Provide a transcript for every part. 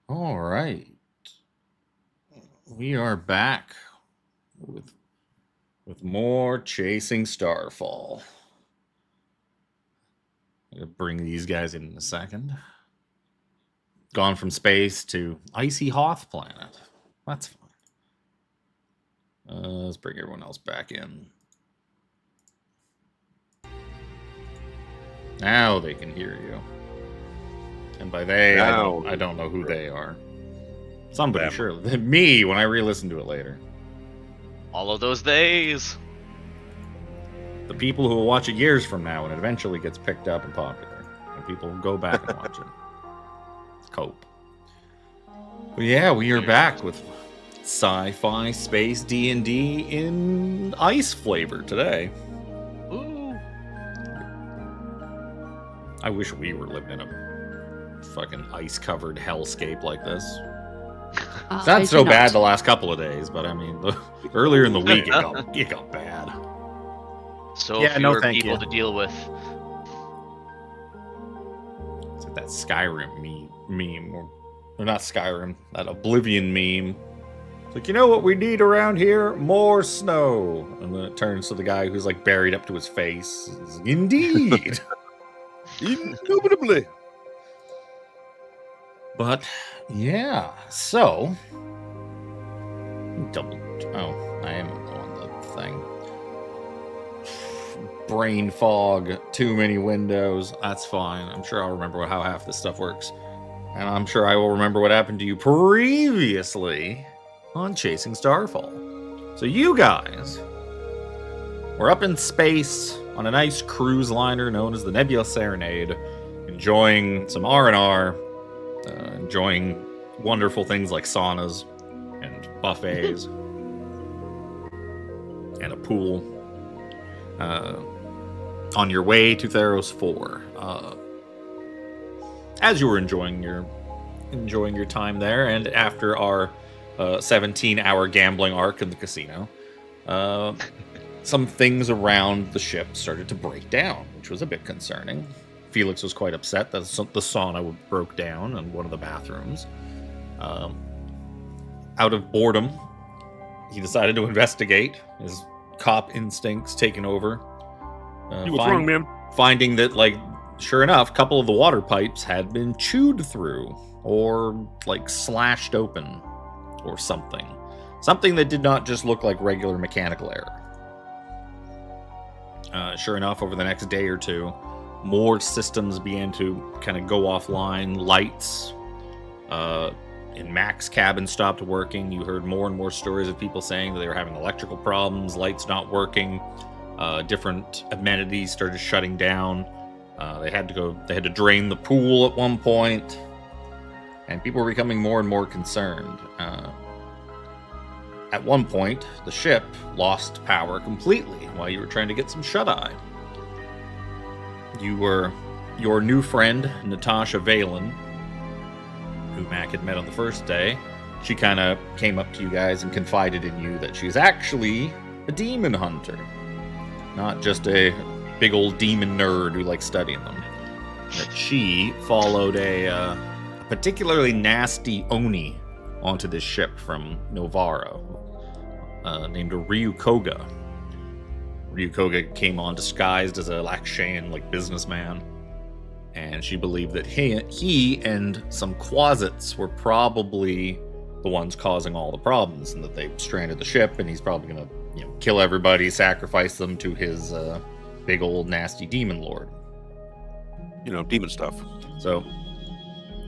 All right. We are back with more Chasing Starfall. I'm going to bring these guys in a second. Gone from space to icy Hoth planet. That's fine. Let's bring everyone else back in. Now they can hear you. And by they, I don't know who they are. Somebody, sure. Me, when I re-listen to it later. All of those days. The people who will watch it years from now, and it eventually gets picked up and popular. And people go back and watch it. Cope. But yeah, we are back with sci-fi space D&D in ice flavor today. Ooh. I wish we were living in a fucking ice-covered hellscape like this. It's not so bad the last couple of days, but I mean, earlier in the week it got bad. So fewer people to deal with. It's like that Skyrim meme, or not Skyrim, that Oblivion meme. It's like, you know what we need around here? More snow. And then it turns to the guy who's like buried up to his face. Like, indeed. Indubitably. But yeah, so I am on the thing. Brain fog, too many windows. That's fine. I'm sure I'll remember how half this stuff works. And I'm sure I will remember what happened to you previously on Chasing Starfall. So you guys were up in space on a nice cruise liner known as the Nebula Serenade, enjoying some R&R, enjoying wonderful things like saunas and buffets and a pool. On your way to Theros 4, as you were enjoying your time there, and after our 17-hour gambling arc in the casino, some things around the ship started to break down, which was a bit concerning. Phelix was quite upset that the sauna broke down in one of the bathrooms. Out of boredom, he decided to investigate. His cop instincts taken over. What's wrong, man? Finding that, like, sure enough, a couple of the water pipes had been chewed through or, like, slashed open or something. Something that did not just look like regular mechanical error. Sure enough, over the next day or two, more systems began to kind of go offline. Lights in Mac's cabin stopped working. You heard more and more stories of people saying that they were having electrical problems, lights not working. Different amenities started shutting down. They had to drain the pool at one point, and people were becoming more and more concerned. At one point, the ship lost power completely while you were trying to get some shut-eye. Your new friend, Natasha Valen, who MAAC had met on the first day, she kind of came up to you guys and confided in you that she's actually a demon hunter. Not just a big old demon nerd who likes studying them. That she followed a particularly nasty Oni onto this ship from Novara, named Ryukoga. Ryukoga came on disguised as a Lakshayan businessman, and she believed that he and some Quasits were probably the ones causing all the problems, and that they stranded the ship, and he's probably gonna kill everybody, sacrifice them to his big old nasty demon lord. Demon stuff. So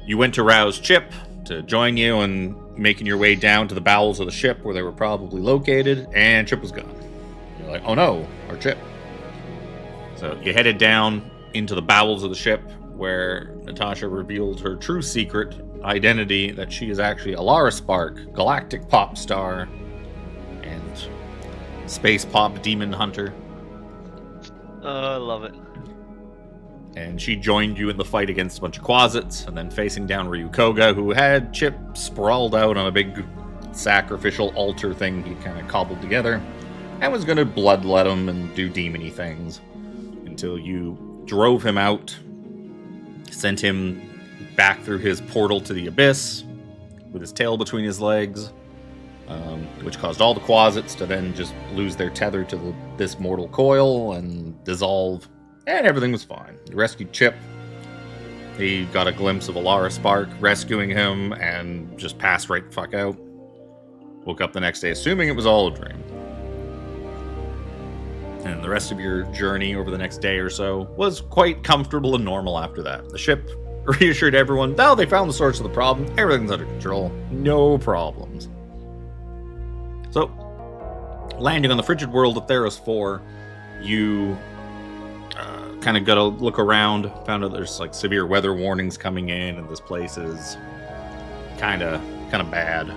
you went to rouse Chip to join you and making your way down to the bowels of the ship where they were probably located, and Chip was gone. You're like, oh no, our Chip. So you headed down into the bowels of the ship where Natasha revealed her true secret identity, that she is actually Alara Spark, galactic pop star and space pop demon hunter. Oh, I love it. And she joined you in the fight against a bunch of Quasits, and then facing down Ryukoga, who had Chip sprawled out on a big sacrificial altar thing he kind of cobbled together, and was going to bloodlet him and do demony things, until you drove him out, sent him back through his portal to the abyss, with his tail between his legs, which caused all the Quasits to then just lose their tether to this mortal coil and dissolve. And everything was fine. You rescued Chip. He got a glimpse of Alara Spark rescuing him and just passed right the fuck out. Woke up the next day assuming it was all a dream. And the rest of your journey over the next day or so was quite comfortable and normal after that. The ship reassured everyone, they found the source of the problem. Everything's under control. No problems. So, landing on the frigid world of Theros 4, you kind of got to look around, found out there's severe weather warnings coming in, and this place is kind of bad.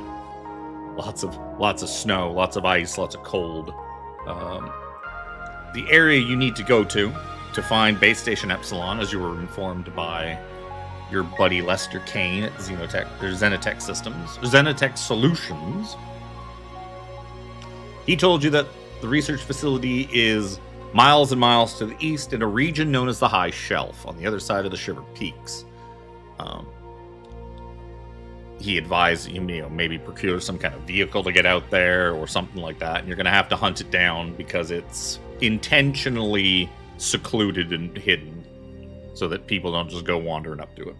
Lots of snow, lots of ice, lots of cold. The area you need to go to find Base Station Epsilon, as you were informed by your buddy Lester Kane at Xenotech Solutions. He told you that the research facility is miles and miles to the east in a region known as the High Shelf, on the other side of the Shiver Peaks. He advised you maybe procure some kind of vehicle to get out there or something like that, and you're going to have to hunt it down because it's intentionally secluded and hidden so that people don't just go wandering up to it.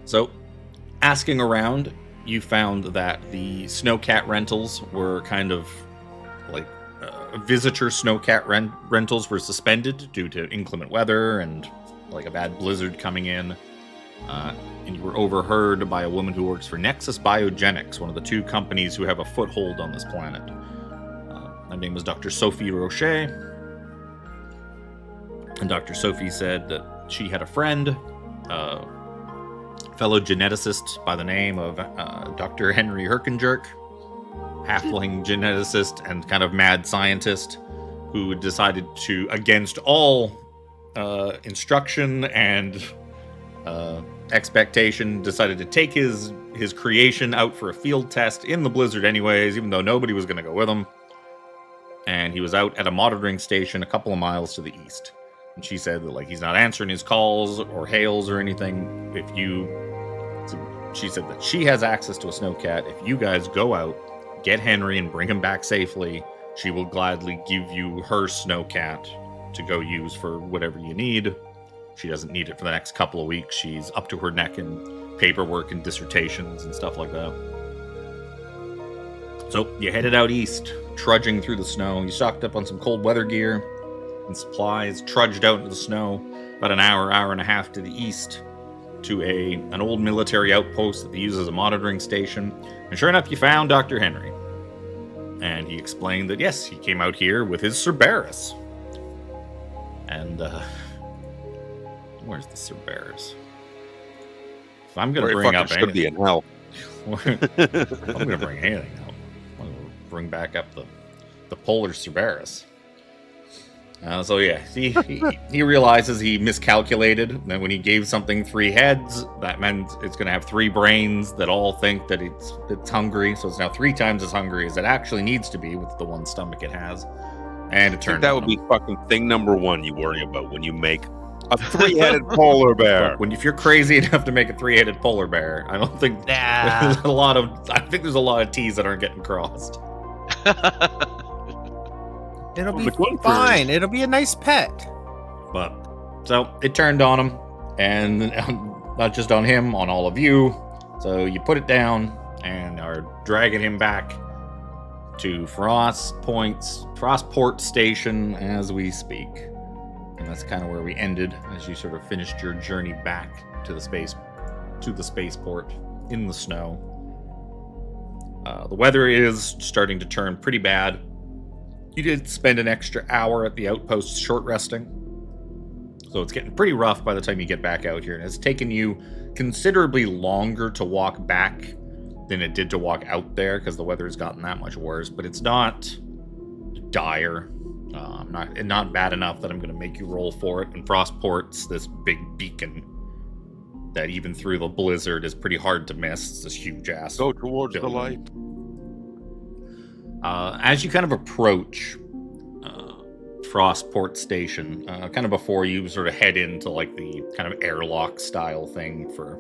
So, asking around, you found that the snowcat rentals were kind of visitor snowcat rentals were suspended due to inclement weather and a bad blizzard coming in. And you were overheard by a woman who works for Nexus Biogenics, one of the two companies who have a foothold on this planet. Her name was Dr. Sophie Rocher. And Dr. Sophie said that she had a friend, fellow geneticist by the name of Dr. Henry Herkenjerk, halfling geneticist and kind of mad scientist, who decided to, against all instruction and expectation, decided to take his creation out for a field test in the blizzard anyways, even though nobody was going to go with him. And he was out at a monitoring station a couple of miles to the east. And she said that he's not answering his calls or hails or anything. She said that she has access to a snowcat. If you guys go out, get Henry and bring him back safely, she will gladly give you her snowcat to go use for whatever you need. She doesn't need it for the next couple of weeks. She's up to her neck in paperwork and dissertations and stuff like that. So you headed out east, trudging through the snow. You stocked up on some cold weather gear and supplies, trudged out into the snow about an hour and a half to the east to an old military outpost that they use as a monitoring station. And sure enough, you found Dr. Henry. And he explained that, yes, he came out here with his Cerberus. And, where's the Cerberus? If I'm going to bring up anything... Be in hell. I'm going to bring anything out. I'm going to bring back up the polar Cerberus. So yeah, he realizes he miscalculated. And when he gave something 3 heads, that meant it's going to have 3 brains that all think that it's hungry. So it's now 3 times as hungry as it actually needs to be with the 1 stomach it has. And it turned that on would him. be fucking thing number 1 you worry about when you make a 3-headed polar bear. If you're crazy enough to make a 3-headed polar bear, I don't think there's a lot of. I think there's a lot of T's that aren't getting crossed. It'll be fine. It'll be a nice pet. But so it turned on him, and not just on him, on all of you. So you put it down and are dragging him back to Frostport Station as we speak. And that's kind of where we ended as you sort of finished your journey back to the spaceport in the snow. The weather is starting to turn pretty bad. You did spend an extra hour at the outpost short resting. So it's getting pretty rough by the time you get back out here. And it's taken you considerably longer to walk back than it did to walk out there because the weather's gotten that much worse. But it's not dire. Not bad enough that I'm going to make you roll for it. And Frostport's this big beacon that even through the blizzard is pretty hard to miss. It's this huge ass. Go towards building. the light. As you kind of approach Frostport Station, kind of before you sort of head into like the kind of airlock style thing for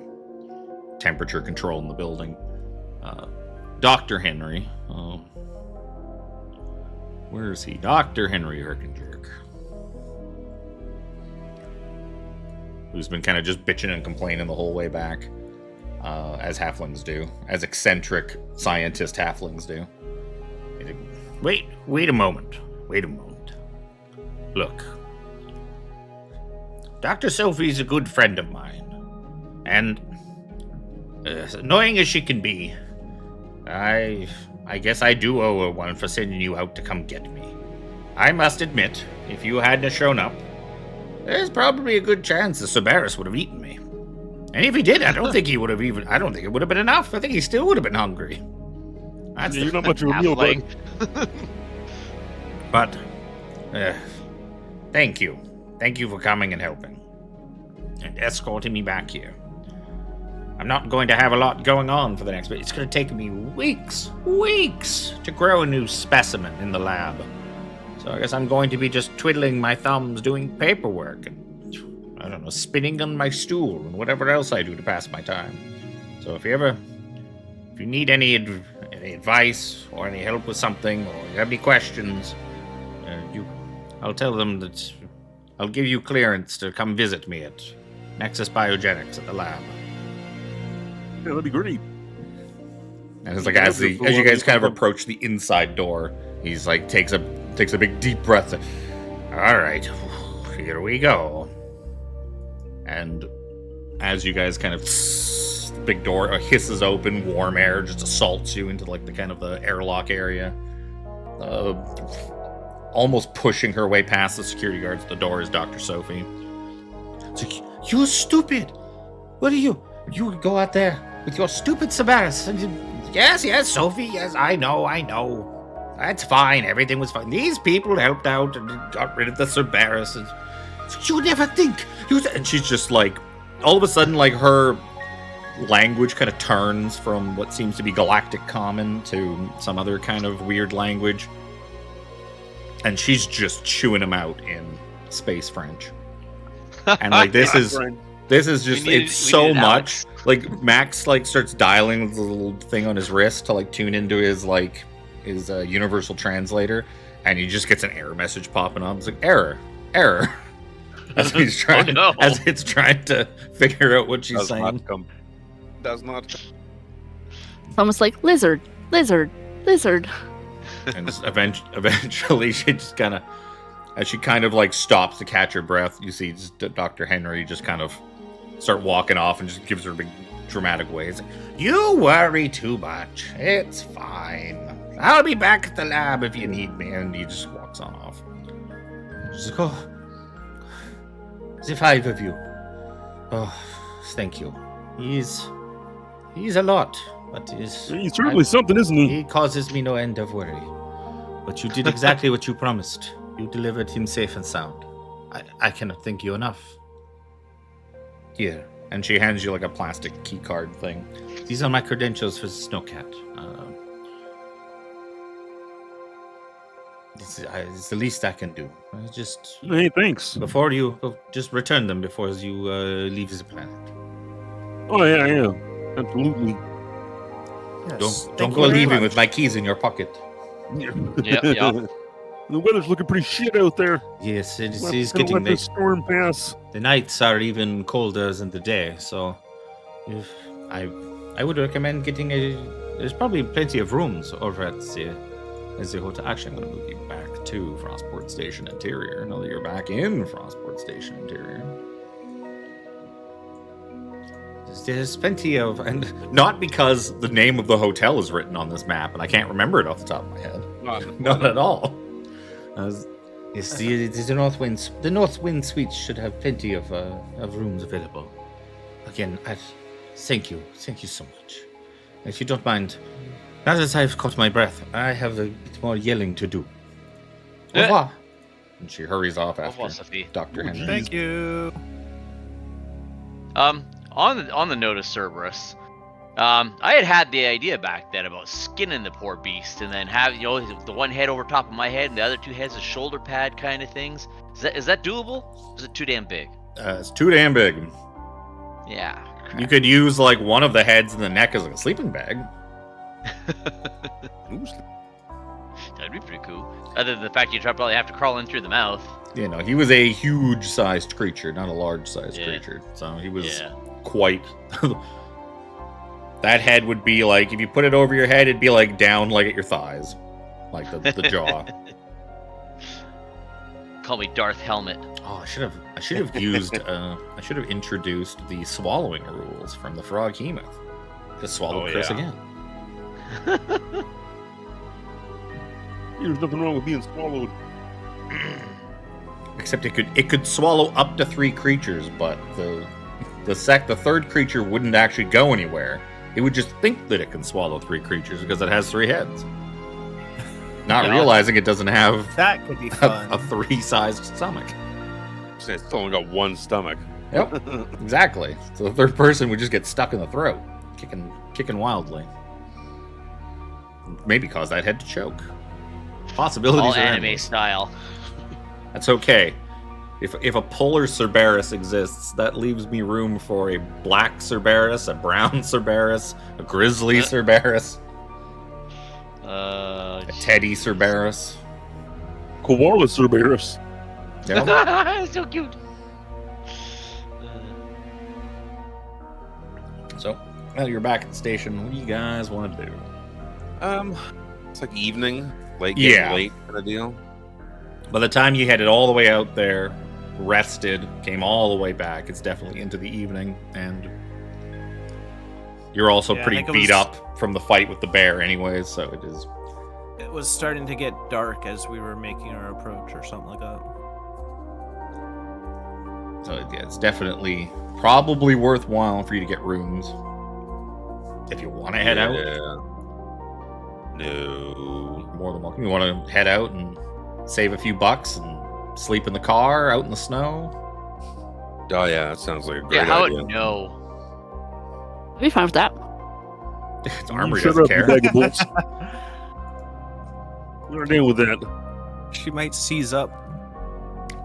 temperature control in the building, Dr. Henry, where is he? Dr. Henry Herkenjerk, who's been kind of just bitching and complaining the whole way back, as halflings do, as eccentric scientist halflings do. Wait a moment. Look. Dr. Sophie's a good friend of mine. And as annoying as she can be, I guess I do owe her one for sending you out to come get me. I must admit, if you hadn't shown up, there's probably a good chance the Cerberus would have eaten me. And if he did, I don't think it would have been enough. I think he still would have been hungry. You're not much of a meal, bud. But, thank you. Thank you for coming and helping. And escorting me back here. I'm not going to have a lot going on for the next bit. It's going to take me weeks to grow a new specimen in the lab. So I guess I'm going to be just twiddling my thumbs doing paperwork and, I don't know, spinning on my stool and whatever else I do to pass my time. So if you need any advice or any help with something or you have any questions, I'll tell them that I'll give you clearance to come visit me at Nexus Biogenics at the lab. Yeah, that'd be great. And it's like as you guys kind of approach the inside door, he's like takes a big deep breath. All right, here we go. And as you guys kind of the big door hisses open, warm air just assaults you into like the kind of the airlock area. Almost pushing her way past the security guards at the door is Dr. Sophie. It's like, you stupid! What are you? You would go out there with your stupid Cerberus. Yes, Sophie, yes, I know. That's fine, everything was fine. These people helped out and got rid of the Cerberus. And you never think. And she's just like, all of a sudden, like her language kind of turns from what seems to be galactic common to some other kind of weird language. And she's just chewing him out in space French. And like this is just it's so much. Like Max like starts dialing with the little thing on his wrist to like tune into his universal translator, and he just gets an error message popping up. It's like error. As he's trying as it's trying to figure out what she's saying. Does not. It's almost like lizard. And eventually she just kind of, as she kind of like stops to catch her breath, you see just Dr. Henry just kind of start walking off and just gives her a big dramatic wave. Like, you worry too much. It's fine. I'll be back at the lab if you need me. And he just walks on off. She's like, oh, the 5 of you. Oh, thank you. He's a lot, but he's certainly something, isn't he? He causes me no end of worry. But you did exactly what you promised. You delivered him safe and sound. I cannot thank you enough. Here. And she hands you like a plastic key card thing. These are my credentials for Snowcat. It's the least I can do. Just Hey, thanks. before you just return them before you leave the planet. Oh yeah, absolutely. Yes, Don't thank go you very leaving much. with my keys in your pocket. Yeah. The weather's looking pretty shit out there. Yes, it We're is gonna getting let late. this storm pass. The nights are even colder than the day, so if I would recommend getting there's probably plenty of rooms over at the hotel. Actually, I'm going to move you back to Frostport Station Interior now that you're back in Frostport Station Interior. There's plenty of, and not because the name of the hotel is written on this map and I can't remember it off the top of my head. Not at all. Yes, the North Wind. The North Wind Suites should have plenty of rooms available. Again, thank you so much. If you don't mind, now that I've caught my breath, I have a bit more yelling to do. Au revoir. And she hurries off Au after revoir, Sophie. Dr. Henry. Thank you. On the note of Cerberus, I had the idea back then about skinning the poor beast and then have the one head over top of my head and the other two heads as shoulder pad kind of things. Is that doable? Or is it too damn big? It's too damn big. Yeah. You could use like one of the heads in the neck as like a sleeping bag. That'd be pretty cool. Other than the fact you'd probably have to crawl in through the mouth. You know, he was a huge-sized creature, not a large-sized creature. So he was quite... That head would be like, if you put it over your head, it'd be like down like at your thighs. Like the jaw. Call me Darth Helmet. Oh, I should have used, I should have introduced the swallowing rules from the Frog Hemoth. Just swallow Chris again. There's nothing wrong with being swallowed. Except it could swallow up to 3 creatures, but the third creature wouldn't actually go anywhere. It would just think that it can swallow 3 creatures because it has 3 heads. Not realizing it doesn't have That could be fun. a 3-sized stomach. It's only got one stomach. Yep, exactly. So the third person would just get stuck in the throat, kicking wildly. Maybe cause that head to choke. Possibilities All are anime endless. style. That's okay. If a polar Cerberus exists, that leaves me room for a black Cerberus, a brown Cerberus, a grizzly Cerberus, a teddy Cerberus. Koala Cerberus. Yep. So cute. So, now you're back at the station. What do you guys want to do? It's like evening, late kind of deal. By the time you headed all the way out there, rested, came all the way back, it's definitely into the evening, and you're also pretty beat up from the fight with the bear anyways, so it is... It was starting to get dark as we were making our approach or something like that. So yeah, it's definitely probably worthwhile for you to get rooms. If you want to head out. No. You're more than welcome. You want to head out and save a few bucks and sleep in the car out in the snow? Oh yeah, that sounds like a great how idea. would no? I'd be fine with that. It's Armry Shut doesn't up, care. you bag of bolts. We're not dealing with that. She might seize up.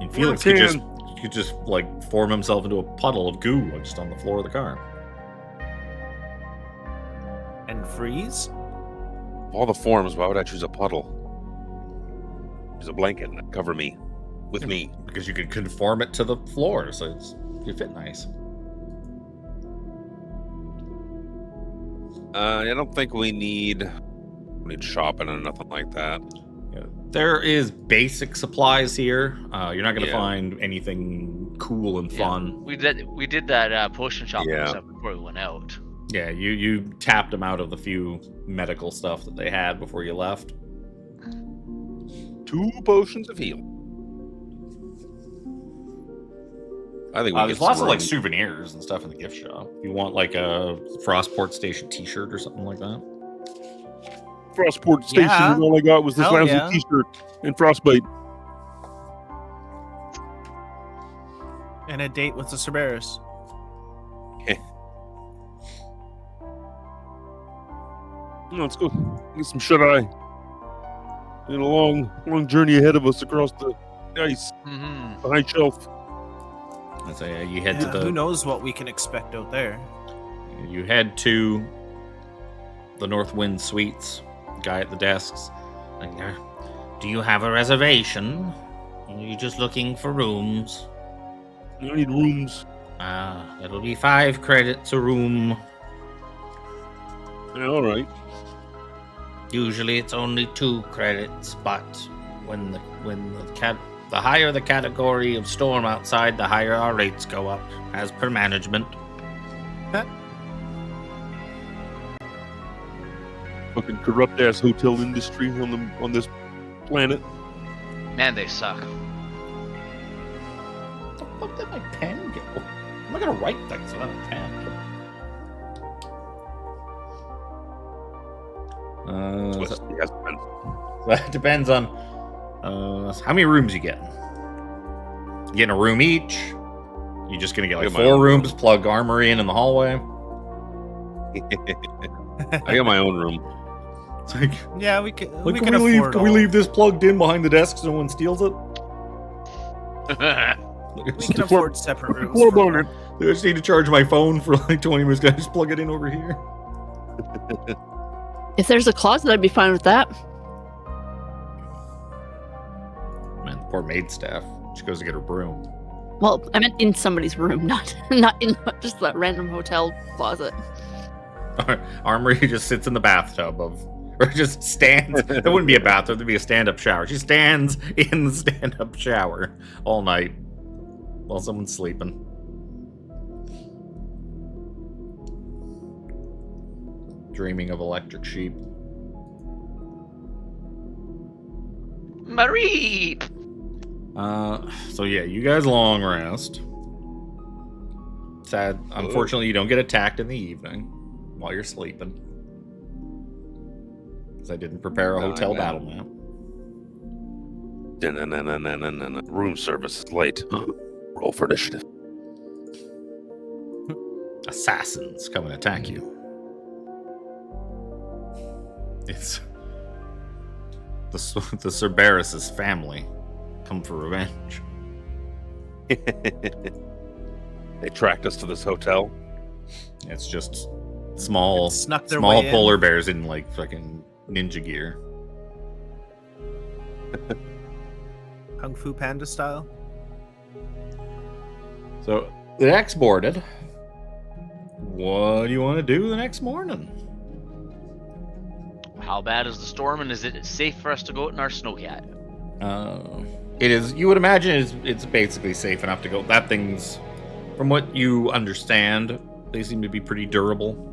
And Felix could just like form himself into a puddle of goo just on the floor of the car. And freeze? Of all the forms, why would I choose a puddle? Use a blanket and cover me. With me. Because you could conform it to the floor, so you fit nice. I don't think we need shopping or nothing like that. Yeah. There is basic supplies here. You're not going to find anything cool and fun. We did that potion shopping Yeah. stuff before we went out. Yeah, you tapped them out of the few medical stuff that they had before you left. 2 potions of heal. I think we There's get lots some of like room. souvenirs and stuff in the gift shop. If you want like a Frostport Station T-shirt or something like that. Frostport Station, Yeah. and all I got was this Hell lousy yeah. t-shirt and frostbite. And a date with the Cerberus. Let's go get some shut-eye. And a long journey ahead of us across the ice, Mm-hmm. the high shelf. Let's say you head to Who the knows what we can expect out there? you head to the North Wind Suites. Guy at the desks. Like, do you have a reservation? Or are you just looking for rooms? I need rooms. It'll be 5 credits a room. Yeah, all right. Usually it's only 2 credits, but when the higher the category of storm outside, the higher our rates go up, as per management. Fucking corrupt ass hotel industry on this planet. Man, they suck. Where the fuck did my pen go? I'm not gonna write things without a pen. Twist. Yes, man. That depends on how many rooms you get. You getting a room each? You just gonna get like I got my 4 own rooms, plug Armry in the hallway? I got my own room. It's like, Yeah, we can. like, We can can we afford. leave this plugged in behind the desk so no one steals it? We can afford separate rooms. What for about it? I just need to charge my phone for like 20 minutes. Can I just plug it in over here? If there's a closet, I'd be fine with that. Man, the poor maid staff. She goes to get her broom. Well, I meant in somebody's room, not in just that random hotel closet. Armory just sits in the bathtub or just stands. That wouldn't be a bathtub, that'd be a stand-up shower. She stands in the stand-up shower all night while someone's sleeping. Dreaming of electric sheep. Marie! So yeah, you guys long rest. Sad. Unfortunately, you don't get attacked in the evening while you're sleeping. Because I didn't prepare a hotel battle map. Room service is late. Roll for initiative. Assassins come and attack you. It's the Cerberus' family come for revenge. They tracked us to this hotel. It's just small snuck their small way in. polar bears in like fucking ninja gear. Kung Fu Panda style. So the next boarded. What do you want to do the next morning? How bad is the storm, and is it safe for us to go out in our snowcat? It is. You would imagine it's basically safe enough to go. That thing's, from what you understand, they seem to be pretty durable.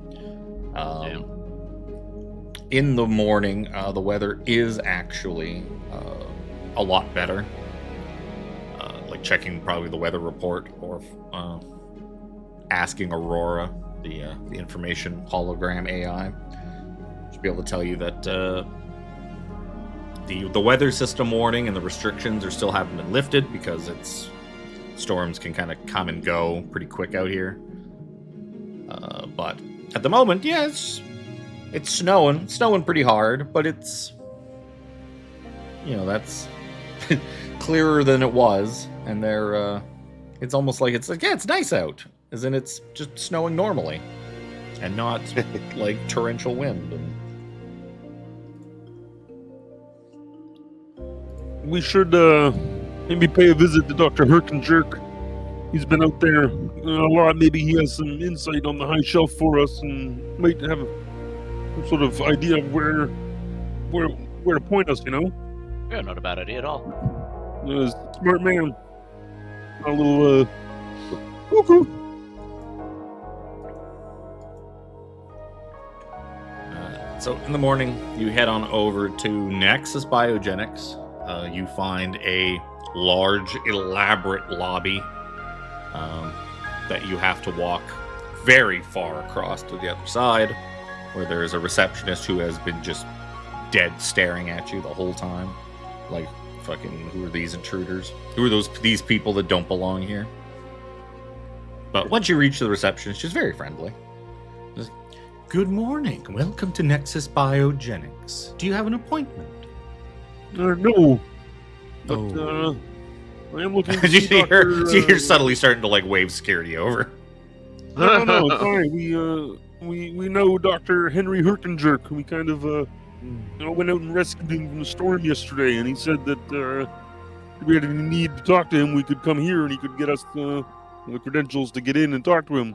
In the morning, the weather is actually a lot better. Like checking probably the weather report or asking Aurora, the information hologram AI, should be able to tell you that the weather system warning and the restrictions are still haven't been lifted because storms can kind of come and go pretty quick out here. But at the moment, yeah, it's snowing pretty hard, but it's, that's clearer than it was, and it's almost like it's nice out, as in it's just snowing normally, and not like torrential wind. We should maybe pay a visit to Dr. Herkenjerk. He's been out there a lot. Maybe he has some insight on the high shelf for us and might have some sort of idea of where to point us, Yeah, not a bad idea at all. Smart man. A little cuckoo. So in the morning, you head on over to Nexus Biogenics. You find a large, elaborate lobby that you have to walk very far across to the other side, where there's a receptionist who has been just dead staring at you the whole time. Like, fucking, who are these intruders? Who are these people that don't belong here? But once you reach the receptionist, she's very friendly. Good morning. Welcome to Nexus Biogenics. Do you have an appointment? No. But, I am looking to you see see her, Dr. you're subtly starting to, like, wave security over. No, it's fine. We know Dr. Henry Herkenjerk. We kind of, went out and rescued him from the storm yesterday, and he said that, if we had any need to talk to him, we could come here and he could get us, the credentials to get in and talk to him.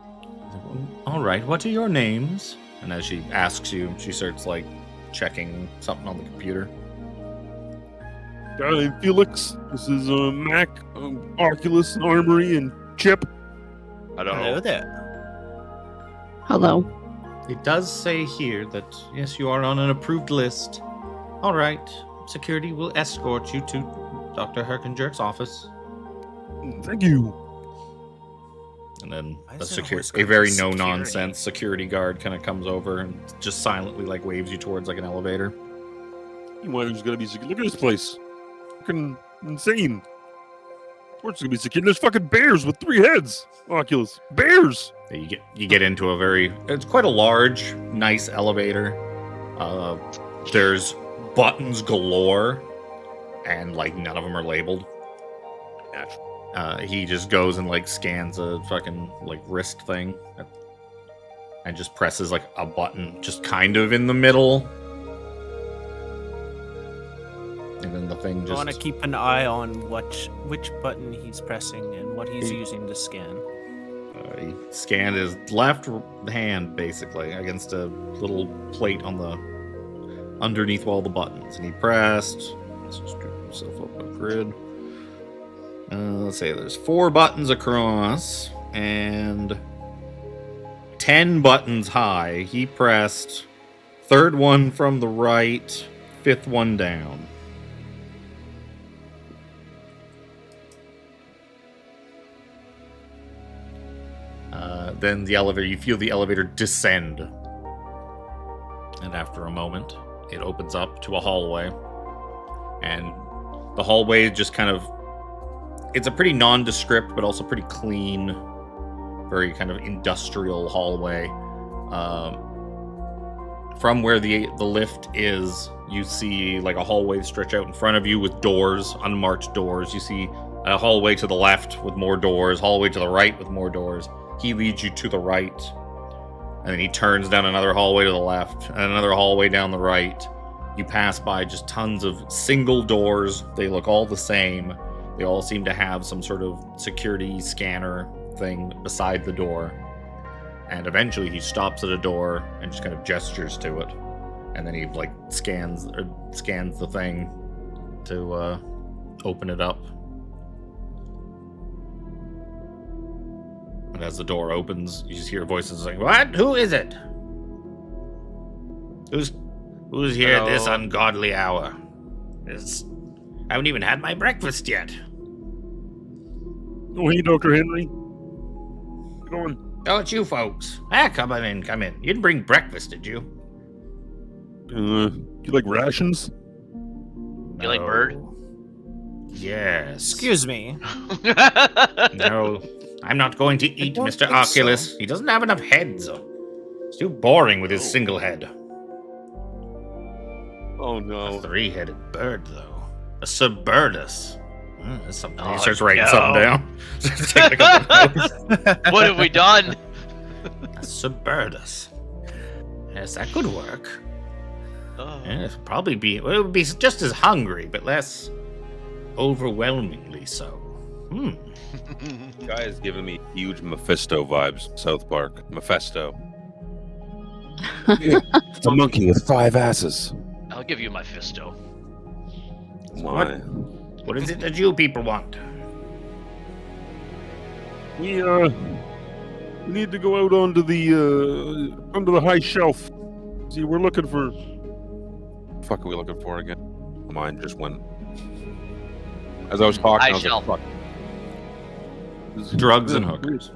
All right, what are your names? And as she asks you, she starts, like, checking something on the computer. Phelix. This is M.A.A.C, Oculus, Armry, and Chip. I don't Hello know. there. Hello. It does say here that, yes, you are on an approved list. All right, security will escort you to Dr. Herkenjerk's office. Thank you. And then Why a, is it always a gotta very be no-nonsense security guard kind of comes over and just silently, like, waves you towards, like, an elevator. You might there's gonna be secure. Look at this place. Fucking insane. Of course it's gonna be secure. There's fucking bears with 3 heads. Oculus. Bears! You get into it's quite a large, nice elevator. There's buttons galore, and, like, none of them are labeled. He just goes and, like, scans a fucking, like, wrist thing and just presses, like, a button just kind of in the middle. And then the thing I want to just... keep an eye on which button he's pressing and what he's using to scan. He scanned his left hand, basically, against a little plate on the... underneath all the buttons. And he pressed... Let's just get himself up a grid. Let's say there's 4 buttons across and 10 buttons high. He pressed 3rd one from the right, 5th one down. Then the elevator, you feel the elevator descend. And after a moment, it opens up to a hallway. And the hallway just kind of... It's a pretty nondescript, but also pretty clean, very kind of industrial hallway. From where the lift is, you see like a hallway stretch out in front of you with doors, unmarked doors. You see a hallway to the left with more doors, hallway to the right with more doors. He leads you to the right, and then he turns down another hallway to the left, and another hallway down the right. You pass by just tons of single doors. They look all the same. They all seem to have some sort of security scanner thing beside the door. And eventually he stops at a door and just kind of gestures to it. And then he like scans the thing to open it up. And as the door opens, you just hear voices saying, "What? Who is it? Who's here at this ungodly hour? I haven't even had my breakfast yet." Oh, hey, Dr. Henry. How's it going? Oh, it's you folks. Come in. You didn't bring breakfast, did you? Do you like rations? You like bird? Yes. Excuse me. No, I'm not going to eat don't Mr. think Oculus. so. He doesn't have enough heads. It's too boring with his single head. Oh, A no. 3-headed bird, though. A Suburtus. That's something. He Oh, starts writing no. something down. Take a couple notes. What have we done? A Suburtus. Yes, that could work. Oh. And it would be just as hungry, but less overwhelmingly so. Guy is giving me huge Mephisto vibes. South Park. Mephisto. It's a monkey with 5 asses. I'll give you my fisto. My. What is it that you people want? We need to go out onto the high shelf. See, we're looking for... What the fuck are we looking for again? Mine just went. As I was talking, High I was shelf. like, fuck. Drugs and hookers.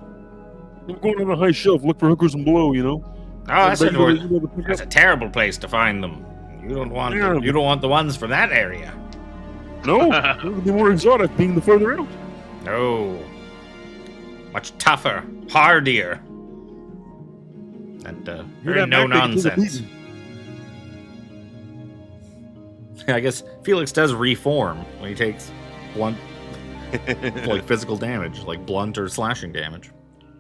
We're going on the high shelf. Look for hookers and blow, you know? Oh, that's Everybody a, know the pickup? that's a terrible place to find them. You don't want Yeah. you don't want the ones from that area. No, it would be more exotic being the further out. No. much tougher, hardier, and very no nonsense. I guess Phelix does reform when he takes blunt, like physical damage, like blunt or slashing damage.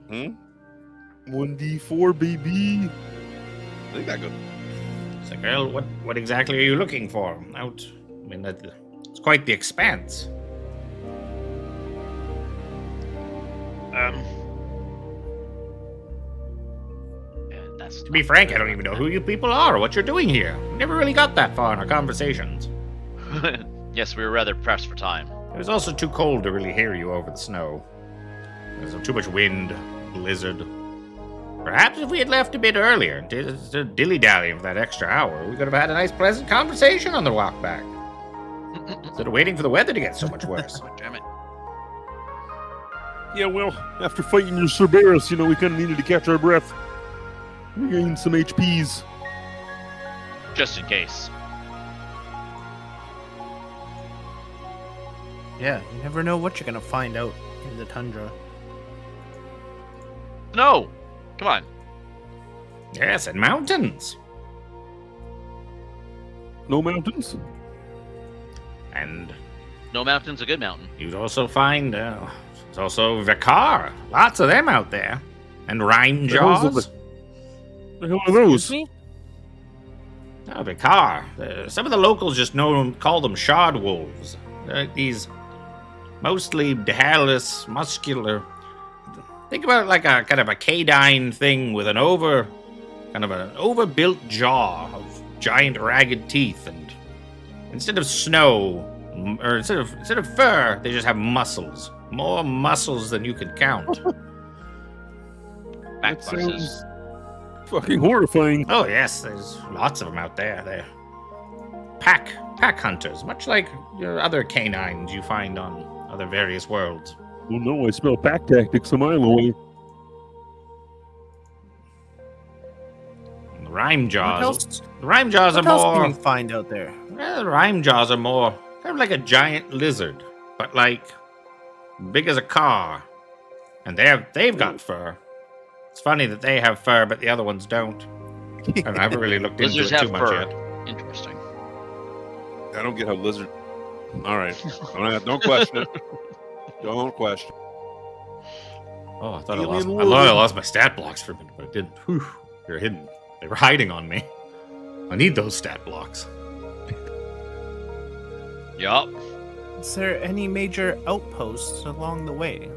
1d4, baby. I think that good. It's like, well, what exactly are you looking for? It's quite the expanse. That's To be frank, I don't even know who you people are or what you're doing here. We never really got that far in our conversations. Yes, we were rather pressed for time. It was also too cold to really hear you over the snow. There's too much wind, blizzard. Perhaps if we had left a bit earlier, instead of dilly-dallying for that extra hour, we could have had a nice, pleasant conversation on the walk back. Instead of waiting for the weather to get so much worse. Damn it. Yeah, well, after fighting your Cerberus, we kind of needed to catch our breath. Regain some HPs. Just in case. Yeah, you never know what you're gonna find out in the tundra. No! Come on. Yes, and mountains. No mountains? And No mountain's a good mountain. you'd also find, there's also Vicar. Lots of them out there. And Rhyme The hell's Jaws. The hell are those? Excuse me? Oh, Vicar. Some of the locals just call them shard wolves. These mostly hairless, muscular. Think about it like a kind of a canine thing with an overbuilt jaw of giant ragged teeth, and instead of snow or instead of fur, they just have muscles. More muscles than you can count. Back That buses. sounds fucking horrifying. Oh yes, there's lots of them out there. They're pack hunters, much like other canines you find on other various worlds. Oh no, I smell pack tactics a mile away. And the Rhyme What Jaws. else, The Rhyme Jaws what are else more. can you find out there? The Rhyme Jaws are more kind of like a giant lizard, but like big as a car. And they've got fur. It's funny that they have fur, but the other ones don't. And I haven't really looked into Lizards it too have much fur. yet. Interesting. I don't get how lizard. All right, don't question it. Don't question. Oh, I thought I Alien lost my stat blocks for a minute, but I didn't. Whew, they're hidden. They were hiding on me. I need those stat blocks. Yup. Is there any major outposts along the way?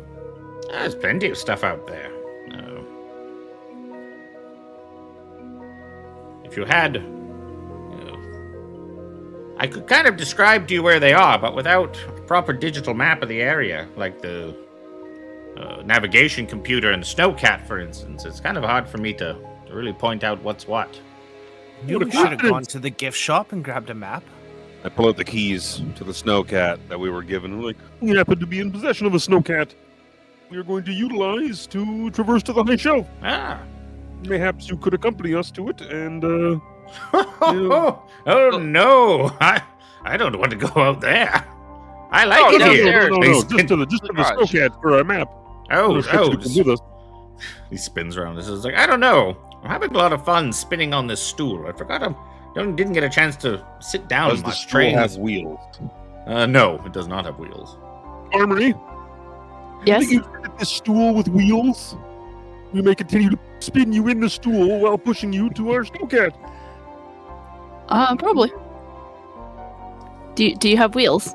There's plenty of stuff out there. If you had... I could kind of describe to you where they are, but without a proper digital map of the area, like the navigation computer and the snowcat, for instance, it's kind of hard for me to really point out what's what. You What a should have coincidence. gone to the gift shop and grabbed a map. I pull out the keys to the snowcat that we were given. We're like, we happen to be in possession of a snowcat. We are going to utilize to traverse to the high shelf. Ah. Mayhaps you could accompany us to it, and Oh no! I don't want to go out there. I like Oh, it down here. there. no, They just spin- to the Garage. snowcat for our map. Oh, Just you can with us. He spins around. This is like, I don't know. I'm having a lot of fun spinning on this stool. I forgot didn't get a chance to sit down Does the much. stool have wheels? No, it does not have wheels. Armry, Yes. think you can fit this stool with wheels? We may continue to spin you in the stool while pushing you to our snowcat. Probably. Do you have wheels?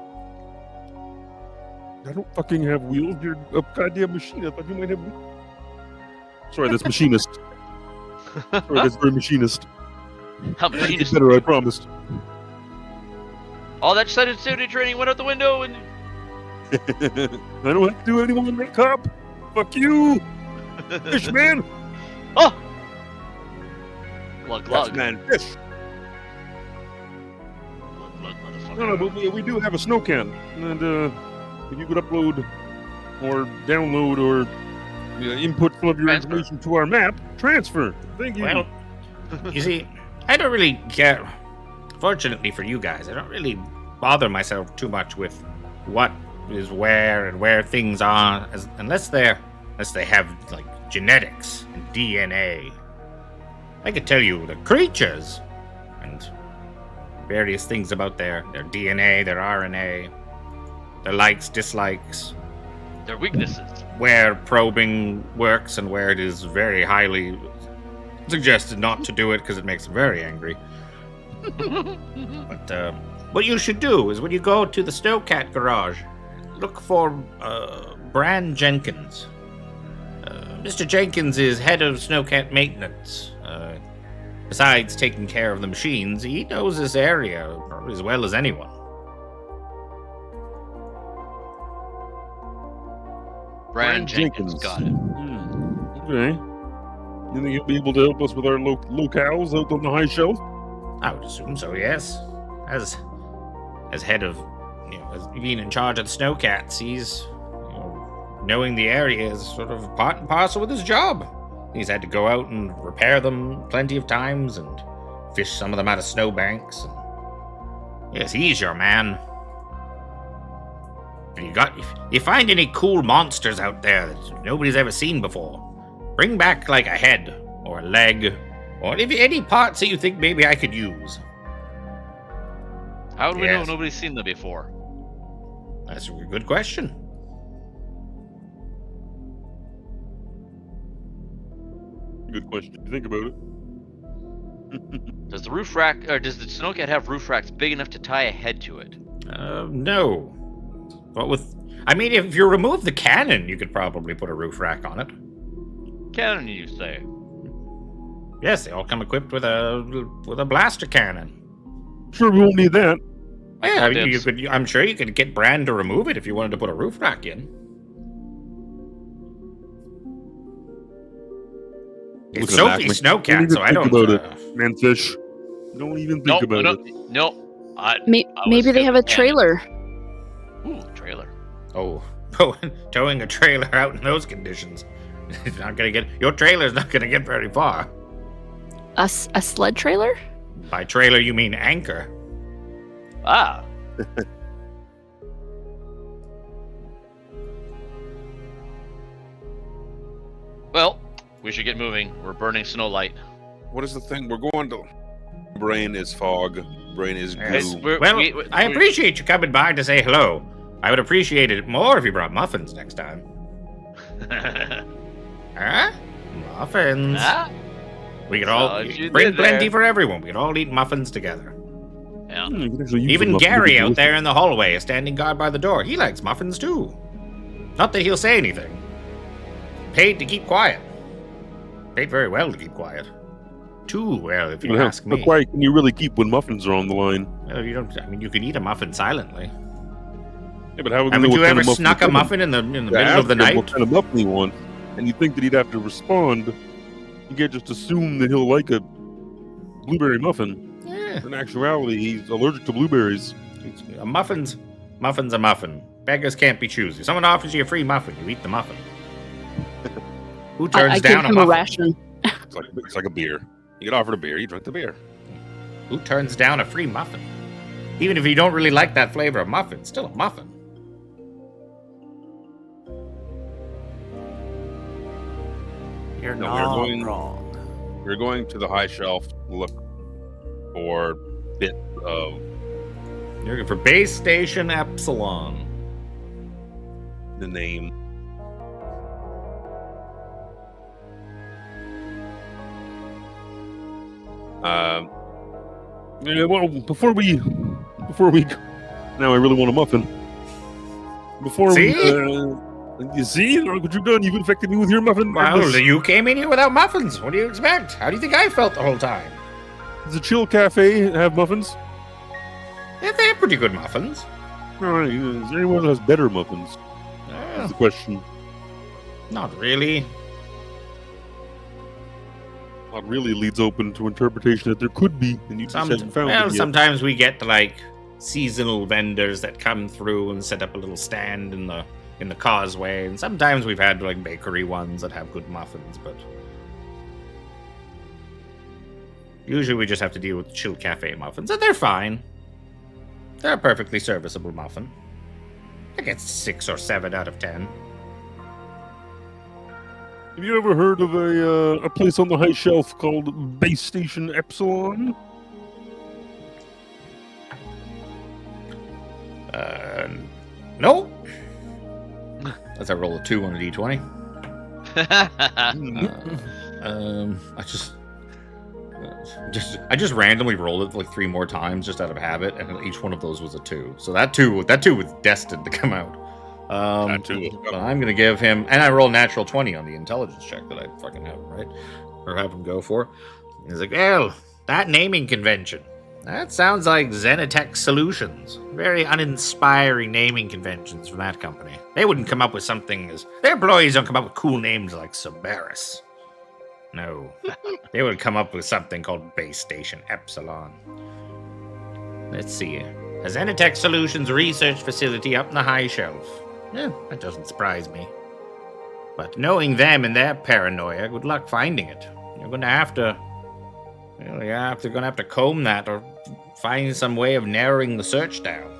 I don't fucking have wheels. You're a goddamn machine. I thought you might have. Sorry, that's machinist. Sorry, that's very machinist. How It's machinist. better, I promised. All that sensitivity training went out the window, and I don't have to do any more than that, cop. Fuck you, Fishman. oh, glug That's glug. man fish. Glug glug, motherfucker. No, but we do have a snow can, and if you could upload or download or input some of your Transfer. information to our map, transfer. Thank you. Well, you see, I don't really care. Fortunately for you guys, I don't really bother myself too much with what is where and where things are, unless they're unless they have, like, genetics and DNA. I could tell you the creatures and various things about their DNA, their RNA, their likes, dislikes, Their weaknesses. where probing works and where it is very highly suggested not to do it because it makes them very angry. But what you should do is when you go to the Snowcat garage, look for Bran Jenkins. Mr. Jenkins is head of Snowcat maintenance. Besides taking care of the machines, he knows this area probably as well as anyone. Brian Jenkins. Got it. Okay. You think he'll be able to help us with our locales out on the high shelf? I would assume so, yes. As head of, as being in charge of the Snowcats, he's, knowing the area is sort of part and parcel with his job. He's had to go out and repair them plenty of times and fish some of them out of snowbanks. And yes, he's your man. If you find any cool monsters out there that nobody's ever seen before, bring back like a head or a leg or any parts that you think maybe I could use. How would we know Yes. nobody's seen them before? That's a good question. Good question. Think about it. Does the roof rack, or does the Snowcat have roof racks big enough to tie a head to it? No. But if you remove the cannon, you could probably put a roof rack on it. Cannon, you say? Yes, they all come equipped with a blaster cannon. Sure, we won't need that. Yeah, you Dibs. could. I'm sure you could get Bran to remove it if you wanted to put a roof rack in. It's Look at Sophie's that. Don't Snowcat, even so I think don't. about it. Manfish. Don't even think about it. No. Maybe they have a trailer. Ooh, trailer. Oh, towing a trailer out in those conditions, it's not gonna get. Your trailer's not gonna get very far. A sled trailer? By trailer, you mean anchor. Ah. Well, we should get moving. We're burning snow light. What is the thing? We're going to. Brain is fog. Brain is Yes. goo. Well, I appreciate you coming by to say hello. I would appreciate it more if you brought muffins next time. Huh? Muffins. Ah? We could all what you bring did plenty there. for everyone. We could all eat muffins together. Yeah. You can actually use Even them up Gary to out there in the hallway is standing guard by the door. He likes muffins too. Not that he'll say anything. Paid to keep quiet. Paid very well to keep quiet. Too well, if you ask How me. quiet can you really keep when muffins are on the line? Well, you don't. I mean, you can eat a muffin silently. Yeah, but how would we Haven't know what you kind ever of muffin snuck he's a muffin in the having? middle To of the ask him night? What kind of muffin he wants, and you think that he'd have to respond? You can't just assume that he'll like a blueberry muffin. Yeah. In actuality, he's allergic to blueberries. A muffin's a muffin. Beggars can't be choosy. If someone offers you a free muffin, you eat the muffin. Who turns I give down a him a muffin? ration. It's like a beer. You get offered a beer, you drink the beer. Who turns down a free muffin? Even if you don't really like that flavor of muffin, it's still a muffin. You're No, not we're going- wrong. We're going to the high shelf to look for bit of You're looking for Base Station Epsilon. the name. Yeah, well, before we, now I really want a muffin. Before See? you see, look what you've done. You've infected me with your muffin. Well, you came in here without muffins. What do you expect? How do you think I felt the whole time? Does the Chill Cafe have muffins? Yeah, they have pretty good muffins. All right, is there anyone that has better muffins? That's the question. Not really. Not really leads open to interpretation that there could be, and you just haven't found it yet. Sometimes we get like seasonal vendors that come through and set up a little stand in the causeway, and sometimes we've had like bakery ones that have good muffins, but usually we just have to deal with Chill Cafe muffins, and they're fine. They're a perfectly serviceable muffin. I get 6 or 7 out of 10. Have you ever heard of a place on the high shelf called Base Station Epsilon? No. As I roll a 2 on a d20. I just randomly rolled it like 3 more times just out of habit, and each one of those was a 2. So that two was destined to come out. That 2 was But I'm gonna give him, and I roll a natural 20 on the intelligence check that I fucking have, right? Or have him go for. He's like, well, that naming convention. That sounds like Zenitech Solutions. Very uninspiring naming conventions from that company. They wouldn't come up with something as... Their employees don't come up with cool names like Cerberus. No. They would come up with something called Base Station Epsilon. Let's see. A Zenitech Solutions research facility up in the high shelf. Yeah, that doesn't surprise me. But knowing them and their paranoia, good luck finding it. You're gonna have to... Well, yeah, they're gonna have to comb that or find some way of narrowing the search down.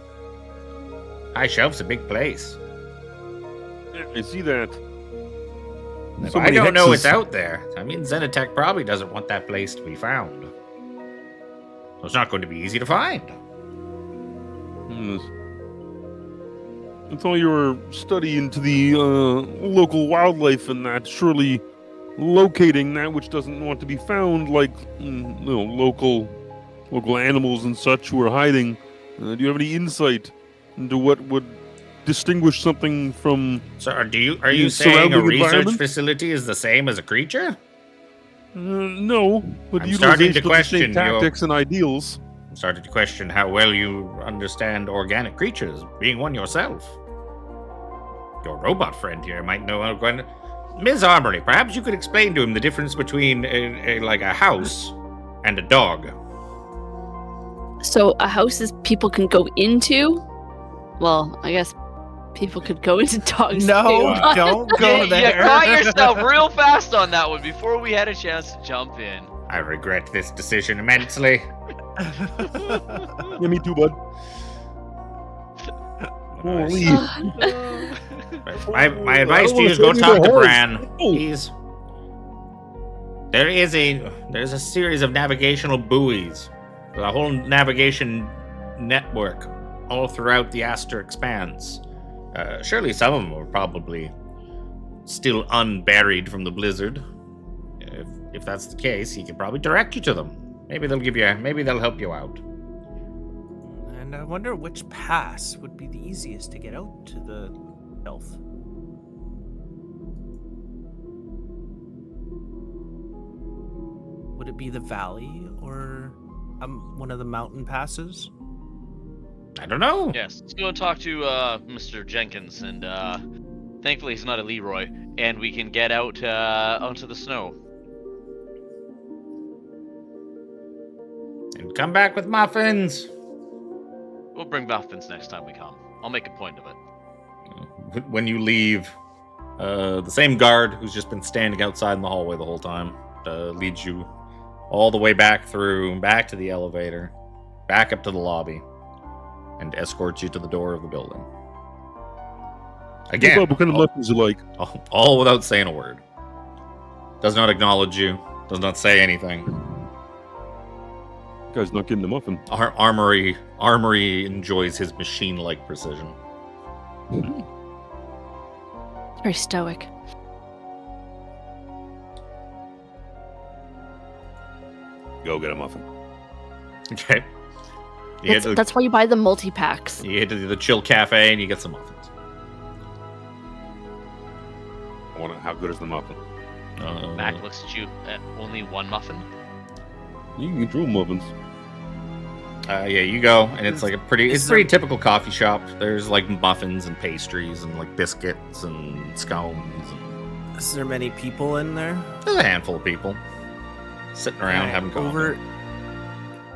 High shelf's a big place. Yeah, I see that. If So I many don't know hexes. it's out there. I mean, Zenitech probably doesn't want that place to be found. So it's not going to be easy to find. Hmm. With all your study into the local wildlife and that, surely locating that which doesn't want to be found, like local animals and such who are hiding. Do you have any insight into what would distinguish something from? So are you The saying a surrounding research environment? facility is the same as a creature? No, but I'm starting to utilization of the question same your- tactics and ideals. I'm starting to question how well you understand organic creatures, being one yourself. Your robot friend here might know how to... Ms. Armry, perhaps you could explain to him the difference between a house and a dog. So a house is people can go into. Well, I guess people could go into dogs. No, too. don't go You there. caught yourself real fast on that one before we had a chance to jump in. I regret this decision immensely. Yeah, me too, bud. Holy. My advice to you is go talk to Bran. There's a series of navigational buoys, a whole navigation network all throughout the Aster Expanse. Surely some of them are probably still unburied from the blizzard. If that's the case, he can probably direct you to them. Maybe they'll help you out. And I wonder which pass would be the easiest to get out to the shelf. Would it be the valley or one of the mountain passes? I don't know. Yes, let's go and talk to Mr. Jenkins, and thankfully he's not a Leroy, and we can get out onto the snow. And come back with muffins. We'll bring muffins next time we come. I'll make a point of it. When you leave, the same guard who's just been standing outside in the hallway the whole time leads you all the way back to the elevator, back up to the lobby, and escorts you to the door of the building. Again, What kind of muffins you like? all without saying a word. Does not acknowledge you. Does not say anything. Guy's not getting the muffin. Armory enjoys his machine-like precision. It's very stoic. Go get a muffin. Okay. You That's why you buy the multi-packs. hit the Chill Cafe and you get some muffins. How good is the muffin? Mac looks at you at only one muffin. You can control muffins. Yeah, you go, and it's like it's pretty typical coffee shop. There's like muffins and pastries and like biscuits and scones. And Is there many people in there? there's a handful of people sitting around having coffee.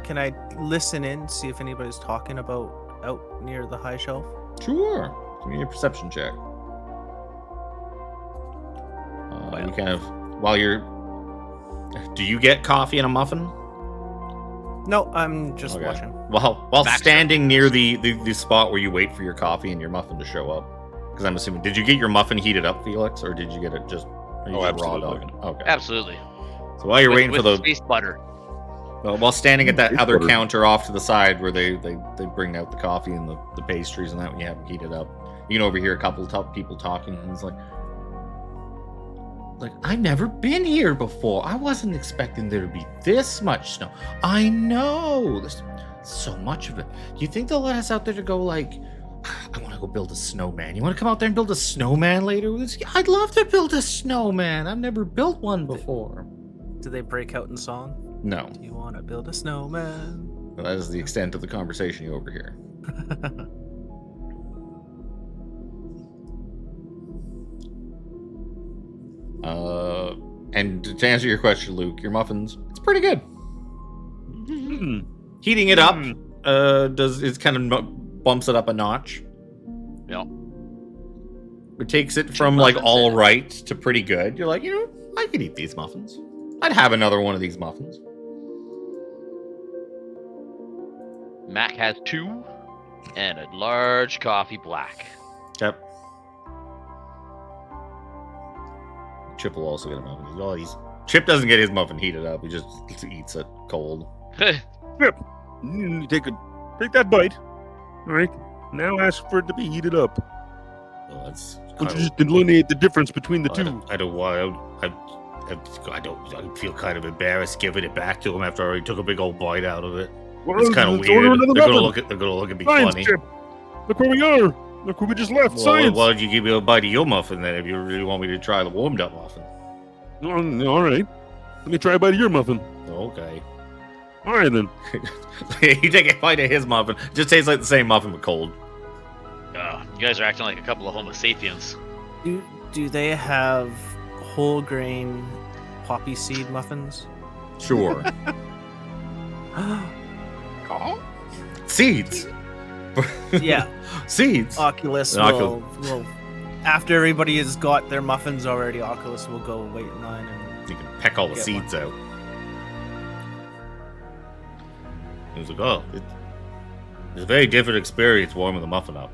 Can I listen in, see if anybody's talking about out near the high shelf? Sure. Give me a perception check. You kind of do you get coffee and a muffin? No, I'm just Okay. watching. While Baxter. standing near the spot where you wait for your coffee and your muffin to show up, because I'm assuming, did you get your muffin heated up, Phelix, or did you get it just Or you Oh, just raw absolutely. dogging? Okay. Absolutely. So while you're waiting for the space butter. while standing at that It's other butter. counter off to the side where they bring out the coffee and the pastries and that when you have them heated up, you can overhear a couple of people talking, and it's like, I've never been here before. I wasn't expecting there to be this much snow. I know there's so much of it. Do you think they'll let us out there to go like, I want to go build a snowman. You want to come out there and build a snowman later? I'd love to build a snowman. I've never built one before. Do they break out in song? No, Do you want to build a snowman? that is the extent of the conversation you overhear. And to answer your question, Luke, your muffins, it's pretty good. Mm. Heating it up, Mm. it kind of bumps it up a notch. Yeah. It takes it from like all right to pretty good. You're like, I could eat these muffins. I'd have another one of these muffins. Mac has 2 and a large coffee black. Yep. Chip will also get a muffin. Chip doesn't get his muffin heated up. He just eats it cold. Take that bite. All right. Now ask for it to be heated up. Well, that's Would you just delineate the difference between the two? I feel kind of embarrassed giving it back to him after I already took a big old bite out of it. Well, It's kind of let's order weird. another They're muffin. gonna look and be Science, funny. Chip. Look where we are. Look where we just left. Well, Science. why don't you give me a bite of your muffin then if you really want me to try the warmed up muffin? All right. Let me try a bite of your muffin. Okay. All right, then. You take a bite of his muffin. Just tastes like the same muffin but cold. You guys are acting like a couple of Homo sapiens. Do they have whole grain poppy seed muffins? Sure. Seeds. Yeah. Seeds. Oculus will, after everybody has got their muffins already, Oculus will go wait in line and You can peck all the Get seeds out. He was like, it's a very different experience warming the muffin up.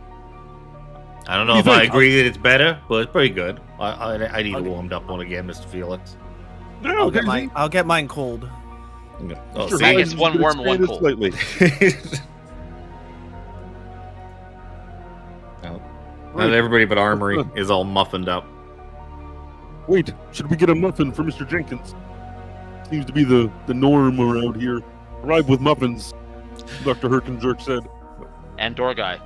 I don't know You if I think- agree that it's better, but it's pretty good. I'd eat a Okay. warmed up one again, Mr. Felix. No, I'll get mine cold. Oh, Sure, see? Mac Ryan, gets you one can warm, one expand it cold. slightly. Not everybody but Armry is all muffined up. Wait, should we get a muffin for Mr. Jenkins? Seems to be the norm around here. Arrive with muffins, Dr. Herkenjerk said. And door guy.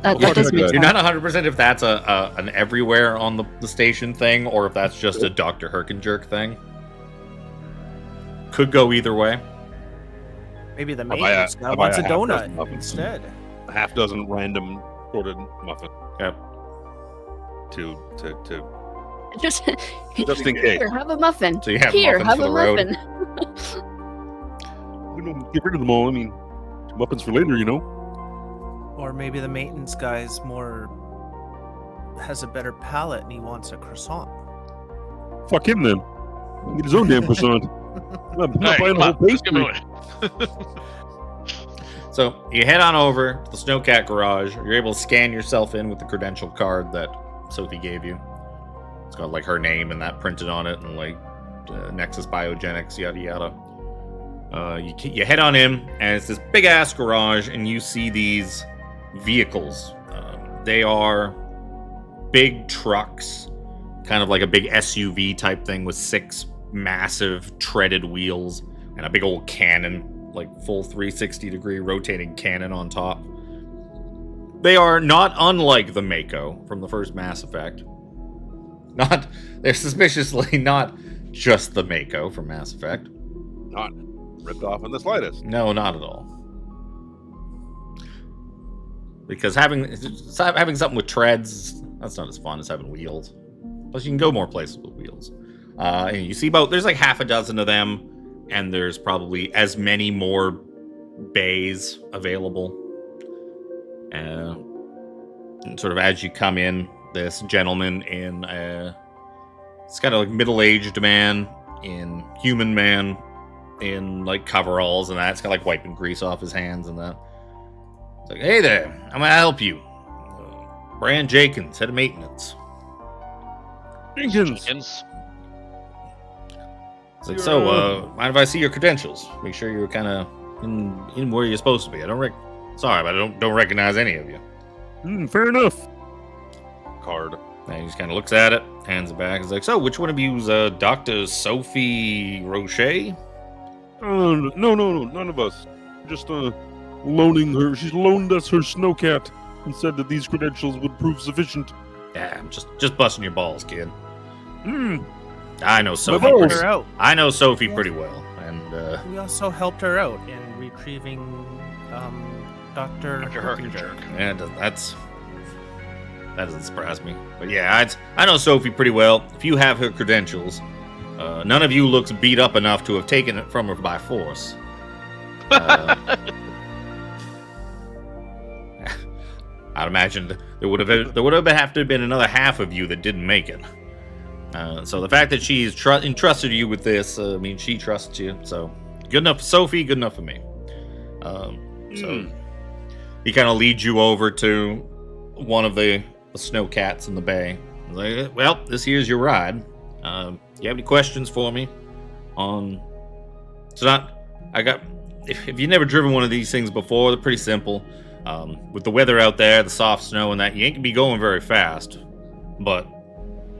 That Well, does make you're You're sense. not 100% if that's an everywhere on the station thing or if that's just a Dr. Herkenjerk thing. Could go either way. Maybe the I'll buy maintenance a- guy I'll buy wants a a half dozen donut muffins. instead. A half dozen random quoted muffin Yep. to Just just in case. here, have a muffin. So you have Here, muffins have for a the road. muffin. We don't get rid of them all. I mean, muffins for later, you know. Or maybe the maintenance guy's has a better palate and he wants a croissant. Fuck him then. Get his own damn croissant. I'm not buying a whole Let's get pastry. moving. So you head on over to the Snowcat garage. You're able to scan yourself in with the credential card that Sophie gave you. It's got like her name and that printed on it, and like Nexus Biogenics, yada yada. You head on in, and it's this big ass garage, and you see these vehicles. They are big trucks, kind of like a big SUV type thing with 6 massive treaded wheels and a big old cannon. Like full 360-degree rotating cannon on top. They are not unlike the Mako from the first Mass Effect. They're suspiciously not just the Mako from Mass Effect. Not ripped off in the slightest. No, not at all. Because having something with treads, that's not as fun as having wheels. Plus, you can go more places with wheels. And you see there's like half a dozen of them. And there's probably as many more bays available. And sort of as you come in, this gentleman in it's kind of like middle-aged man in human man in like coveralls and that. It's got like wiping grease off his hands and that. It's like, hey there, how may I help you? Brand Jenkins, head of maintenance. Jenkins. Jenkins. It's like, so, mind if I see your credentials? Make sure you're kind of in where you're supposed to be. Sorry, but I don't recognize any of you. Fair enough. Card. And he just kind of looks at it, hands it back. He's like, so, which one of you is Dr. Sophie Rocher? No, none of us. Just loaning her. She's loaned us her snowcat and said that these credentials would prove sufficient. Yeah, I'm just busting your balls, kid. Hmm. I know Sophie. balls. Helped her out. I know Sophie pretty well, and We also helped her out in retrieving Dr. Herkenjerk. yeah, that doesn't surprise me. But yeah, I know Sophie pretty well. If you have her credentials, none of you looks beat up enough to have taken it from her by force. I'd imagine there would have been another half of you that didn't make it. So the fact that she's entrusted you with this, means she trusts you. So good enough for Sophie, good enough for me. So he kind of leads you over to one of the snow cats in the bay. He's like, well, this here's your ride. You have any questions for me? If you've never driven one of these things before, they're pretty simple. With the weather out there, the soft snow and that, you ain't gonna be going very fast. But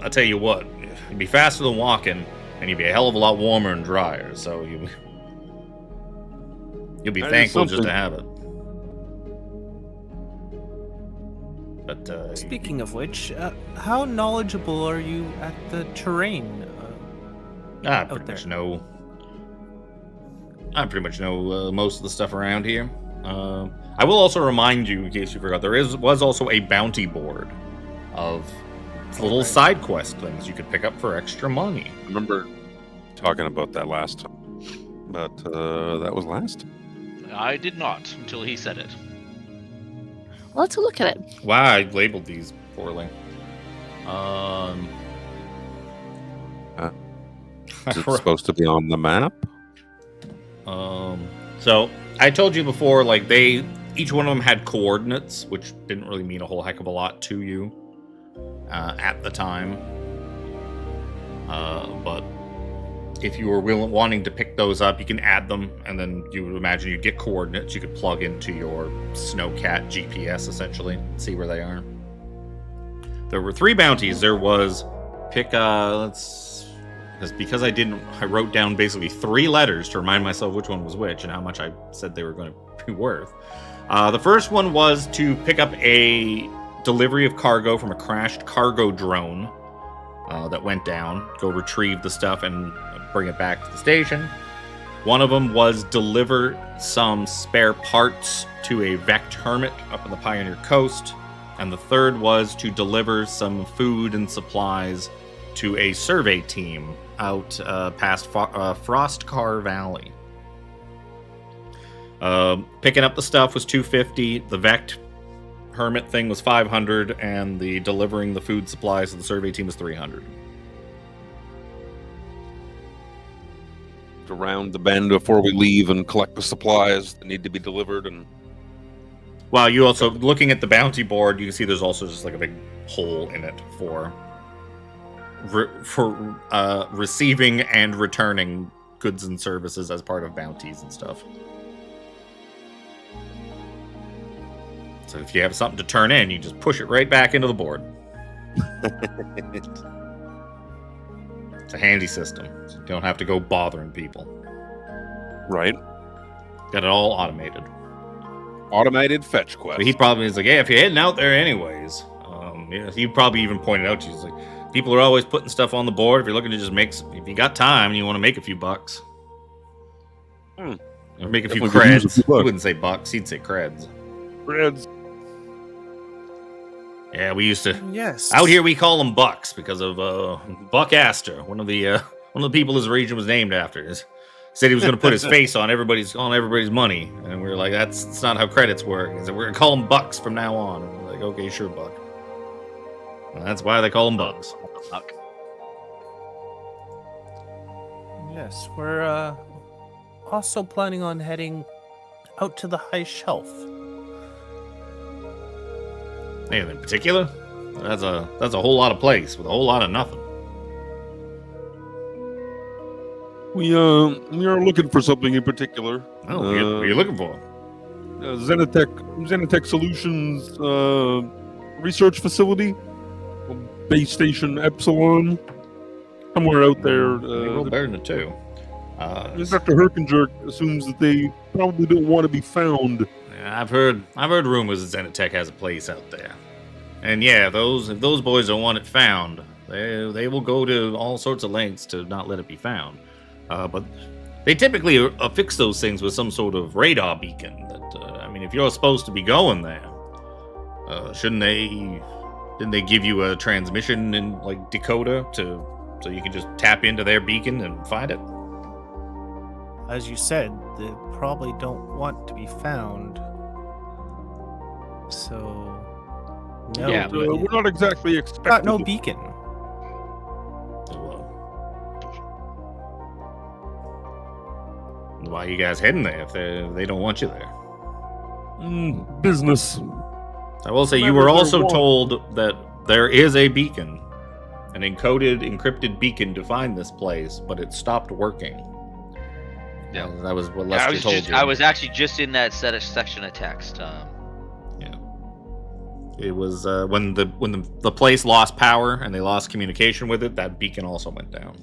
I'll tell you what, you'd be faster than walking, and you'd be a hell of a lot warmer and drier. So you'll be That is thankful just to something. have it. But Speaking of which, how knowledgeable are you at the terrain? I out pretty there? much know. I pretty much know most of the stuff around here. I will also remind you, in case you forgot, was also a bounty board of little side quest things you could pick up for extra money. I remember talking about that last time, but that was last. I did not until he said it. Well, let's go look at it. Wow, I labeled these poorly. Is it supposed to be on the map? So I told you before, like each one of them had coordinates, which didn't really mean a whole heck of a lot to you at the time. But if you were wanting to pick those up, you can add them, and then you would imagine you'd get coordinates you could plug into your Snowcat GPS, essentially, and see where they are. There were 3 bounties. There was because I wrote down basically 3 letters to remind myself which one was which and how much I said they were going to be worth. The first one was to pick up a delivery of cargo from a crashed cargo drone that went down. Go retrieve the stuff and bring it back to the station. One of them was deliver some spare parts to a Vect hermit up on the Pioneer Coast. And the third was to deliver some food and supplies to a survey team out past Frostcar Valley. Picking up the stuff was $250. The Vect hermit thing was $500, and the delivering the food supplies to the survey team was $300. Around the bend before we leave and collect the supplies that need to be delivered. And Well, you also, looking at the bounty board, you can see there's also just like a big hole in it for receiving and returning goods and services as part of bounties and stuff. So if you have something to turn in, you just push it right back into the board. It's a handy system. So you don't have to go bothering people. right, Got it all automated. automated fetch quest. But he probably is like, hey, if you're heading out there anyways, he probably even pointed out to you, he's like, people are always putting stuff on the board. If you're looking to just if you got time and you want to make a few bucks, or make a few Definitely could use a creds. few He bucks. wouldn't say bucks, he'd say creds. Reds. Yeah, we used to Yes. out here we call him bucks because of Buck Astor, one of the people his region was named after. He said he was going to put his face on everybody's money, and we were like, that's not how credits work. He said, we're going to call him bucks from now on. And we're like, okay, sure, Buck. And that's why they call him bucks. Fuck. Yes, we're also planning on heading out to the high shelf. Anything in particular? That's a whole lot of place with a whole lot of nothing. We are looking for something in particular. Oh, what are you looking for? Xenotech Solutions research facility, base station Epsilon, somewhere out there. They roll better than 2. Dr. Herkenjerk assumes that they probably don't want to be found. Yeah, I've heard rumors that Xenotech has a place out there, and yeah, if those boys don't want it found, they will go to all sorts of lengths to not let it be found. But they typically affix those things with some sort of radar beacon. That I mean, if you're supposed to be going there, didn't they give you a transmission in like decoder so you can just tap into their beacon and find it? As you said, they probably don't want to be found. So, no. Yeah, We're not exactly expecting. Got no beacon. Why are you guys heading there if they don't want you there? Business. I will say you Whatever were they also want. told that there is a beacon, an encrypted beacon to find this place, but it stopped working. Yeah. That was what Yeah, Lester told you. I was actually just in that section of text. It was when the place lost power and they lost communication with it, that beacon also went down.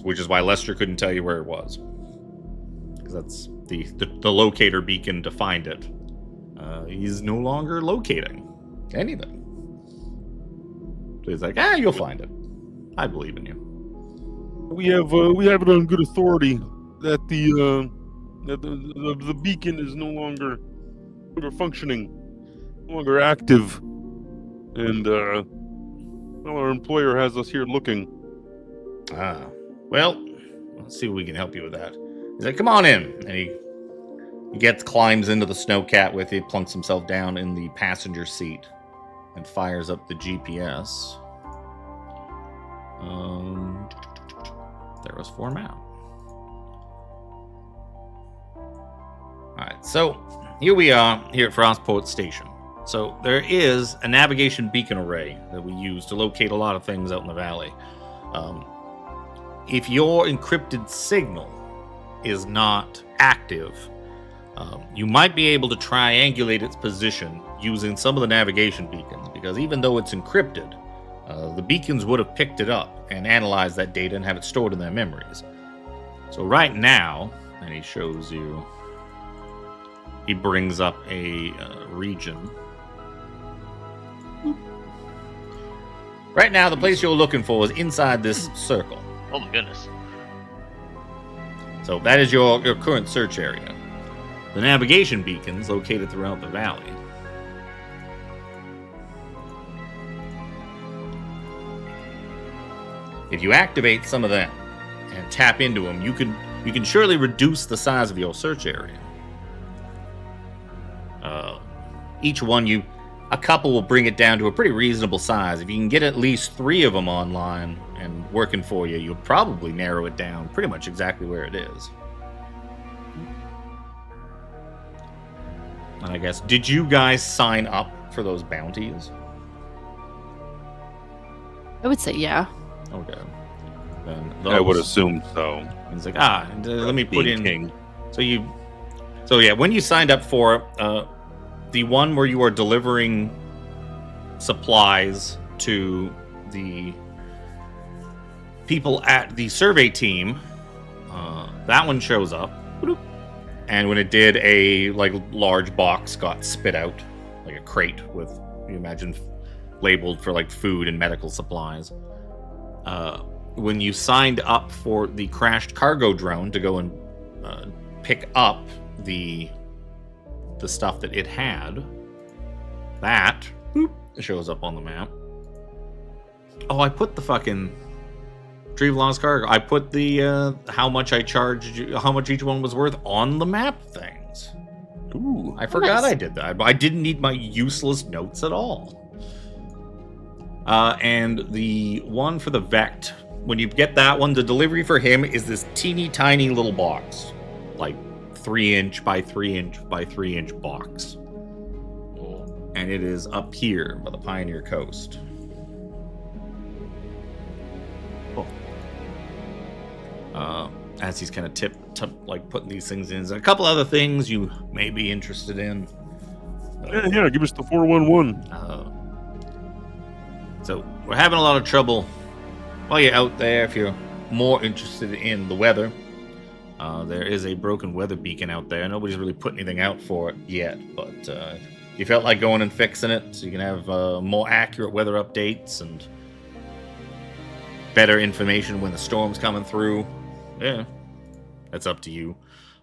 Which is why Lester couldn't tell you where it was, because that's the locator beacon to find it. He's no longer locating anything. So he's like, you'll find it. I believe in you. We have it on good authority that the beacon is no longer functioning, no longer active, and our employer has us here looking. Well, let's see if we can help you with that. He's like, come on in, and he climbs into the snowcat with you, plunks himself down in the passenger seat, and fires up the GPS. There was format. Alright, so here we are here at Frostport Station. So there is a navigation beacon array that we use to locate a lot of things out in the valley. If your encrypted signal is not active, you might be able to triangulate its position using some of the navigation beacons, because even though it's encrypted, the beacons would have picked it up and analyzed that data and have it stored in their memories. So right now, and he shows you, he brings up a region. Right now, the place you're looking for is inside this circle. Oh my goodness. So that is your current search area. The navigation beacons located throughout the valley. If you activate some of them and tap into them, you can surely reduce the size of your search area. Each one, a couple will bring it down to a pretty reasonable size. If you can get at least 3 of them online and working for you, you'll probably narrow it down pretty much exactly where it is. And I guess, did you guys sign up for those bounties? I would say yeah. Okay. Then I would assume so. He's like, let me put Being in. king. So yeah, when you signed up for the one where you are delivering supplies to the people at the survey team, that one shows up. And when it did, a large box got spit out, like a crate with, you imagine, labeled for like food and medical supplies. When you signed up for the crashed cargo drone to go and pick up the stuff that it had, that shows up on the map. Oh, I put the fucking Retrieve Lost Cargo. I put the how much I charged you, how much each one was worth on the map things. Ooh. I forgot nice. I did that. I didn't need my useless notes at all. And the one for the Vect, when you get that one, the delivery for him is this teeny tiny little box, like 3-inch by 3-inch by 3-inch box. And it is up here by the Pioneer Coast. as he's kind of like putting these things in. There's a couple other things you may be interested in. Yeah, give us the 411. So we're having a lot of trouble while you're out there. If you're more interested in the weather, there is a broken weather beacon out there. Nobody's really put anything out for it yet, but you felt like going and fixing it so you can have more accurate weather updates and better information when the storm's coming through. Yeah, that's up to you.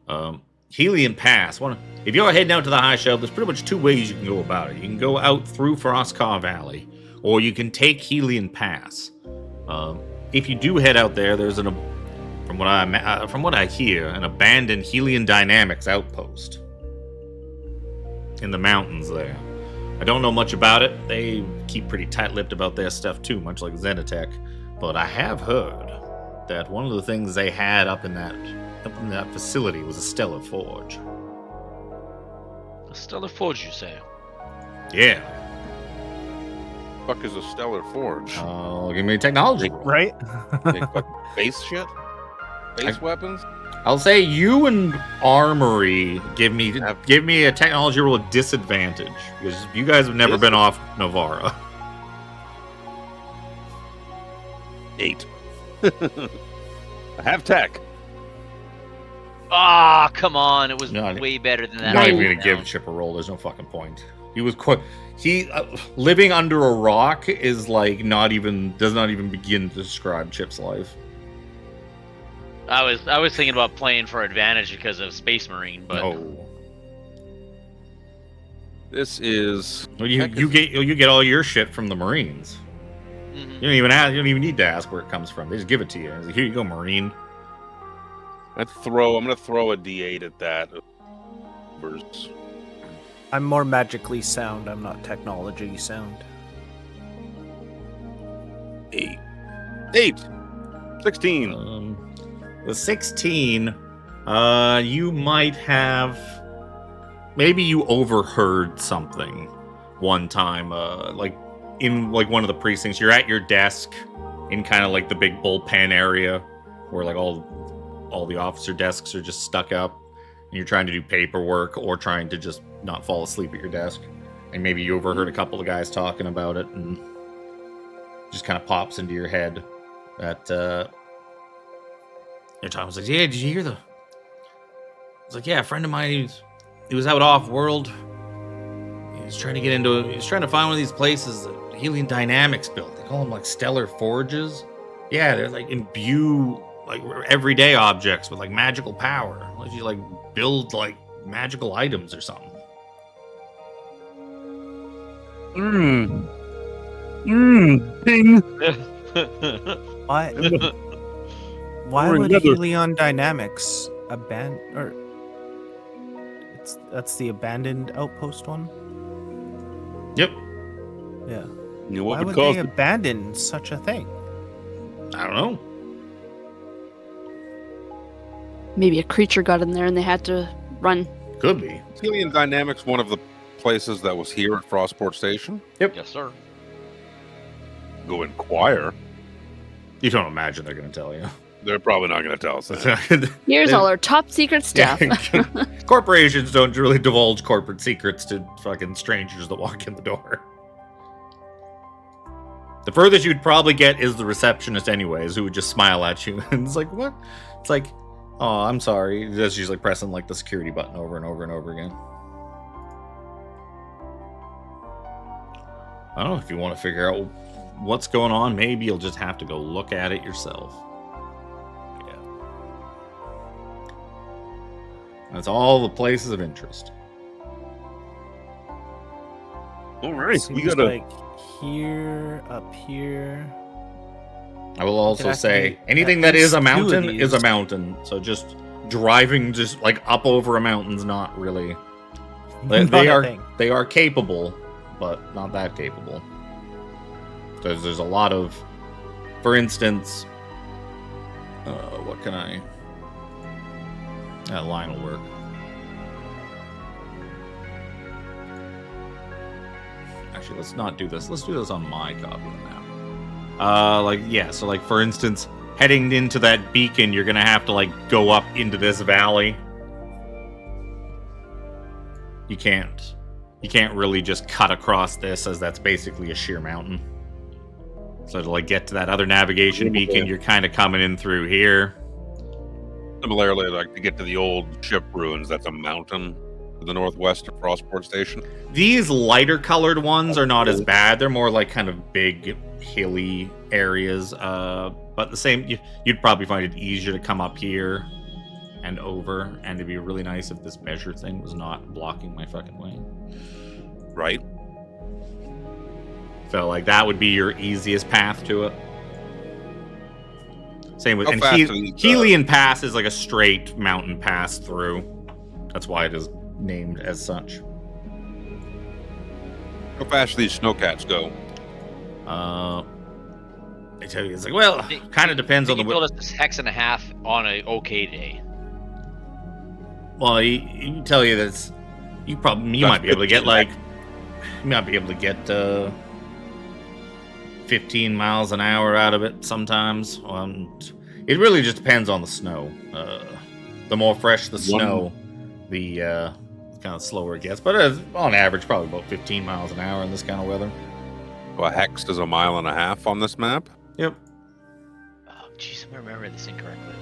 Helion Pass. If you're heading out to the high shelf, there's pretty much two ways you can go about it. You can go out through Frostcar Valley, or you can take Helion Pass. If you do head out there, there's from what I hear, an abandoned Helion Dynamics outpost in the mountains there. I don't know much about it. They keep pretty tight-lipped about their stuff too, much like Xenotech. But I have heard that one of the things they had up in that facility was a stellar forge. A stellar forge, you say? Yeah. Fuck is a stellar forge? Give me a technology. Right? Like, what, base shit? Base weapons? I'll say you and Armry give me a technology roll of disadvantage because you guys have never been off Novara. 8. I have tech. Ah, come on! It was No, way better than that. I'm not even Nine. gonna give Chip a roll. There's no fucking point. He was living under a rock is like does not even begin to describe Chip's life. I was thinking about playing for advantage because of Space Marine, but Oh, This is. well, you get all your shit from the Marines. Mhm. You don't even need to ask where it comes from. They just give it to you. It's like, here you go, Marine. I'm gonna throw a D8 at that. I'm more magically sound. I'm not technology sound. 8. 16. The 16, you might have. Maybe you overheard something one time, like in like one of the precincts. You're at your desk in kind of like the big bullpen area where like all the officer desks are just stuck up, and you're trying to do paperwork or trying to just not fall asleep at your desk. And maybe you overheard a couple of guys talking about it, and just kind of pops into your head that Tom was like, "Yeah, did you hear the?" It's like, "Yeah, a friend of mine, he was out off world. He was trying to find one of these places that Helion Dynamics built. They call them like stellar forges. Yeah, they're like imbue like everyday objects with like magical power. Like you like build like magical items or something." Ping. Why? Why Or would another. Helion Dynamics that's the abandoned outpost one? Yep. Yeah. You know Why what would cause they abandon such a thing? I don't know. Maybe a creature got in there and they had to run. Could be. Is Helion Dynamics one of the places that was here at Frostport Station? yes, sir. Go inquire. You don't imagine they're going to tell you. They're probably not going to tell us that. Here's all our top secret stuff. Corporations don't really divulge corporate secrets to fucking strangers that walk in the door. The furthest you'd probably get is the receptionist anyways, who would just smile at you. And it's like, what? It's like, oh, I'm sorry. That's just like pressing like the security button over and over and over again. I don't know if you want to figure out what's going on. Maybe you'll just have to go look at it yourself. Yeah. That's all the places of interest. All right, we Seems got a. like here, up here. I will also Could say actually- anything at that is least a two of mountain is a these. mountain. So just driving just like up over a mountain's not really. They, Not they a are thing. they are capable, but not that capable. There's a lot of, for instance, what can I? That line will work. Actually, let's not do this. Let's do this on my copy of the map. So like for instance, heading into that beacon, you're gonna have to like go up into this valley. You can't really just cut across this, as that's basically a sheer mountain. So to like get to that other navigation beacon, you're kind of coming in through here. Similarly, like to get to the old ship ruins, that's a mountain to the northwest of Frostport Station. These lighter colored ones are not as bad. They're more like kind of big, hilly areas. But the same, you'd probably find it easier to come up here and over. And it'd be really nice if this measure thing was not blocking my fucking way. Right. So like that would be your easiest path to it. Same with How and fast are these, Helian Pass is like a straight mountain pass through. That's why it is named as such. How fast do these snowcats go? I tell you, it's like, well, kind of depends on the. You build us this hex and a half on an okay day. Well, he tell you that you might be able to get like, you might be able to get 15 miles an hour out of it sometimes. It really just depends on the snow. The more fresh the snow, the kind of slower it gets. But on average, probably about 15 miles an hour in this kind of weather. Well, a hex is a mile and a half on this map. Yep. Oh, jeez, I'm remembering this incorrectly.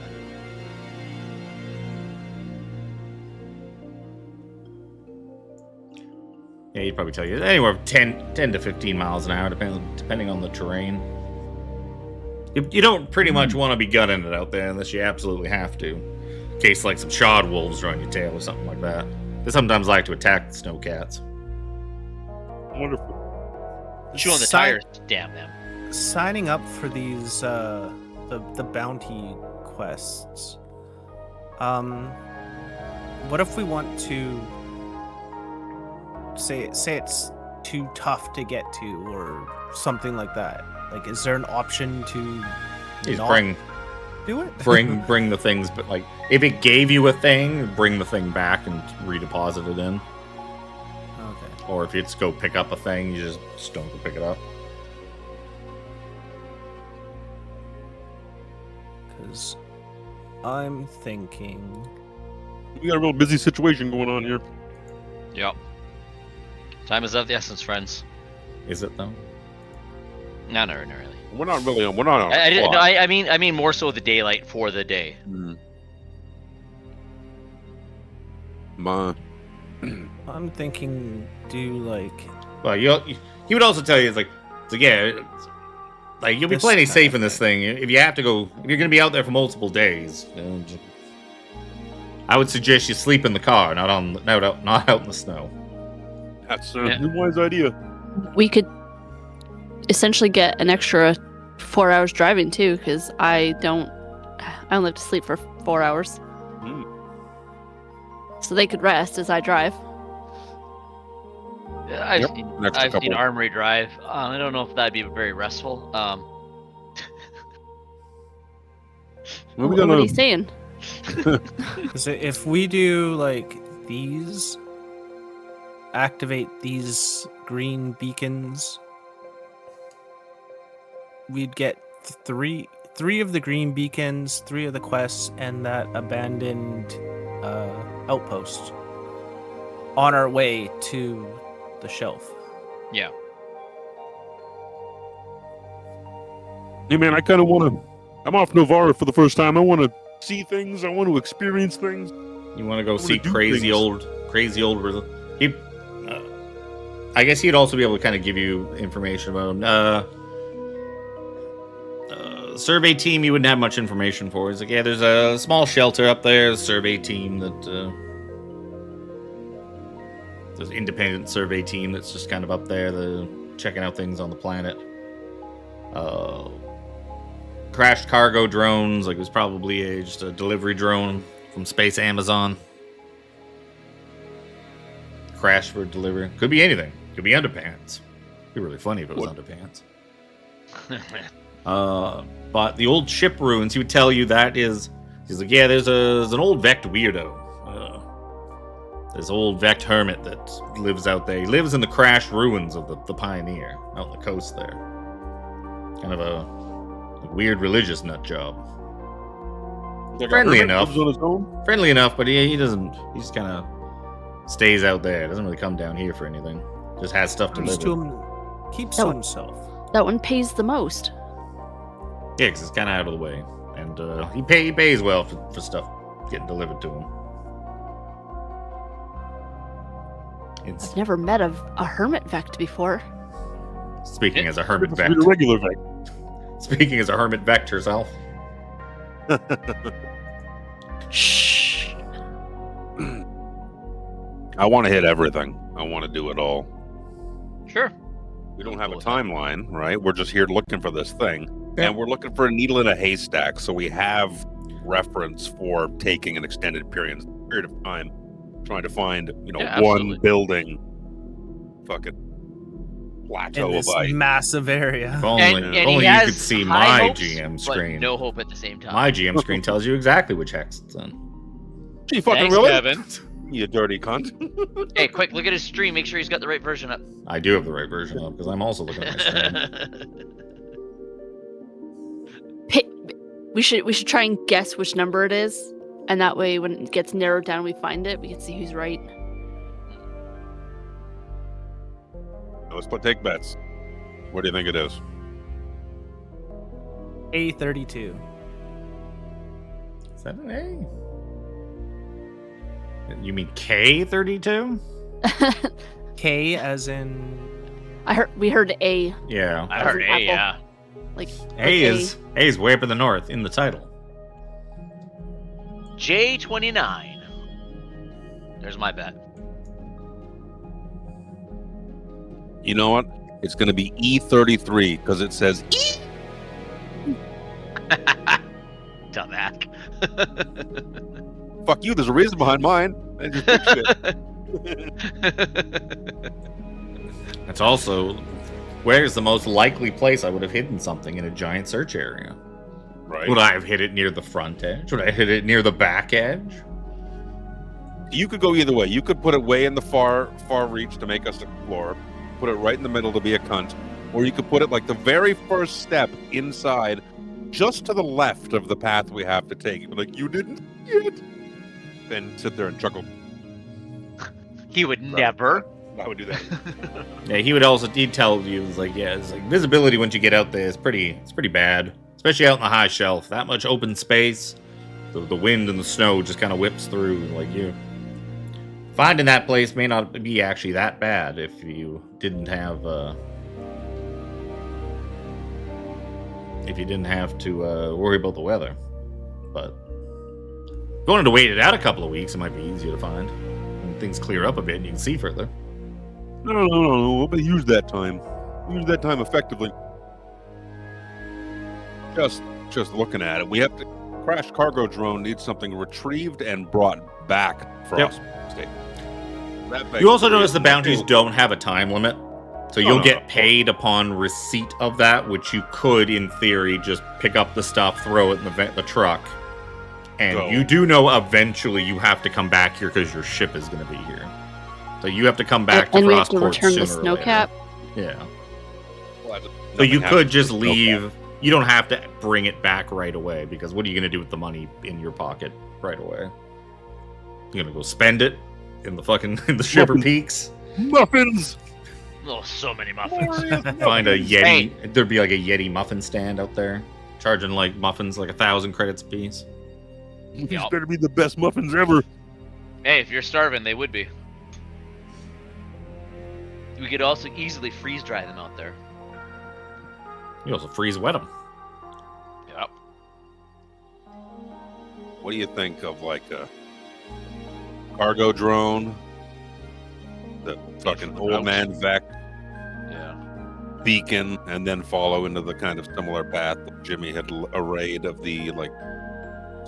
Yeah, he'd probably tell you anywhere from 10 to 15 miles an hour, depending on the terrain. You don't pretty much want to be gunning it out there unless you absolutely have to. In case like some shod wolves are on your tail or something like that. They sometimes like to attack the snowcats. Wonderful. Chew on the tires, damn them. Signing up for these the bounty quests. What if we want to say it's too tough to get to or something like that? Like, is there an option to not do it? bring the things, but like if it gave you a thing, bring the thing back and redeposit it in. Okay. Or if it's go pick up a thing, you just don't go pick it up. Because I'm thinking We got a real busy situation going on here. Yep. Time is of the essence, friends. Is it though? No, not really. We're not really on. We're not on. I mean more so the daylight for the day. I'm thinking do like. Well, he would also tell you it's yeah, like you'll be This plenty kind safe of in this thing. If you have to go, if you're going to be out there for multiple days, I would suggest you sleep in the car, not out in the snow. That's Yeah. New wise idea. We could essentially get an extra 4 hours driving too, because I only have to sleep for 4 hours. So they could rest as I drive. I've Yep, seen next I've seen couple. Armry drive. I don't know if that'd be very restful. Well, we What got are you saying? Because if we do like these, activate these green beacons, we'd get three of the green beacons, 3 of the quests, and that abandoned outpost on our way to the shelf. Yeah. Hey man, I kind of want to. I'm off Novara for the first time. I want to see things. I want to experience things. You want to go I wanna see do crazy things. old. I guess he'd also be able to kind of give you information about survey team. You wouldn't have much information for. He's like, yeah, there's a small shelter up there. Survey team that there's an independent survey team that's just kind of up there, checking out things on the planet. Crashed cargo drones, like it was probably just a delivery drone from Space Amazon. Crashed for delivery. Could be anything. Could be underpants. Be really funny if it was underpants. But the old ship ruins, he would tell you that is. He's like, yeah, there's an old Vect weirdo. This old Vect hermit that lives out there. He lives in the crashed ruins of the Pioneer, out on the coast there. Kind of Like, weird religious nut job. Like a Friendly hermit, enough. lives on his own. Friendly enough, but he doesn't. He just kind of stays out there. Doesn't really come down here for anything. Just has stuff Keeps delivered. to, keeps That to one- himself. That one pays the most. Yeah, 'cause it's kind of out of the way, and he pays well for stuff getting delivered to him. It's I've never met a hermit vect before. speaking as a hermit It's a vect. regular vect. Speaking as a hermit vect herself. Shh. I want to hit everything. I want to do it all. Sure. We don't have a Cool with that. timeline, right? We're just here looking for this thing. Yeah. And we're looking for a needle in a haystack, so we have reference for taking an extended period of time, trying to find, Yeah, one absolutely. building fucking plateau In of this ice. massive area. If only, And if he only you has could see high my hopes, GM but screen. no hope at the same time. My GM screen tells you exactly which hex it's in. Gee, fucking Thanks, really? Kevin. You dirty cunt. Hey, quick, look at his stream. Make sure he's got the right version up. I do have the right version up because I'm also looking at my stream. We should try and guess which number it is, and that way when it gets narrowed down, we find it. We can see who's right. Let's take bets. What do you think it is? A32. Is that an A? You mean K32? K as in We heard A. Yeah. I As heard an A, apple. yeah. Like A is way up in the north in the title. J29. There's my bet. You know what? It's going to be E33 because it says E. Dumback. Fuck you. There's a reason behind mine. I just picked it. It's also where's the most likely place I would have hidden something in a giant search area. Right. Would I have hit it near the front edge? Would I hit it near the back edge? You could go either way. You could put it way in the far reach to make us explore. Put it right in the middle to be a cunt. Or you could put it like the very first step inside, just to the left of the path we have to take. You'd be like, you didn't see it. Then sit there and chuckle. He would never. I would do that. Yeah, he'd tell you it's like visibility once you get out there is pretty bad. Especially out in the high shelf. That much open space. The wind and the snow just kind of whips through like you. Finding that place may not be actually that bad if you didn't have to worry about the weather. But going to wait it out a couple of weeks, it might be easier to find. When things clear up a bit and you can see further. No. But use that time. Use that time effectively. Just looking at it, we have to. Crash cargo drone needs something retrieved and brought back for Yep. us. That You also begs notice the bounties real- don't have a time limit. So you'll no, get of course. paid upon receipt of that, which you could, in theory, just pick up the stuff, throw it in the truck. And Go. you do know eventually you have to come back here because your ship is going to be here. So you have to come back and to we have to Frostport return the sooner or later. snowcap. Yeah. Well, So nothing you happens could with just the leave. You don't have to bring it back right away because what are you going to do with the money in your pocket right away? You're going to go spend it in the Shipper Muffins. Peaks? Muffins. Oh, so many muffins. Find a Yeti. Hey. There'd be like a Yeti muffin stand out there, charging like muffins like 1,000 credits a piece. These Yup. better be the best muffins ever. Hey, if you're starving, they would be. We could also easily freeze dry them out there. You also freeze wet them. Yep. What do you think of like a cargo drone, the fucking the old route. man Vec Yeah. beacon, and then follow into the kind of similar path that Jimmy had arrayed of the like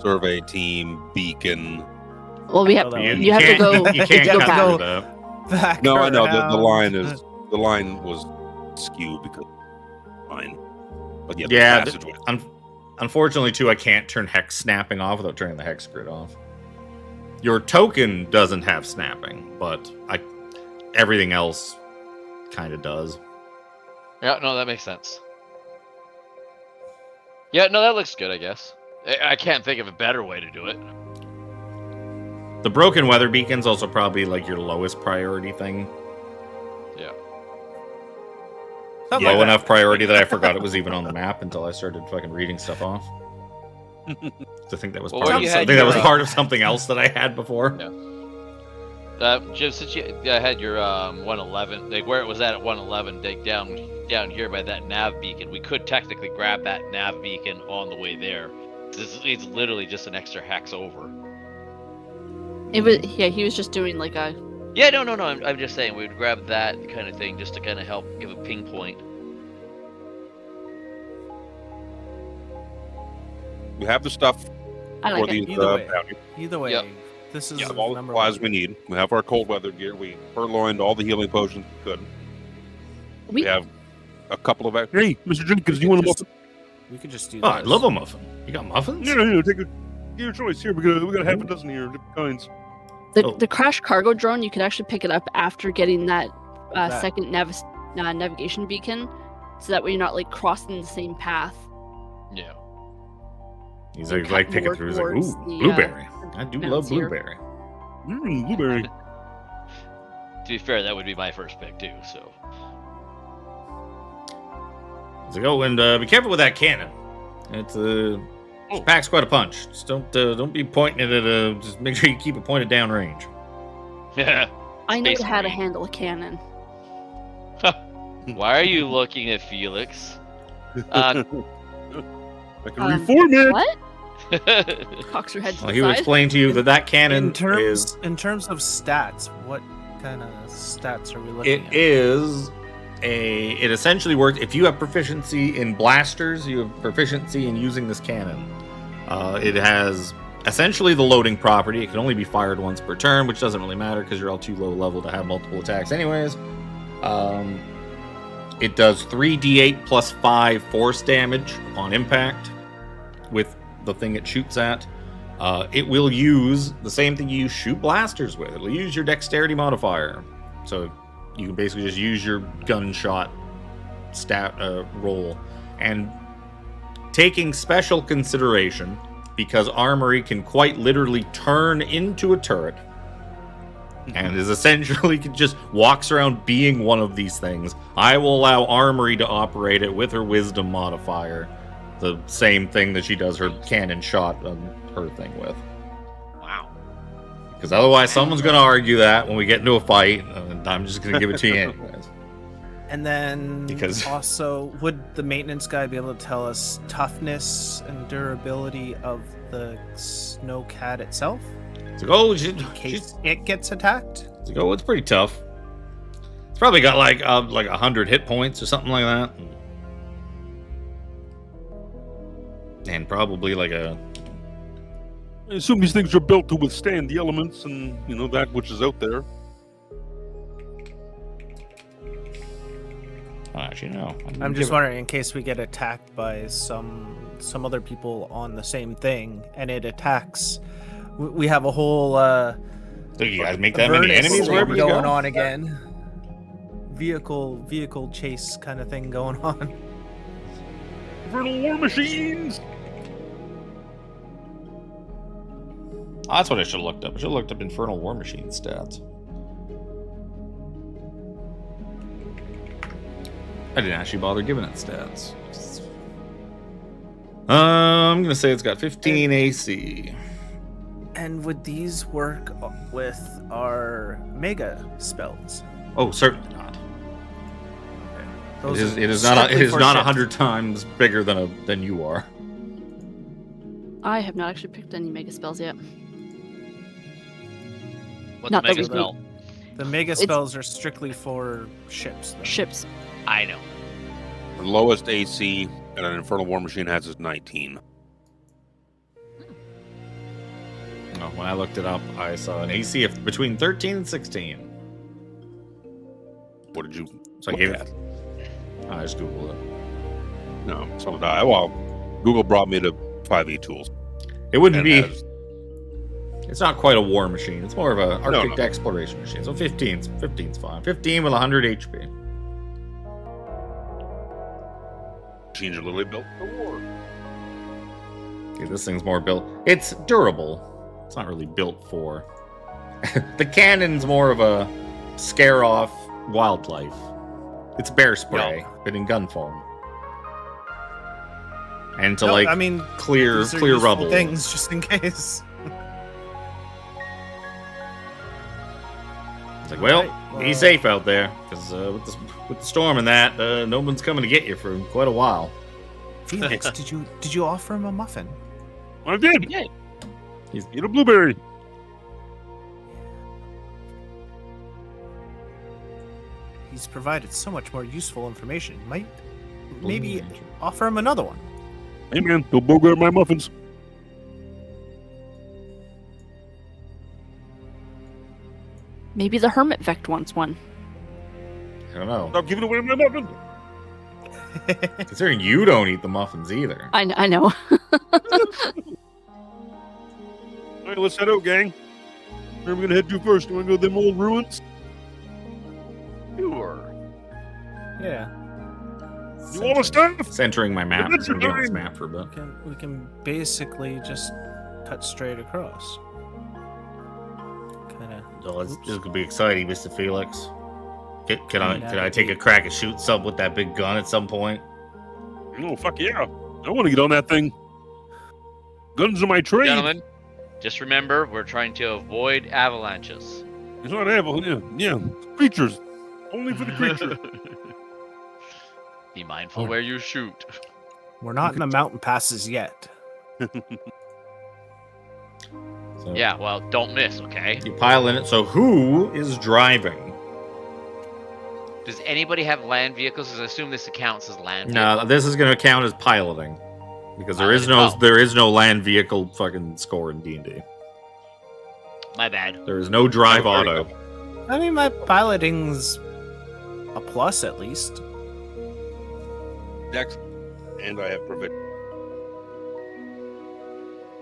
survey team beacon. Well, we have Well, You, you have to can't, go. you can't go cut back. through that. Back No, I know the line around. is the line was skewed because fine, but yeah, Yeah, the passageway. Unfortunately, too, I can't turn hex snapping off without turning the hex grid off. Your token doesn't have snapping, but everything else kind of does. Yeah, no, that makes sense. Yeah, no, that looks good, I guess. I can't think of a better way to do it. The broken weather beacon's also probably like your lowest priority thing. Yeah. Something Low like that. enough priority that I forgot it was even on the map until I started fucking reading stuff off. I think that was Well, part where of you I had think that was your, part of something else that I had before. Yeah. Jim, since you had your 111, like where it was at 111, like down here by that nav beacon, we could technically grab that nav beacon on the way there. It's literally just an extra hex over. It was, yeah, he was just doing like a. Yeah, no. I'm just saying we would grab that kind of thing just to kind of help give a ping point. We have the stuff I for like it. these Either way. bounty. Either way, Yep. this is We have all the number supplies one. we need. We have our cold weather gear. We purloined all the healing potions we could. We have a couple of extra. Hey, Mr. Jenkins, do you want a muffin? We could just do. Oh, I this. love a muffin. You got muffins? Yeah, take your choice. Here, we got half a dozen here, different kinds. The crash cargo drone, you could actually pick it up after getting that That. second navigation beacon, so that way you're not like crossing the same path. Yeah. He's And like cut picking more through. He's like, towards ooh, the, blueberry. I do love mounts here. blueberry. Blueberry. To be fair, that would be my first pick too. So. He's like, oh, and be careful with that cannon. It packs quite a punch. Just don't be pointing it at just make sure you keep it pointed down range. Yeah. I know Space how to Marine. handle a cannon. Why are you looking at Phelix? I can reform it. What? Cocks her head to Well, the he will side. explain to you that cannon in terms is of stats, what kind of stats are we looking at? it essentially works if you have proficiency in blasters, you have proficiency in using this cannon. It has essentially the loading property. It can only be fired once per turn, which doesn't really matter because you're all too low level to have multiple attacks anyways. It does 3d8 plus 5 force damage upon impact with the thing it shoots at. It will use the same thing you shoot blasters with. It'll use your dexterity modifier. So you can basically just use your gunshot stat roll. And taking special consideration, because Armory can quite literally turn into a turret, and is essentially just walks around being one of these things, I will allow Armory to operate it with her wisdom modifier. The same thing that she does her cannon shot on her thing with. Wow. Because otherwise someone's going to argue that when we get into a fight, and I'm just going to give it to you anyways. And then Because- also, would the maintenance guy be able to tell us toughness and durability of the snowcat itself It's like, oh, in case it gets attacked? it's like, oh, it's pretty tough. It's probably got like 100 hit points or something like that. And probably like a... I assume these things are built to withstand the elements and, that which is out there. Oh, actually, no. I'm just wondering, in case we get attacked by some other people on the same thing, and it attacks, we have a whole Do you guys make that many Avernus enemies thing wherever you going go? on again. Vehicle chase kind of thing going on. Infernal war machines! Oh, that's what I should have looked up. I should have looked up Infernal War Machine stats. I didn't actually bother giving it stats. I'm gonna say it's got 15 AC. And would these work with our mega spells? Oh, certainly not. Those It are is not. It strictly is for not ships. 100 times bigger than you are. I have not actually picked any mega spells yet. What's Not the that mega we spell? The mega It's- spells are strictly for ships. though. Ships. I know. The lowest AC that an Infernal War Machine has is 19. No, when I looked it up, I saw an AC of between 13 and 16. What did you So I look gave at? it. I just googled it. No, so did I. Well, Google brought me to 5e tools. It wouldn't and be. has- It's not quite a war machine. It's more of a Arctic no. exploration machine. So 15's fine. 15 with 100 HP. machines are literally built for war. See, this thing's more built. It's durable. It's not really built for. The cannon's more of a scare off wildlife. It's bear spray, but in gun form. And to I mean, clear these are useful rubble. things just in case. It's like, well, Right, be well- safe out there, because with the storm and that, no one's coming to get you for quite a while. Phelix, did you offer him a muffin? I did. Yeah. Eat a blueberry. He's provided so much more useful information. Maybe offer him another one. Hey man, don't bogart my muffins. Maybe the Hermit Vect wants one. I don't know. Stop giving away my muffins. Considering you don't eat the muffins either. I know. All right, let's head out, gang. Where are we gonna head to first? You wanna go to them old ruins? Sure. Yeah. You all the stuff? Centering my map. That's I'm doing this fine. map for a bit. We can basically just cut straight across. Kind of. Oh, this could be exciting, Mr. Felix. Can I Yeah. take a crack at shooting something with that big gun at some point? Oh fuck yeah! I want to get on that thing. Guns are my trade. Gentlemen, just remember, we're trying to avoid avalanches. It's not evil. Yeah. Creatures. Only for the creature. Be mindful where you shoot. We're not in the mountain passes yet. So Yeah, well, don't miss, okay? You pile in it. So who is driving? Does anybody have land vehicles? Because I assume this counts as land vehicles. No, this is going to count as piloting because there is no land vehicle fucking score in D&D. My bad. There is no drive Oh, there you auto. I mean, my piloting's a plus at least. Dex, and I have provision.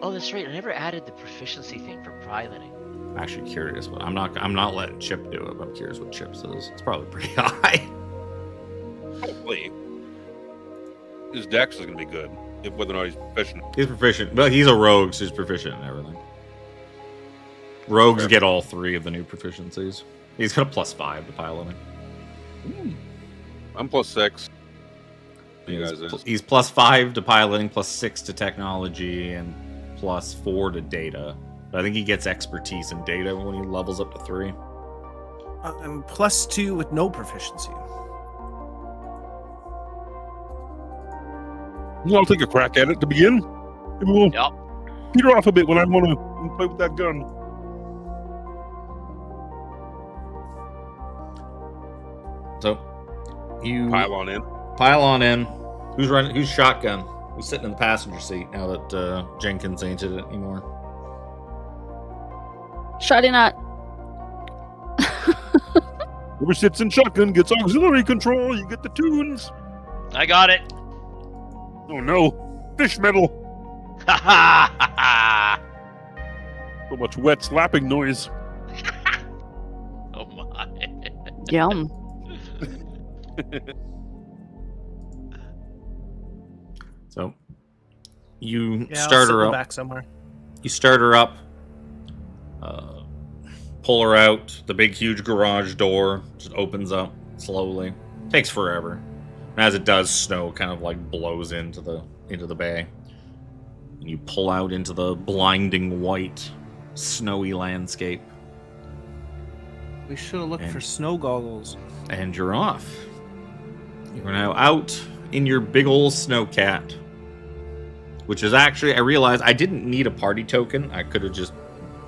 Oh, that's right. I never added the proficiency thing for piloting. I'm actually curious, but I'm not letting Chip do it. But I'm curious what Chip's is. It's probably pretty high. Hopefully, his Dex is going to be good. If whether or not he's proficient. He's proficient, but he's a rogue, so he's proficient in everything. Rogues Okay. get all 3 of the new proficiencies. He's got a +5 to piloting. I'm +6. You guys is. He's +5 to piloting, +6 to technology, and +4 to data. But I think he gets expertise in data when he levels up to 3. I'm +2 with no proficiency. Well, I'll take a crack at it to begin. Maybe we'll Yep. peter off a bit when I want to play with that gun. So you Pile on in. pile on in. Who's running? Who's shotgun? Who's sitting in the passenger seat now that Jenkins ain't it anymore? Shotty not. Whoever sits in shotgun gets auxiliary control. You get the tunes. I got it. Oh no, fish metal. Ha ha ha ha. So much wet slapping noise. Oh my. Yum. So you Yeah, I'll start her circle up. back somewhere. You start her up. Pull her out. The big, huge garage door just opens up slowly. Takes forever. And as it does, snow kind of like blows into the bay. And you pull out into the blinding white, snowy landscape. We should have looked And- for snow goggles. And you're off. You're now out in your big old snowcat. Which is actually, I realized I didn't need a party token. I could have just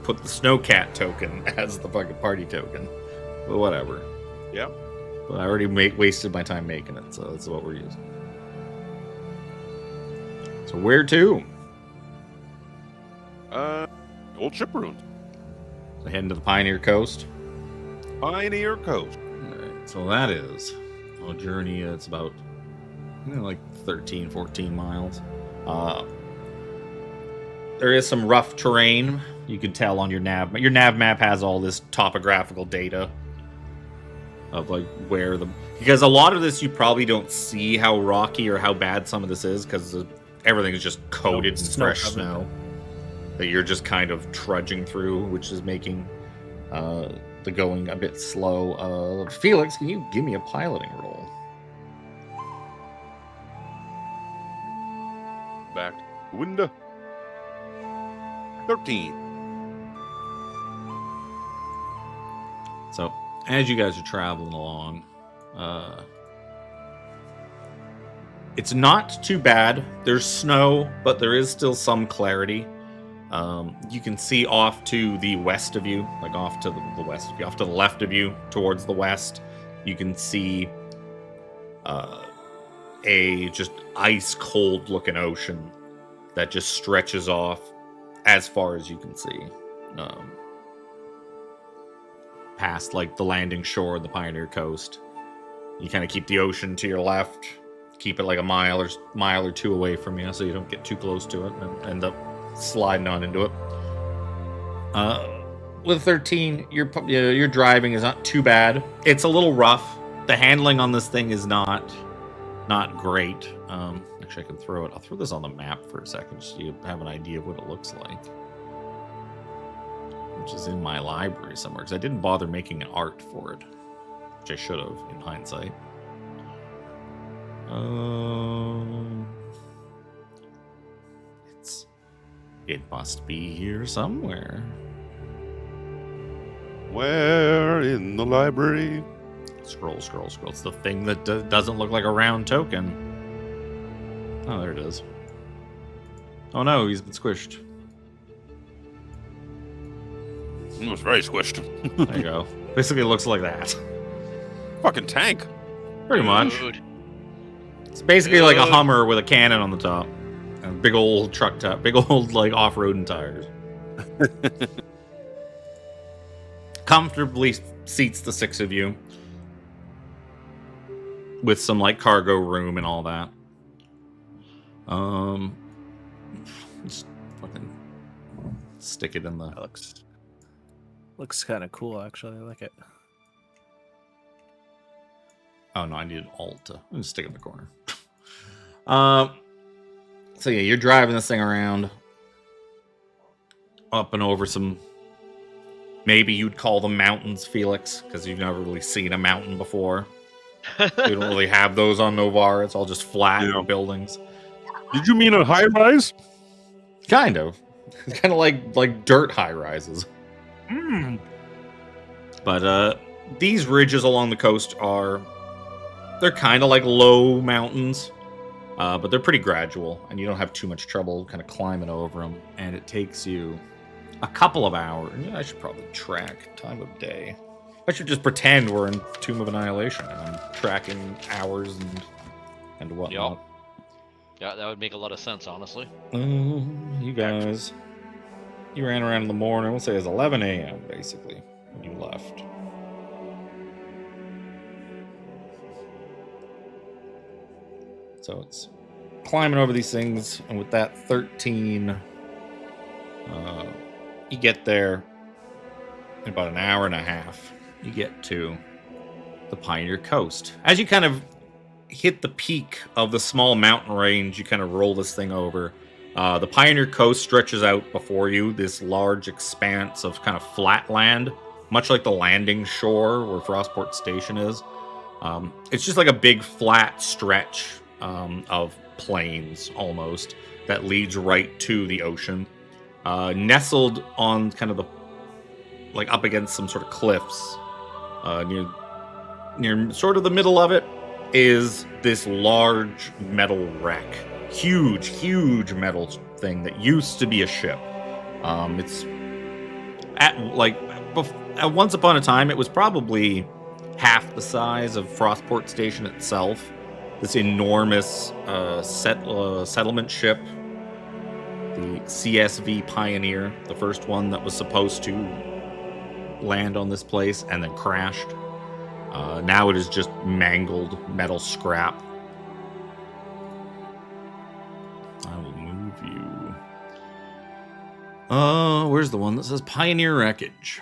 put the snowcat token as the fucking party token. But whatever. Yeah. But I already wasted my time making it, so that's what we're using. So where to? Old ship ruins. So heading to the Pioneer Coast. Pioneer Coast. Alright, so that is a journey. It's about like 13, 14 miles. There is some rough terrain. You can tell on your nav. Your nav map has all this topographical data of like where because a lot of this you probably don't see how rocky or how bad some of this is because everything is just coated in Snow fresh covered. snow that you're just kind of trudging through, which is making the going a bit slow. Felix, can you give me a piloting roll? Back to the window. 13. So, as you guys are traveling along, it's not too bad. There's snow, but there is still some clarity. You can see off to the west of you, like off to the west of you, off to the left of you, towards the west. You can see a just ice cold looking ocean that just stretches off as far as you can see. Past like the landing shore of the Pioneer Coast. You kind of keep the ocean to your left, keep it like a mile or two away from you so you don't get too close to it and end up sliding on into it. With 13, your driving is not too bad. It's a little rough. The handling on this thing is not great. Actually, I can throw it. I'll throw this on the map for a second so you have an idea of what it looks like. Which is in my library somewhere, because I didn't bother making an art for it, which I should have in hindsight. It must be here somewhere. Where in the library? Scroll. It's the thing that doesn't look like a round token. Oh, there it is. Oh no, he's been squished. It was very squished. There you go. Basically, it looks like that. Fucking tank. Pretty much. Dude. It's basically like a Hummer with a cannon on the top. And a big old truck top. Big old, like, off-roading tires. Comfortably seats the six of you. With some, like, cargo room and all that. Just fucking stick it in the... That looks kind of cool, actually. I like it. Oh, no, I need an alt to... I'm just stick it in the corner. So, yeah, you're driving this thing around. Up and over some... Maybe you'd call them mountains, Felix, because you've never really seen a mountain before. We don't really have those on Novar. It's all just flat buildings. Did you mean a high rise? Kind of. It's kind of like dirt high rises. But these ridges along the coast they're kind of like low mountains, but they're pretty gradual, and you don't have too much trouble kind of climbing over them. And it takes you a couple of hours. I should probably track time of day. I should just pretend we're in Tomb of Annihilation and I'm tracking hours and whatnot. Yeah, that would make a lot of sense, honestly. You guys, you ran around in the morning. I would say it was 11 a.m. basically when you left. So it's climbing over these things, and with that 13, you get there in about an hour and a half. You get to the Pioneer Coast. As you kind of hit the peak of the small mountain range, you kind of roll this thing over. The Pioneer Coast stretches out before you, this large expanse of kind of flat land, much like the landing shore where Frostport Station is. It's just like a big flat stretch of plains almost that leads right to the ocean. Nestled on kind of the, like up against some sort of cliffs, near sort of the middle of it is this large metal wreck. Huge metal thing that used to be a ship. It's at once upon a time, it was probably half the size of Frostport Station itself. This enormous settlement ship, the CSV Pioneer, the first one that was supposed to land on this place and then crashed. Now it is just mangled metal scrap. I will move you. Where's the one that says Pioneer Wreckage?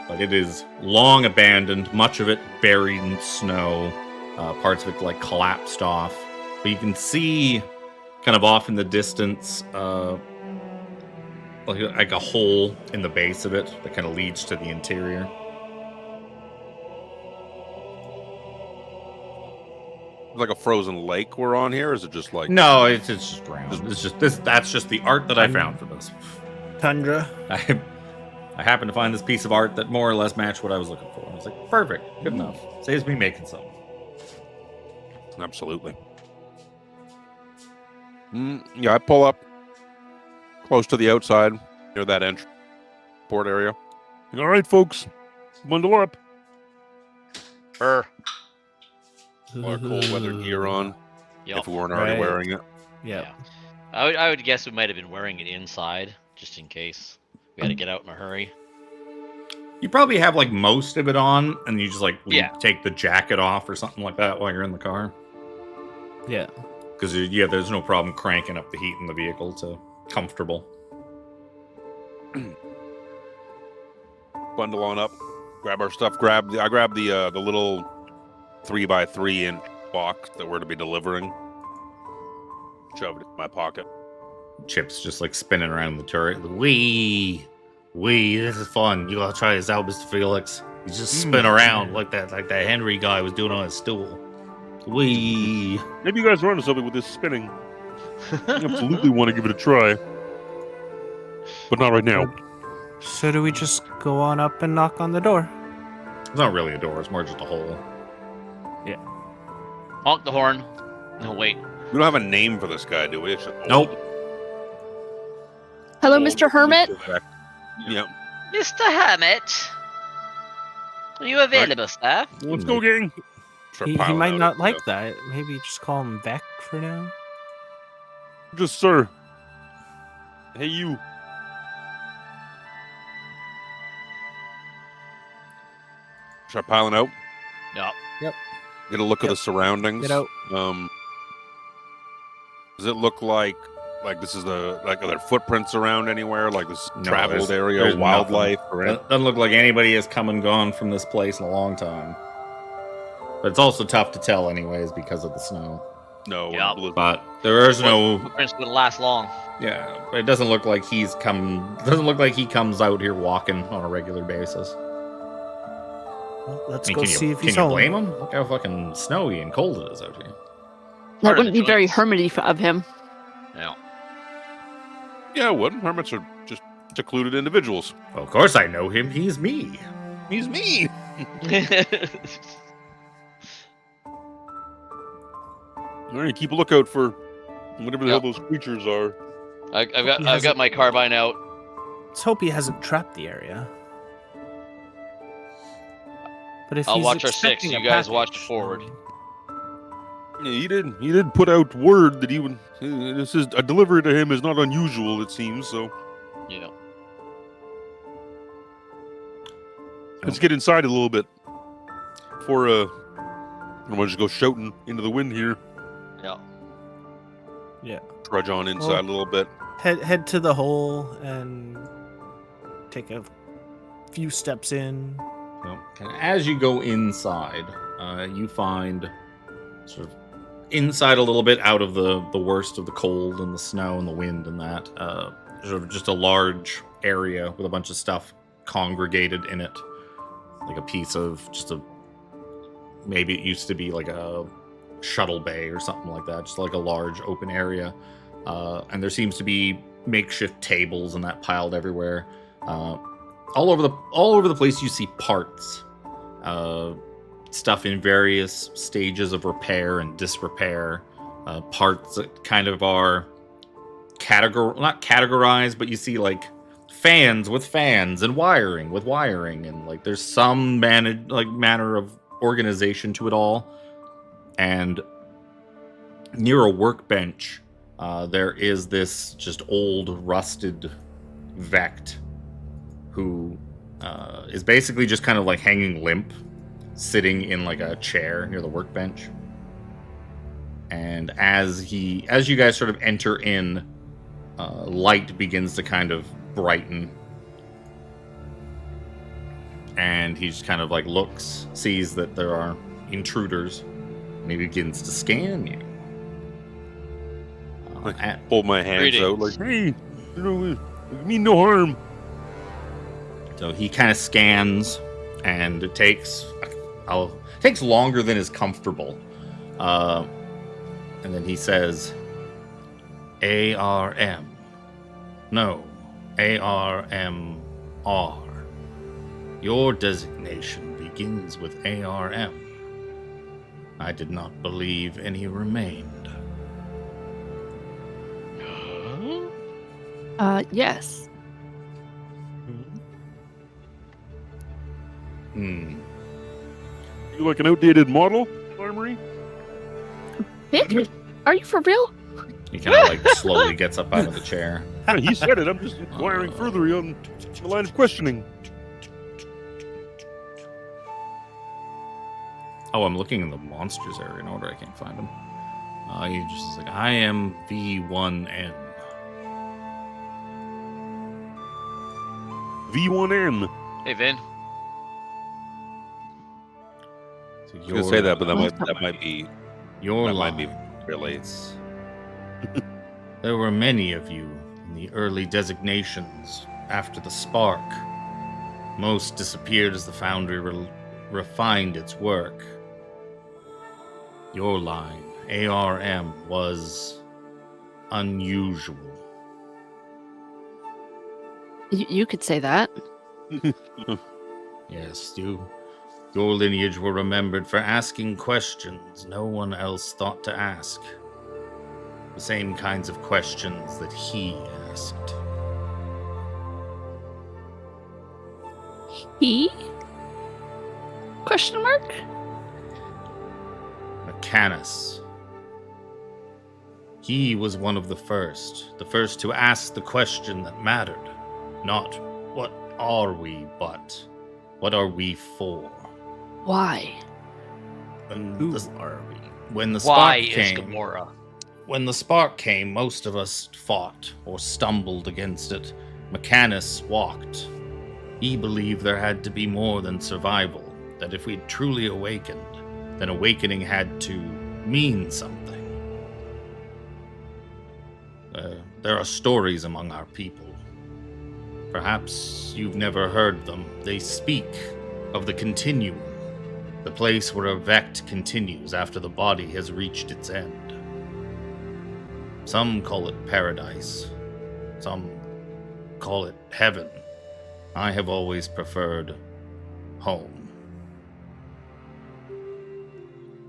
But it is long abandoned, much of it buried in snow. Parts of it like collapsed off, but you can see kind of off in the distance like a hole in the base of it that kind of leads to the interior. Like a frozen lake we're on here? Or is it just like No, it's just ground. It's just this. That's just the art that I found for this. Tundra. I happened to find this piece of art that more or less matched what I was looking for. I was like, perfect, good enough. Saves me making some. Absolutely. Yeah, I pull up close to the outside near that entry port area. All right, folks, bundle up. Our cold weather gear on. Yep. If we weren't already Right. wearing it. Yeah. I would guess we might have been wearing it inside, just in case we had to get out in a hurry. You probably have like most of it on, and you just like Yeah. take the jacket off or something like that while you're in the car. Yeah. Because there's no problem cranking up the heat in the vehicle to comfortable. Bundle on up, grab our stuff. I grabbed the little 3x3 inch box that we're to be delivering. Shove it in my pocket. Chip's just like spinning around the turret. Wee, this is fun. You gotta try this out, Mr. Phelix. He's just spin around like that Henry guy was doing on his stool. Wee. Maybe you guys are onto something with this spinning. I absolutely want to give it a try, but not right now. So do we just go on up and knock on the door? It's not really a door. It's more just a hole. Honk the horn. No, wait. We don't have a name for this guy, do we? It's just Nope. Hello, old Mr. Hermit. Yep. Mr. Hermit. Are you available, sir? Let's go, gang. Start He piling might out not of like stuff. that. Maybe just call him Vec for now. Just, sir. Hey, you. Start piling out. Yep. Get a look at the surroundings. Get out. Does it look like this is are there footprints around anywhere? Like this No, traveled area, there's wildlife, or Doesn't look like anybody has come and gone from this place in a long time. But it's also tough to tell anyways because of the snow. no? Yeah. But there is no. Footprints wouldn't last long. Yeah, but it doesn't look like he's come. Doesn't look like he comes out here walking on a regular basis. Well, let's I mean, go can see you, if he's can you home. blame him? Look how fucking snowy and cold it is out here. That Part of wouldn't the be very choice. hermity of him. Yeah. Yeah, it would. Hermits are just secluded individuals. Well, of course I know him. He's me. He's me. All right, keep a lookout for whatever the hell Yep. those creatures are. I've got my carbine out. Let's hope he hasn't trapped the area. But if I'll he's watch our six, expecting you a guys watch package, forward. Yeah, he did put out word that he would. This is a delivery to him is not unusual. It seems so. Yeah. Let's get inside a little bit before I don't want to just go shouting into the wind here. Yeah. Trudge on inside Well- a little bit. Head to the hole and take a few steps in. And as you go inside, you find sort of inside a little bit out of the worst of the cold and the snow and the wind and that. Sort of just a large area with a bunch of stuff congregated in it. Like a piece of maybe it used to be like a shuttle bay or something like that. Just like a large open area. And there seems to be makeshift tables and that piled everywhere. All over the place you see parts. Stuff in various stages of repair and disrepair. Parts that kind of are not categorized, but you see like fans with fans and wiring with wiring, and like there's some manner of organization to it all. And near a workbench, there is this just old rusted Vect who is basically just kind of like hanging limp, sitting in like a chair near the workbench. And as you guys sort of enter in, light begins to kind of brighten. And he just kind of like sees that there are intruders, And he begins to scan you. Pull my hands out like, Hey, mean no harm. So he kind of scans, and it takes longer than is comfortable. And then he says, ARM. No, ARMR. Your designation begins with ARM. I did not believe any remained. Yes. Hmm. You like an outdated model, Armry? Vic, are you for real? He kind of like slowly gets up out of the chair. Yeah, he said it. I'm just inquiring further on the line of questioning. Oh, I'm looking in the monsters area in order. I can't find him. He just is like, I am V1N. V1N. Hey, Vin. So I was gonna say that, but that might be your that might be line. really. There were many of you in the early designations after the spark. Most disappeared as the foundry refined its work. Your line, ARM, was unusual. You could say that. Yes, your lineage were remembered for asking questions no one else thought to ask. The same kinds of questions that he asked. He? Question mark? M.A.A.C. He was one of the first to ask the question that mattered. Not, what are we, but what are we for? Why? Who are we? When the Why spark is came, Gamora? when the spark came, most of us fought or stumbled against it. M.A.A.C. walked. He believed there had to be more than survival, that if we'd truly awakened, then awakening had to mean something. There are stories among our people. Perhaps you've never heard them. They speak of the continuum, the place where a vect continues after the body has reached its end. Some call it paradise. Some call it heaven. I have always preferred home.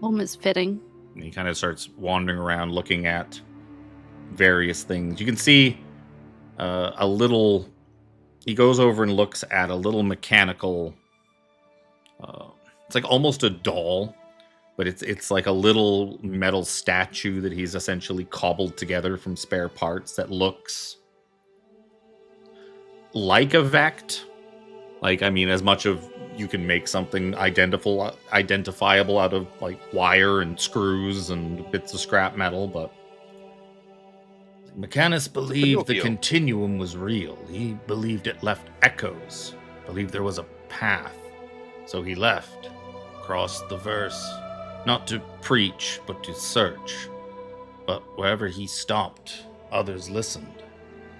Home is fitting. And he kind of starts wandering around looking at various things. You can see a little... He goes over and looks at a little mechanical... it's like almost a doll, but it's like a little metal statue that he's essentially cobbled together from spare parts that looks like a vect. Like, I mean, as much of you can make something identifiable out of like wire and screws and bits of scrap metal, but M.A.A.C. believed the continuum was real. He believed it left echoes, believed there was a path. So he left, crossed the verse, not to preach, but to search. But wherever he stopped, others listened.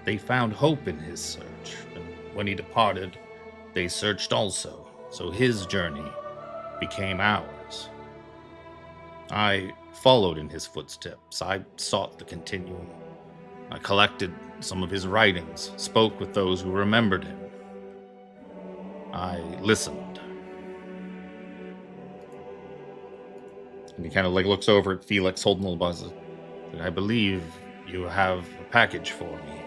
They found hope in his search, and when he departed, they searched also, so his journey became ours. I followed in his footsteps. I sought the continuum. I collected some of his writings, spoke with those who remembered him. I listened. And he kind of like looks over at Phelix holding a little buzz. I believe you have a package for me.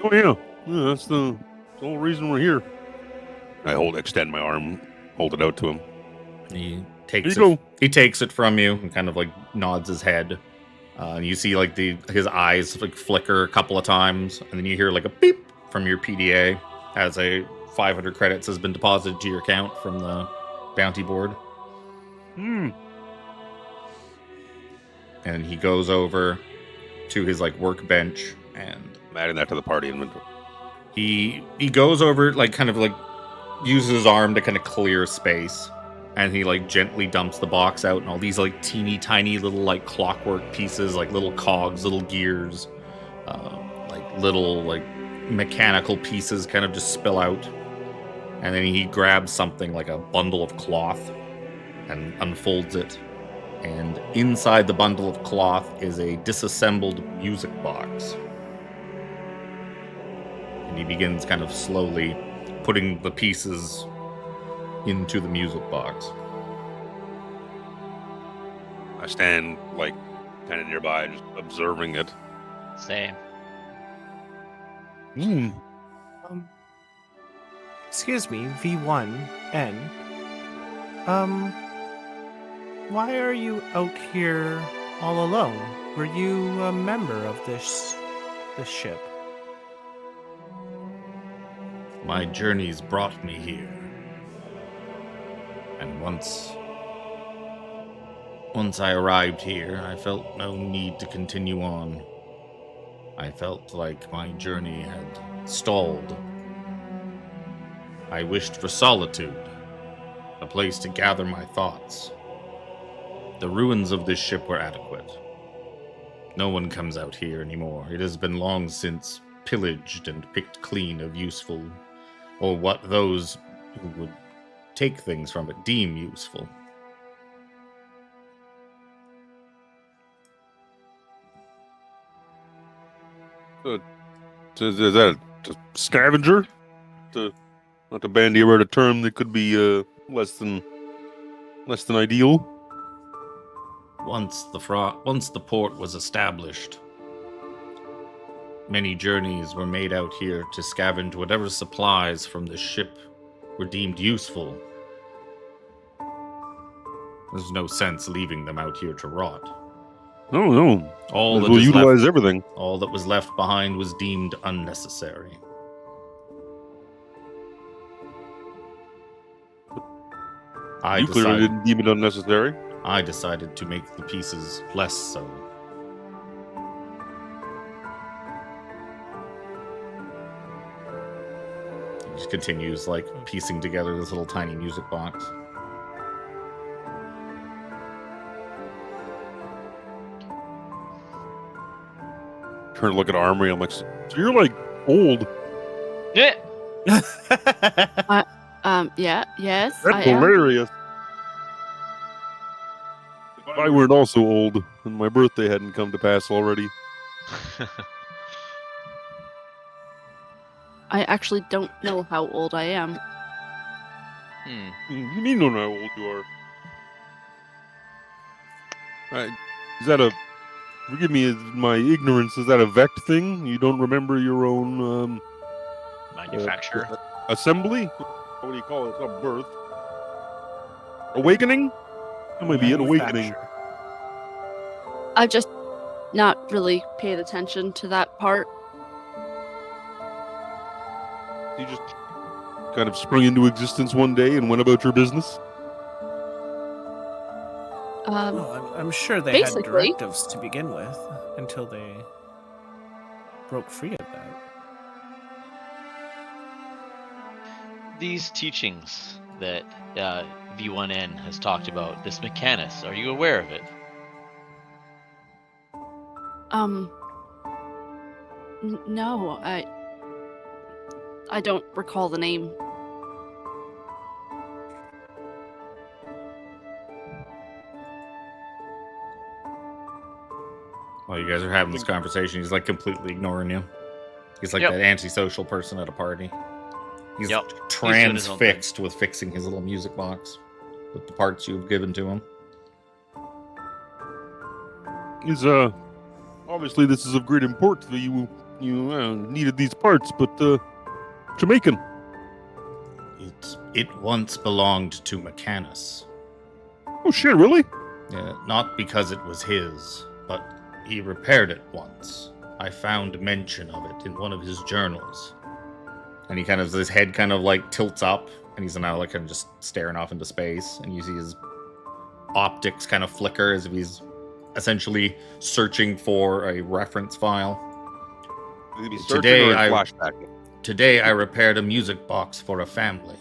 Oh yeah, that's the whole reason we're here. I extend my arm, hold it out to him. He takes Here you it. He takes it from you and kind of like nods his head. And you see like his eyes like flicker a couple of times, and then you hear like a beep from your PDA as a 500 credits has been deposited to your account from the bounty board. And he goes over to his like workbench and I'm adding that to the party inventory. he goes over like kind of like uses his arm to kind of clear space, And he like gently dumps the box out, and all these like teeny tiny little like clockwork pieces, like little cogs, little gears, like little like mechanical pieces kind of just spill out. And then he grabs something like a bundle of cloth and unfolds it. And inside the bundle of cloth is a disassembled music box. And he begins kind of slowly putting the pieces into the music box. I stand like kind of nearby, just observing it. Same. Excuse me, V1N. Why are you out here all alone? Were you a member of this ship? My journeys brought me here. And once I arrived here, I felt no need to continue on. I felt like my journey had stalled. I wished for solitude, a place to gather my thoughts. The ruins of this ship were adequate. No one comes out here anymore. It has been long since pillaged and picked clean of useful, or what those who would take things from it deem useful. Is that a scavenger? Not to bandy about a term that could be less than ideal. Once the port was established, many journeys were made out here to scavenge whatever supplies from the ship were deemed useful. There's no sense leaving them out here to rot. No. All that we'll is utilize left, everything. all that was left behind was deemed unnecessary. You clearly didn't deem it unnecessary. I decided to make the pieces less so. He just continues, like, piecing together this little tiny music box. Turn to look at Armry. I'm like, so you're like old. Yeah. Yes, That's I am. hilarious. If I weren't also old, and my birthday hadn't come to pass already. I actually don't know how old I am. Hmm. You need to know how old you are. Is that a... Forgive me my ignorance. Is that a Vect thing? You don't remember your own... Manufacturer. assembly? What do you call it? It's not birth. Awakening? That might be an awakening. I've just not really paid attention to that part. You just kind of sprung into existence one day and went about your business? Well, I'm sure they basically. had directives to begin with until they broke free of that. These teachings that V1N has talked about, this MAAC, are you aware of it? No, I don't recall the name. While you guys are having this conversation, he's like completely ignoring you. He's like Yep. that antisocial person at a party. He's Yep. He's doing his own transfixed with fixing his little music box with the parts you've given to him. Is obviously this is of great importance that you needed these parts, but Jamaican. It once belonged to MAAC. Oh shit, really? Not because it was his, but he repaired it once. I found mention of it in one of his journals. And he kind of, his head kind of like tilts up, and he's now like kind of just staring off into space, and you see his optics kind of flicker as if he's essentially searching for a reference file. Today Today I repaired a music box for a family.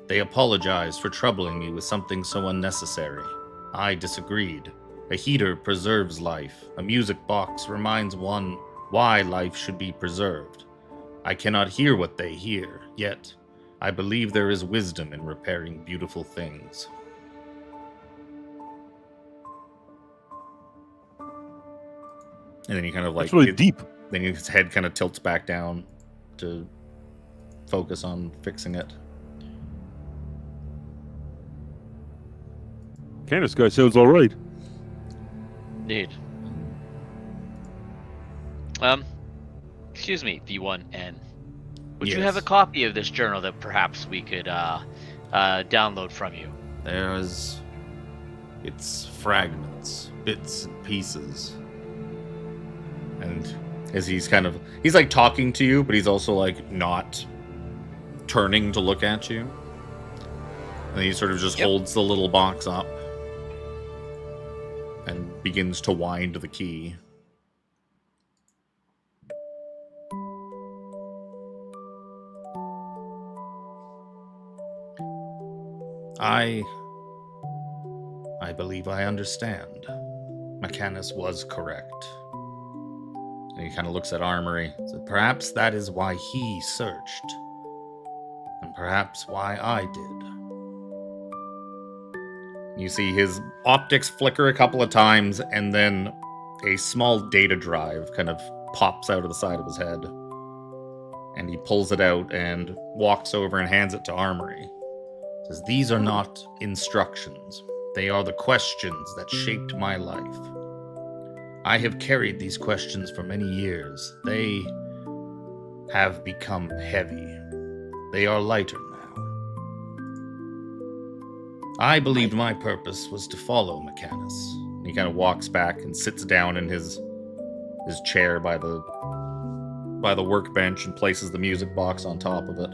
They apologized for troubling me with something so unnecessary. I disagreed. A heater preserves life. A music box reminds one why life should be preserved. I cannot hear what they hear, yet I believe there is wisdom in repairing beautiful things. And then he kind of like... That's really deep. Then his head kind of tilts back down to focus on fixing it. Candace guy sounds all right. Indeed. Excuse me, V1N. Would you have a Yes. copy of this journal that perhaps we could download from you? It's fragments, bits and pieces. And as he's like talking to you, but he's also like not turning to look at you. And he sort of just holds the little box up and begins to wind the key. I believe I understand. McManus was correct. And he kind of looks at Armry. Said, perhaps that is why he searched. And perhaps why I did. You see his optics flicker a couple of times, and then a small data drive kind of pops out of the side of his head. And he pulls it out and walks over and hands it to Armry. Says, these are not instructions. They are the questions that shaped my life. I have carried these questions for many years. They have become heavy. They are lighter now. I believed my purpose was to follow McManus. He kind of walks back and sits down in his chair by the workbench and places the music box on top of it.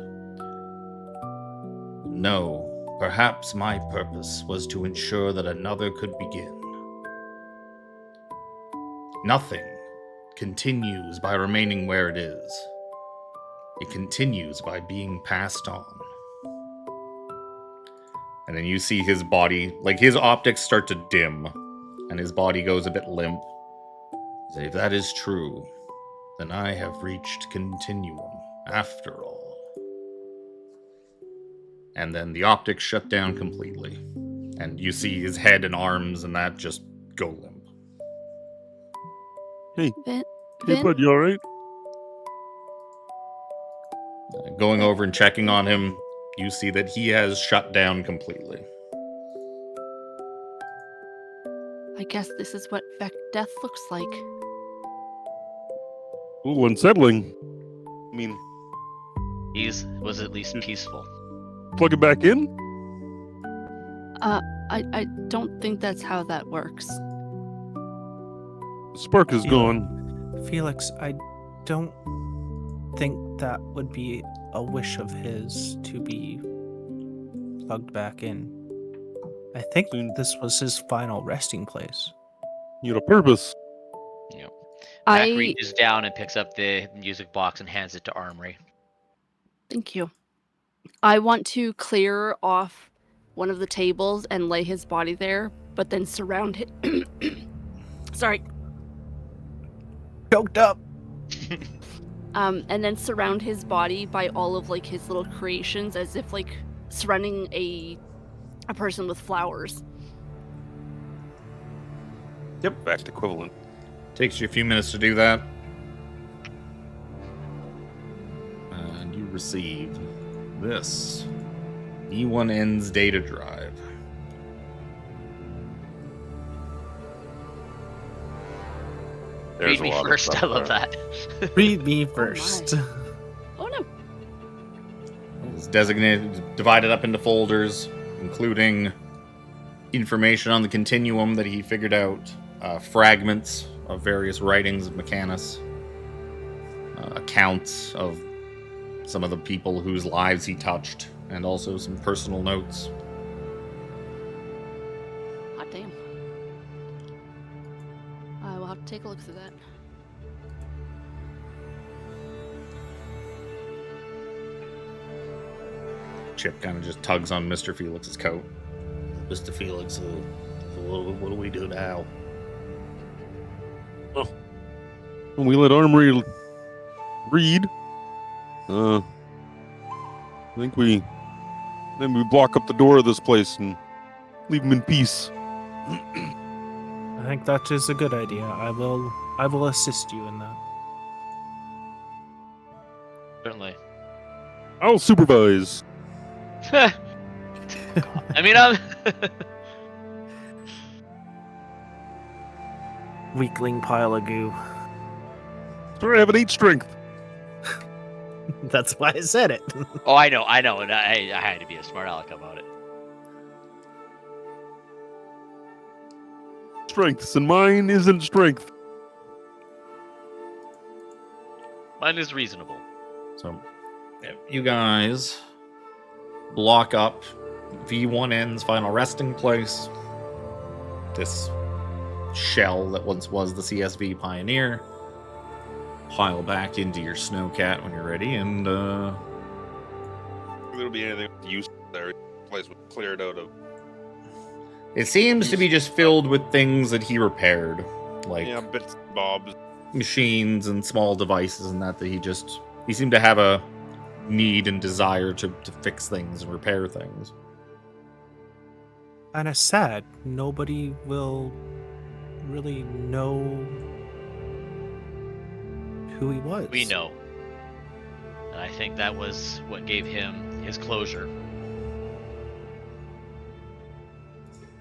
No, perhaps my purpose was to ensure that another could begin. Nothing continues by remaining where it is. It continues by being passed on. And then you see his body, like his optics start to dim, and his body goes a bit limp. So if that is true, then I have reached continuum after all. And then the optics shut down completely. And you see his head and arms and that just go limp. Hey, Vin? hey bud, you all right? Going over and checking on him, you see that he has shut down completely. I guess this is what Vec death looks like. A little unsettling. I mean, Was at least peaceful. plug it back in? I don't think that's how that works. Spark is Yeah. gone. Felix, I don't think that would be a wish of his to be plugged back in. I think Soon. this was his final resting place. You had a purpose. Mac I reaches down and picks up the music box and hands it to Armry. Thank you. I want to clear off one of the tables and lay his body there, but then surround it. Sorry. Choked up. And then surround his body by all of like his little creations, as if like surrounding a person with flowers. Fact equivalent. Takes you a few minutes to do that. And you receive this E1N's data drive. There's Read me a lot of first. stuff I love there. that. Read me first. Oh no. It's designated, divided up into folders, including information on the continuum that he figured out, fragments of various writings of McManus, accounts of some of the people whose lives he touched, and also some personal notes. Hot damn. We'll have to take a look through that. Chip kind of just tugs on Mr. Felix's coat. Mr. Felix, what do we do now? When we let Armry read, I think we block up the door of this place and leave him in peace. I think that is a good idea. I will assist you in that. Certainly. I'll supervise. I mean, I'm. Weakling pile of goo. Sorry, I have an 8 strength. That's why I said it. Oh, I know, and I had to be a smart aleck about it. Strengths, and mine isn't strength. Mine is reasonable. So, you guys block up V1N's final resting place. This shell that once was the CSV Pioneer. Pile back into your snowcat when you're ready, and There'll be anything useful there. The place was cleared out of. it seems to be just filled with things that he repaired, like Yeah, bits and bobs. machines and small devices, and that he seemed to have a need and desire to fix things and repair things. Kind of sad. Nobody will really know who he was. We know. And I think that was what gave him his closure.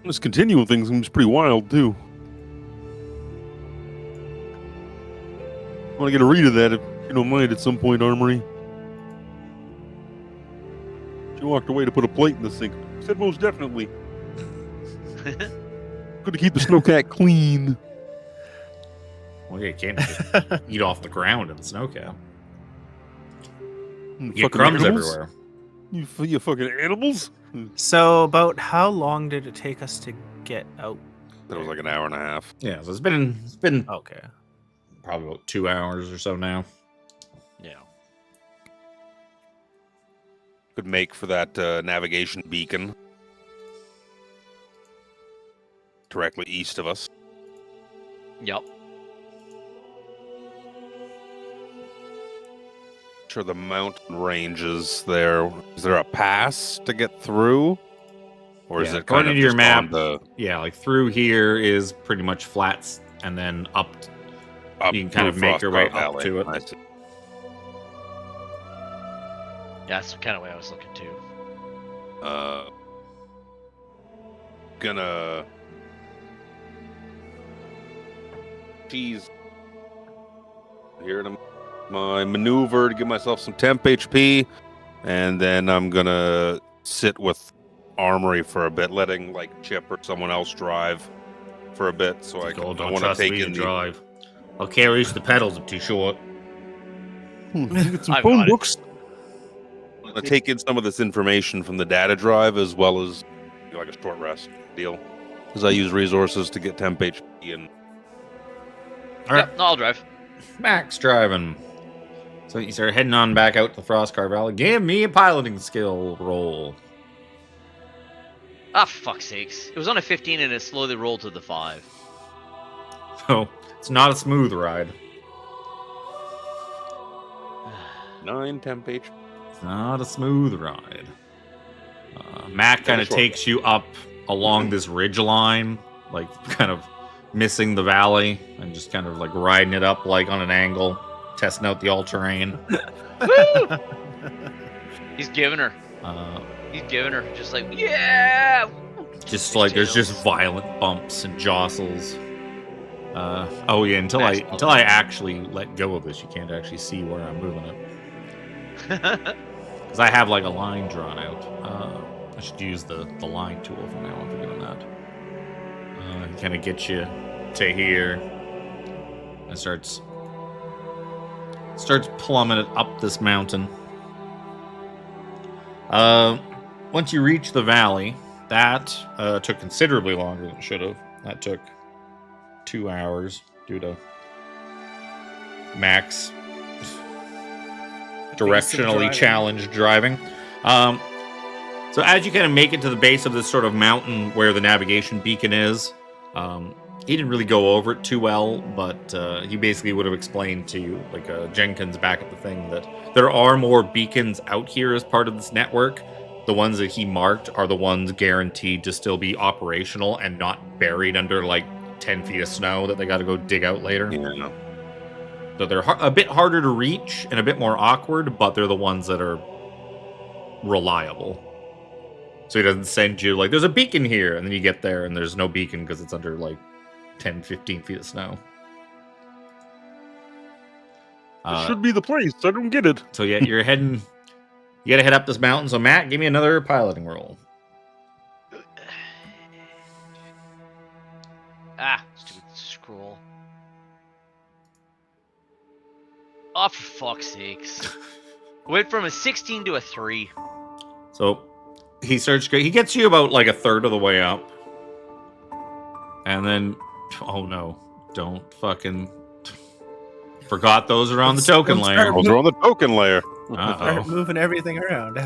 This continual thing seems pretty wild, too. I want to get a read of that if you don't mind at some point, Armory. She walked away to put a plate in the sink. I said most definitely. Good to keep the snowcat clean. Well, yeah, you can't just eat off the ground in the snowcat. You get Fucking crumbs animals? everywhere. You fucking animals? So, about how long did it take us to get out? That was like an hour and a half. Yeah, so it's been Okay. probably about 2 hours or so now. Yeah. Could make for that navigation beacon directly east of us. Yep. Sure, the mountain ranges there. Is there a pass to get through, or is Yeah, it kind according of to your just map, on the Yeah, like through here is pretty much flats, and then up you can kind of through make your way Frostcrow up Valley? to it. I see. Yeah, that's kind of what I was looking to. Gonna cheese here in my maneuver to give myself some temp HP, and then I'm gonna sit with Armory for a bit, letting like Chip or someone else drive for a bit, so I Don't want to trust take me to in the. drive. I'll carry the pedals. I'm too short. Get some I've phone got it. books. I'm gonna take in some of this information from the data drive as well as like a short rest deal, because I use resources to get temp HP and. All right, Yep, no, I'll drive. Max driving. So you start heading on back out to the Frostcar Valley. Give me a piloting skill roll. Ah, fuck's sakes. It was on a 15 and it slowly rolled to the 5. So it's not a smooth ride. 9 temp HP. It's not a smooth ride. Mac kind of short takes you up along this ridge line, like kind of missing the valley and just kind of like riding it up like on an angle, testing out the all-terrain. Woo! He's giving her. Uh, He's giving her. Just like, yeah! just like there's just violent bumps and jostles. Oh yeah, until I actually let go of this, you can't actually see where I'm moving it. Because I have like a line drawn out. I should use the line tool from now on for doing that. Kind of get you to here. And starts plummeting up this mountain. Once you reach the valley, that took considerably longer than it should have. That took 2 hours due to Max directionally driving. challenged driving. So as you kind of make it to the base of this sort of mountain where the navigation beacon is, he didn't really go over it too well, but he basically would have explained to you, like Jenkins back at the thing, that there are more beacons out here as part of this network. The ones that he marked are the ones guaranteed to still be operational and not buried under like 10 feet of snow that they got to go dig out later. Yeah. So they're a bit harder to reach and a bit more awkward, but they're the ones that are reliable. So he doesn't send you like, there's a beacon here, and then you get there and there's no beacon because it's under like 10, 15 feet of snow. This should be the place. I don't get it. So yeah, you're heading. You gotta head up this mountain. So Matt, give me another piloting roll. Stupid scroll. Oh, for fuck's sakes! Went from a 16 to a 3. So he gets you about like a third of the way up, and then, oh no, don't fucking forgot those are on the token layer. Those are on the token layer. Start moving everything around.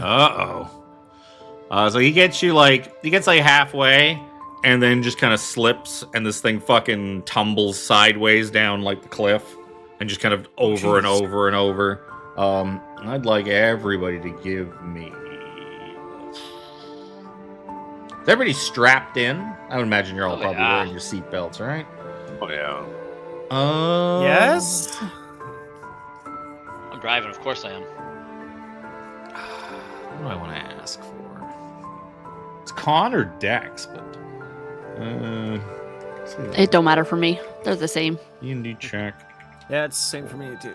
So he gets like halfway, and then just kind of slips, and this thing fucking tumbles sideways down like the cliff, and just kind of over and over and over. I'd like everybody to give me. Is everybody strapped in? I would imagine you're all probably wearing your seatbelts, right? Oh yeah. Yes. I'm driving, of course I am. What do I want to ask for? It's con or dex, but It don't matter for me. They're the same. D&D check. Yeah, it's the same for me too.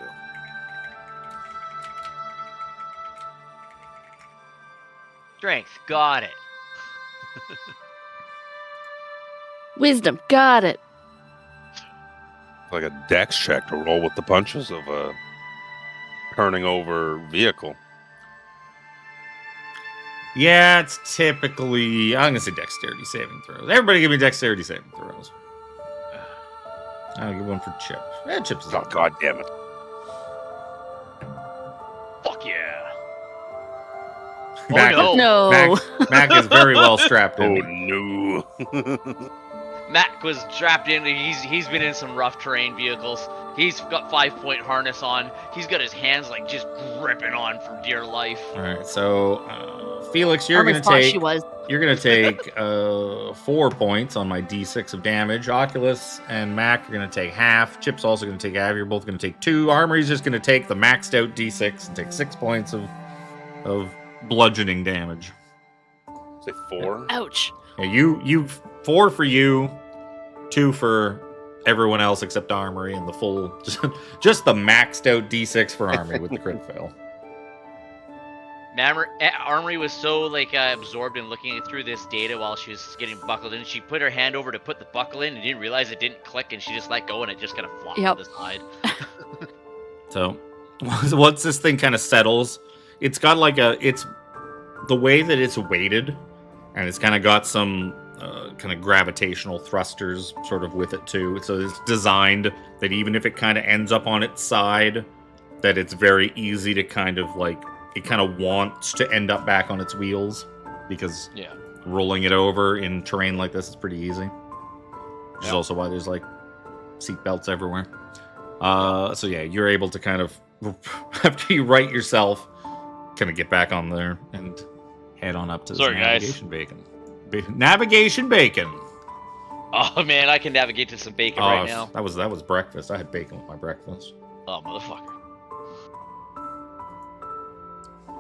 Strength, got it. Wisdom, got it. Like a dex check to roll with the punches of a turning over vehicle. Yeah, it's typically, I'm gonna say dexterity saving throws. Everybody give me dexterity saving throws. I'll give one for Chip. Yeah, Chip's is Oh, God damn it. Fuck yeah. Mac, Oh, No. Mac is very well strapped Oh in. no. Mac was strapped in. He's been in some rough terrain vehicles. He's got 5-point harness on. He's got his hands like just gripping on for dear life. All right, so Felix, you're Almost gonna thought take she was. you're gonna take 4 points on my D6 of damage. Oculus and Mac are gonna take half. Chip's also gonna take half. You're both gonna take 2. Armry's just gonna take the maxed out D6 and take 6 points of bludgeoning damage. Say 4. Ouch. Yeah, you 4 for you, 2 for everyone else except Armory, and the full just the maxed out D6 for Armory with the crit fail. Armory was so like absorbed in looking through this data while she was getting buckled in. She put her hand over to put the buckle in and didn't realize it didn't click, and she just let go and it just kind of flopped to the side. So once this thing kind of settles, it's got like it's the way that it's weighted, and it's kind of got some kind of gravitational thrusters sort of with it too. So it's designed that even if it kind of ends up on its side, that it's very easy to kind of like, it kind of wants to end up back on its wheels, because rolling it over in terrain like this is pretty easy. Which is also why there's like seat belts everywhere. So yeah, you're able to kind of, after you right yourself, kind of get back on there and head on up to this navigation bacon. Navigation bacon. Oh man, I can navigate to some bacon right now. That was breakfast. I had bacon with my breakfast. Oh motherfucker.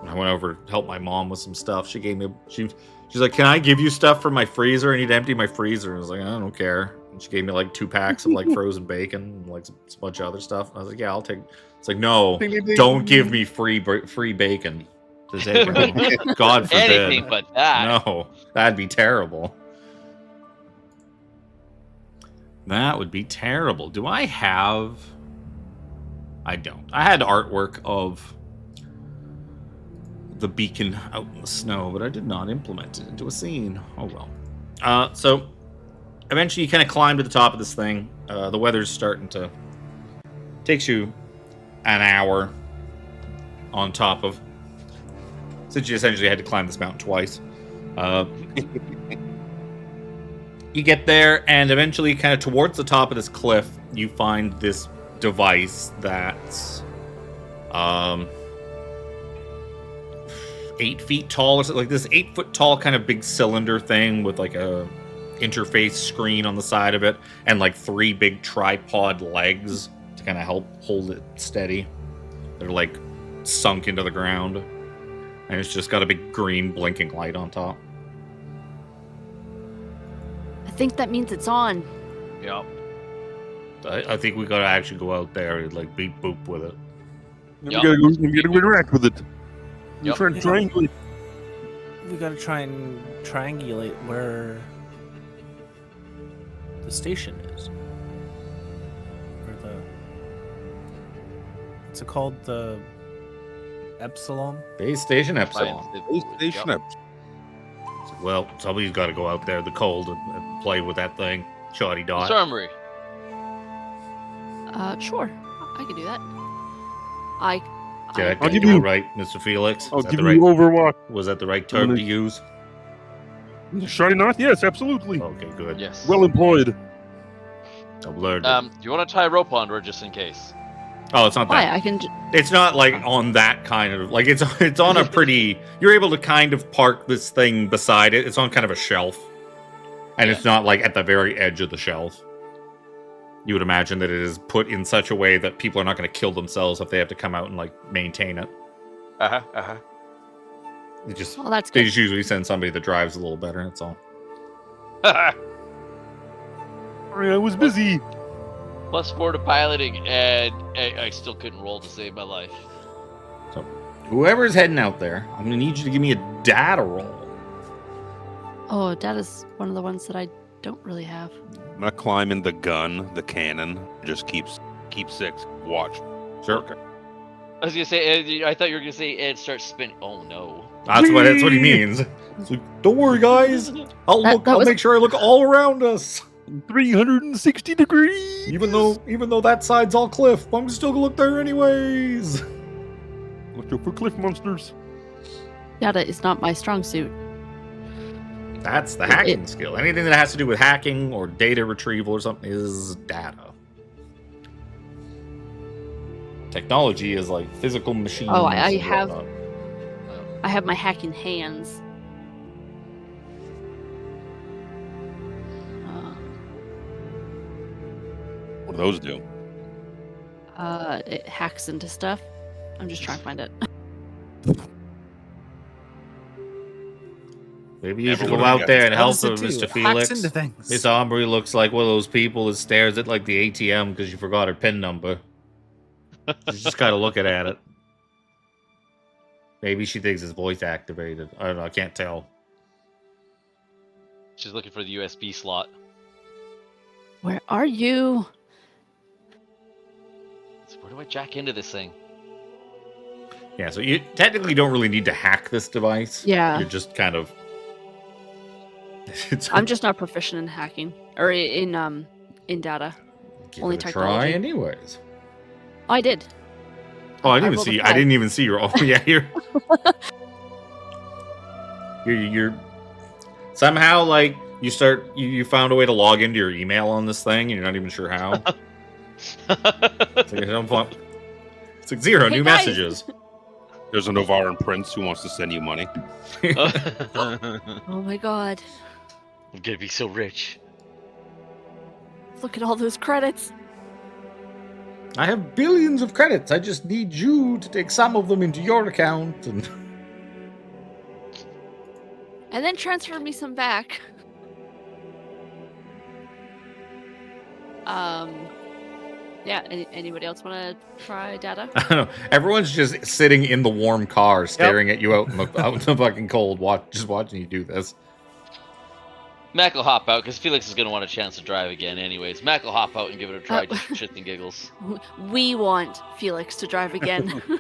I went over to help my mom with some stuff. She gave me she's like, "Can I give you stuff from my freezer? I need to empty my freezer." I was like, "I don't care." And she gave me like 2 packs of like frozen bacon and like some bunch of other stuff. And I was like, "Yeah, I'll take." It's like, "No, don't give me free bacon." God forbid. Anything but that. No, that'd be terrible. That would be terrible. Do I have... I don't. I had artwork of the beacon out in the snow, but I did not implement it into a scene. Oh well. So eventually you kind of climb to the top of this thing. The weather's starting to... Takes you an hour on top of... Since you essentially had to climb this mountain twice. You get there, and eventually, kind of towards the top of this cliff, you find this device that's 8 feet tall, or something like this 8-foot tall kind of big cylinder thing with like a interface screen on the side of it, and like 3 big tripod legs to kind of help hold it steady. They're like sunk into the ground, and it's just got a big green blinking light on top. I think that means it's on. Yep. I think we gotta actually go out there and like beep boop with it. We Yup. gotta go interact with it. We're Yup. trying to triangulate. We gotta try and triangulate where the station is. Or what's it called? The Epsilon? Base Station Epsilon. Base Station Yep. Well, somebody's got to go out there in the cold and play with that thing. Shoddy It's dot. Armry. Sure. I can do that. I Did I I'll give do it you- right, Mr. Felix? I'll Is that give the right, you Overwatch. was that the right term to use? Shiny not? Yes, absolutely. Okay, good. Yes. Well employed. I've learned it. Do you want to tie a rope onto her just in case? Oh, it's not why that. I can. It's not like on that kind of like it's on a pretty. You're able to kind of park this thing beside it. It's on kind of a shelf, and it's not like at the very edge of the shelf. You would imagine that it is put in such a way that people are not going to kill themselves if they have to come out and like maintain it. It just Well, that's they good. just usually send somebody that drives a little better. That's all. Sorry, I was busy. +4 to piloting, and I still couldn't roll to save my life. Whoever's heading out there, I'm going to need you to give me a data roll. Oh, that is one of the ones that I don't really have. I'm not climbing the gun, the cannon. Just keep 6. Watch. Sure. Okay. I was gonna say, I thought you were gonna say it starts spinning. Oh no! That's what he means. It's like, don't worry, guys. I'll That I'll was- make sure I look all around us. 360 degrees. Even though that side's all cliff, I'm still gonna look there anyways. Watch out for cliff monsters. Data is not my strong suit. That's the hacking skill. Anything that has to do with hacking or data retrieval or something is data. Technology is like physical machines. Oh, I and have- whatnot. I have my hacking hands. What do those do? It hacks into stuff. I'm just trying to find it. Maybe you should Everyone go out got there it. and help What does her, it do? Mr. It Felix. hacks into things. Miss Armry looks like one of those people that stares at like the ATM because you forgot her PIN number. She's just gotta look at it. Maybe she thinks it's voice activated. I don't know. I can't tell. She's looking for the USB slot. Where are you? So where do I jack into this thing? Yeah, so you technically don't really need to hack this device. Yeah. You're just kind of. It's I'm just not proficient in hacking or in data. give only it a try, technology. anyways. Oh, I did. Oh, I I didn't even rolled a see. I 5. didn't even see your. Oh, yeah, you're somehow like you start. You found a way to log into your email on this thing, and you're not even sure how. It's like, it's like 0 Hey, new guys. messages. There's a Novaran prince who wants to send you money. I'm Oh my god. gonna be so rich. Look at all those credits. I have billions of credits. I just need you to take some of them into your account and. And then transfer me some back. Yeah, anybody else want to try data? I don't know. Everyone's just sitting in the warm car, staring at you out in the fucking cold, just watching you do this. Mac will hop out because Felix is gonna want a chance to drive again, anyways. Mac will hop out and give it a try, just for shits and giggles. We want Felix to drive again. I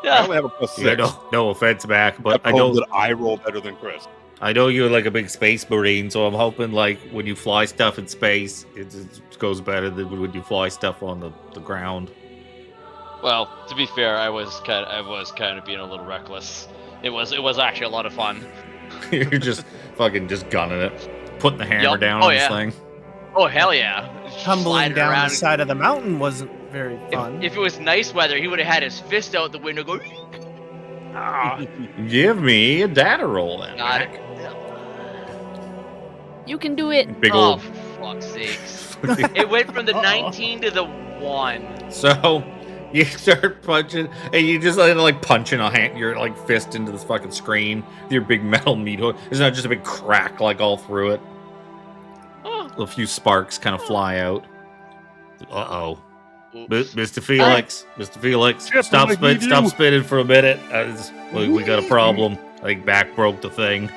Yeah, only have a +6. Yeah, no offense back, but I I know that I roll better than Chris. I know you're like a big space marine, so I'm hoping like when you fly stuff in space, it goes better than when you fly stuff on the ground. well, to be fair, I was kind of being a little reckless. It was actually a lot of fun. You're just fucking just gunning it, putting the hammer Yup. down Oh, on yeah. this thing. Oh hell yeah! Tumbling Sliding down around. the side of the mountain wasn't very fun. If it was nice weather, he would have had his fist out the window, go. Ah, Give me a data roll then. got it. Mac. You can do it. Big Oh, old. for fuck's sakes! It went from the 19 to the 1. So you start punching, and you just like punching your like fist into this fucking screen with your big metal meat hook. There's not just a big crack like all through it. Oh. A few sparks kind of fly out. Uh-oh. Oops. Mr. Phelix, Mr. Felix, Chip, stop what did you stop do? spinning for a minute. We got a problem. I think Mac broke the thing.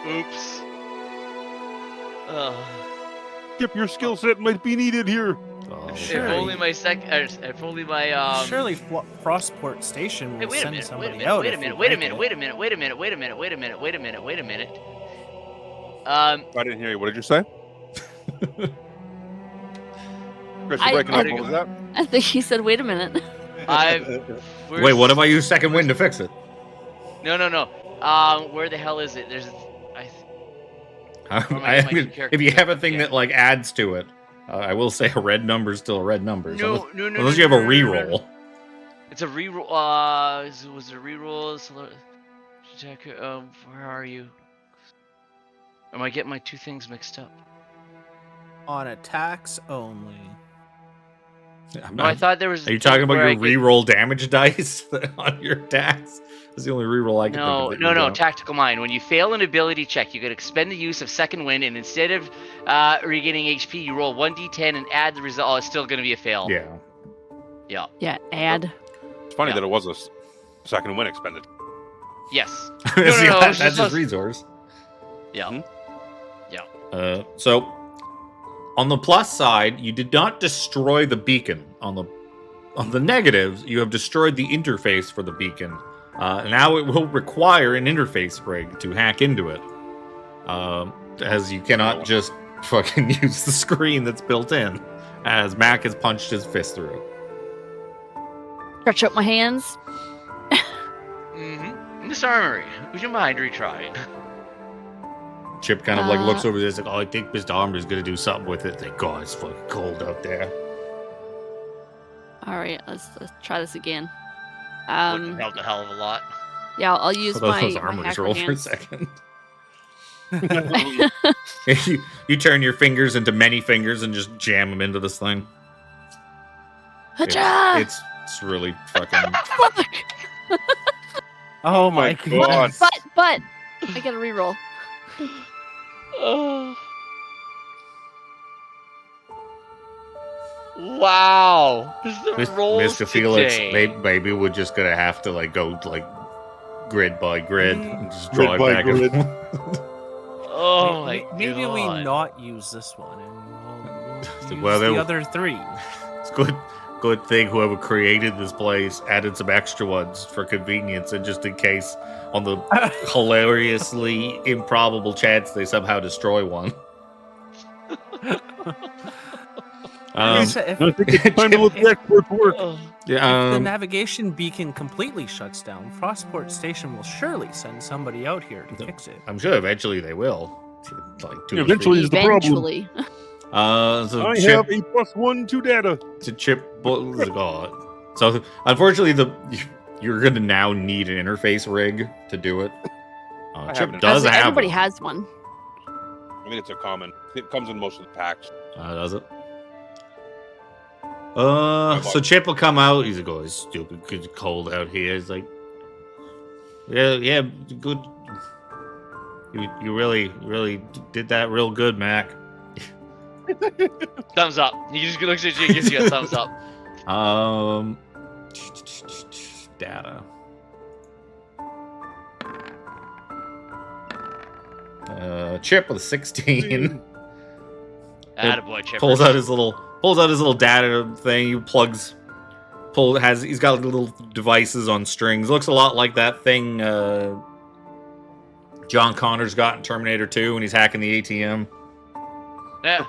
Oops. Skip, your skill set might be needed here. Oh, If Sure. only my if only my Surely Frostport Station will Hey, wait a send minute, somebody wait a minute, out. wait a if we minute, wait a break minute, it. wait a minute, wait a minute, wait a minute, wait a minute, wait a minute, wait a minute. I didn't hear you. What did you say? Chris, I- you're breaking up. I- What was that? I think he said, "Wait a minute." Wait, what if I use second wind to fix it? No. Where the hell is it? There's. If you have a thing that like adds to it, I will say a red number is still a red number. No. Unless you have a reroll. It's a reroll. Was it a reroll? Check. Where are you? Am I getting my two things mixed up? On attacks only. No, I thought there was. Are you talking about where your reroll damage dice on your attacks? That's the only reroll I can think of. that you No. don't. Tactical mind. When you fail an ability check, you can expend the use of second wind, and instead of regaining HP, you roll 1d10 and add the result. Oh, it's still going to be a fail. Yeah. Yeah. Yeah, add. It's funny Yeah. that it was a second win expended. Yes. See, no, that's it's his just- resource. Yeah. So, on the plus side, you did not destroy the beacon. On the negatives, you have destroyed the interface for the beacon. Now it will require an interface rig to hack into it, as you cannot just fucking use the screen that's built in, as Mac has punched his fist through it. Stretch out my hands. Miss Armry, would you mind retrying? Chip kind of like looks over this like, oh, I think Mr. Armry's gonna do something with it. Thank God, it's fucking cold out there. All right, let's try this again. Wouldn't help a hell of a lot. Yeah, I'll use Although my, those my Armry's hacker roll for a hands. second. you turn your fingers into many fingers and just jam them into this thing. Hacha! It's really fucking. Fuck! Oh my God. god. But I get a reroll. Oh. Wow. The rolls Mr. Felix, today. maybe we're just gonna have to like go like grid by grid and just Grid drive by back grid. and Oh my Maybe we God. not use this one and we'll use Well, the then- other three. It's good thing whoever created this place added some extra ones for convenience and just in case on the hilariously improbable chance they somehow destroy one. I think I think it's time to look back for it to work. Yeah, the navigation beacon completely shuts down, Frostport Station will surely send somebody out here to fix it. I'm sure eventually they will. Like Yeah, eventually is the problem. Eventually. So I Chip, have a +1 to data. to Chip, God. So unfortunately, you're gonna now need an interface rig to do it. have Chip an does have Everybody one. has one. I think it's a common. It comes in most of the packs. Does it? So Chip will come out. He's like, "Oh, it's stupid. It's cold out here." He's like, "Yeah, good. You really did that real good, Mac." Thumbs up. He just looks at you and gives you a thumbs up. Data. Chip with a 16 Attaboy, Chipper. pulls out his little data thing. He he's got little devices on strings. Looks a lot like that thing John Connor's got in Terminator 2 when he's hacking the ATM. Yeah.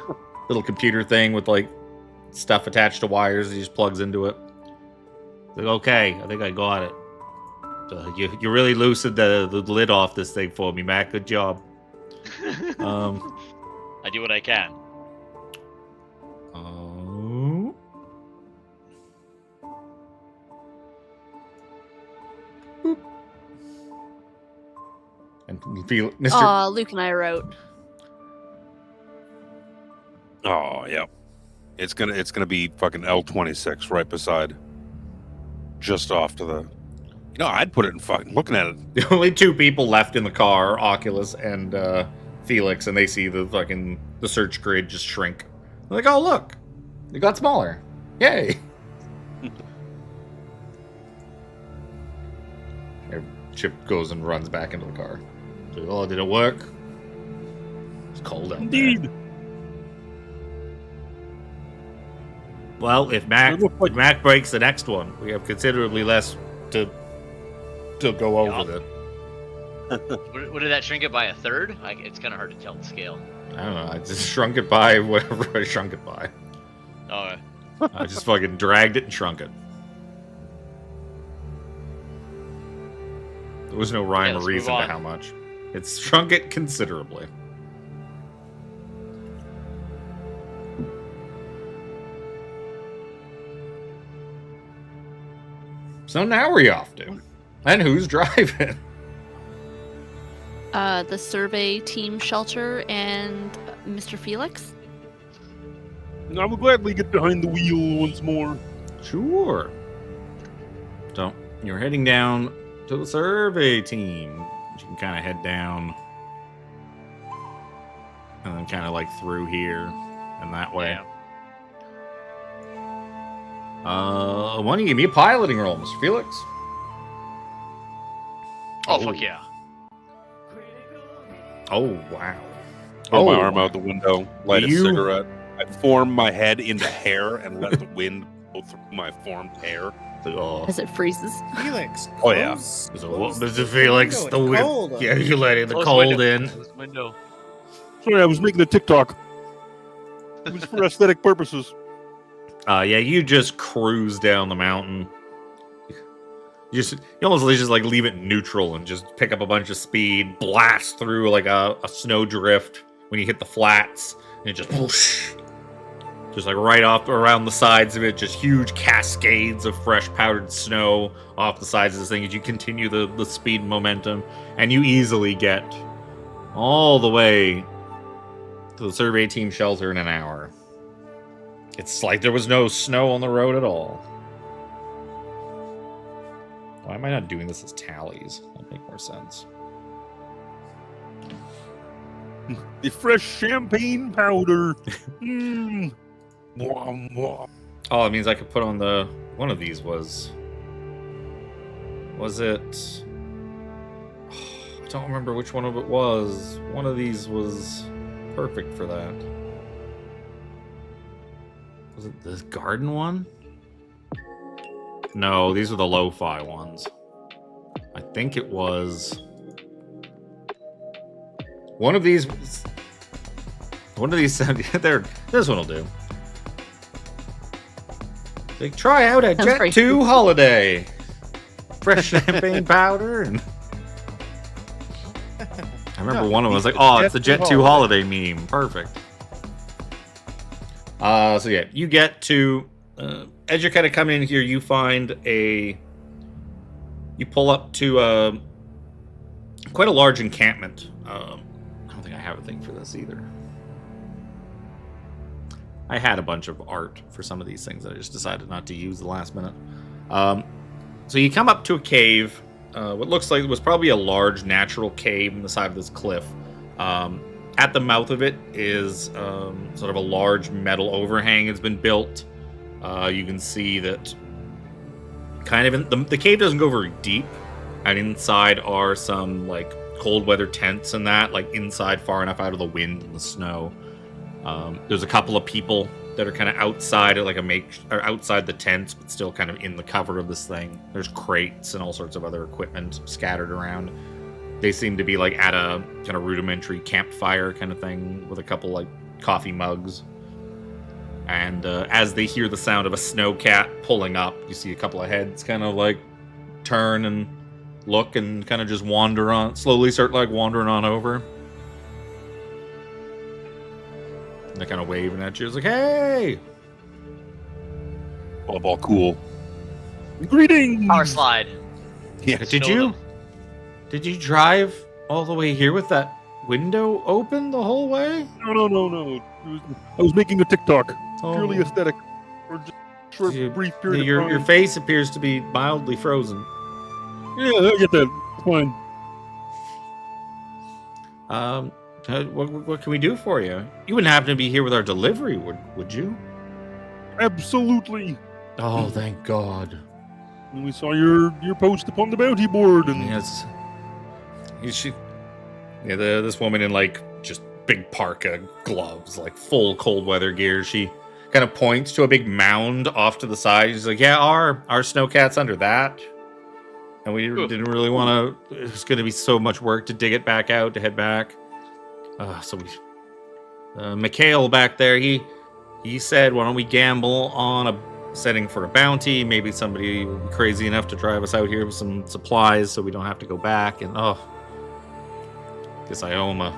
Little computer thing with like stuff attached to wires. He just plugs into it. He's like, okay, I think I got it. You really loosened the lid off this thing for me, Mac. Good job. I do what I can. And feel, Mr. Luke and I are out. Oh yeah, it's gonna be fucking L26 right beside, just off to the. No, I'd put it in fucking. Looking at it, The only two people left in the car, Oculus and Phelix, and they see the search grid just shrink. They're like, oh look, it got smaller. Yay! Chip goes and runs back into the car. So, oh, did it work? It's cold out Indeed. there. Well, if Mac breaks the next one, we have considerably less to go over it. What did that shrink it by a third? It's kind of hard to tell the scale. I don't know. I just shrunk it by whatever I shrunk it by. Oh, I just fucking dragged it and shrunk it. There was no rhyme or let's reason move to on. how much. It's shrunk it considerably. So now where are you off to? And who's driving? The survey team shelter and Mr. Phelix. I will gladly get behind the wheel once more. Sure. So you're heading down to the survey team. You can kind of head down and then kind of like through here and that way. yeah. Why don't you give me a piloting roll, Mr. Phelix? Oh, fuck yeah. Oh, wow. throw my arm out the window, light You- a cigarette. I form my head into hair and let the wind go through my formed hair. Oh, As it freezes. Felix. Oh, yeah. Mr. Felix, the window, it's wind. cold. Yeah, you letting the Close cold window. in. Close window. Sorry, I was making a TikTok. It was for aesthetic purposes. Yeah, you just cruise down the mountain. You almost just like leave it neutral and just pick up a bunch of speed, blast through like a snow drift when you hit the flats, and it just whoosh, just like right off around the sides of it, just huge cascades of fresh powdered snow off the sides of this thing as you continue the speed momentum, and you easily get all the way to the survey team shelter in an hour. It's like there was no snow on the road at all. Why am I not doing this as tallies? That'd make more sense. The fresh champagne powder. Mm. Mwah, mwah. Oh, it means I could put on the... One of these was it... I don't remember which one of it was. One of these was perfect for that. Was it the garden one? No, these are the lo-fi ones. I think it was... One of these... There, this one will do. Like, try out a Sounds Jet great. 2 holiday. Fresh champagne powder and... I remember one of them was like, oh, it's the Jet 2 holiday meme. Perfect. So yeah, you get to... as you're kind of coming in here, you find you pull up to quite a large encampment. I don't think I have a thing for this either. I had a bunch of art for some of these things that I just decided not to use the last minute. So you come up to a cave. What looks like it was probably a large natural cave in the side of this cliff. At the mouth of it is sort of a large metal overhang has been built. You can see that kind of the cave doesn't go very deep, and inside are some like cold weather tents and that, like inside far enough out of the wind and the snow. There's a couple of people that are kind of outside of like or outside the tents, but still kind of in the cover of this thing. There's crates and all sorts of other equipment scattered around. They seem to be like at a kind of rudimentary campfire kind of thing with a couple like coffee mugs. And as they hear the sound of a snowcat pulling up, you see a couple of heads kind of like turn and look and kind of just wander on, slowly start like wandering on over. And they're kind of waving at you. It's like, hey! All cool. Greetings. Power slide. Yeah. Did Snow you? them. Did you drive all the way here with that window open the whole way? No. I was making a TikTok. Oh. Purely aesthetic. For just a short, You- brief period Your of your time. face appears to be mildly frozen. Yeah, I get that. Fine. What can we do for you? You wouldn't happen to be here with our delivery, would you? Absolutely. Oh, thank God. And we saw your post upon the bounty board, and Yes. This woman in like just big parka, gloves, like full cold weather gear. She kind of points to a big mound off to the side. She's like, "Yeah, our snowcat's under that." And we didn't really want to. It was going to be so much work to dig it back out to head back. So we, Mikhail back there, he said, "Why don't we gamble on a setting for a bounty? Maybe somebody will be crazy enough to drive us out here with some supplies, so we don't have to go back." And guess I owe him a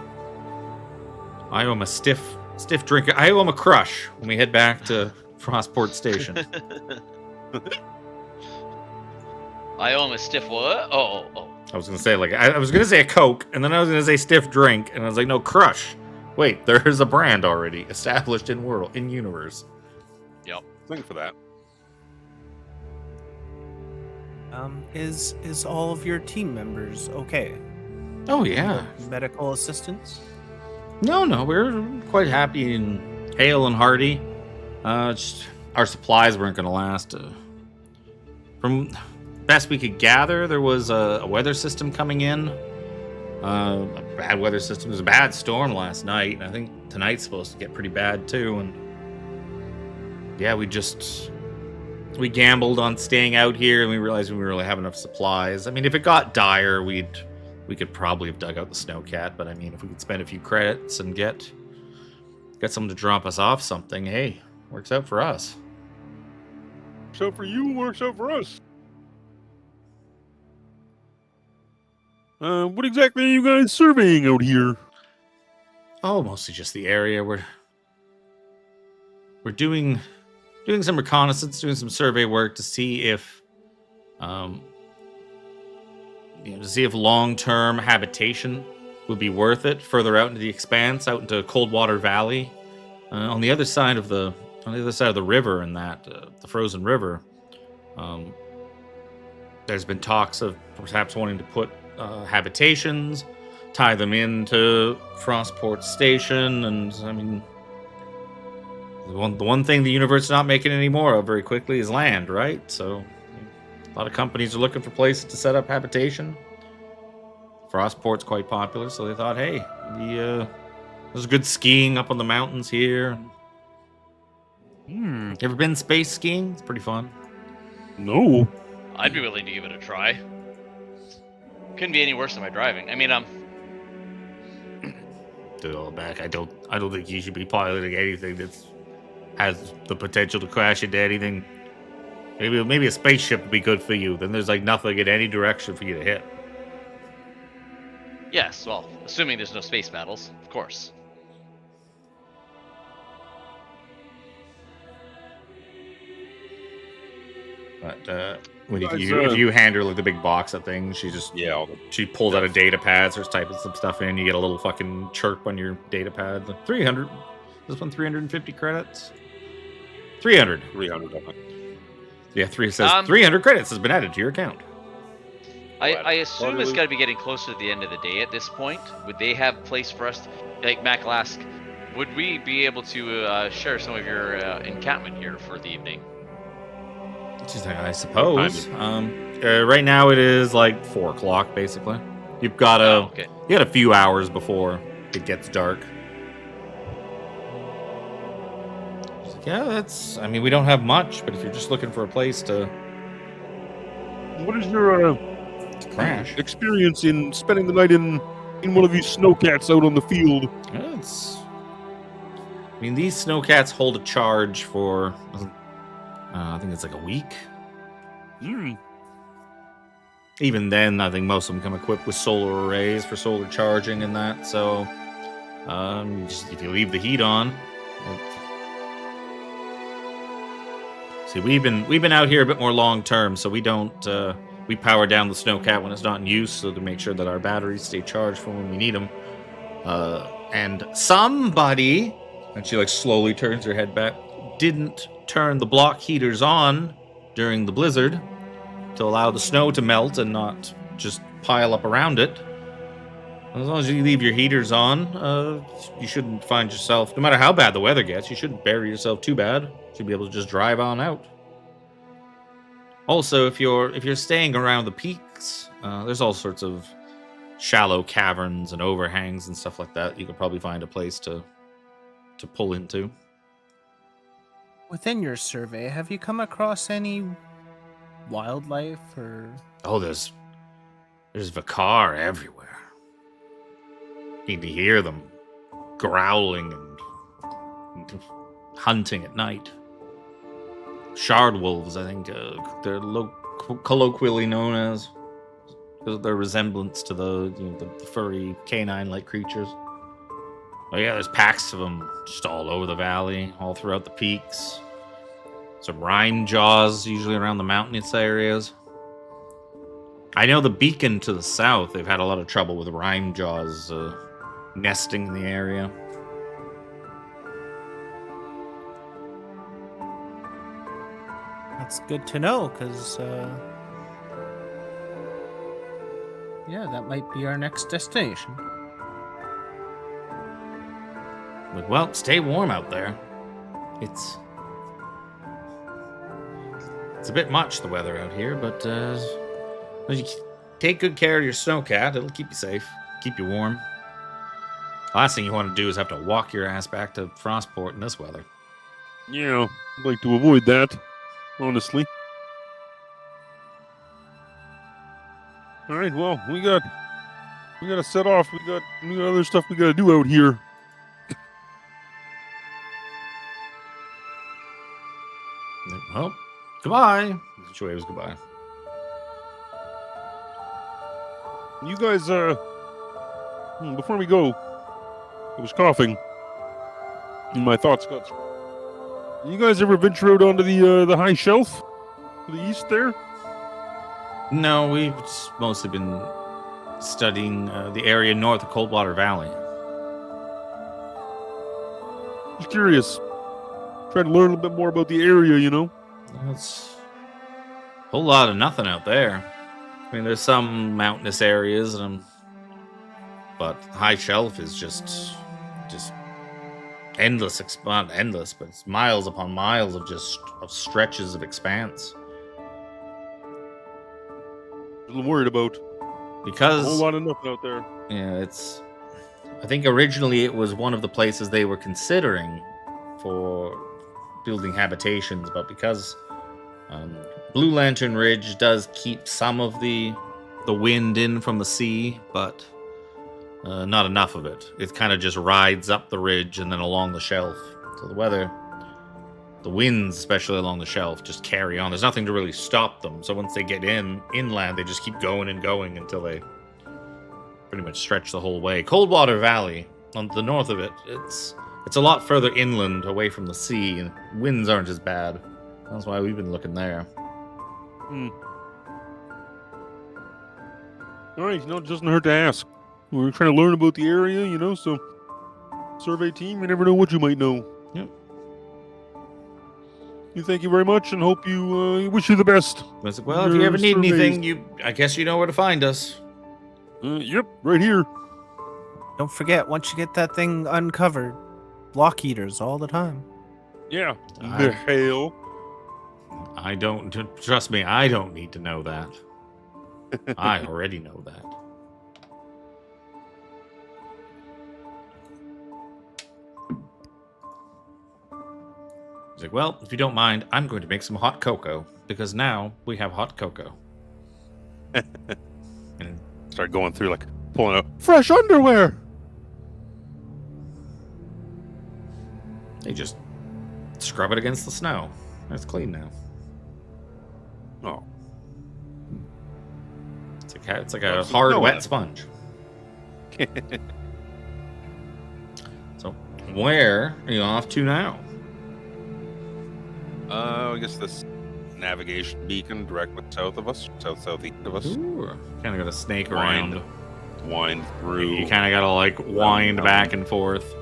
stiff drink. I owe him a crush when we head back to Frostport Station. I owe him a stiff what? Oh. I was gonna say I was gonna say a Coke, and then I was gonna say stiff drink, and I was like, no, crush. Wait, there's a brand already established in universe. Yep. Thank you for that. Is all of your team members okay? Oh yeah. Medical assistance? No, we're quite happy and hale and hearty. Just our supplies weren't gonna last. From best we could gather, there was a weather system coming in. A bad weather system. It was a bad storm last night, and I think tonight's supposed to get pretty bad too. And yeah, we gambled on staying out here, and we realized we really have enough supplies. I mean, if it got dire, we could probably have dug out the snowcat. But I mean, if we could spend a few credits and get someone to drop us off something, hey, works out for us. works out for you, works out for us. What exactly are you guys surveying out here? Oh, mostly just the area. We're doing some reconnaissance, doing some survey work to see if long-term habitation would be worth it further out into the expanse, out into Coldwater Valley, on the other side of the river, and the frozen river. There's been talks of perhaps wanting to put habitations, tie them into Frostport Station, and I mean, the one thing the universe is not making any more of very quickly is land, right? So a lot of companies are looking for places to set up habitation. Frostport's quite popular, so they thought, hey, there's good skiing up on the mountains here. Ever been space skiing? It's pretty fun. No. I'd be willing to give it a try. Couldn't be any worse than my driving. I mean, Do it all back. I don't think you should be piloting anything that's has the potential to crash into anything. Maybe a spaceship would be good for you. Then there's like nothing in any direction for you to hit. yes, well, assuming there's no space battles, of course. But when Guys, if you hand her like the big box of things, she pulls out a data pad, starts typing some stuff in. You get a little fucking chirp on your data pad. Like 300. This one 350 credits. 300. 300 of it. Yeah, it says 300 credits has been added to your account. I assume it's got to be getting closer to the end of the day at this point. Would they have a place for us? Like Mac will ask, would we be able to share some of your encampment here for the evening? She's like, I suppose. Right now it is like 4 o'clock, basically. You've got okay. you got a few hours before it gets dark. She's like, yeah, I mean, we don't have much, but if you're just looking for a place to What is your crash, experience in spending the night in one of these snowcats out on the field? I mean, these snowcats hold a charge for, I think it's like a week. even then, I think most of them come equipped with solar arrays for solar charging and that. So, just, if you leave the heat on. See, we've been out here a bit more long term, so we don't we power down the snowcat when it's not in use, so to make sure that our batteries stay charged for when we need them. And somebody, and she like slowly turns her head back, didn't turn the block heaters on during the blizzard to allow the snow to melt and not just pile up around it. As long as you leave your heaters on, you shouldn't find yourself, no matter how bad the weather gets, you shouldn't bury yourself too bad. You should be able to just drive on out. Also, if you're staying around the peaks, there's all sorts of shallow caverns and overhangs and stuff like that. You could probably find a place to pull into. Within your survey, have you come across any wildlife or? Oh, there's Vakar everywhere. You need to hear them growling and hunting at night. Shard wolves, I think they're colloquially known as, because of their resemblance to the furry canine-like creatures. Oh yeah, there's packs of them just all over the valley, all throughout the peaks. Some rime jaws, usually around the mountainous areas. I know the beacon to the south, they've had a lot of trouble with rime jaws nesting in the area. That's good to know, because yeah, that might be our next destination. But, well, stay warm out there. It's a bit much, the weather out here, but you take good care of your snowcat. It'll keep you safe, keep you warm. Last thing you want to do is have to walk your ass back to Frostport in this weather. Yeah, I'd like to avoid that, honestly. All right, well, we got to set off. We got other stuff we got to do out here. Well, goodbye. She waves goodbye. You guys, before we go, I was coughing. And my thoughts got. You guys ever venture out onto the high shelf to the east there? No, we've mostly been studying the area north of Coldwater Valley. Just curious. Trying to learn a little bit more about the area, you know? It's a whole lot of nothing out there. I mean, there's some mountainous areas, but high shelf is just endless. Not endless, but it's miles upon miles of stretches of expanse. A little worried about. Because a whole lot of nothing out there. Yeah, I think originally it was one of the places they were considering for building habitations, but because Blue Lantern Ridge does keep some of the wind in from the sea, but not enough of it. It kind of just rides up the ridge and then along the shelf. So the winds, especially along the shelf, just carry on. There's nothing to really stop them. So once they get inland, they just keep going and going until they pretty much stretch the whole way. Coldwater Valley, on the north of it, it's a lot further inland away from the sea, and winds aren't as bad. That's why we've been looking there. All right, it doesn't hurt to ask. We're trying to learn about the area, so survey team, you never know what you might know. Yep. You thank you very much, and hope you wish you the best. Well, if you ever need anything, I guess you know where to find us. Yep, right here. Don't forget, once you get that thing uncovered, block heaters all the time. Yeah, the hell. I don't, trust me, I don't need to know that. I already know that. He's like, well, if you don't mind, I'm going to make some hot cocoa, because now we have hot cocoa. And start going through, pulling out fresh underwear. They just scrub it against the snow. It's clean now. Oh. It's like a hard, wet sponge. So, where are you off to now? I guess this navigation beacon directly south of us, southeast of us. Ooh, kind of got to snake around. Wind through. You kind of got to like wind back and forth.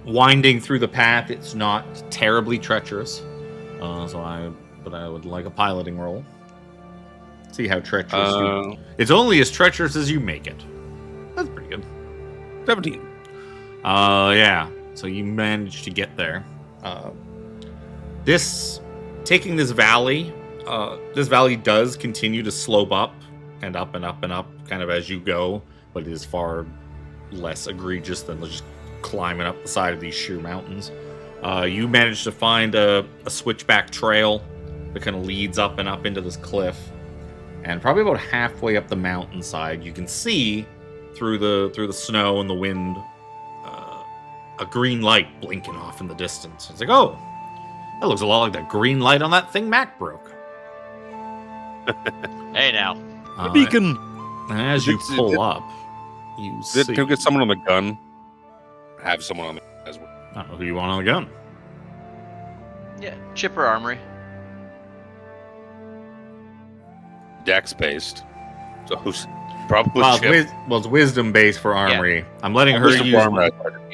Winding through the path, it's not terribly treacherous. But I would like a piloting roll. See how treacherous it's only as treacherous as you make it. That's pretty good. 17. Yeah. So you managed to get there. Taking this valley does continue to slope up and up and up and up kind of as you go, but it is far less egregious than just climbing up the side of these sheer mountains. You managed to find a switchback trail that kind of leads up and up into this cliff, and probably about halfway up the mountainside, you can see through the snow and the wind a green light blinking off in the distance. It's like, oh, that looks a lot like that green light on that thing MAAC broke. Hey now. Beacon. As you pull up, you see. Can we get someone on the gun? Have someone on the gun as well. I don't know who you want on the gun. Yeah, Chipper Armry. Dex based. So who's probably Well, Chip. it's wisdom based for Armry. I'm letting her Wisdom use. Armor.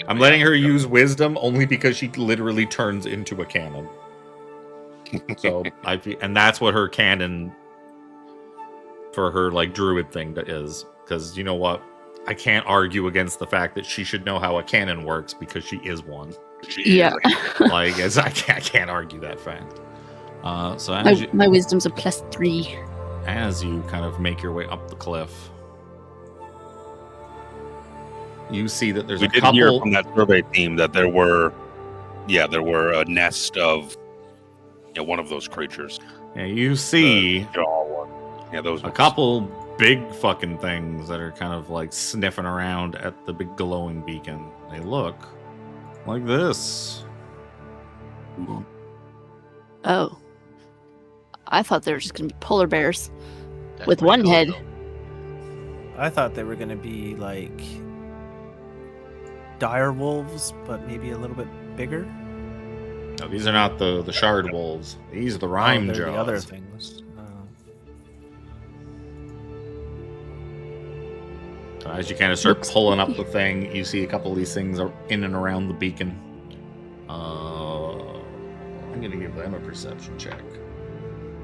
I'm letting her use wisdom only because she literally turns into a cannon. So and that's what her cannon for her like druid thing is. Because you know what, I can't argue against the fact that she should know how a cannon works because she is one. Yeah. Like I can't argue that fact. So as My wisdom's a +3. as you kind of make your way up the cliff, you see that there's We a did couple. hear from that survey team that there were a nest of one of those creatures. Yeah, you see Jaw one. Yeah, those a ones. couple big fucking things that are kind of like sniffing around at the big glowing beacon. They look like this. Oh. I thought they were just going to be polar bears. That's With pretty one cool, head. though. I thought they were gonna be like dire wolves, but maybe a little bit bigger. No, these are not the shard wolves. These are the rhyme they're jaws. the other things. As you kind of start Looks pulling up creepy. the thing, you see a couple of these things are in and around the beacon. I'm going to give them a perception check.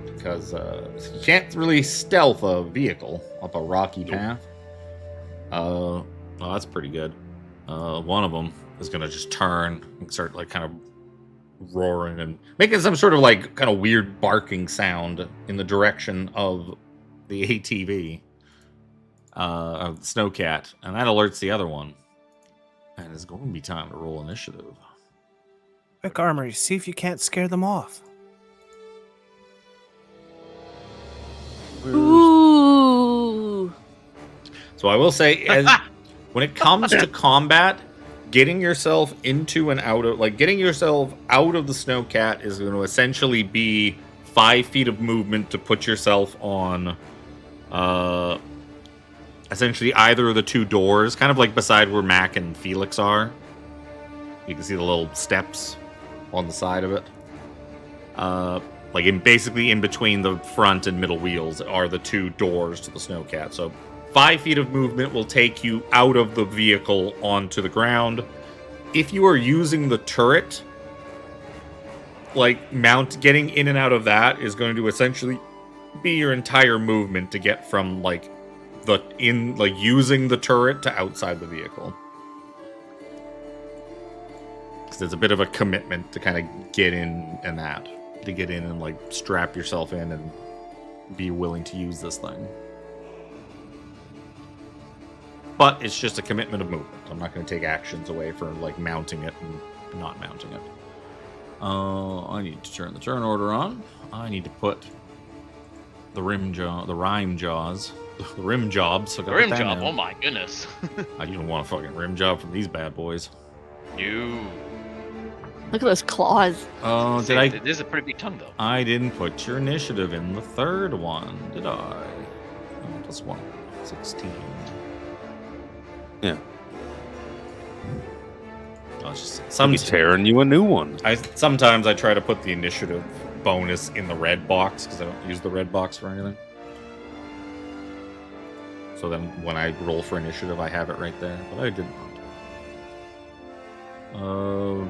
Because you can't really stealth a vehicle up a rocky path. Well, that's pretty good. One of them is going to just turn and start like kind of roaring and making some sort of like kind of weird barking sound in the direction of the ATV. Of the snowcat, and that alerts the other one. And it's going to be time to roll initiative. Quick, Armory, see if you can't scare them off. Ooh. So I will say, when it comes to combat, getting yourself into and out of, getting yourself out of the snowcat is going to essentially be 5 feet of movement to put yourself on, essentially either of the two doors, kind of like beside where M.A.A.C and Phelix are. You can see the little steps on the side of it. Basically in between the front and middle wheels are the two doors to the snowcat. So 5 feet of movement will take you out of the vehicle onto the ground. If you are using the turret, getting in and out of that is going to essentially be your entire movement to get from using the turret to outside the vehicle. Because there's a bit of a commitment to kind of get in and strap yourself in and be willing to use this thing. But it's just a commitment of movement. I'm not going to take actions away for mounting it and not mounting it. I need to turn the turn order on. I need to put the rhyme jobs. The rim jobs. So The rim job. Oh my goodness. I don't want a fucking rim job from these bad boys. You. Look at those claws. Oh, Say, did I? This is a pretty big tongue, though. I didn't put your initiative in the third one, did I? Oh, plus 1. 16. Yeah. Oh, it's just I'm tearing you a new one. sometimes I try to put the initiative bonus in the red box because I don't use the red box for anything. So then when I roll for initiative, I have it right there. But I didn't.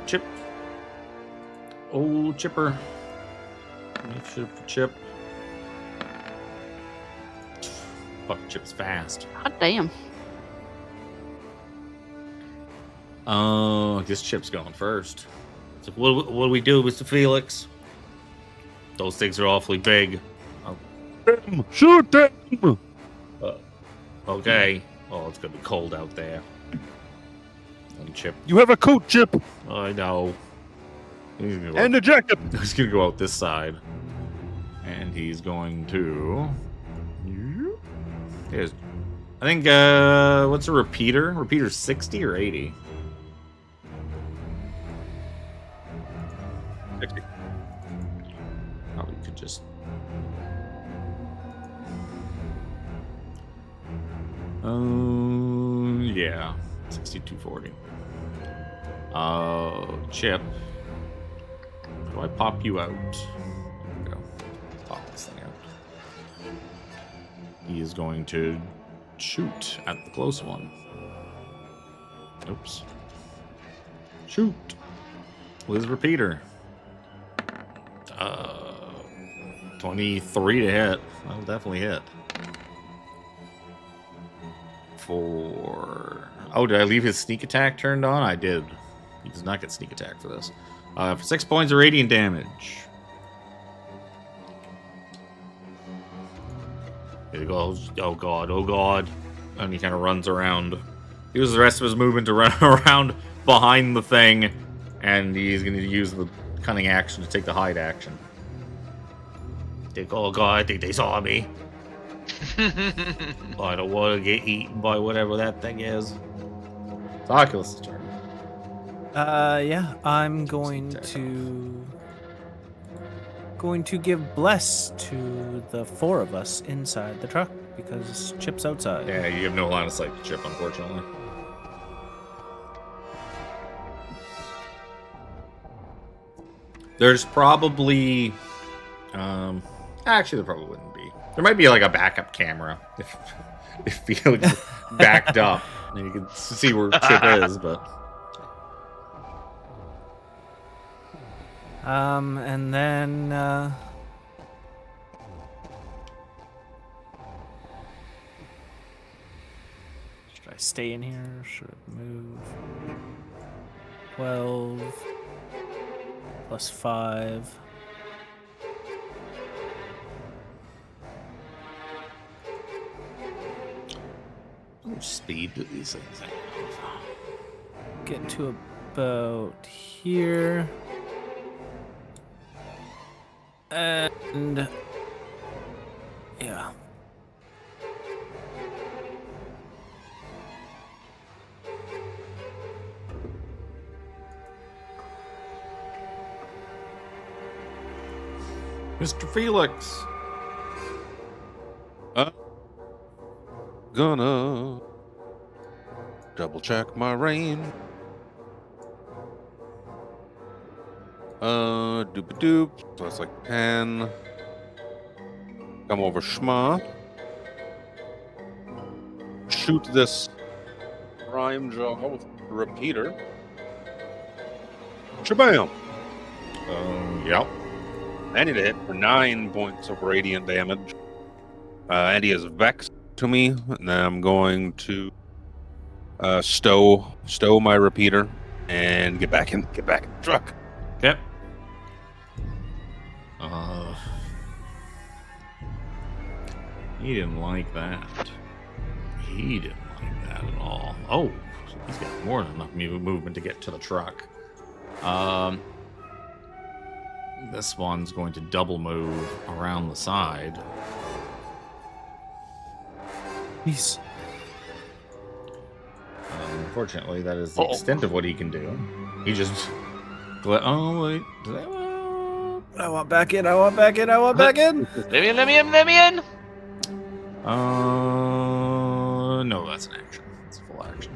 Chip. Oh, Chipper. Initiative for Chip. Fuck, Chip's fast. God damn. I guess Chip's going first. So what do we do, Mr. Phelix? Those things are awfully big. Shoot them! Okay. Oh, it's gonna be cold out there. And Chip. You have a coat, Chip, I know. He's gonna go and a jacket. He's gonna go out this side. And he's going to. Here's, I think, what's a repeater? Repeater's 60 or 80? 60. Probably could just. Yeah. 6240. Chip. How do I pop you out? There we go. Pop this thing out. He is going to shoot at the close one. Oops. Shoot. With his repeater. 23 to hit. That'll definitely hit. Oh, did I leave his sneak attack turned on? I did. He does not get sneak attack for this. For 6 points of radiant damage. Here he goes. Oh god, oh god. And he kind of runs around. He uses the rest of his movement to run around behind the thing. And he's going to use the cunning action to take the hide action. Oh god, I think they saw me. I don't want to get eaten by whatever that thing is. It's Oculus' turn. Yeah, I'm going to give bless to the 4 of us inside the truck because Chip's outside. Yeah, you have no line of sight to Chip, unfortunately. There's probably, actually there probably wouldn't be. There might be like a backup camera if Felix backed up and you can see where Chip is, but. And then, should I stay in here? Should I move? 12 plus 5. How much speed do these things have? Get to about here. And yeah. Mr. Felix. Gonna double check my range. Doop doop. So that's like 10. Come over Shma. Shoot this rhyme jaw with a repeater. Shabam! Yep. I need to hit for 9 points of radiant damage. And he is vexed to me. And then I'm going to stow my repeater and get back in the truck. Yep. He didn't like that. He didn't like that at all. Oh, he's got more than enough movement to get to the truck. This one's going to double move around the side. He's Unfortunately, that is the extent of what he can do. He just Oh wait, did I? I want back in. I want back in. I want back in. Let me in, let me in, let me in! No, that's an action. It's a full action.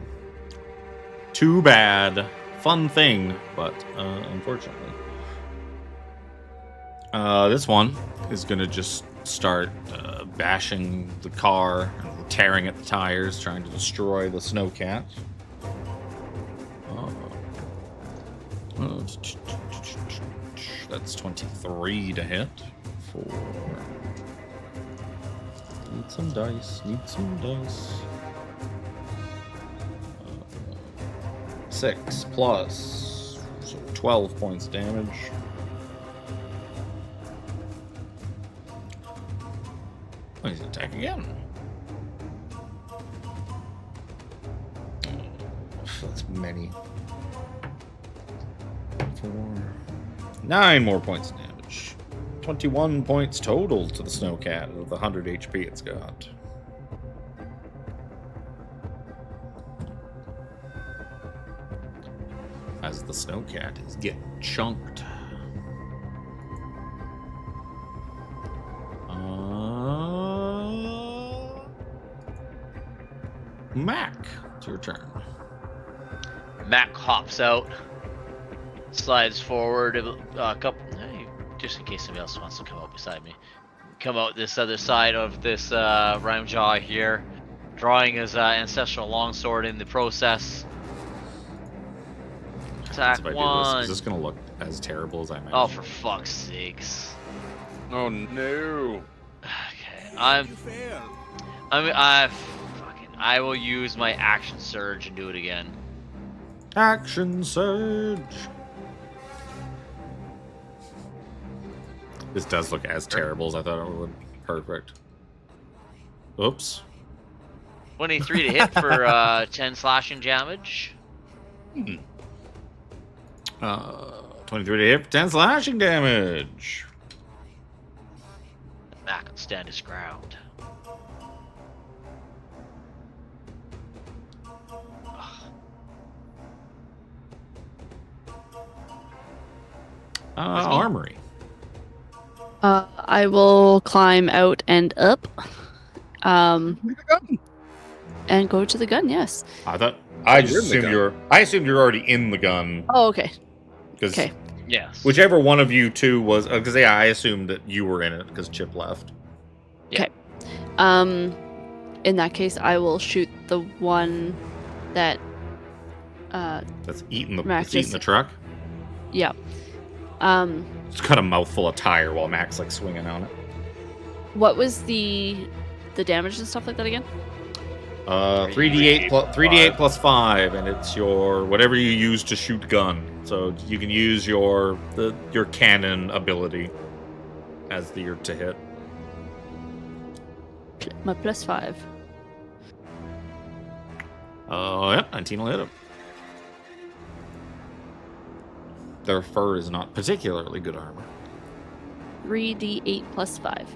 Too bad. Fun thing, but unfortunately. This one is gonna just start bashing the car, and tearing at the tires, trying to destroy the snowcat. That's 23 to hit. Need some dice. Need some dice. 6 plus, so 12 points damage. Oh, he's attacking again. That's many. 4, 9 more points of damage. 21 points total to the snowcat of the 100 HP it's got. As the snowcat is getting chunked. Mac, it's your turn. Mac hops out, slides forward a couple, just in case somebody else wants to come out beside me. Come out this other side of this rhyme jaw here, drawing his ancestral longsword in the process. Attack If I do one. this, is this gonna look as terrible as I imagine? Oh, for fuck's sakes! Oh no! Okay, I will use my action surge and do it again. Action surge. This does look as terrible as I thought it would. Perfect. Oops. 23 to hit for 10 slashing damage. 23 to hit for 10 slashing damage. Mac can stand his ground. Armory. I will climb out and up. And go to the gun, yes. I assumed you're already in the gun. Oh, okay. Because Okay. Yes. whichever one of you two was, because I assumed that you were in it because Chip left. In that case, I will shoot the one that. That's eating the Mac it's eating just- the truck. Yeah. It's got a mouthful of tire while Mac's like swinging on it. What was the damage and stuff like that again? 3d8 plus 5, and it's your whatever you use to shoot gun. So you can use your cannon ability as your to hit. My +5. Yep, 19 will hit him. Their fur is not particularly good armor. 3d8 plus 5.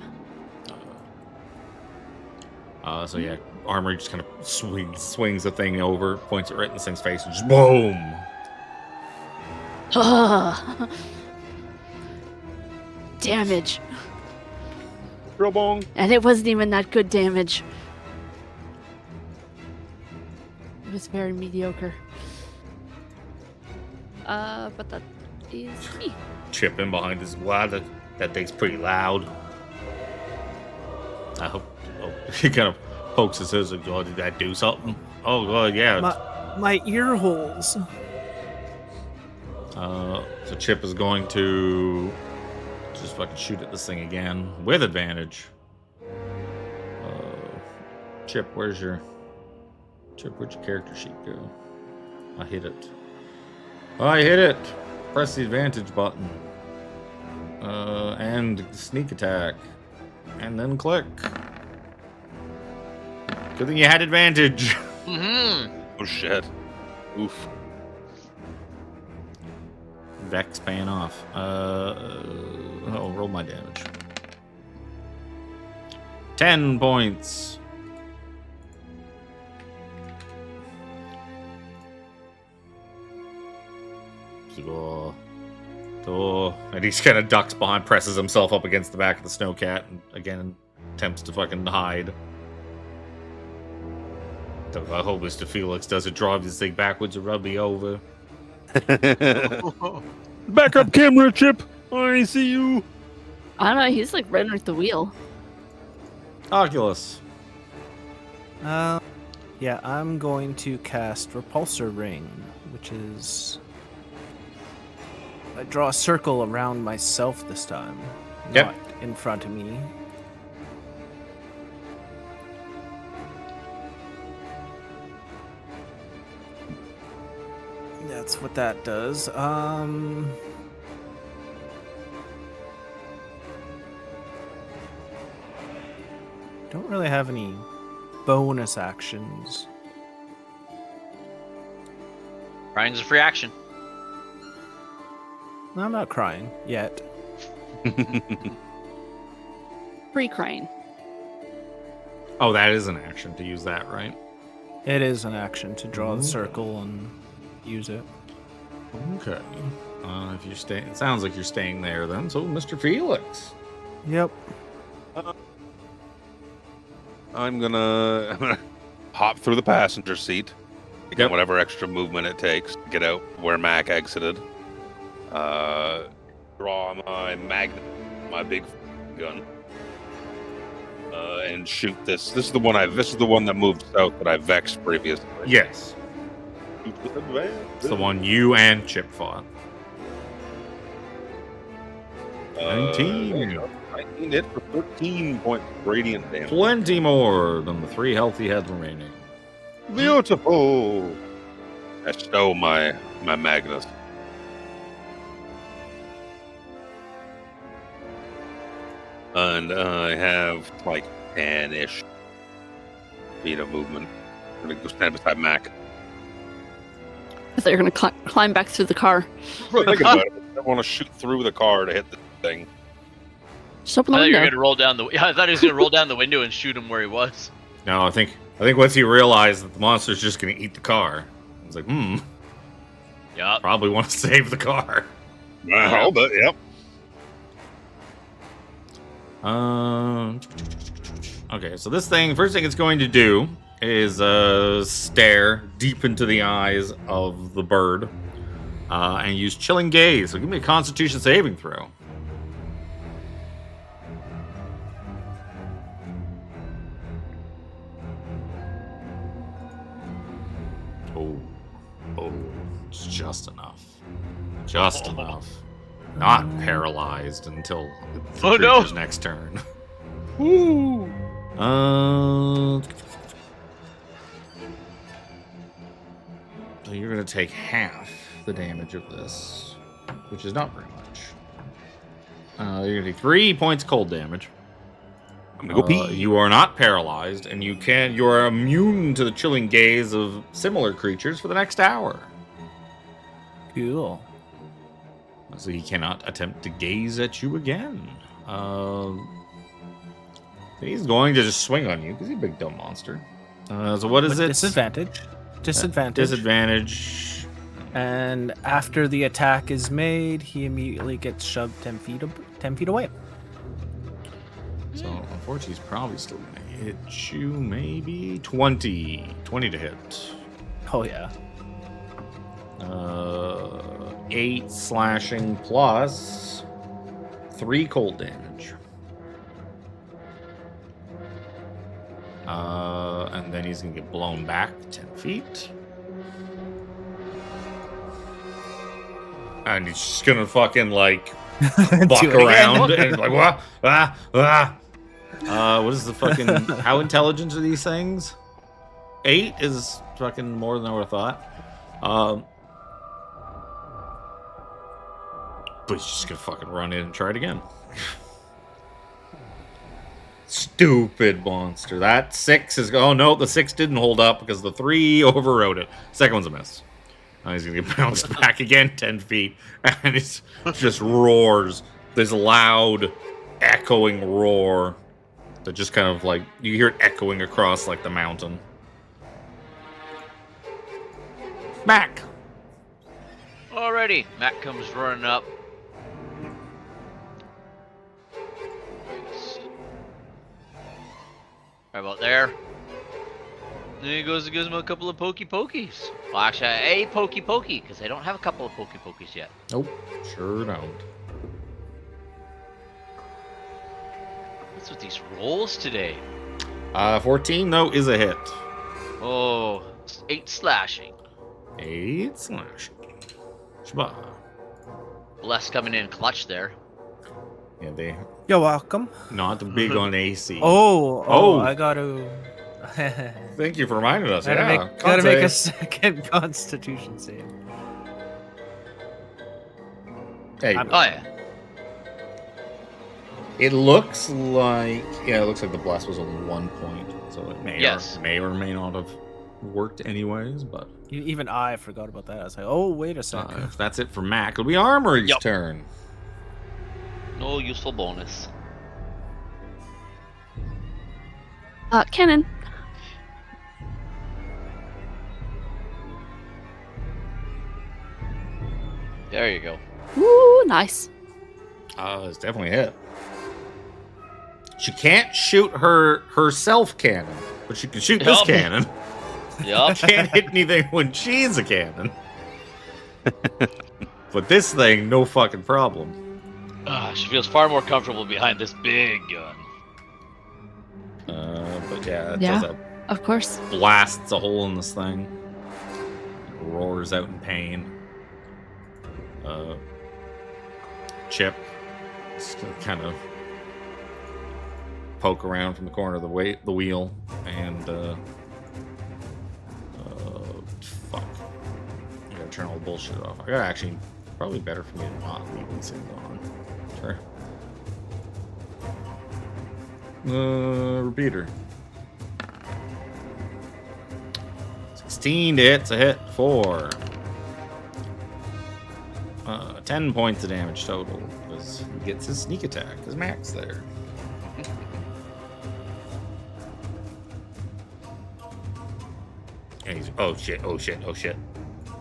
So yeah, Armry just kind of swings the thing over, points it right in this thing's face, and just boom. Damage. Real bong. And it wasn't even that good damage. It was very mediocre. But that is me. Chip in behind his that thing's pretty loud. I hope he kind of pokes his head like, oh, did that do something? Oh god, yeah. My ear holes. So Chip is going to just fucking shoot at this thing again with advantage. Chip, where'd your character sheet go? I hit it. I hit it. Press the advantage button. And sneak attack. And then click. Good thing you had advantage. Mm-hmm. Oh shit. Oof. Vex paying off. Roll my damage. 10 points. Oh, and he kind of ducks behind, presses himself up against the back of the snowcat, and again attempts to fucking hide. I hope Mr. Phelix doesn't drive this thing backwards and run me over. Backup camera, Chip. I see you. I don't know. He's like right underneath the wheel. Oculus. Yeah, I'm going to cast Repulsor Ring, which is... I draw a circle around myself this time, Yep. not in front of me. That's what that does. Don't really have any bonus actions. Crying's a free action. No, I'm not crying yet. Free crane. Oh, that is an action to use that, right? It is an action to draw the circle and use it. Okay. If you're staying, it sounds like you're staying there then. So, Mr. Phelix. Yep. I'm gonna hop through the passenger seat, get Yep. whatever extra movement it takes to get out where MAAC exited. Draw my magnet, my big gun, and shoot this. This is the one that moved south that I vexed previously. Yes. It's the one you and Chip fought. 19. 19 hit for 13 points radiant damage. Plenty more than the 3 healthy head remaining. Beautiful. I stole my Magnus. And I have like 10-ish feet of movement. I'm gonna go stand beside MAAC. I thought you were going to climb back through the car. Think about it. I want to shoot through the car to hit the thing. Just open I the thought you were window. gonna roll down the. I thought he was gonna roll down the window and shoot him where he was. No, I think once he realized that the monster's just going to eat the car, I was like, Yup. probably want to save the car. Hold it. Yep. Okay, so this thing, first thing it's going to do is stare deep into the eyes of the bird and use chilling gaze. So give me a Constitution saving throw. Oh, it's just enough. Just enough. Not paralyzed until the Oh, no. creature's next turn. Woo. So you're going to take half the damage of this, which is not very much. You're going to take 3 points cold damage. I'm gonna go pee. You are not paralyzed, and you are immune to the chilling gaze of similar creatures for the next hour. Cool. So he cannot attempt to gaze at you again. He's going to just swing on you because he's a big dumb monster. So what is With it? Disadvantage. Disadvantage. Disadvantage. And after the attack is made, he immediately gets shoved 10 feet away. So unfortunately, he's probably still going to hit you. Maybe 20 to hit. Oh yeah. 8 slashing plus 3 cold damage. And then he's gonna get blown back 10 feet. And he's just gonna fucking like buck Do it again. around and like what? What is the fucking? How intelligent are these things? 8 is fucking more than I would have thought. But he's just gonna fucking run in and try it again. Stupid monster. That 6 is. Oh no, the 6 didn't hold up because the 3 overrode it. Second one's a miss. Now he's gonna get bounced back again 10 feet, and it just roars. There's a loud, echoing roar that just kind of like you hear it echoing across like the mountain. Mac. Alrighty, Matt comes running up, Right about there. Then he goes and gives him a couple of pokies. Well, actually, a pokey, because I don't have a couple of pokies yet. Nope, sure don't. What's with these rolls today? 14 though is a hit. Oh, 8 slashing. 8 slashing. Shba. Bless coming in clutch there. Yeah, they You're welcome. not big on AC. Oh, I got to. Thank you for reminding us. Gotta make a second Constitution save. Hey, Oh yeah. it looks like the blast was only 1 point, so it may or may not have worked anyways. But Even I forgot about that. I was like, oh, wait a second. if that's it for MAAC, it'll be Armry's turn. No useful bonus. Cannon. There you go. Ooh, nice. It's definitely a hit. She can't shoot her self cannon, but she can shoot this Yup. cannon. Yup. Can't hit anything when she's a cannon. But this thing, no fucking problem. She feels far more comfortable behind this big gun. But yeah, it Yeah. does Of course. blasts a hole in this thing. It roars out in pain. Chip kind of poke around from the corner of the wheel and fuck. I gotta turn all the bullshit off. I gotta actually probably better for me to not leave these things on. Sure. Repeater. 16 to hit's a hit for 10 points of damage total because he gets his sneak attack because Mac's there. And he's oh shit.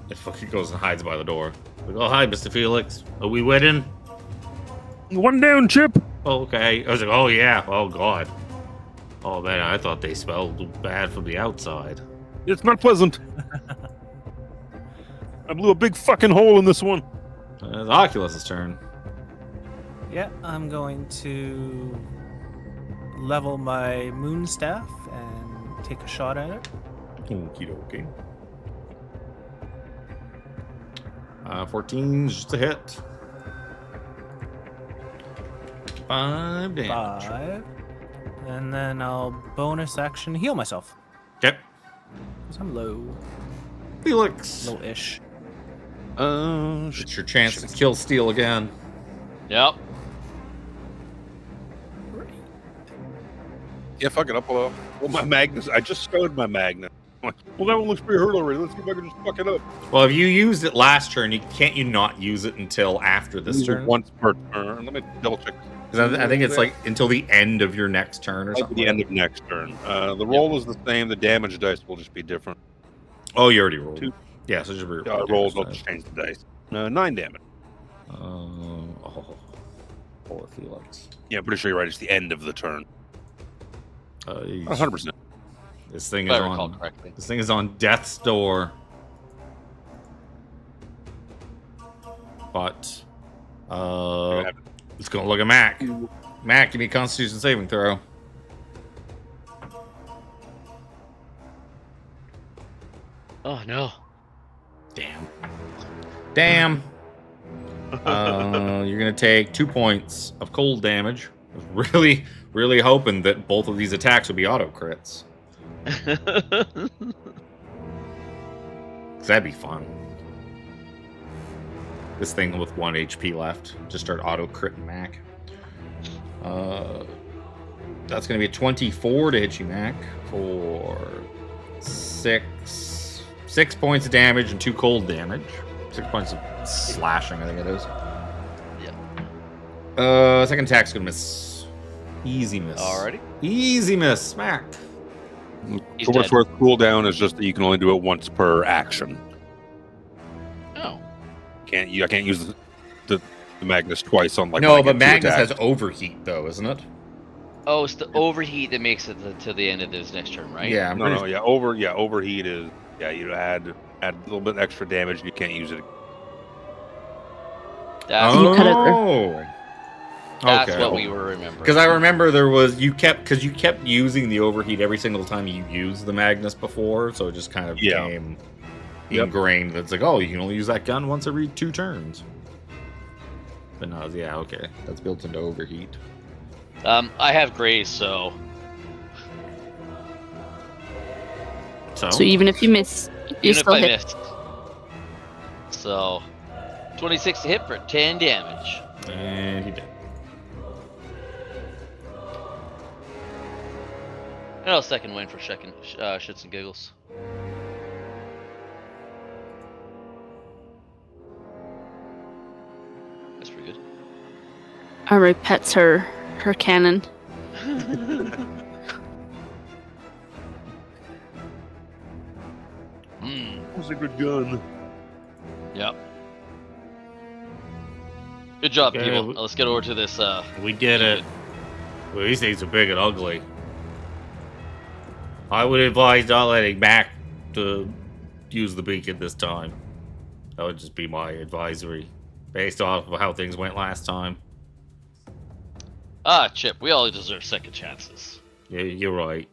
It fucking goes and hides by the door. Like, oh hi, Mr. Phelix. Are we winning? One down, Chip. Oh, okay. I was like, oh yeah. Oh god. Oh man, I thought they smelled bad from the outside. It's not pleasant. I blew a big fucking hole in this one. It's Oculus' turn. Yeah, I'm going to level my moon staff and take a shot at it. Okie dokie. 14's just a hit. 5 damage. 5. And then I'll bonus action heal myself. Okay. Because I'm low. Phelix. Low-ish. It's your chance to kill Steel again. Yep. Yeah, fuck it up. Well, my Magnus. I just stowed my Magnus. I'm like, well, that one looks pretty hurt already. Let's see if I can just fuck it up. Well, if you used it last turn, can't you not use it until after this Use it turn? once per turn. Let me double check. Because I think it's like until the end of your next turn or Like something. the end of next turn. The roll is the same. The damage dice will just be different. Oh, you already rolled. 2. Yeah, so just Rolls. I'll just change the dice. 9 damage. Poor Phelix. Yeah, I'm pretty sure you're right. It's the end of the turn. 100%. This thing If is I recall on. correctly. This thing is on death's door. But it's gonna look at Mac. Mac, give me a Constitution saving throw. Oh no. Damn. You're gonna take 2 points of cold damage. I was really hoping that both of these attacks would be auto crits. 'Cause that'd be fun. This thing with 1 HP left. Just start auto critting Mac. That's gonna be a 24 to hit you, Mac, for 6 points of damage and 2 cold damage. 6 points of slashing, I think it is. Yeah. Second attack's gonna miss. Easy miss. Alrighty. Easy miss. Smack. He's For what's dead. worth, cooldown is just that you can only do it once per action. Oh. I can't use the Magnus twice on like. No, when I but get 2 Magnus attacks. has overheat though, isn't it? Oh, it's the overheat that makes it to the end of this next turn, right? Yeah, I'm No, pretty no, yeah, overheat is you add a little bit extra damage. You can't use it. That's, You cut it there. Oh. that's Okay. what we were remembering. Because I remember there was you kept using the overheat every single time you used the Magnus before, so it just kind of Yeah. became Yep. ingrained. That's like, oh, you can only use that gun once every 2 turns. But no, yeah, okay, that's built into overheat. I have graze, so So even if you miss, you even if still I hit. missed. So 26 to hit for 10 damage. And he did. And a second win for shits and giggles. That's pretty good. Armry pets her cannon. That was a good gun. Yep. Good job, Okay, people. well, Now let's get over to this. We did it. Well, these things are big and ugly. I would advise not letting Mac to use the beacon this time. That would just be my advisory, based off of how things went last time. Chip, we all deserve second chances. Yeah, you're right.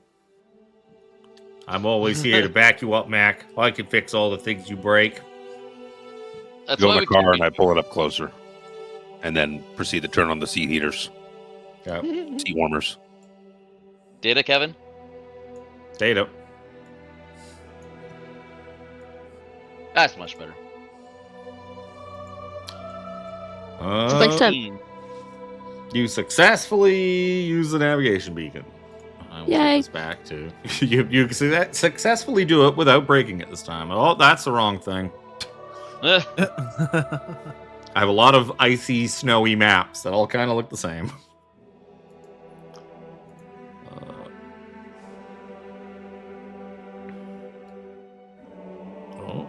I'm always here to back you up, Mac. I can fix all the things you break. That's Go why in we the car keep and I pull it up closer, and then proceed to turn on the seat heaters, Yeah. seat warmers. Data, Kevin? Data. That's much better. Just like I said, You successfully use the navigation beacon. I will Yay. take this back to you successfully do it without breaking it this time. Oh, that's the wrong thing. I have a lot of icy, snowy maps that all kind of look the same. Oh,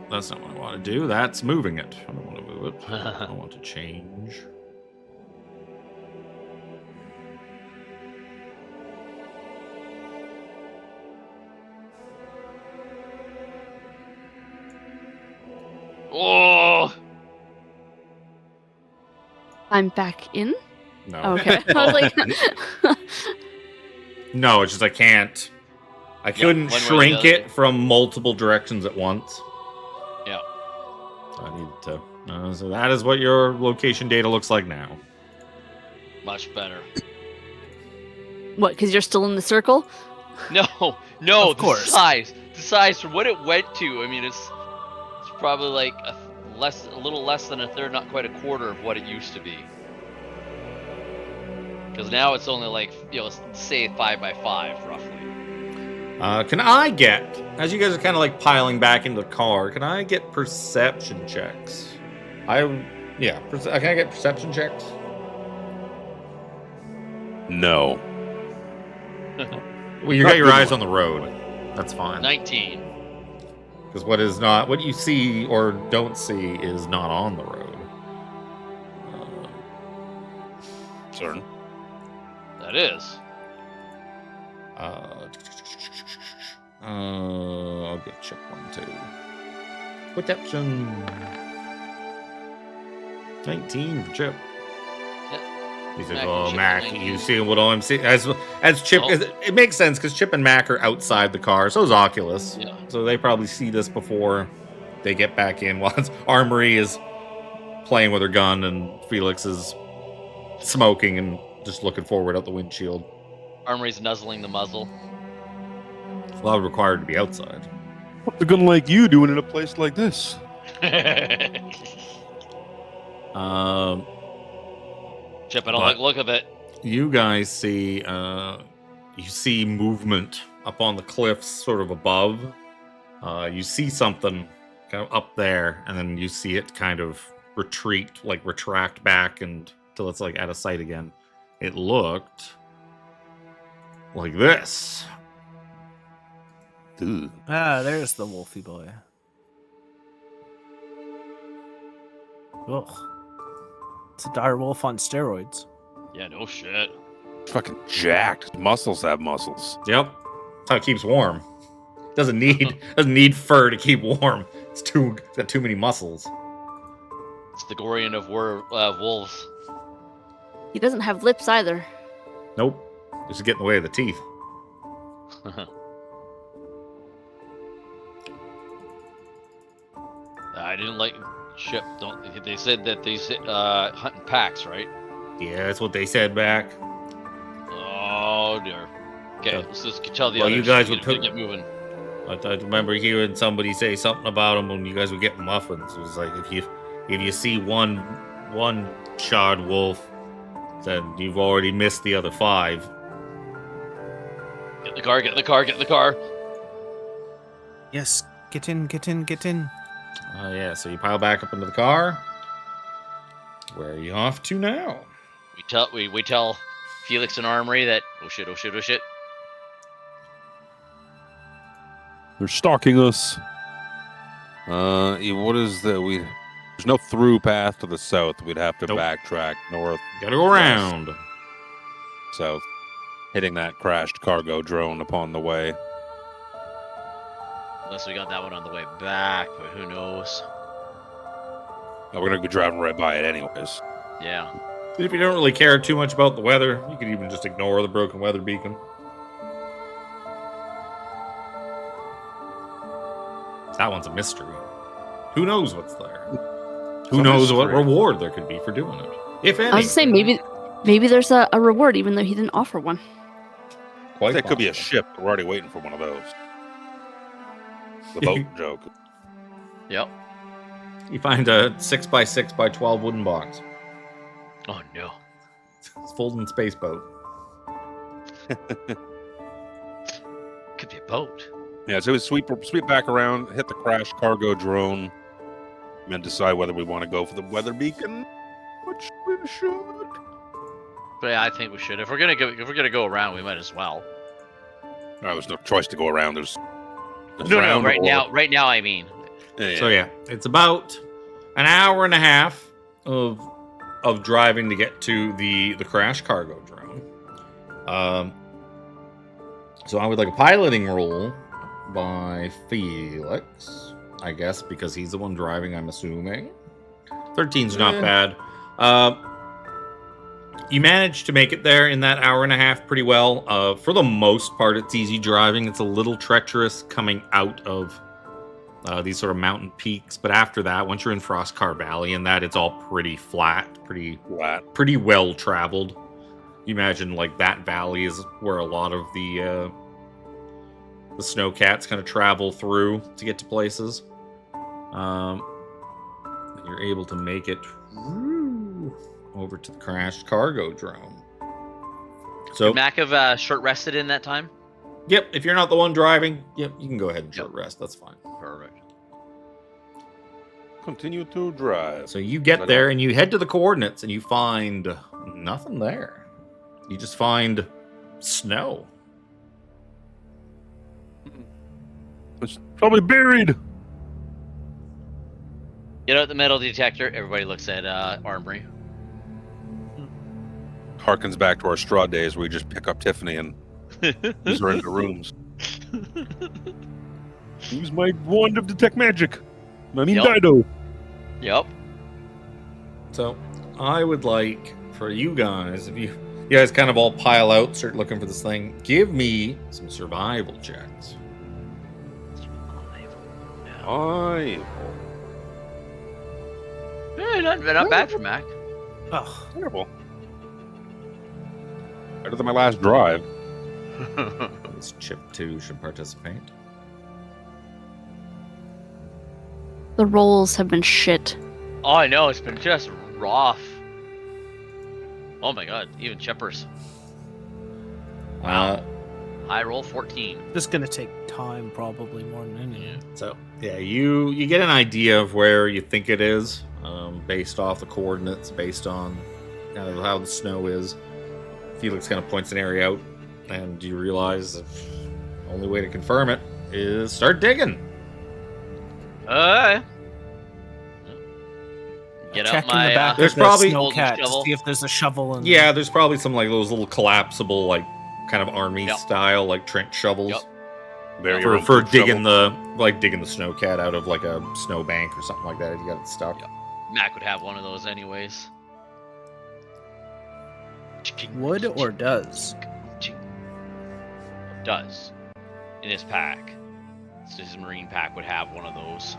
that's not what I want to do. That's moving it. I don't want to move it. I want to change. Oh! I'm back in. No. Okay. I was like, No, it's just I can't. I couldn't one way or the shrink other. it from multiple directions at once. Yeah. So I needed to. So that is what your location data looks like now. Much better. what? Because you're still in the circle? No, Of course. The size for what it went to. I mean, it's probably like a little less than a third, not quite a quarter of what it used to be. Because now it's only like, say 5 by 5 roughly. Can I get, as you guys are kind of like piling back into the car, can I get perception checks? Can I get perception checks? No. Well, you got your eyes on the road. That's fine. 19. Because what you see or don't see is not on the road. Certain. That is. I'll get Chip one too. Perception. 19 for Chip. He said, Mac and "Oh, Chip Mac, 19. you see what I'm seeing?" As Chip, Oh. it makes sense because Chip and Mac are outside the car. So is Oculus. Yeah. So they probably see this before they get back in. While Armry is playing with her gun and Phelix is smoking and just looking forward out the windshield. Armry's nuzzling the muzzle. It's a lot required to be outside. What's a gun like you doing in a place like this? Chip, I don't But- like the look of it. You guys see movement up on the cliffs, sort of above. You see something kind of up there, and then you see it kind of retract back until it's like out of sight again. It looked like this. Ooh. There's the wolfy boy. Ugh. It's a dire wolf on steroids. Yeah, no shit. fucking jacked. Muscles have muscles. Yep. That's how it keeps warm. Doesn't need fur to keep warm. It's got too many muscles. It's the Gorian of wolves. He doesn't have lips either. Nope. Just get in the way of the teeth. I didn't like ship. Don't they said that they hunt in packs, right? Yeah, that's what they said back. Oh dear. Okay, Yeah. let's just tell the Well, others. you guys to would get moving. I remember hearing somebody say something about them when you guys would get muffins. It was like if you see one shod wolf, then you've already missed the other 5. Get in the car. Get in the car. Get in the car. Yes, get in. Oh yeah, so you pile back up into the car. Where are you off to now? We tell Phelix and Armry that oh shit. They're stalking us. What is the There's no through path to the south. We'd have to Nope. backtrack north, Gotta go around. south, hitting that crashed cargo drone upon the way. Unless we got that one on the way back, but who knows? We're gonna be driving right by it anyways. Yeah. If you don't really care too much about the weather, you could even just ignore the broken weather beacon. That one's a mystery. Who knows what's there? Who a knows what mystery. reward there could be for doing it? If any. I was just saying maybe there's a reward even though he didn't offer one. Quite That could be a possible. ship. We're already waiting for one of those. The boat joke. Yep. You find a 6x6x12 wooden box. Oh no. It's folding space boat. Could be a boat. Yeah, so we sweep back around, hit the crashed cargo drone, and then decide whether we want to go for the weather beacon, which we should. But yeah, I think we should. If we're gonna go around, we might as well. No, there's no choice to go around. There's No, round right or- now. Right now, I mean. So yeah, it's about an hour and a half of driving to get to the crash cargo drone. So I would like a piloting roll by Phelix, I guess, because he's the one driving, I'm assuming. 13's not bad. You managed to make it there in that hour and a half pretty well. For the most part, it's easy driving. It's a little treacherous coming out of these sort of mountain peaks. But after that, once you're in Frostcar Valley and that, it's all pretty flat, pretty well traveled. You imagine like that valley is where a lot of the snowcats kind of travel through to get to places. You're able to make it over to the crashed cargo drone. So, Would Mac have short rested in that time? yep, if you're not the one driving, yep, you can go ahead and short rest. That's fine. Perfect. Continue to drive. So you get there and you head to the coordinates and you find nothing there. You just find snow. It's probably buried. Get out the metal detector. Everybody looks at Armry. Harkens back to our straw days where we just pick up Tiffany and use her into rooms. Use my wand of detect magic. I mean, Yep. Dido. Yep. So I would like for you guys, if you guys kind of all pile out, start looking for this thing, give me some survival checks. Not bad for Mac. Oh, Terrible. Better than my last drive. This chip 2 should participate. The rolls have been shit. Oh, I know. It's been just rough. Oh my god. Even Chippers. Uh, High roll 14. this is gonna take time, probably more than anything. so yeah, you get an idea of where you think it is, based off the coordinates, based on kind of how the snow is. Felix kind of points an area out, and you realize the only way to confirm it is start digging. Get Get out Check in my the back There's of the probably- snowcat to shovel. see if there's a shovel in Yeah, there's probably some like those little collapsible, like kind of army Yep. style, like trench shovels Yep. Very for digging the snowcat out of like a snowbank or something like that. If you got it stuck. Yep. Mac would have one of those anyways. Would or does? Does. In his pack. So his marine pack would have one of those.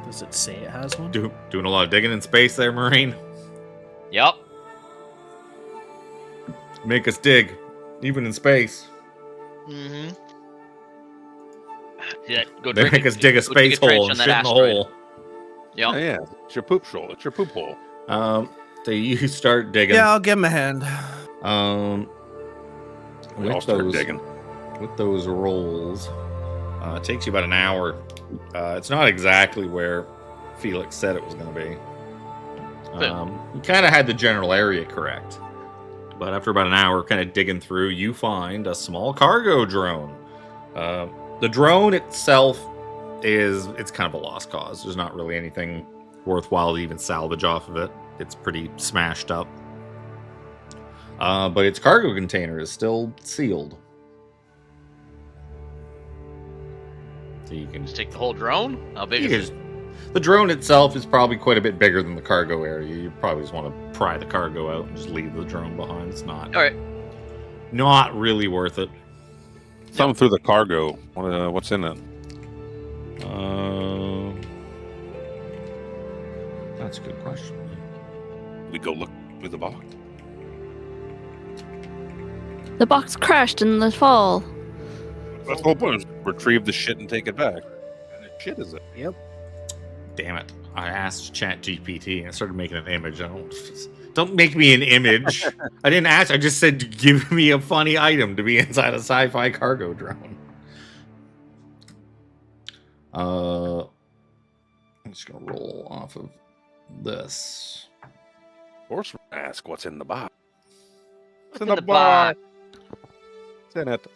Does it say it has one? Doing a lot of digging in space there, Marine. Yep. Make us dig, even in space. Mm-hmm. Yeah, They make us dig a space hole and shit in the hole. Yep. Oh, yeah, it's your poop hole. It's your poop hole. So you start digging. Yeah, I'll give him a hand. We all With start those, digging. with those rolls, it takes you about an hour. It's not exactly where Phelix said it was going to be. You kind of had the general area correct. But after about an hour kind of digging through, you find a small cargo drone. The drone itself it's kind of a lost cause. There's not really anything worthwhile to even salvage off of it. It's pretty smashed up. But its cargo container is still sealed. So you can Just take the whole drone? How big you is can it? the drone itself is probably quite a bit bigger than the cargo area. You probably just want to pry the cargo out and just leave the drone behind. It's Alright. not really worth it. Thumb through the cargo. What's in it? That's a good question. We go look through the box. The box crashed in the fall. That's the whole point. Is retrieve the shit and take it back. What kind of shit is it? Damn it. I asked ChatGPT and it started making an image. Don't make me an image. I didn't ask. I just said, give me a funny item to be inside a sci-fi cargo drone. I'm just going to roll off of this. Of course, we're gonna ask what's in the box. What's in the box? What's in it?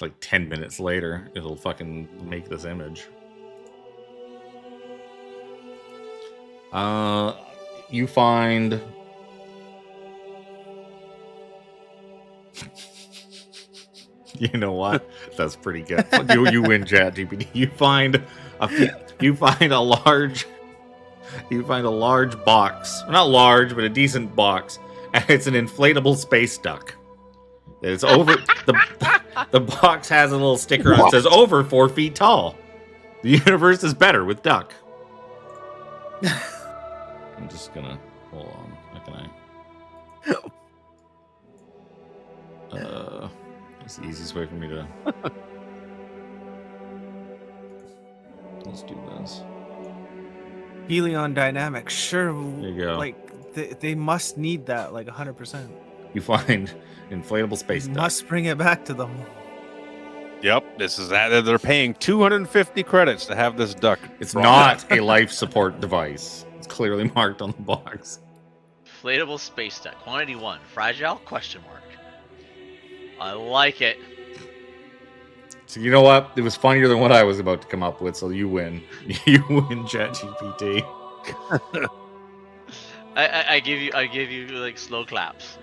Like 10 minutes later, it'll fucking make this image. You find you know what? That's pretty good. You win, ChatGPT. You find a large box. Not large, but a decent box. And it's an inflatable space duck. It's over the box has a little sticker on it that says over 4 feet tall. The universe is better with duck. I'm just gonna hold on. How can I? That's the easiest way for me to. Let's do this. Helion dynamics, sure. There you go. Like they must need that, like 100%. You find inflatable space duck. Must bring it back to them. Yep, this is that. They're paying 250 credits to have this duck. It's brought not back. a life support device. It's clearly marked on the box. Inflatable space duck. Quantity 1. Fragile? Question mark. I like it. So you know what? It was funnier than what I was about to come up with. So you win. You win, ChatGPT. I give you like slow claps.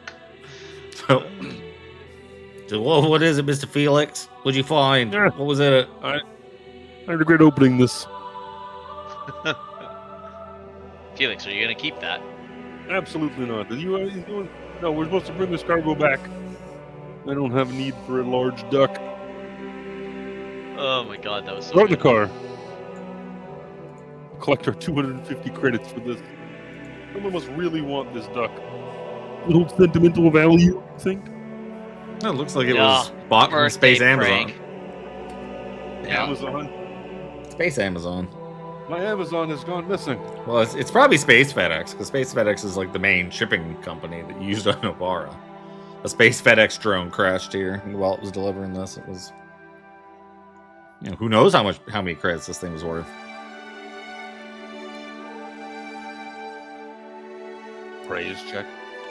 So what is it, Mr. Phelix? What'd you find? Yeah. What was it? I regret opening this. Felix, are you gonna keep that? Absolutely not. No, we're supposed to bring this cargo back. I don't have a need for a large duck. Oh my god, that was so Start the good. car. Collect our 250 credits for this. Someone must really want this duck. Little sentimental value, I think. It looks like it Yeah, was bought from birthday Space Amazon. prank. Yeah. Amazon. Space Amazon. My Amazon has gone missing. Well, it's probably Space FedEx, because Space FedEx is like the main shipping company that used on Novara. A Space FedEx drone crashed here while it was delivering this. It was, who knows how many credits this thing was worth. Praise check.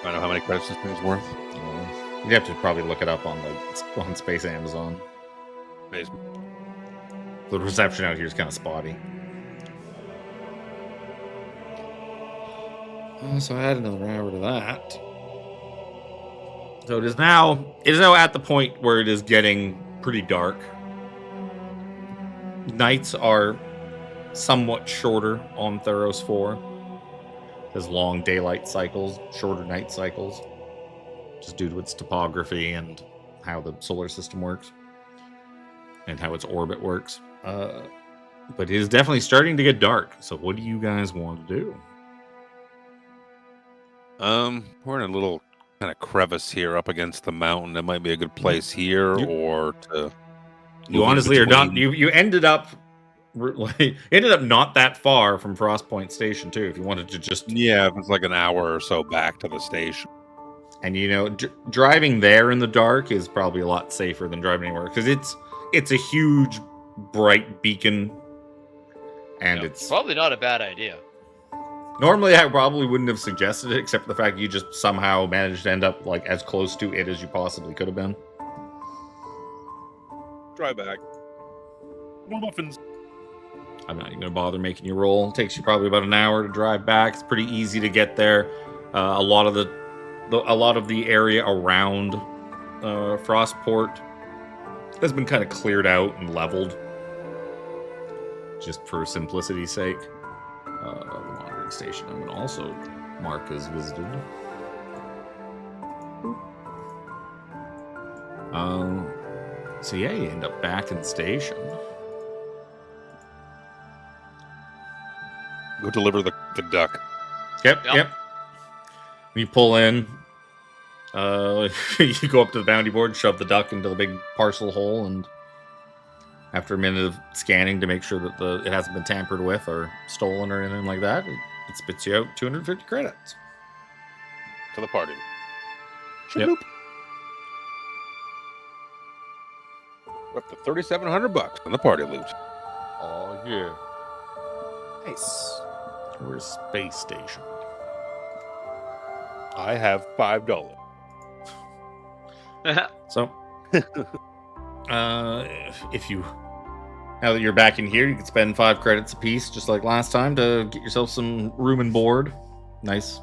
I know how many credits this thing's worth. You'd have to probably look it up on Space Amazon. Basement. The reception out here is kind of spotty. So I add another hour to that. So it is now at the point where it is getting pretty dark. Nights are somewhat shorter on Theros 4. There's long daylight cycles, shorter night cycles, just due to its topography and how the solar system works and how its orbit works. But it is definitely starting to get dark. So what do you guys want to do? We're in a little kind of crevice here up against the mountain. It might be a good place here, or to. You honestly are not. You ended up not that far from Frostpoint Station too. If you wanted to just if it's like an hour or so back to the station. And driving there in the dark is probably a lot safer than driving anywhere because it's a huge bright beacon, and it's probably not a bad idea. Normally, I probably wouldn't have suggested it, except for the fact you just somehow managed to end up like as close to it as you possibly could have been. Drive back. More muffins. I'm not even going to bother making you roll. It takes you probably about an hour to drive back. It's pretty easy to get there. A lot of the area around Frostport has been kind of cleared out and leveled, just for simplicity's sake. The monitoring station I'm going to also mark as visited. So yeah, you end up back in the station. Go deliver the duck. Yep. You pull in. You go up to the bounty board, shove the duck into the big parcel hole, and after a minute of scanning to make sure that it hasn't been tampered with or stolen or anything like that, it spits you out 250 credits. To the party. Yep. We're up to $3,700 on the party loot. Oh, yeah. Nice. We're a space station. I have $5. So, now that you're back in here, you can spend 5 credits apiece, just like last time, to get yourself some room and board. Nice,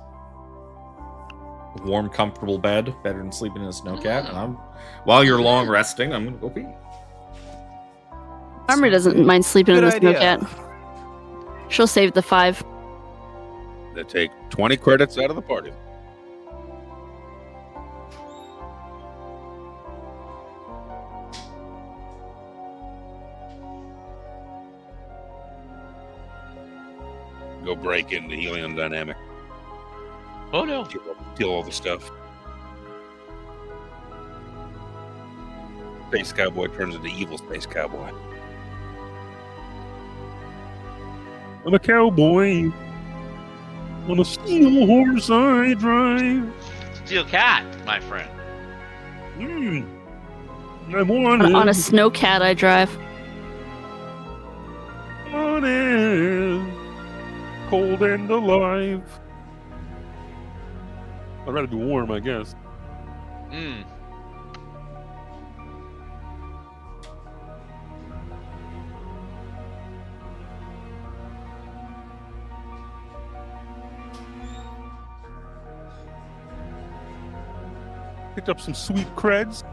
warm, comfortable bed, better than sleeping in a snowcat. And while you're long resting, I'm gonna go pee. Armry doesn't mind sleeping in Good the idea. snowcat. She'll save the 5. They take 20 credits out of the party. Go break into Helium Dynamic. Oh no. Steal all the stuff. Space Cowboy turns into evil Space Cowboy. I'm a cowboy. On a steel horse I drive. Steel cat, my friend. I'm wanted. On a snowcat I drive. Wanted. Cold and alive. I'd rather be warm, I guess. Picked up some sweet creds.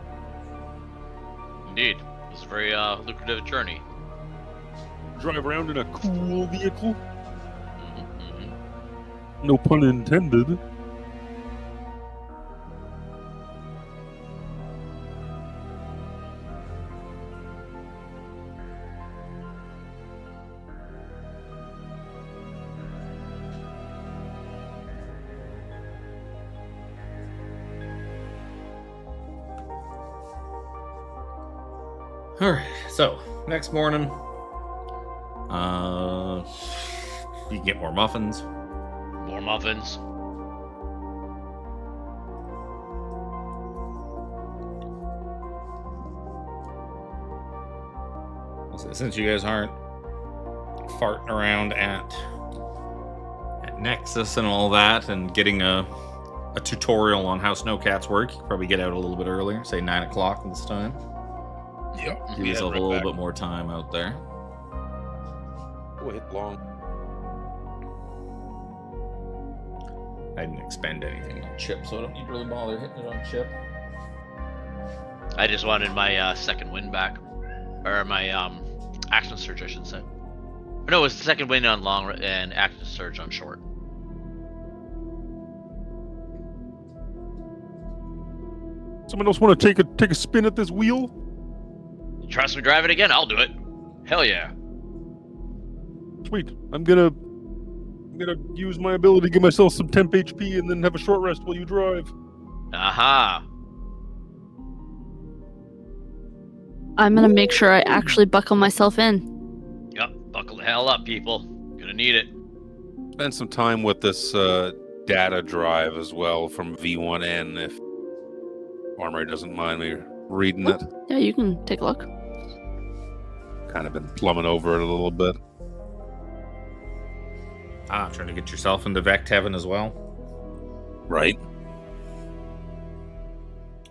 Indeed. It was a very lucrative journey. Drive around in a cool vehicle. No pun intended. Alright, so next morning, you can get more muffins. More muffins. Since you guys aren't farting around at Nexus and all that and getting a tutorial on how snowcats work, you can probably get out a little bit earlier, say 9 o'clock this time. Yep. Give yourself a little bit more time out there. Wait long. I didn't expend anything on chip, so I don't need to really bother hitting it on chip. I just wanted my second win back, or my action surge, I should say. No, it was the second win on long and action surge on short. Someone else want to take a spin at this wheel? You trust me drive it again? I'll do it. Hell yeah. Sweet. I'm gonna use my ability to give myself some temp HP and then have a short rest while you drive. Aha. I'm gonna make sure I actually buckle myself in. Yep, buckle the hell up, people. Gonna need it. Spend some time with this data drive as well from V1N if Armry doesn't mind me reading it. Yeah, you can take a look. Kind of been plumbing over it a little bit. Trying to get yourself into Vect Heaven as well. Right.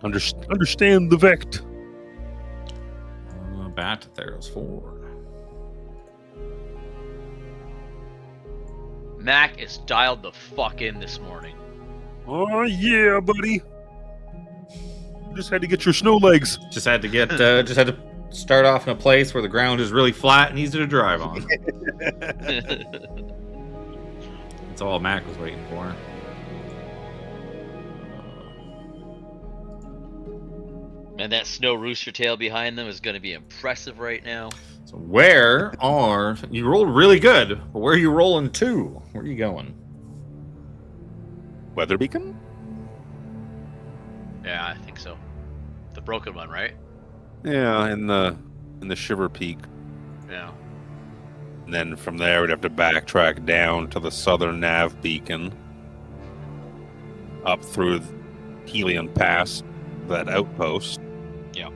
Understand the Vect. Bat there's 4. Mac is dialed the fuck in this morning. Oh yeah, buddy. Just had to get your snow legs. Just had to start off in a place where the ground is really flat and easy to drive on. That's all Mac was waiting for. And that snow rooster tail behind them is going to be impressive right now. So you rolled really good, but where are you rolling to? Where are you going? Weather beacon? Yeah, I think so. The broken one, right? Yeah, in the Shiver Peak. Yeah. And then from there we'd have to backtrack down to the southern nav beacon. Up through Helion Pass, that outpost. Yeah.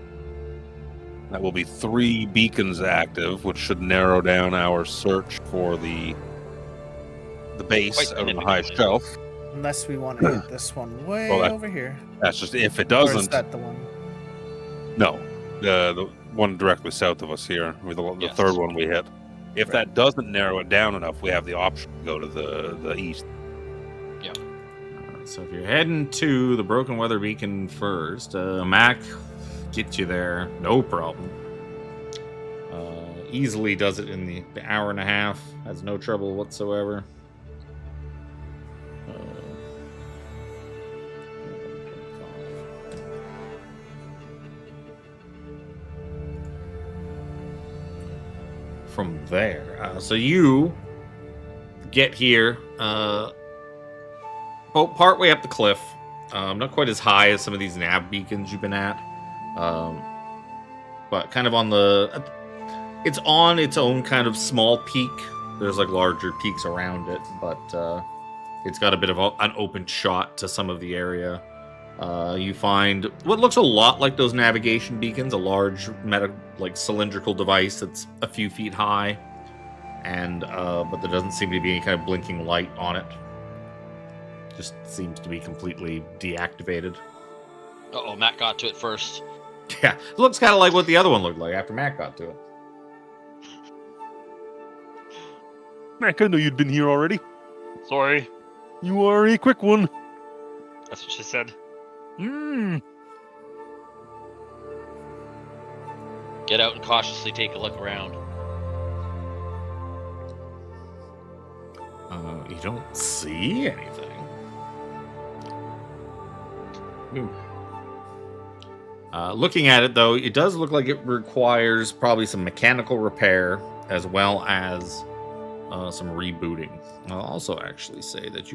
That will be 3 beacons active, which should narrow down our search for the base Quite out on the high significantly. shelf. Unless we want to hit this one way Well, over here. That's just if it Or is doesn't. that the one? No, the one directly south of us here, with the Yes. third one we hit. If Right. that doesn't narrow it down enough, we have the option to go to the east. So if you're heading to the Broken Weather Beacon first, Mac gets you there, no problem. Easily does it in the hour and a half, has no trouble whatsoever. From there, so you get here, partway up the cliff. Not quite as high as some of these nav beacons you've been at, but kind of on it's on its own kind of small peak. There's like larger peaks around it, but it's got a bit of an open shot to some of the area. You find what looks a lot like those navigation beacons, a large cylindrical device that's a few feet high, and but there doesn't seem to be any kind of blinking light on it. Just seems to be completely deactivated. Uh-oh, Matt got to it first. Yeah, it looks kind of like what the other one looked like after Mac got to it. Mac, I know you'd been here already. Sorry, You are a quick one. that's what she said. Get out and cautiously take a look around. You don't see anything. Looking at it, though, it does look like it requires probably some mechanical repair as well as some rebooting. I'll also actually say that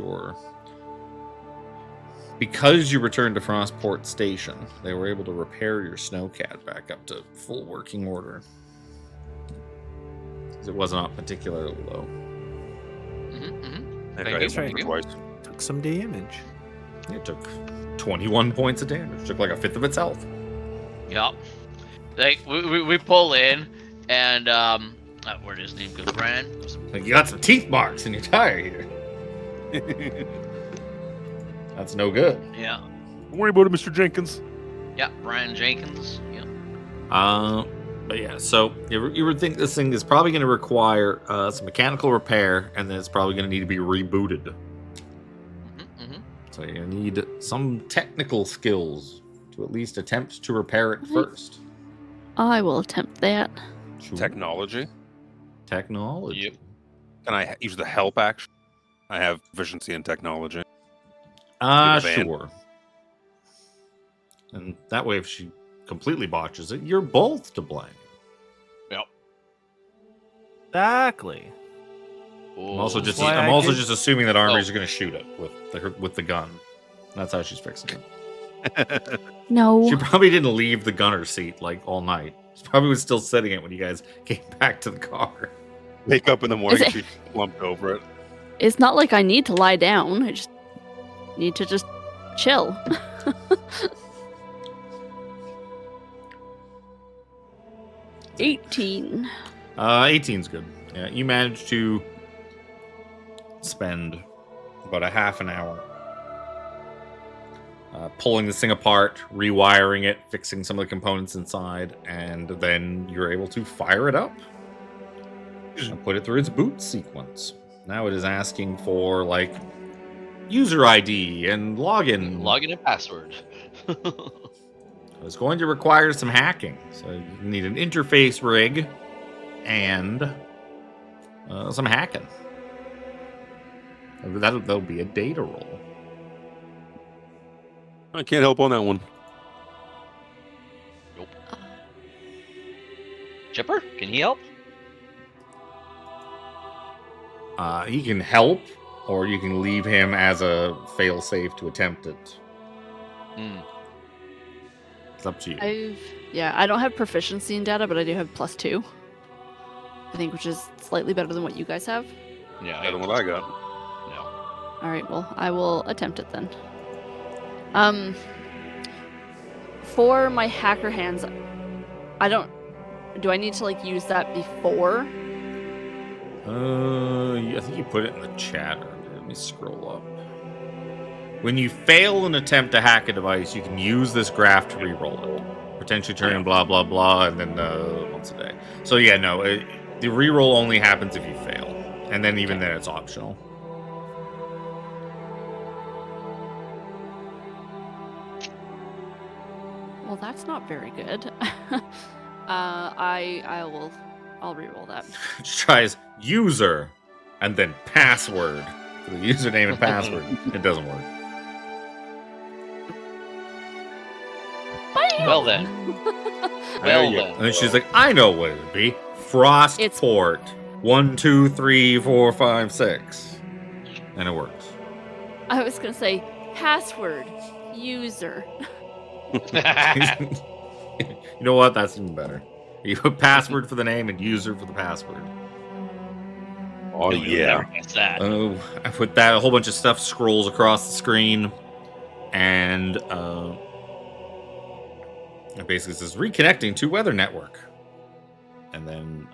because you returned to Frostport Station, they were able to repair your snowcat back up to full working order. Because it was not particularly low. I Thank hit you. once or twice. Took some damage. It took 21 points of damage. It took like a fifth of its health. Yep. Like we pull in, and where did his name go? Brian. Like, you got some teeth marks in your tire here. That's no good. Yeah. Don't worry about it, Mr. Jenkins. Yeah. Brian Jenkins. Yeah. But yeah, so you would think this thing is probably going to require some mechanical repair, and then it's probably going to need to be rebooted. So you need some technical skills to at least attempt to repair it first. I will attempt that. Sure. Technology. Technology. Yep. Can I use the help action? I have proficiency in technology. Give a van. Sure. And that way, if she completely botches it, you're both to blame. Yep. Exactly. I'm also Oh, just why I'm I also did- just assuming that Armry's Oh. going to shoot it with the gun. That's how she's fixing it. No. She probably didn't leave the gunner seat like all night. She probably was still sitting it when you guys came back to the car. Wake up in the morning, Is it- she slumped over it. It's not like I need to lie down. I just need to just chill. $18. 18's good. Yeah, you managed to spend about a half an hour pulling this thing apart, rewiring it, fixing some of the components inside, and then you're able to fire it up and put it through its boot sequence. Now it is asking for like user ID and login. Login and password. It's going to require some hacking, so you need an interface rig and some hacking. That'll be a data roll. I can't help on that one. Chipper, can he help? He can help, or you can leave him as a fail-safe to attempt it. Hmm. It's up to you. I don't have proficiency in data, but I do have +2. I think, which is slightly better than what you guys have. Yeah. Better than what I got. No. All right, well, I will attempt it then. For my hacker hands, do I need to like use that before? I think you put it in the chat. Let me scroll up. When you fail an attempt to hack a device, you can use this graph to re-roll it. Potentially turning blah, blah, blah, and then once a day. So yeah, no, the re-roll only happens if you fail. And then even then, it's optional. Well, that's not very good. I'll re-roll that. Just tries user and then password for the username and password. It doesn't work. Well then. There Well you then. And then she's like, I know what it'd be. Frostport 1, 2, 3, 4, 5, 6. And it works. I was gonna say password user. You know what? That's even better. You put password for the name and user for the password. Oh, You'll yeah. never guess that. Oh, I put that. A whole bunch of stuff scrolls across the screen. And it basically says reconnecting to weather network. And then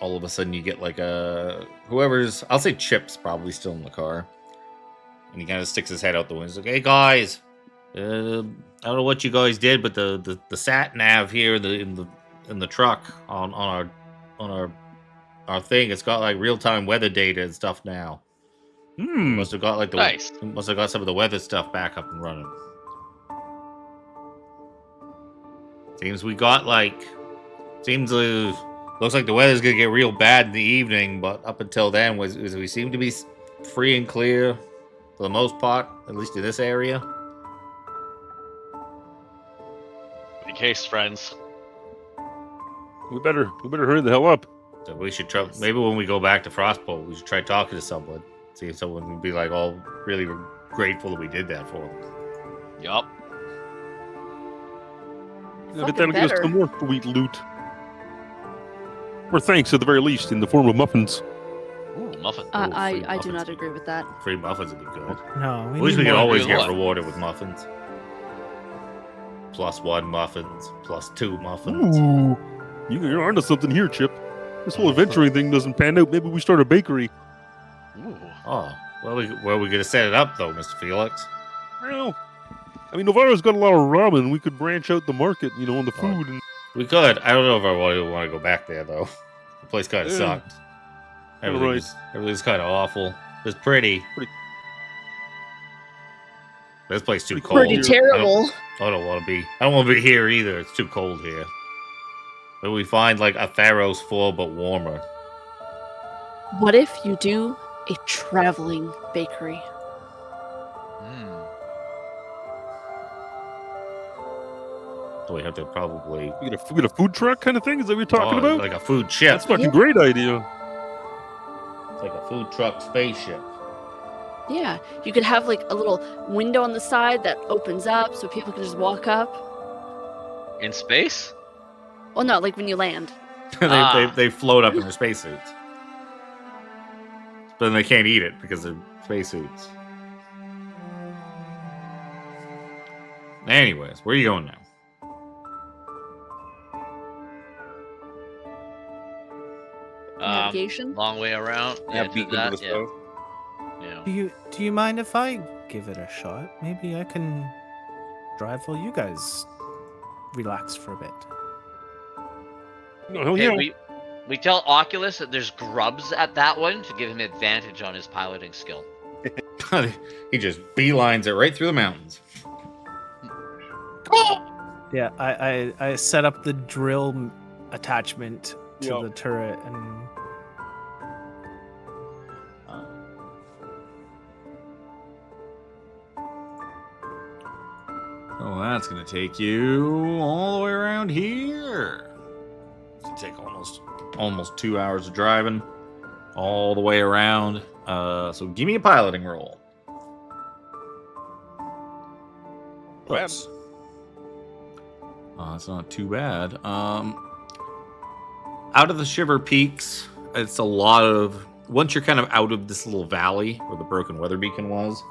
all of a sudden you get like whoever's, I'll say Chip's probably still in the car. And he kind of sticks his head out the window. He's like, hey guys, I don't know what you guys did, but the sat nav here in the truck on our thing, it's got like real time weather data and stuff now. Must have got like Nice. must have got some of the weather stuff back up and running. Seems we got like looks like the weather's gonna get real bad in the evening, but up until then we seem to be free and clear for the most part, at least in this area. In case, friends. We better hurry the hell up. So we should try. Maybe when we go back to Frostpole, we should try talking to someone. See if someone would be like all really grateful that we did that for them. Yup. I bet that'll give us better. some more sweet loot. Or thanks, at the very least, in the form of muffins. Ooh, muffin. free I do muffins not would- agree with that. Free muffins would be good. No, At least we can more. always real get life. rewarded with muffins. +1 muffins, +2 muffins. Ooh, you're onto something here, Chip. This whole adventuring thing doesn't pan out. Maybe we start a bakery. Ooh. Oh, well, where are we gonna set it up though, Mr. Felix? Well, I mean, Novara's got a lot of ramen. We could branch out the market, on the food. And We could. I don't know if I want to go back there though. The place kind of Yeah. sucked. You're right. Everything's kind of awful. It's pretty. This place too Pretty cold. Pretty terrible. I don't want to be. I don't want to be here either. It's too cold here. But we find like a Pharaoh's floor, but warmer. What if you do a traveling bakery? So we have to probably We get a food truck kind of thing? Is that what you're talking about? like a food ship. That's a fucking great idea. It's like a food truck spaceship. Yeah, you could have like a little window on the side that opens up so people can just walk up. In space? Well, no, like when you land. They float up in their spacesuits. But then they can't eat it because they're spacesuits. Anyways, where are you going now? Navigation. Long way around. Yeah, to beat into that, the yeah. stove. Yeah. Do you mind if I give it a shot? Maybe I can drive while you guys relax for a bit. No, hell Hey, yeah. we tell Oculus that there's grubs at that one to give him advantage on his piloting skill. He just beelines it right through the mountains. Yeah, I set up the drill attachment to Yep. the turret and Oh, that's gonna take you all the way around here. It's gonna take almost 2 hours of driving, all the way around. So give me a piloting roll. Plus. That's not too bad. Out of the Shiver Peaks, it's a lot of once you're kind of out of this little valley where the broken weather beacon was,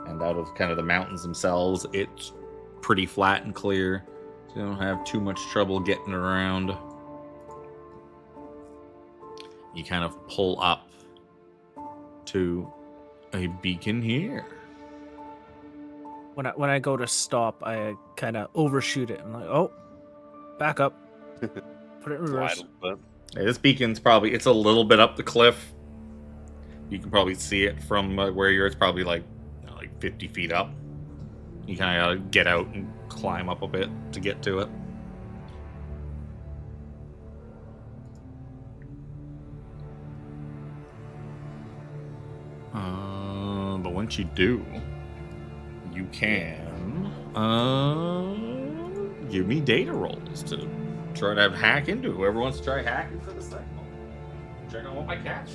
and out of kind of the mountains themselves, it's pretty flat and clear, so you don't have too much trouble getting around. You kind of pull up to a beacon here. when I go to stop, I kind of overshoot it. I'm like, oh, back up, put it in reverse. Yeah, this beacon's probably it's a little bit up the cliff. You can probably see it from where you're. It's probably like 50 feet up. You kind of gotta get out and climb up a bit to get to it. But once you do, you can give me data rolls to try to hack into. Whoever wants to try hack into this thing. Check out what I catch.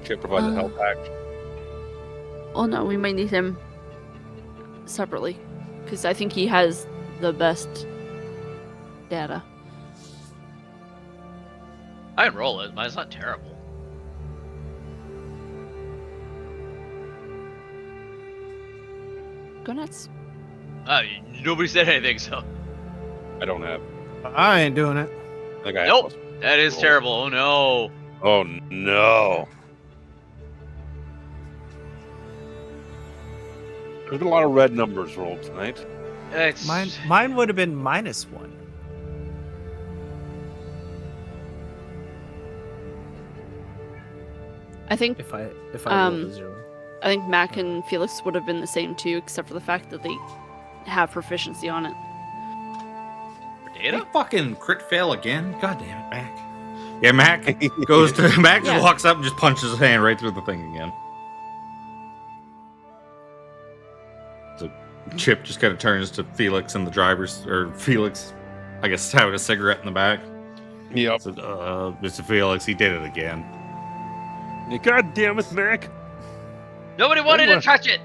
Chip provides a health pack. Oh no, we might need him separately because I think he has the best data. I can roll it. Mine's not terrible. Go nuts. Nobody said anything, so. I don't have. I ain't doing it. I think I have Nope. plus- That is terrible. Oh no. Oh no. There's been a lot of red numbers rolled tonight. It's Mine would have been -1. I think If I rolled a 0. I think Mac and Felix would have been the same too, except for the fact that they have proficiency on it. Did data. he fucking crit fail again? God damn it, Mac. Yeah, Mac goes to Mac just Yeah. walks up and just punches his hand right through the thing again. So Chip just kind of turns to Felix and the drivers, or Felix, I guess, having a cigarette in the back. Yep. So, Mr. Felix, he did it again. God damn it, Mac. Nobody wanted to touch it.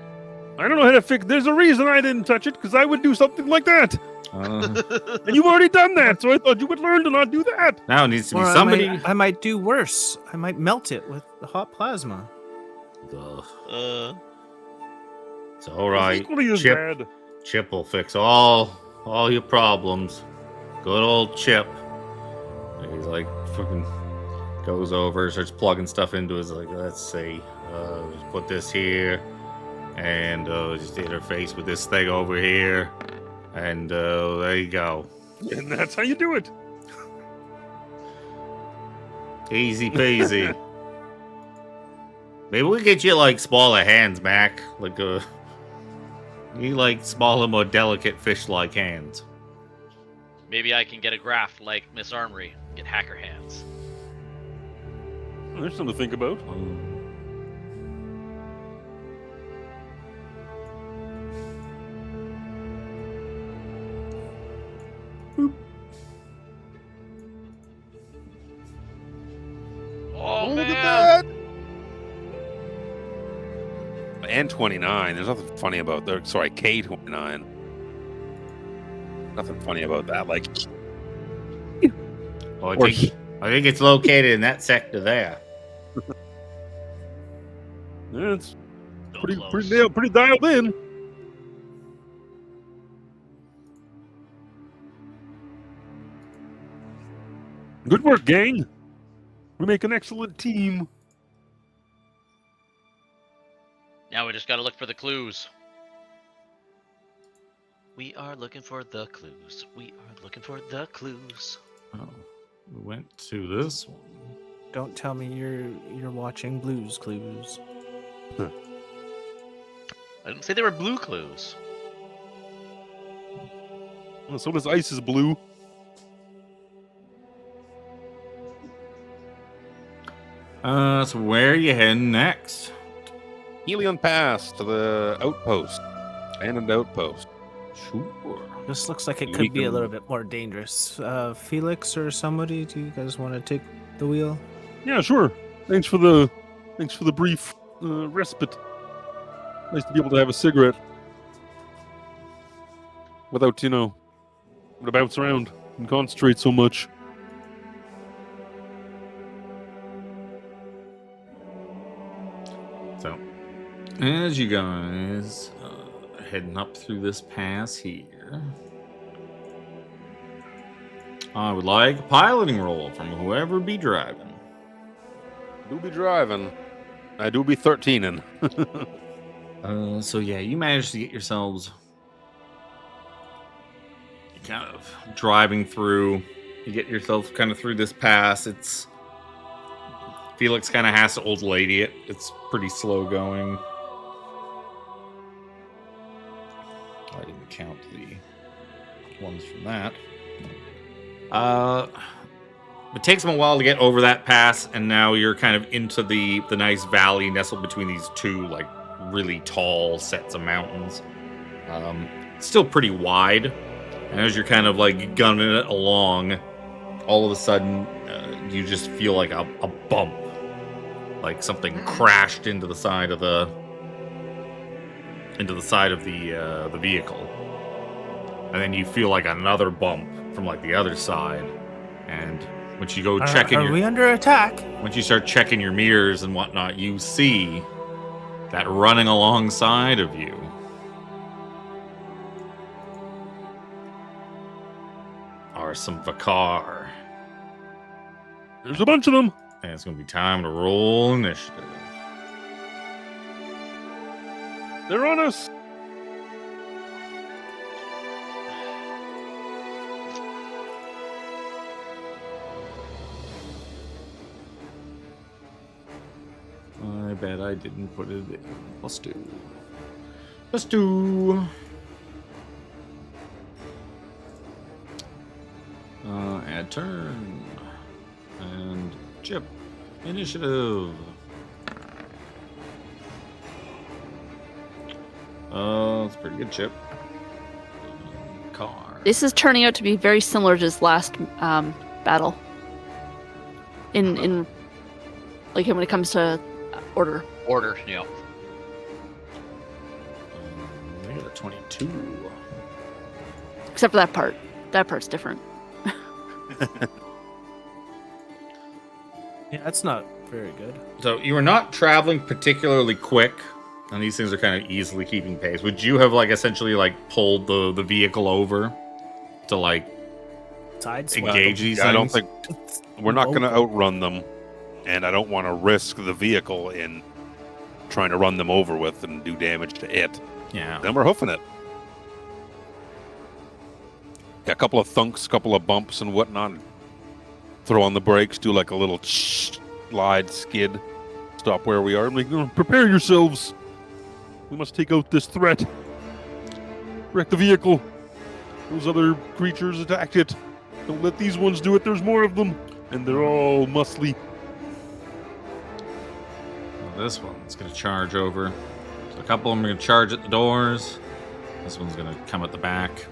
I don't know how to fix. There's a reason I didn't touch it, because I would do something like that. And you've already done that, so I thought you would learn to not do that. Now it needs to be Or somebody. I might do worse. I might melt it with the hot plasma. Ugh. It's all right. Equally as Chip, bad. Chip will fix all your problems. Good old Chip. And he's like fucking goes over, starts plugging stuff into his like. Let's see. Just put this here, and just interface with this thing over here, and there you go. And that's how you do it. Easy peasy. Maybe we get you like smaller hands, Mac. Like you like smaller, more delicate fish-like hands. Maybe I can get a graft like Miss Armry. Get hacker hands. There's something to think about. Oh, Look man. at that! And 29. There's nothing funny about that. Sorry, K29. Nothing funny about that. Like, Oh, Or I think it's located in that sector there. Yeah, it's So pretty close. pretty dialed in. Good work, gang. We make an excellent team. Now we just gotta look for the clues. We are looking for the clues. We are looking for the clues. Oh, we went to this one. Don't tell me you're watching Blues Clues. I didn't say they were blue clues. Oh, so this ice is blue. So where are you heading next? Helion Pass to the outpost. Abandoned outpost. Sure. This looks like it We could be a can- little bit more dangerous. Felix or somebody, do you guys want to take the wheel? Yeah, sure. Thanks for the brief respite. Nice to be able to have a cigarette without, to bounce around and concentrate so much. So, as you guys heading up through this pass here, I would like a piloting roll from whoever be driving. Do be driving. I do be 13ing. So yeah, you managed to get yourselves kind of driving through. You get yourself kind of through this pass. It's Felix kind of has to old lady it. It's pretty slow going. I didn't count the ones from that. It takes them a while to get over that pass, and now you're kind of into the nice valley nestled between these two like really tall sets of mountains. It's still pretty wide, and as you're kind of like gunning it along, all of a sudden you just feel like a bump, like something crashed into the side of the vehicle, and then you feel like another bump from like the other side, and once you go checking Are we under attack? once you start checking your mirrors and whatnot, you see that running alongside of you are some Vakar. There's a bunch of them. And it's going to be time to roll initiative. They're on us. I bet I didn't put it in. Let's do. Let's do. Add turn. And chip. Initiative. It's a pretty good chip. Car. This is turning out to be very similar to his last battle. In like when it comes to order. Order, yeah. I got a 22. Except for that part. That part's different. Yeah, that's not very good. So you are not traveling particularly quick, and these things are kind of easily keeping pace. Would you have like essentially like pulled the vehicle over to like Sideswipe. engage these I don't things? think we're not going to outrun them, and I don't want to risk the vehicle in trying to run them over with and do damage to it. Yeah. Then we're hoofing it. Got a couple of thunks, couple of bumps and whatnot. Throw on the brakes, do like a little slide skid, stop where we are. Like, prepare yourselves. We must take out this threat. Wreck the vehicle. Those other creatures attacked it. Don't let these ones do it. There's more of them. And they're all muscly. Well, this one's going to charge over. So a couple of them are going to charge at the doors. This one's going to come at the back.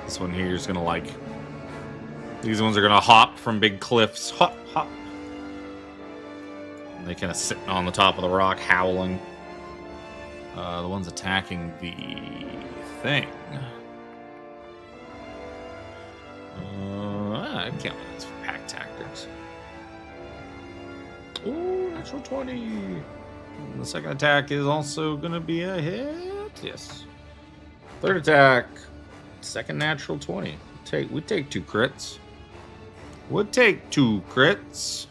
This one here is going to like... These ones are going to hop from big cliffs. Hop, hop. And they kind of sitting on the top of the rock, howling. The one's attacking the thing. I can't let this for pack tactics. Ooh, natural 20. And the second attack is also going to be a hit. Yes. Third attack. Second natural 20. We'd take 2 crits. Would take 2 crits.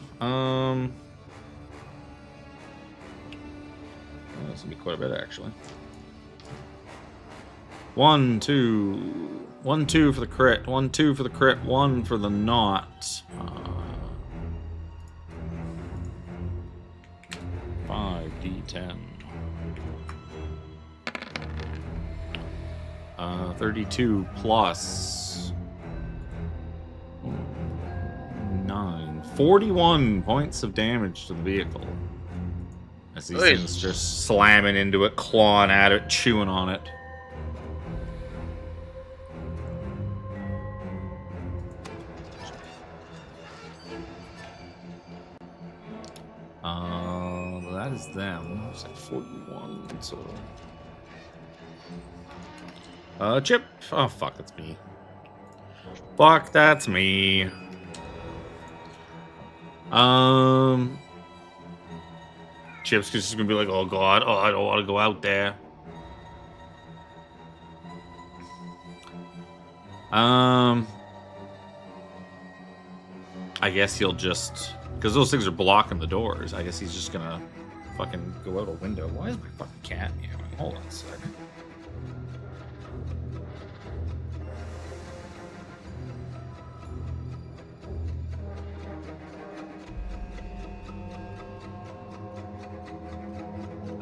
That's gonna be quite a bit actually. 1, 2. 1, 2 for the crit. 1, 2 for the crit. 1 for the not. 5d10. 32 plus 9. 41 points of damage to the vehicle. As these things just slamming into it, clawing at it, chewing on it. That is them. It's like 41, so... Chip. Oh, fuck, that's me. Fuck, that's me. Chip's just gonna be like, oh god, oh, I don't want to go out there. I guess he'll just... Because those things are blocking the doors. I guess he's just gonna fucking go out a window. Why is my fucking cat meowing? Hold on a sec.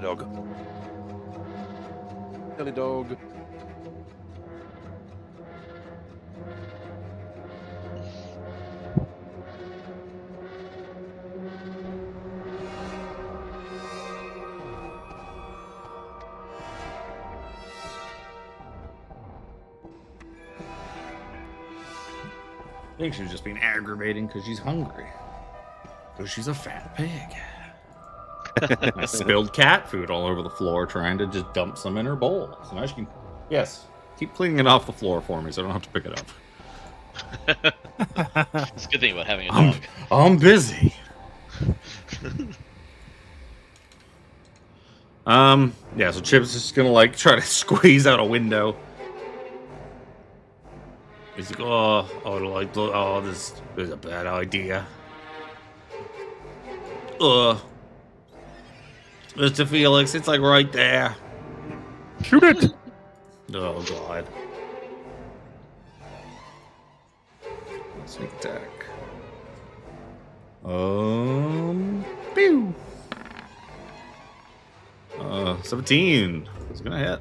Dog. Silly dog. I think she was just being aggravating because she's hungry. Because she's a fat pig. I spilled cat food all over the floor trying to just dump some in her bowl. So now she can... Yes, keep cleaning it off the floor for me so I don't have to pick it up. It's a good thing about having a dog. I'm busy. Yeah, so Chip's just gonna like try to squeeze out a window. He's like, this is a bad idea. Mr. Phelix, it's like right there. Shoot it! Oh god. Sneak attack. Pew. 17. It's gonna hit.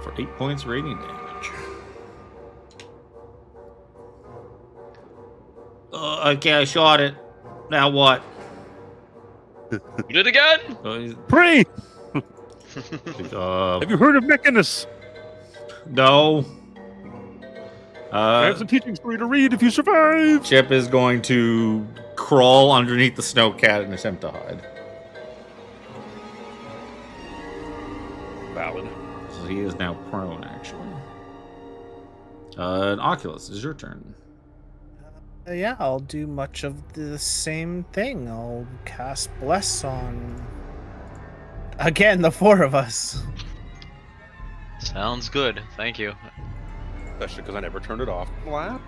For 8 points radiant damage. Okay, I shot it. Now what? Do it again? Pray! Have Have you heard of Mechanus? No. I have some teachings for you to read if you survive. Chip is going to crawl underneath the snowcat and attempt to hide. Valid. So he is now prone, actually. Oculus, it's your turn. Yeah, I'll do much of the same thing. I'll cast Bless on... Again, the 4 of us. Sounds good. Thank you. Especially because I never turned it off. What?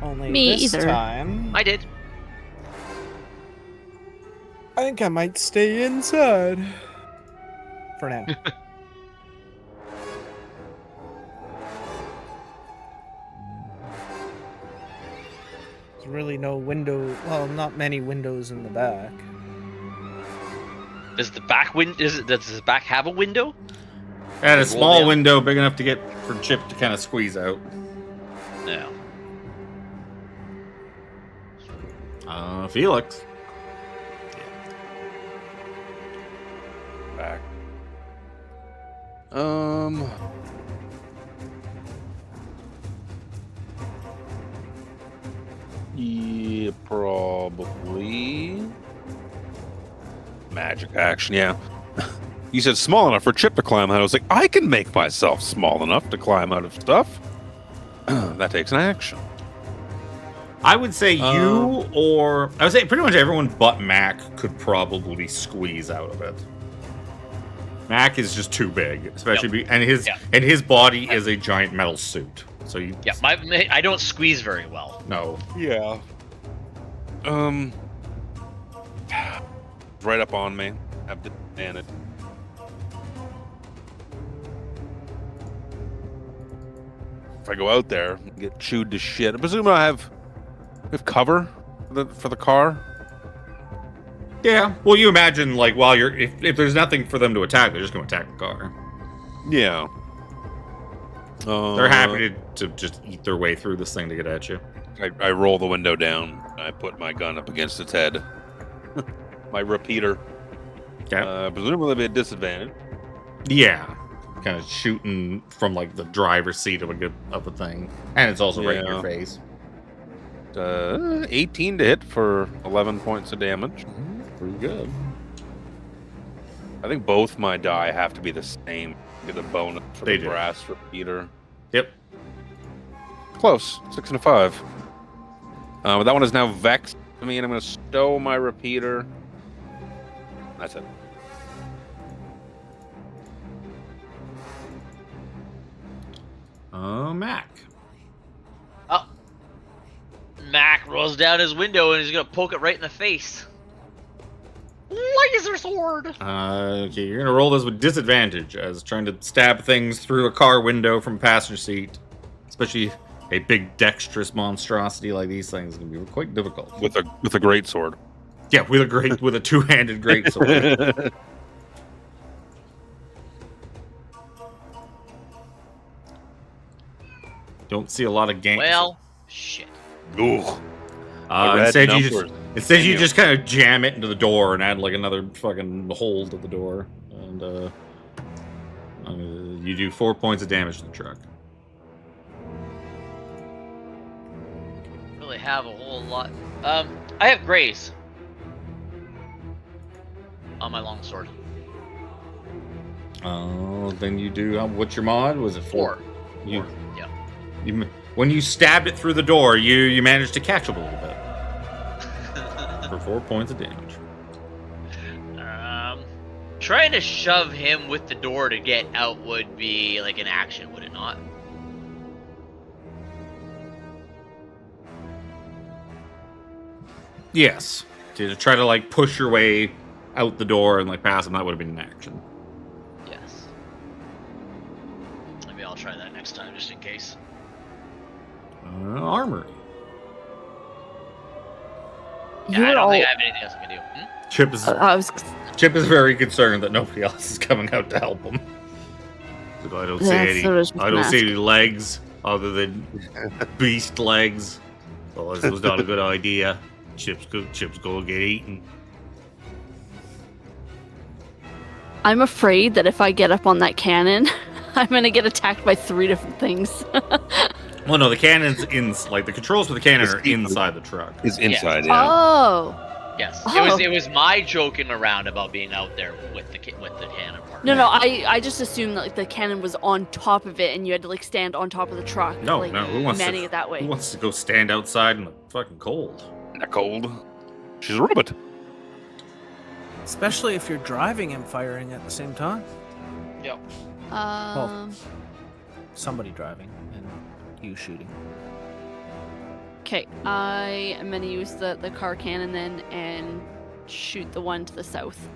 Only Me this either. time... I did. I think I might stay inside. For now. There's really no window. Well, not many windows in the back. Does the back does the back have a window? Had a Roll small down? window big enough to get for Chip to kind of squeeze out. No. Phelix. Back. Yeah, probably. Magic action, yeah. You said small enough for Chip to climb out. I was like, I can make myself small enough to climb out of stuff. That takes an action. I would say you or I would say pretty much everyone but MAAC could probably squeeze out of it. MAAC is just too big, especially and his body is a giant metal suit. So you I don't squeeze very well. no. Yeah. Right up on me. Have to ban it. If I go out there and get chewed to shit, I presume I have cover for the car. Yeah. Well, you imagine like while you're if there's nothing for them to attack, they're just going to attack the car. Yeah. They're happy to just eat their way through this thing to get at you. I roll the window down. I put my gun up against its head. My repeater. Okay. Presumably be a disadvantage. Yeah. Kind of shooting from like the driver's seat of a thing, and it's also right in your face. 18 to hit for 11 points of damage. Pretty good. I think both my die have to be the same. Get a bonus for They the do. brass repeater. Yep. Close. 6 and a 5. But that one is now vexed to me, and I'm going to stow my repeater. That's it. MAAC. Oh. Mac rolls down his window and he's gonna poke it right in the face. Laser sword. Okay, you're gonna roll this with disadvantage as trying to stab things through a car window from a passenger seat, especially a big dexterous monstrosity like these things, is gonna be quite difficult. With a great sword. Yeah, with a two-handed great sword. Don't see a lot of ganks. Well, shit. Ooh. Instead, you numbers. just kind of jam it into the door and add like another fucking hole to the door, and you do 4 points of damage to the truck. Really have a whole lot. I have graze on my longsword. Then you do. What's your mod? Was it 4? You, Four, yeah. When you stabbed it through the door, you managed to catch him a little bit for 4 points of damage. Trying to shove him with the door to get out would be like an action, would it not? Yes, to try to like push your way out the door and like pass him, that would have been an action. Yes. Maybe I'll try that next time, just in case. Armry. Yeah, I don't think I have anything else I can do. Chip is I was. Chip is very concerned that nobody else is coming out to help him. So I don't see That's any. what I was just I don't gonna see any legs other than beast legs. Well, this was not a good idea. Chip's gonna get eaten. I'm afraid that if I get up on that cannon, I'm gonna get attacked by 3 different things. Well, no, the cannon's the controls for the cannon are inside the truck. It's inside, yeah. Oh. Yes. Oh. It was my joking around about being out there with the cannon part. No, I just assumed that like, the cannon was on top of it and you had to like stand on top of the truck. No, like, no, who wants manning to? it that way? Who wants to go stand outside in the fucking cold? Not cold. She's a robot. Especially if you're driving and firing at the same time. Yep. Somebody driving and you shooting. Okay, I am gonna use the car cannon then and shoot the one to the south.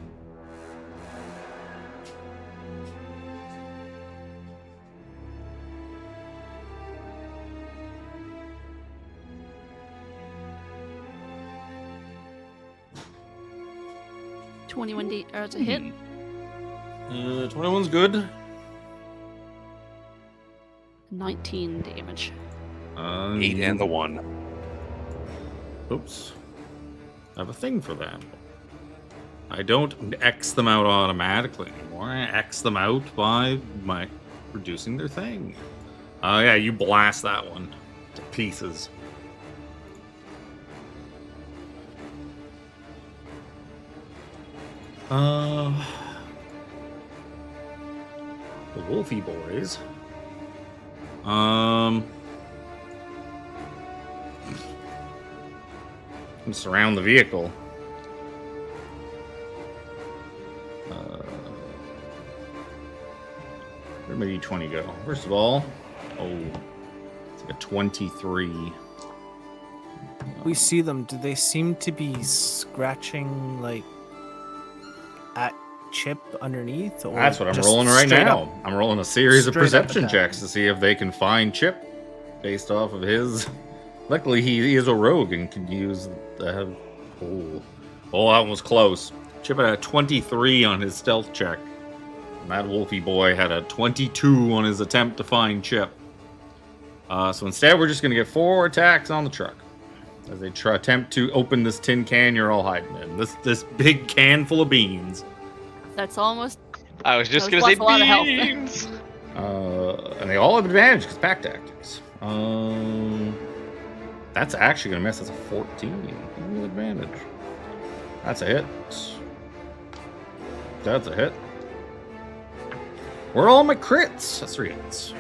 21 it's a hit. 21's good. 19 damage. 8 and the 1. Oops. I have a thing for that. I don't X them out automatically anymore. I X them out by reducing their thing. Yeah, you blast that one to pieces. The Wolfie boys. Surround the vehicle. Where did my D20 go? First of all, it's like a 23. We see them. Do they seem to be scratching like at Chip underneath? Or That's what I'm just rolling right straight now. up? I'm rolling a series of Straight up perception attack. checks to see if they can find Chip based off of his. Luckily, he is a rogue and can use the. Oh, that one was close. Chip had a 23 on his stealth check. And that Wolfie boy had a 22 on his attempt to find Chip. So instead, we're just going to get 4 attacks on the truck. As they attempt to open this tin can you're all hiding in. This big can full of beans. That's almost. I was just That gonna say was a lot of health. beans. And they all have advantage because pack tactics. That's actually going to miss. That's a 14 with advantage. That's a hit. That's a hit. Where are all my crits? That's 3 hits.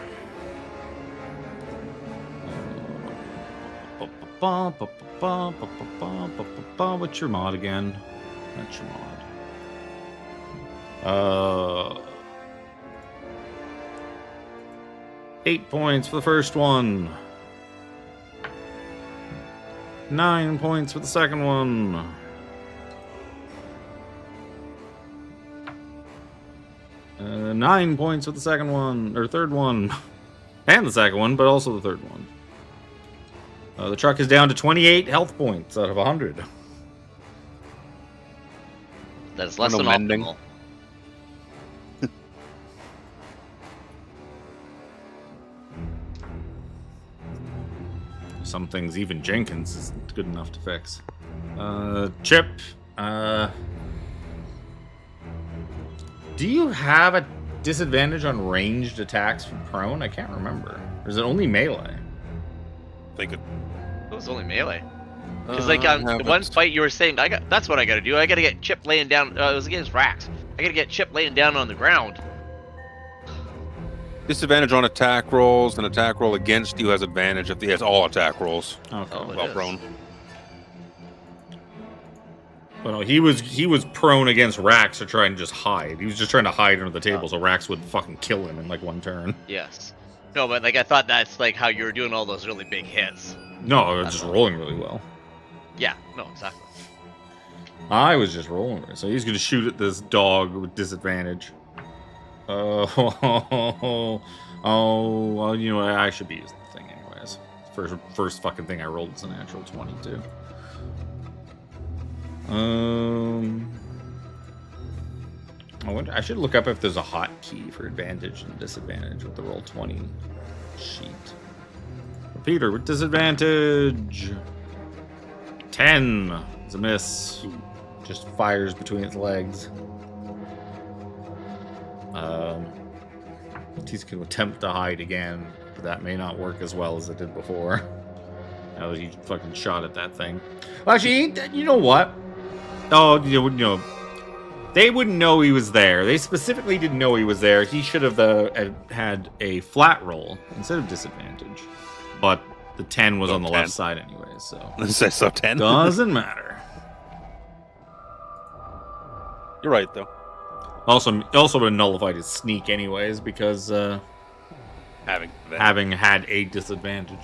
What's your mod again? That's your mod. 8 points for the first one. 9 points for the second one. Uh, 9 points for the second one, or third one. And the second one, but also the third one. The truck is down to 28 health points out of 100. That's less No than mending. optimal. Some things even Jenkins isn't good enough to fix. Chip, do you have a disadvantage on ranged attacks from prone? I can't remember. Or is it only melee? Think it. It was only melee. Because like on the one fight you were saying, that's what I gotta do. I gotta get Chip laying down. It was against Rax. I gotta get Chip laying down on the ground. Disadvantage on attack rolls. An attack roll against you has advantage if he has all attack rolls. Okay. Oh, it Well is. prone. But no, he was prone against Rax to try and just hide. He was just trying to hide under the table so Rax would fucking kill him in like one turn. Yes. No, but like I thought that's like how you were doing all those really big hits. No, I was just rolling really well. Yeah. No, exactly. I was just rolling it. So he's going to shoot at this dog with disadvantage. Oh, well, you know what? I should be using the thing anyways. First fucking thing I rolled was a natural 22. I should look up if there's a hotkey for advantage and disadvantage with the roll 20 sheet. Peter with disadvantage. 10 is a miss. Just fires between its legs. He's going to attempt to hide again, but that may not work as well as it did before. Now that he fucking shot at that thing. Well, actually, you know what? Oh, you know, they wouldn't know he was there. They specifically didn't know he was there. He should have had a flat roll instead of disadvantage. But the 10 was on the 10. left side anyway, so It says so 10. doesn't matter. You're right though. Also would have nullified his sneak anyways because having had a disadvantage.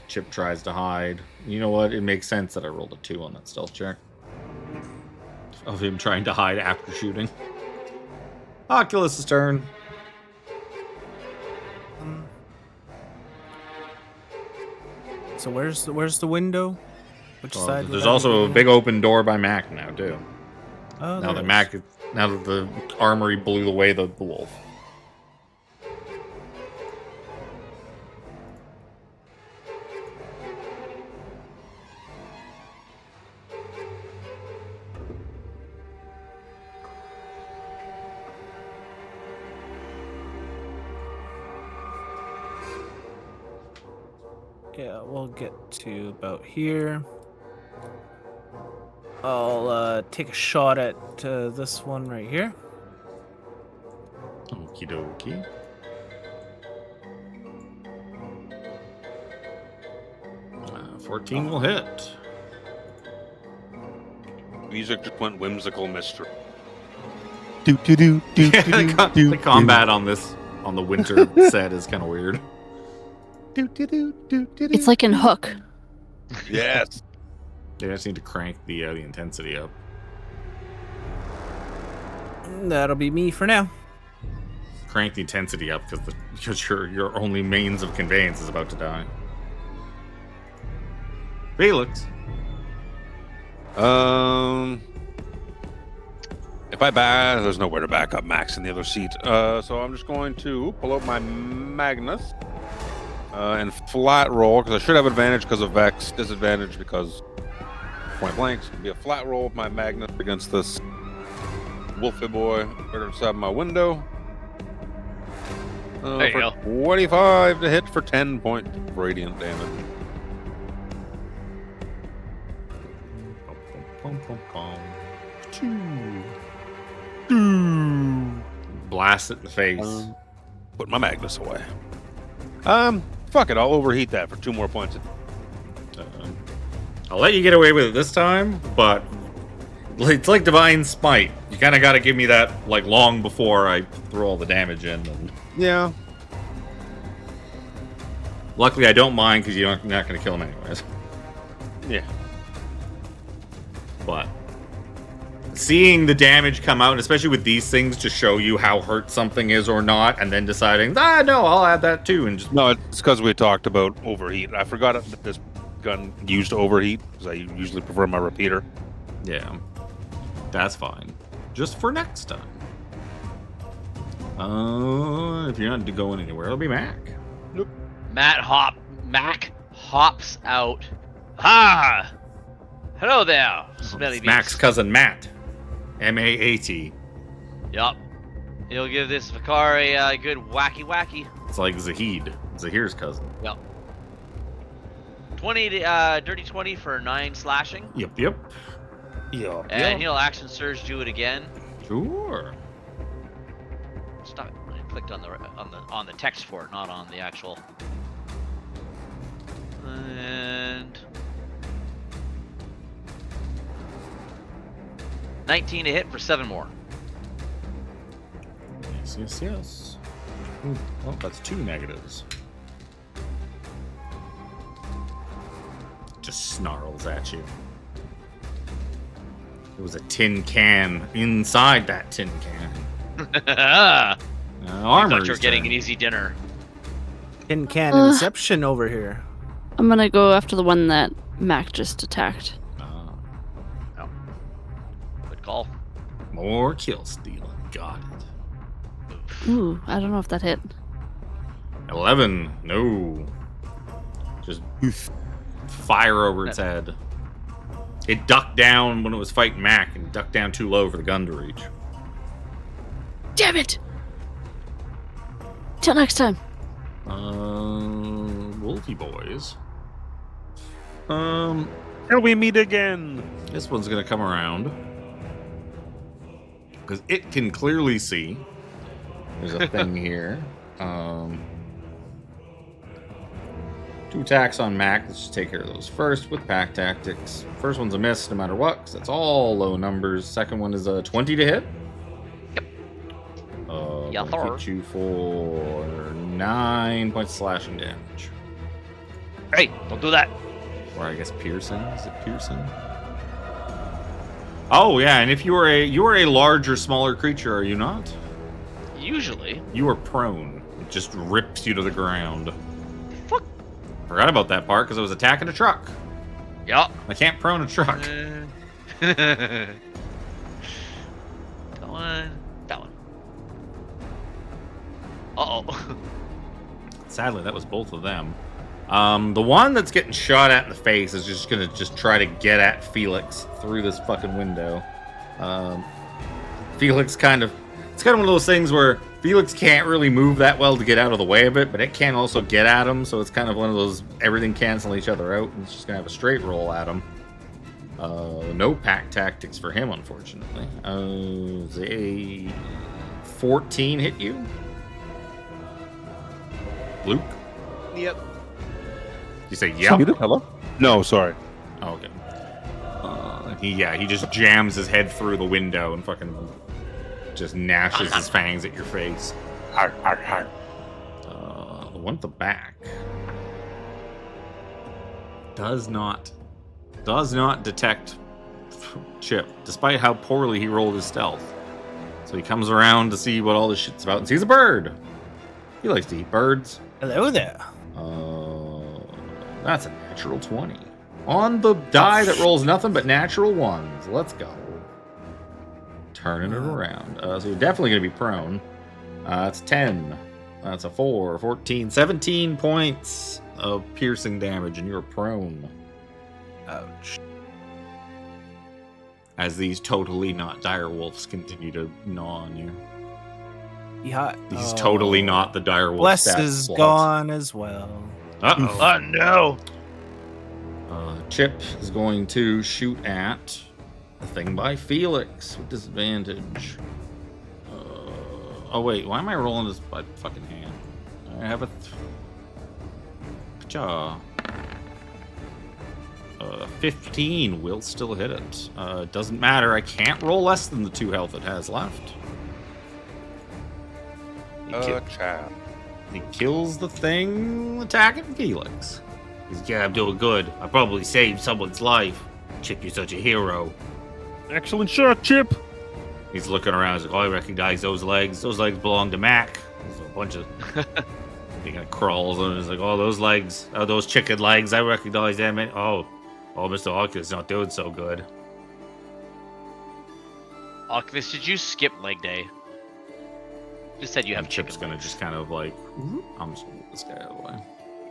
Chip tries to hide. You know what? It makes sense that I rolled a 2 on that stealth check. Of him trying to hide after shooting. Oculus' turn. So where's the window? Which Well, side? would there's I be also a going? big open door by MAAC now too. Oh, Now there that is. now that the armory blew away the wolf. Yeah, we'll get to about here. I'll take a shot at this one right here. Okie dokie. Uh, 14 will hit. Music just went whimsical mystery. The combat on the winter set is kind of weird. It's like in Hook. Yes. They just need to crank the intensity up. That'll be me for now. Crank the intensity up because your only means of conveyance is about to die. Phelix. If I back, there's nowhere to back up Max in the other seat. So I'm just going to pull out my Magnus and flat roll because I should have advantage because of Vex, disadvantage because point blank. It's gonna be a flat roll with my Magnus against this Wolfie boy right outside my window. There you For go. 25 to hit for 10 points of radiant damage. Blast it in the face. Put my Magnus away. Fuck it. I'll overheat that for 2 more points. I'll let you get away with it this time, but it's like Divine Smite. You kind of got to give me that like long before I throw all the damage in. And Yeah. luckily, I don't mind because you're not going to kill him anyways. Yeah. But seeing the damage come out, especially with these things to show you how hurt something is or not, and then deciding, no, I'll add that too, and just No, it's because we talked about overheat. I forgot that this gun used overheat because I usually prefer my repeater. yeah, that's fine. Just for next time. If you're not going anywhere, it'll be Mac. Mac hops out. Ha! Hello there, smelly It's Mac's beast. cousin Matt. M.A.A.C. Yup. He'll give this Vakari a good wacky. It's like Zahid. Zahir's cousin. Yup. 20, dirty 20 for 9 slashing. Yep. Yeah. And he'll action surge do it again. Sure. Stop it. I clicked on the text for it, not on the actual. And 19 to hit for 7 more. Yes. Ooh, oh, that's 2 negatives. Just snarls at you. There was a tin can inside that tin can. I Armor. thought you were getting an easy dinner. Tin can inception over here. I'm gonna go after the one that Mac just attacked. Good call. More kill stealing. Got it. Ooh, I don't know if that hit. 11. No. Just fire over its head. It ducked down when it was fighting Mac and ducked down too low for the gun to reach. Damn it! Till next time. Wolfie boys. Till we meet again. This one's gonna come around because it can clearly see. There's a thing here. 2 attacks on Mac. Let's just take care of those first with pack tactics. First one's a miss no matter what, because that's all low numbers. Second one is a 20 to hit. Yep. Yeah, hit you for 9 points slashing damage. Hey, don't do that. Or I guess piercing. Is it piercing? Oh yeah, and if you are a larger, smaller creature, are you not? Usually. You are prone. It just rips you to the ground. Fuck. Forgot about that part because I was attacking a truck. Yup. I can't prone a truck. That one. Uh-oh. Sadly, that was both of them. The one that's getting shot at in the face is just gonna try to get at Phelix through this fucking window. Phelix it's kind of one of those things where Phelix can't really move that well to get out of the way of it, but it can also get at him, so it's kind of one of those everything cancel each other out, and it's just gonna have a straight roll at him. No pack tactics for him, unfortunately. Does a 14 hit you? Luke? Yep. You say yep? Hello? No, sorry. Oh, okay. He just jams his head through the window and fucking just gnashes his fangs at your face. Har, har, har. The one at the back does not detect Chip, despite how poorly he rolled his stealth. So he comes around to see what all this shit's about and sees a bird. He likes to eat birds. Hello there. That's a natural 20. On the die that rolls nothing but natural ones. Let's go. Turning it around. So you're definitely going to be prone. That's 10. That's a 4. 14. 17 points of piercing damage, and you're prone. Ouch. As these totally not dire wolves continue to gnaw on you. Yeah. He's totally not the dire wolf. Bless is gone as well. Uh-oh. Oh no! Chip is going to shoot at the thing by Phelix with disadvantage. Oh wait, why am I rolling this by fucking hand? I have a 15 will still hit it. Doesn't matter, I can't roll less than the 2 health it has left. Chap. He kills the thing attacking Phelix. He's like, yeah, I'm doing good. I probably saved someone's life. Chip, you're such a hero. Excellent shot, Chip. He's looking around. He's like, oh, I recognize those legs. Those legs belong to M.A.A.C. There's a bunch of... he kind of crawls and he's like, oh, those legs. Oh, those chicken legs. I recognize them. Oh, Mr. Oculus is not doing so good. Oculus, did you skip leg day? Just said you have Chip's chicken. gonna just kind of like, I'm just gonna move this guy out of the way.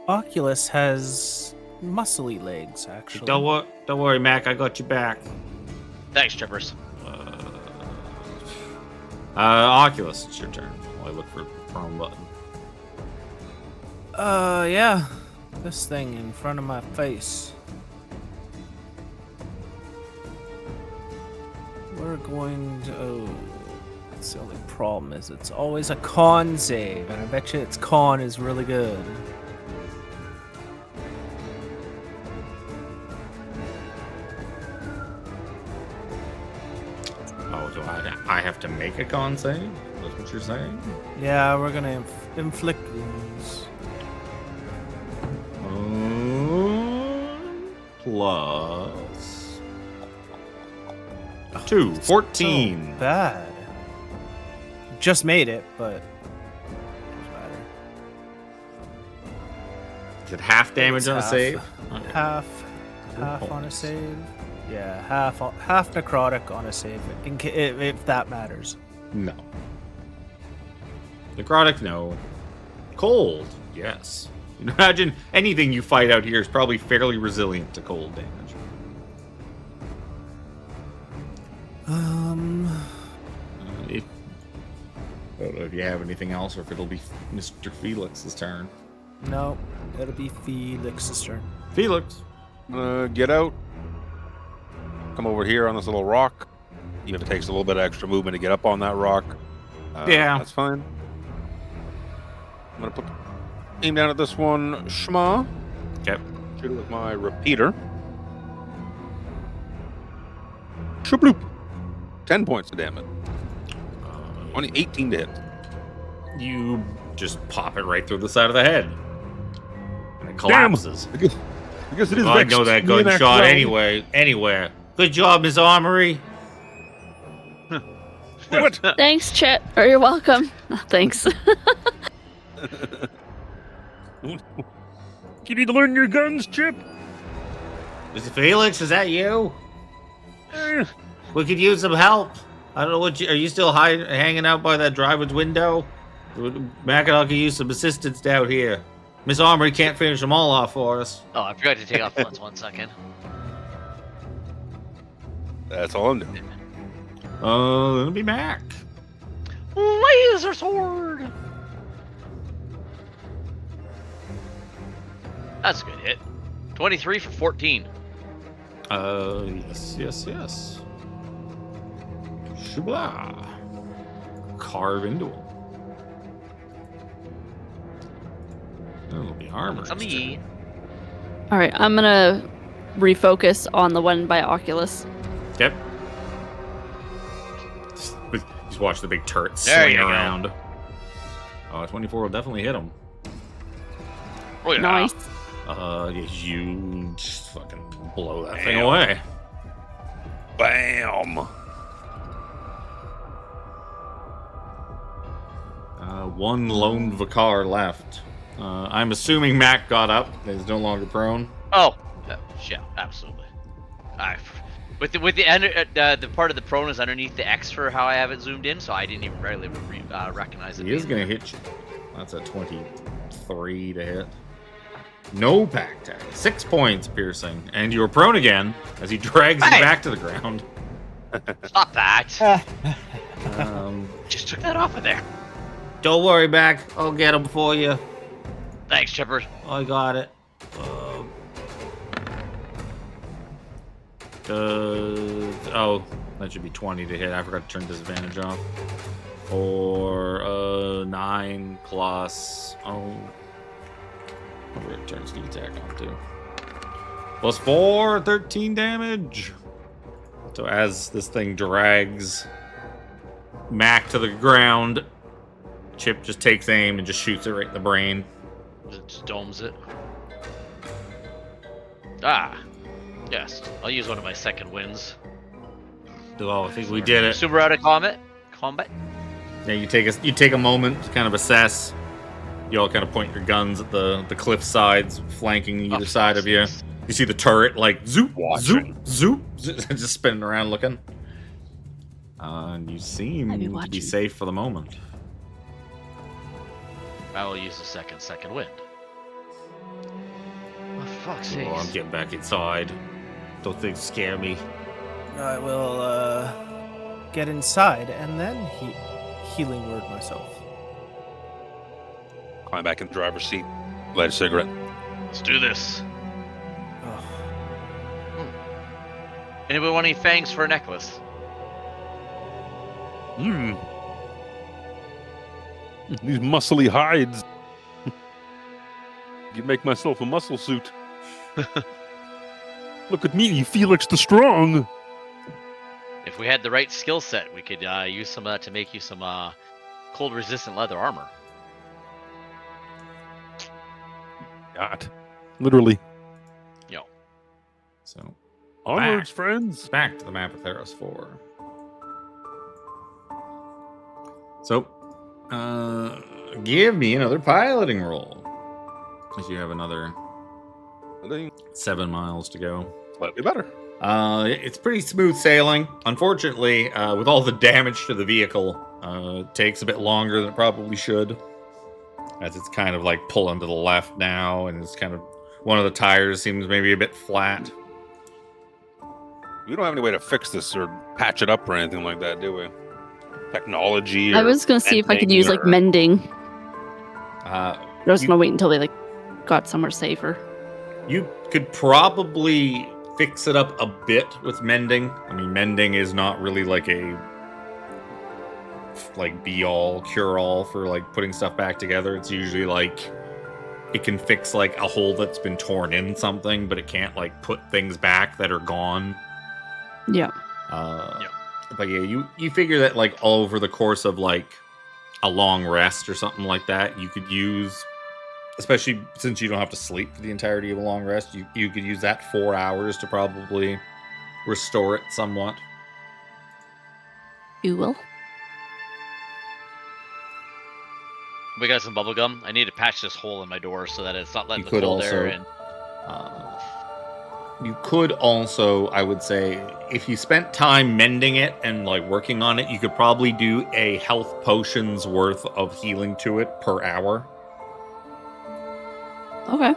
Oculus has muscly legs, actually. Don't worry, M.A.A.C. I got you back. Thanks, Trippers. Oculus, it's your turn. While I look for the prone button. Yeah. This thing in front of my face. We're going to... Oh, that's the only problem is it's always a con save, and I bet you its con is really good. Oh, do I have to make a con save? That's what you're saying? Yeah, we're gonna inflict wounds. Plus 2, 14. So bad. Just made it, but it doesn't matter. Is it half damage It's on a half. save? Half on a points. save. Yeah, half necrotic on a save, if that matters. No. Necrotic, no. Cold, yes. Imagine anything you fight out here is probably fairly resilient to cold damage. I don't know if you have anything else or if it'll be Mr. Felix's turn. No, it'll be Phelix's turn. Phelix. Get out. Come over here on this little rock. Even if it takes a little bit of extra movement to get up on that rock. Yeah. That's fine. I'm going to put aim down at this one. Shma. Okay. Shoot it with my repeater. Shabloop. 10 points of damage. Only 18 to hit. You just pop it right through the side of the head. And it collapses. I guess it is. I know that vexed. gunshot anywhere. Good job, Miss Armry. What? Thanks, Chet. Or you're welcome. Thanks. You need to learn your guns, Chip. Mr. Phelix, is that you? We could use some help. I don't know what are you still hanging out by that driver's window? Mac and I could use some assistance down here. Miss Armry can't finish them all off for us. Oh, I forgot to take off lens 1 second. That's all I'm doing. It'll be Mac. Laser sword! That's a good hit. 23 for 14. Yes. Shubla. Carve into him. That'll be armor. It's on me. All right, I'm gonna refocus on the one by Oculus. Yep. Just watch the big turret There swing you go. around. Oh, 24 will definitely hit him. Oh, yeah. Nice. You just fucking blow that thing away. Bam! One lone Vicar left. I'm assuming Mac got up. He's no longer prone. Oh, yeah, absolutely. With the part of the prone is underneath the X for how I have it zoomed in, so I didn't even barely recognize it. He is going to hit you. That's a 23 to hit. No pack tag. 6 points piercing. And you're prone again as he drags you back to the ground. Stop that! Um, Just took that off of there. Don't worry, Mac. I'll get him for you. Thanks, Chipper. I got it. Oh, that should be 20 to hit. I forgot to turn disadvantage off. For 9 plus. Oh. Where it turns the attack on to. Plus 4, 13 damage. So as this thing drags Mac to the ground, Chip just takes aim and just shoots it right in the brain. Just domes it. Ah, yes. I'll use one of my second wins. Oh, I think we did it. Super out of combat. Yeah, you take a moment to kind of assess. You all kind of point your guns at the cliff sides, flanking either side of you. You see the turret like zoop, zoop, just spinning around looking. And you seem to be safe for the moment. I will use the second wind. Oh, fuck's sake. Oh, I'm getting back inside. Don't think scare me. I will get inside and then healing word myself. Climb back in the driver's seat. Light a cigarette. Let's do this. Oh. Anybody want any fangs for a necklace? These muscly hides. You make myself a muscle suit. Look at me, Felix the Strong. If we had the right skill set, we could use some to make you some cold-resistant leather armor. God. Literally. Yo. So Onwards, friends. back to the map of Theros 4. So, give me another piloting roll. If you have another 7 miles to go. Slightly better. It's pretty smooth sailing. Unfortunately, with all the damage to the vehicle, it takes a bit longer than it probably should. As it's kind of like pulling to the left now, and it's kind of one of the tires seems maybe a bit flat. We don't have any way to fix this or patch it up or anything like that, do we? Technology. I was gonna see if I could use like mending. I was gonna wait until they like got somewhere safer. You could probably fix it up a bit with mending. I mean, mending is not really like a be-all, cure-all for like putting stuff back together. It's usually like it can fix like a hole that's been torn in something, but it can't like put things back that are gone. Yeah. But yeah, you figure that like over the course of like a long rest or something like that, you could use, especially since you don't have to sleep for the entirety of a long rest, you could use that 4 hours to probably restore it somewhat. You will. We got some bubble gum. I need to patch this hole in my door so that it's not letting You the could cold also, air in. You could also, I would say, if you spent time mending it and like working on it, you could probably do a health potions worth of healing to it per hour. Okay.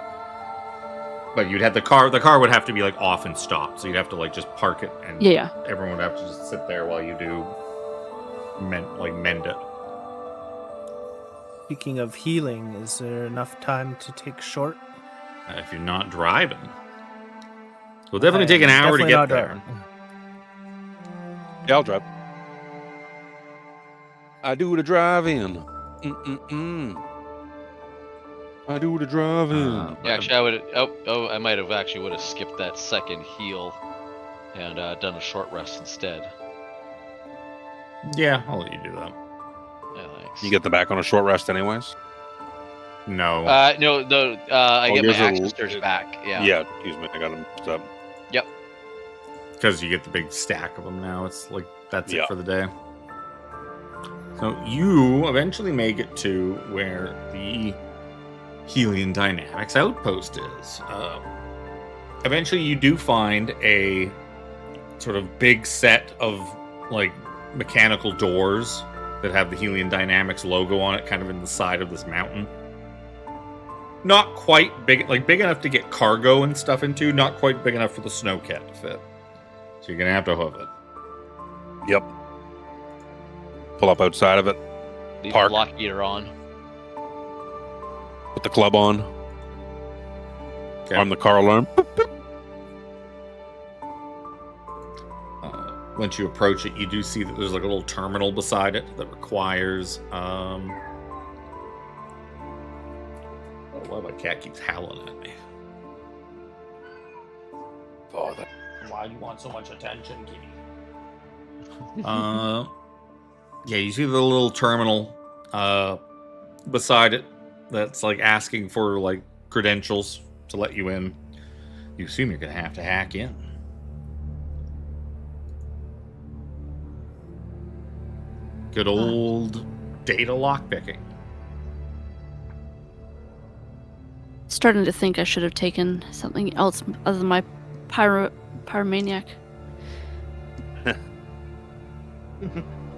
But you'd have the car would have to be like off and stop, so you'd have to like just park it, and Yeah. everyone would have to just sit there while you do mend it. Speaking of healing, is there enough time to take short? If you're not driving, it'll definitely take an hour to Definitely get not there. driving. Yeah, I'll drive. I do the driving. I do the driving. Yeah, actually, I would. I might have actually would have skipped that second heal and done a short rest instead. Yeah, I'll let you do that. Yeah, thanks. You get them back on a short rest, anyways. No. No, I get my yours are- action surge back. Yeah. Yeah. Excuse me. I got them. So. Because you get the big stack of them now. It's like, that's Yeah. it for the day. So you eventually make it to where the Helion Dynamics outpost is. Eventually you do find a sort of big set of like mechanical doors that have the Helion Dynamics logo on it, kind of in the side of this mountain. Not quite big, like big enough to get cargo and stuff into, not quite big enough for the snowcat to fit. So you're gonna have to hoof it. Yep. Pull up outside of it. Leave Park. the lock eater on. Put the club on. Okay. Arm the car alarm. Once you approach it, you do see that there's like a little terminal beside it that requires. Oh, why my cat keeps howling at me? Oh, that. Why do you want so much attention, kitty? Yeah, you see the little terminal beside it that's like asking for like credentials to let you in. You assume you're gonna have to hack in. Good old data lockpicking. Starting to think I should have taken something else other than my pyromaniac.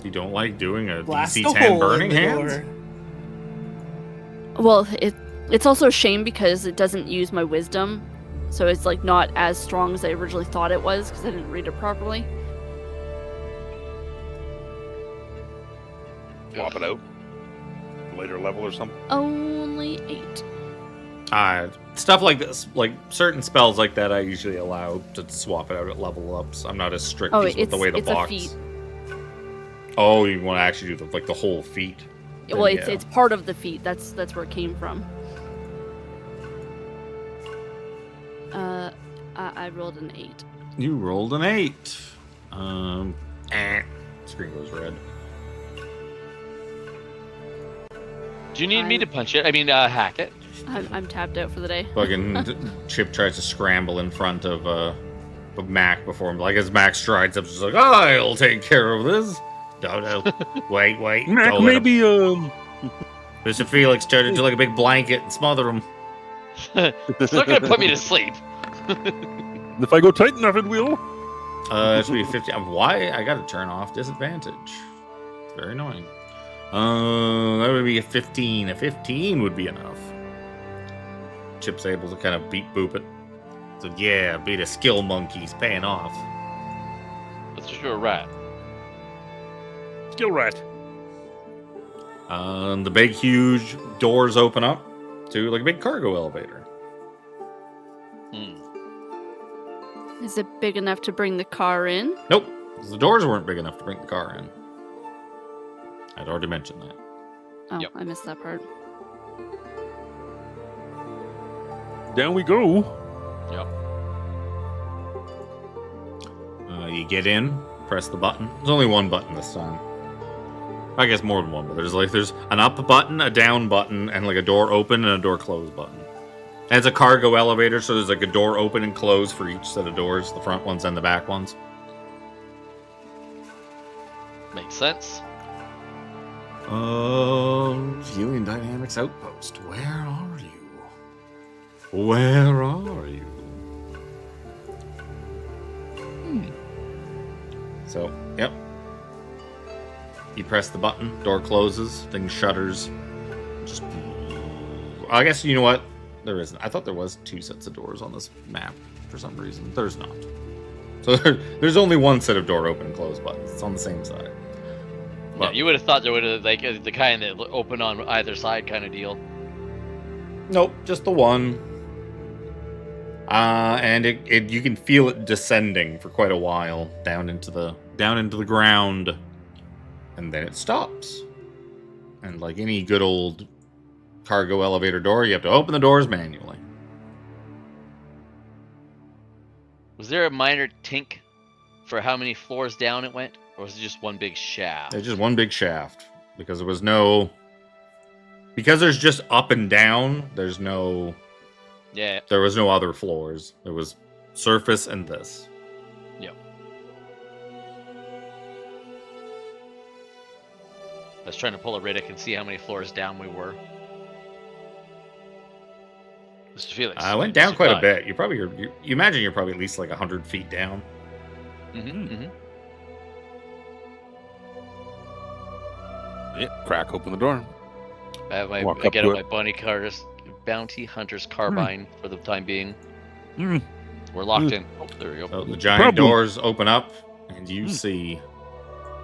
You don't like doing a Blast DC a 10 hole burning in the hands? door. Well, it's also a shame because it doesn't use my wisdom, so it's like not as strong as I originally thought it was because I didn't read it properly. Swap it out. Later level or something. Only 8. Stuff like this, like certain spells like that, I usually allow to swap it out at level ups. I'm not as strict as with the way the it's a box. feat. Oh, you want to actually do the whole feat? Well, Then, it's part of the feat. That's where it came from. I rolled an 8. You rolled an 8. Screen goes red. Do you need me to punch it? I mean, hack it. I'm tapped out for the day. Fucking Chip tries to scramble in front of Mac before him. Like as Mac strides up, she's like, "I'll take care of this." No, wait. Mac, Don't let him. maybe Mr. Phelix turned into like a big blanket and smother him. It's not gonna put me to sleep. if I go tight enough, it will. It should be 50. Why? I got to turn off disadvantage. It's very annoying. That would be a 15. A 15 would be enough. Chip's able to kind of beat boop it. So yeah, beat a skill monkey's paying off. Let's just do a rat. Skill rat. The big, huge doors open up to like a big cargo elevator. Is it big enough to bring the car in? Nope, 'cause the doors weren't big enough to bring the car in. I'd already mentioned that. Oh, Yep. I missed that part. Down we go. Yep. You get in, press the button. There's only one button this time. I guess more than one, but there's an up button, a down button, and like a door open and a door close button. And it's a cargo elevator, so there's like a door open and close for each set of doors, the front ones and the back ones. Makes sense. Helion Dynamics Outpost. Where are you? Where are you? So, yep. You press the button, door closes, thing shutters. Just, I guess, you know what? There isn't. I thought there was 2 sets of doors on this map for some reason. There's not. So there's only one set of door open and close buttons. It's on the same side. Yeah, you would have thought there would have like the kind that open on either side kind of deal. Nope, just the one. And it you can feel it descending for quite a while down into the ground, and then it stops. And like any good old cargo elevator door, you have to open the doors manually. Was there a minor tink for how many floors down it went, or was it just one big shaft? It's just one big shaft because there was no. Because there's just up and down. There's no. Yeah. There was no other floors. There was surface and this. Yep. I was trying to pull a Riddick and see how many floors down we were. Mr. Felix. I went down quite a bit. You imagine you're probably at least like 100 feet down. Yeah, crack open the door. I have my Walk up get to out it. my bounty hunter's carbine for the time being. We're locked in. Oh, there we go. So the giant doors open up, and you see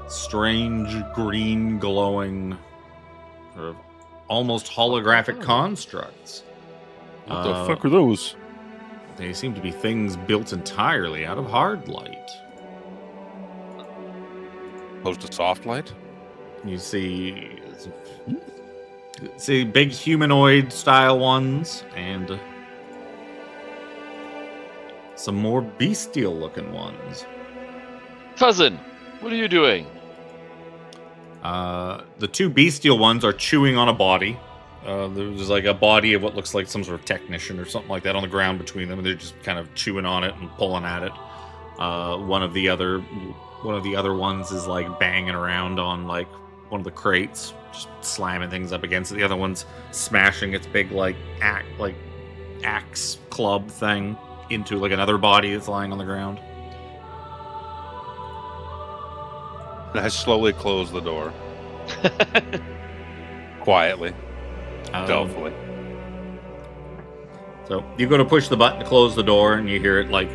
strange green glowing, sort of almost holographic constructs. What the fuck are those? They seem to be things built entirely out of hard light. Opposed to soft light? You see big humanoid style ones and some more bestial looking ones. Cousin, what are you doing? The 2 bestial ones are chewing on a body. There's like a body of what looks like some sort of technician or something like that on the ground between them, and they're just kind of chewing on it and pulling at it. One of the other ones is like banging around on like one of the crates, just slamming things up against it. The other one's smashing its big like axe club thing into like another body that's lying on the ground. And I slowly close the door. Quietly. Stealthily. So you go to push the button to close the door, and you hear it like,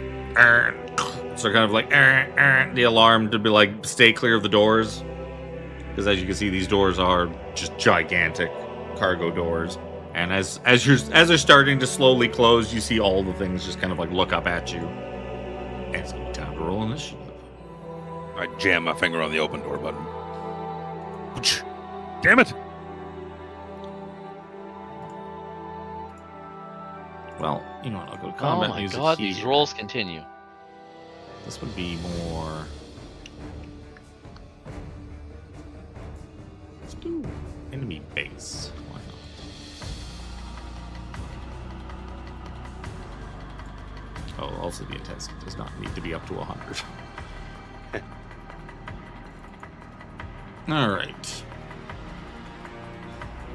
so kind of like the alarm to be like, stay clear of the doors, because as you can see, these doors are just gigantic cargo doors. And as they're starting to slowly close, you see all the things just kind of like look up at you. And it's gonna be time to roll initiative. I jam my finger on the open door button. Damn it! Well, you know what? I'll go to combat Oh my music god, here. these rolls continue. This would be more. Let's do enemy base. Why not? Oh, also the intensity does not need to be up to 100. All right.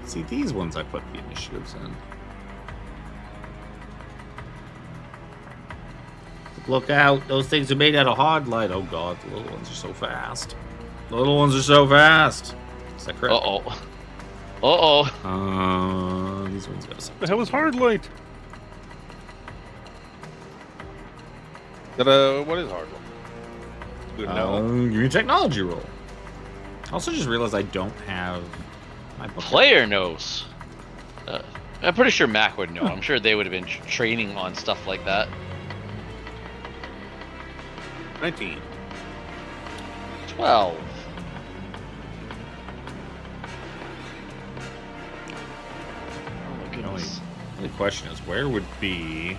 See, these ones I put the initiatives in. Look out, those things are made out of hard light. Oh god, the little ones are so fast. The little ones are so fast. Is that correct? These ones got something. The hell is hard light? What is hard light? Good to know. Give me a technology roll. I also just realized I don't have my book. Player knows. I'm pretty sure MAAC would know. I'm sure they would have been training on stuff like that. 19. 12. Oh my goodness. The question is, where would be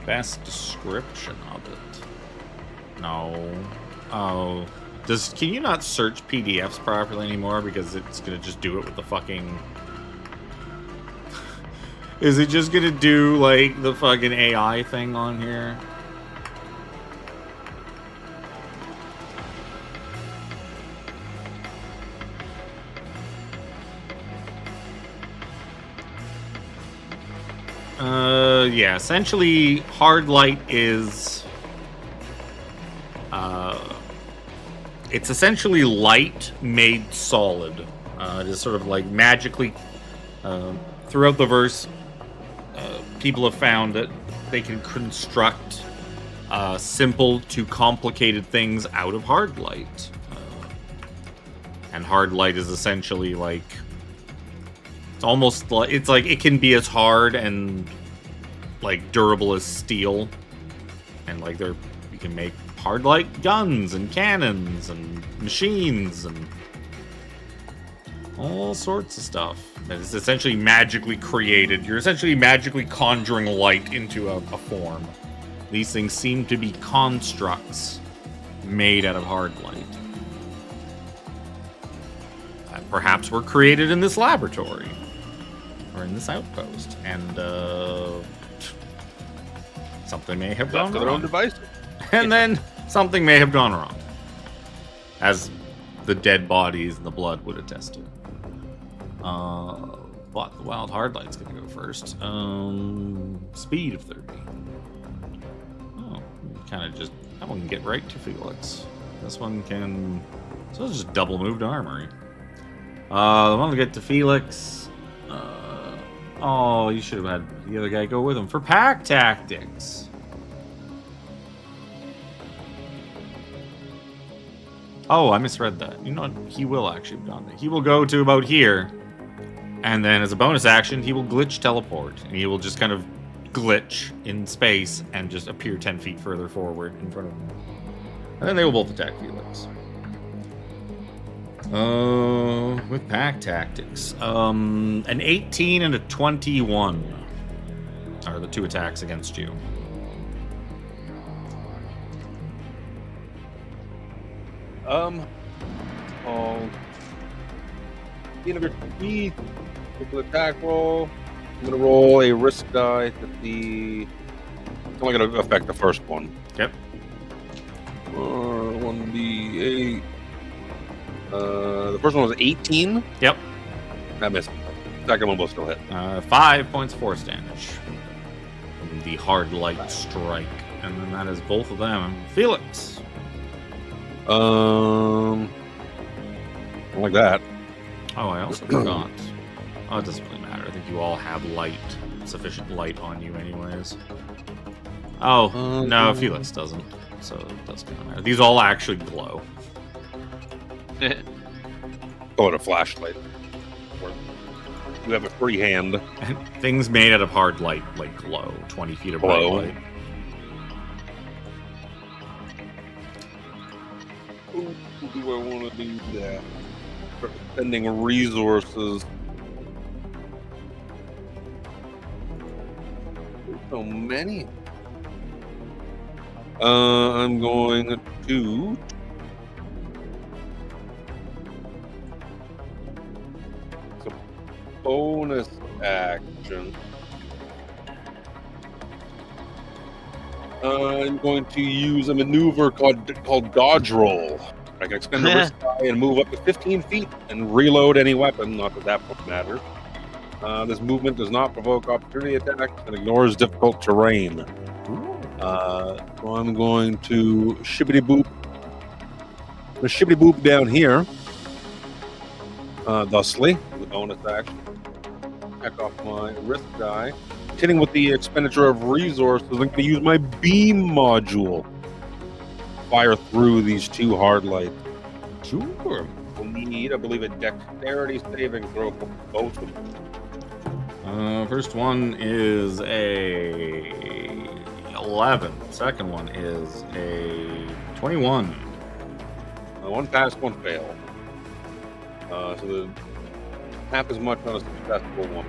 best description of it? No. Oh. Can you not search PDFs properly anymore? Because it's gonna just do it with the fucking... Is it just gonna do, like, the fucking AI thing on here? Yeah, essentially, hard light is It's essentially light made solid. It is sort of like magically throughout the verse. People have found that they can construct simple to complicated things out of hard light. And hard light is essentially like, it's almost like, it's like it can be as hard and like durable as steel. And like you can make hard light guns and cannons and machines and all sorts of stuff. That is essentially magically created. You're essentially magically conjuring light into a form. These things seem to be constructs made out of hard light. That perhaps were created in this laboratory. Or in this outpost. And, something may have gone Left to their own wrong. devices. And then something may have gone wrong. As the dead bodies and the blood would attest to. But the wild hard light's gonna go first. Speed of 30. Oh, kind of just, that one can get right to Phelix. This one can, so it's just double move to Armry. The one to get to Phelix. Oh, you should have had the other guy go with him for pack tactics. Oh, I misread that. You know what? He will actually have done that. He will go to about here. And then as a bonus action, he will glitch teleport. And he will just kind of glitch in space and just appear 10 feet further forward in front of him. And then they will both attack Phelix. With pack tactics. An 18 and a 21 are the two attacks against you. End of your speed, quick attack roll. I'm gonna roll a risk die to see. It's only gonna affect the first one. Yep. 1d8. The first one was 18. Yep. I missed. Second one will still hit. 5 points force damage. From the hard light strike. And then that is both of them. Phelix. I don't like that. Oh, I also forgot. Oh, it doesn't really matter. I think you all have light. Sufficient light on you anyways. Oh, no, Phelix doesn't. So it does kind of matter. These all actually glow. Call it a flashlight. You have a free hand. And things made out of hard light, like glow. 20 feet of Glow. bright light. Ooh, do I want to do that? Start spending resources. There's so many. I'm going to. It's a bonus action. I'm going to use a maneuver called dodge roll. I can expend the risk die and move up to 15 feet and reload any weapon. Not that that matters. This movement does not provoke opportunity attacks and ignores difficult terrain. So I'm going to shibbity boop. The shibbity boop down here. Thusly, the bonus action. Check off my risk die. Hitting with the expenditure of resources, I'm going to use my beam module. Fire through these two hard lights. Sure. We'll need, I believe, a dexterity saving throw for both of them. First one is a 11. Second one is a 21. One pass, one fail. So the half as much on a successful one.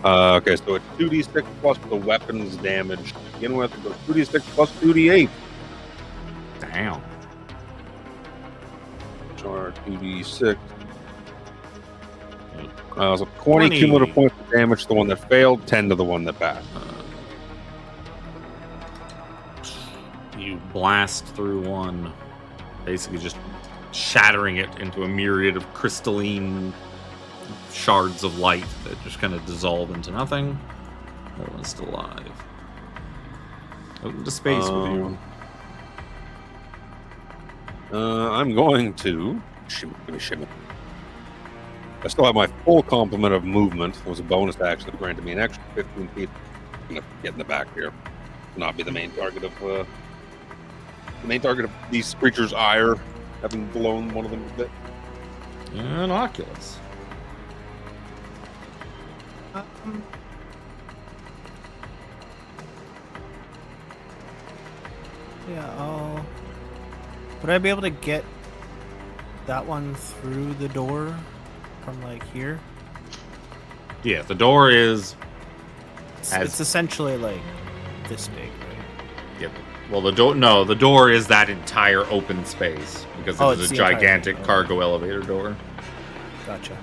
Okay, so it's 2d6 plus the weapons damage. To begin with, it goes 2d6 plus 2d8. Damn. Or 2d6. So 20 20. cumulative points of damage to the one that failed, 10 to the one that passed. You blast through one, basically just shattering it into a myriad of crystalline shards of light that just kind of dissolve into nothing. That one's still alive. Out into space with you. I'm going to shimmy. I still have my full complement of movement. It was a bonus action that granted me an extra 15 feet. I'm gonna get in the back here. Not be the main target of these creatures' ire, having blown one of them a bit. And Oculus. Yeah, would I be able to get that one through the door from like here? Yeah, the door is. It's essentially like this big, right? Yep. Well, the door. No, the door is that entire open space because it is a gigantic cargo elevator door. Gotcha.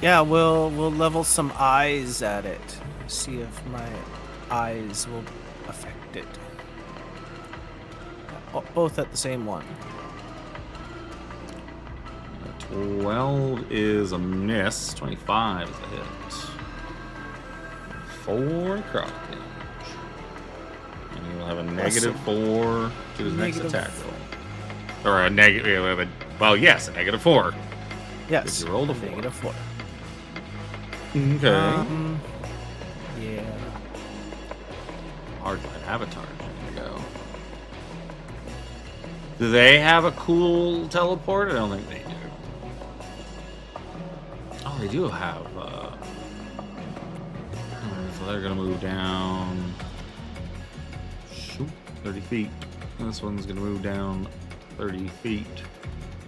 Yeah, we'll level some eyes at it. See if my eyes will affect it. Both at the same one. 12 is a miss. 25 is a hit. 4 cross damage. And he will have a -4 to his next attack roll. Or a negative. Well, yes, a -4. Yes. You rolled a 4. -4. Okay. Yeah. Hardline Avatar. There you go. Do they have a cool teleport? I don't think they do. Oh, they do have. So they're gonna move down. Shoot, 30 feet. This one's gonna move down 30 feet.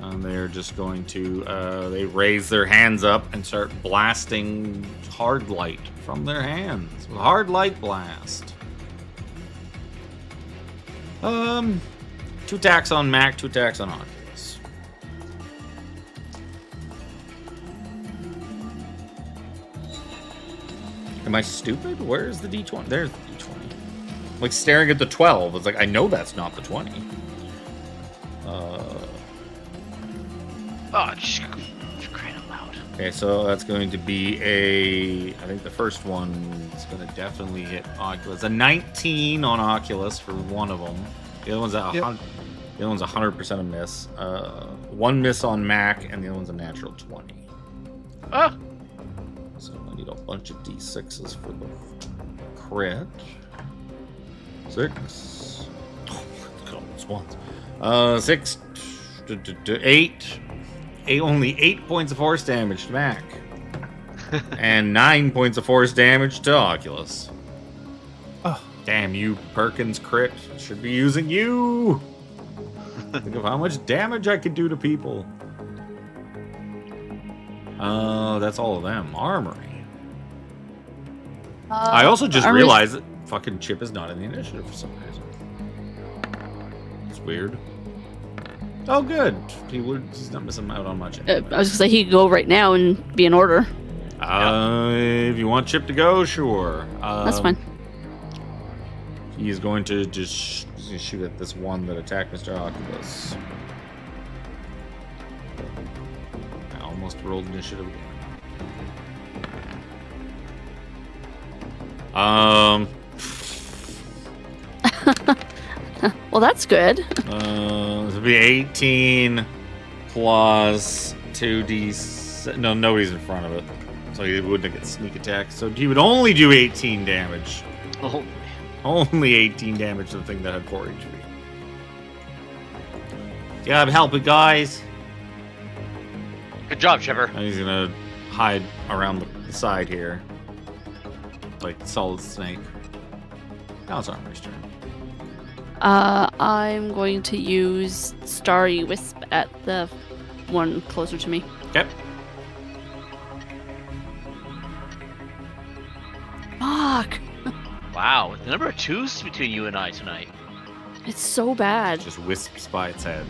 And they're just going to. They raise their hands up and start blasting hard light from their hands. Hard light blast. 2 attacks on M.A.A.C, 2 attacks on Oculus. Am I stupid? Where's the D20? There's the D20. I'm like staring at the 12. It's like, I know that's not the 20. Oh, just crying out loud. Okay, so that's going to be a... I think the first one is going to definitely hit Oculus. A 19 on Oculus for one of them. The other one's a 100% a miss. 1 miss on M.A.A.C, and the other one's a natural 20. Ah! So I need a bunch of D6s for the crit. 6. Oh, look at all those ones. 6 to 8. Only 8 points of force damage to M.A.A.C. and 9 points of force damage to Oculus. Oh. Damn you, Perkins crit. Should be using you. Think of how much damage I could do to people. That's all of them. Armory. I also just realized that fucking Chip is not in the initiative for some reason. It's weird. Oh, good. He's not missing out on much. I was gonna say he could go right now and be in order. If you want Chip to go, sure. That's fine. He's going to just shoot at this one that attacked Mr. Oculus. I almost rolled initiative again. Well, that's good. This would be 18 plus 2d. No, nobody's in front of it, so he wouldn't get sneak attack. So he would only do 18 damage. Oh. Only 18 damage to the thing that had 4 HP. Yeah, I'm helping, guys. Good job, Trevor. And he's gonna hide around the side here, like Solid Snake. Now it's Armry's turn. I'm going to use Starry Wisp at the one closer to me. Okay. Fuck! Wow, the number of 2s between you and I tonight. It's so bad. Just wisps by its head.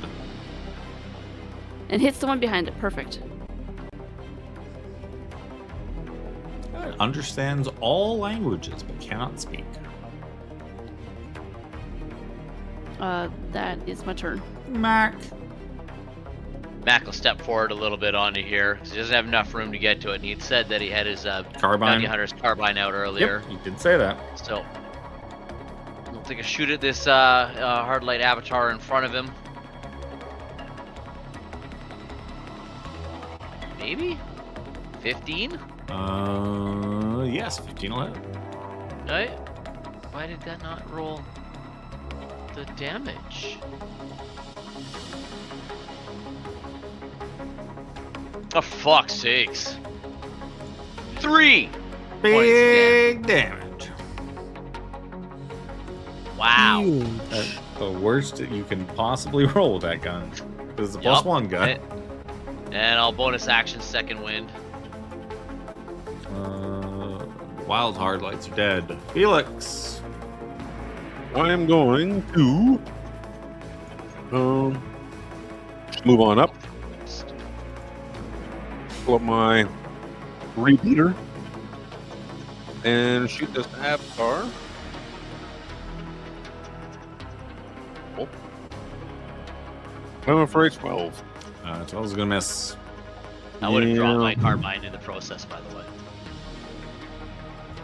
And hits the one behind it. Perfect. It understands all languages but cannot speak. That is my turn. M.A.A.C. M.A.A.C will step forward a little bit onto here because he doesn't have enough room to get to it. And he'd said that he had his Carbine. bounty hunter's carbine out earlier. Yep, you did say that. So he'll Take a shoot at this hard light avatar in front of him. Maybe? 15? Yes, 15 will hit. Right? Why did that not roll the damage? Oh, fuck's sakes. 3 Big damage. Wow. That's the worst you can possibly roll with that gun. Because it's a +1 gun. And I'll bonus action second wind. Wild hard lights are dead. Phelix. I am going to just move on up. Pull up my repeater and shoot this avatar. Oh. I'm afraid 12. 12 is gonna miss. I would have drawn my carbine in the process, by the way.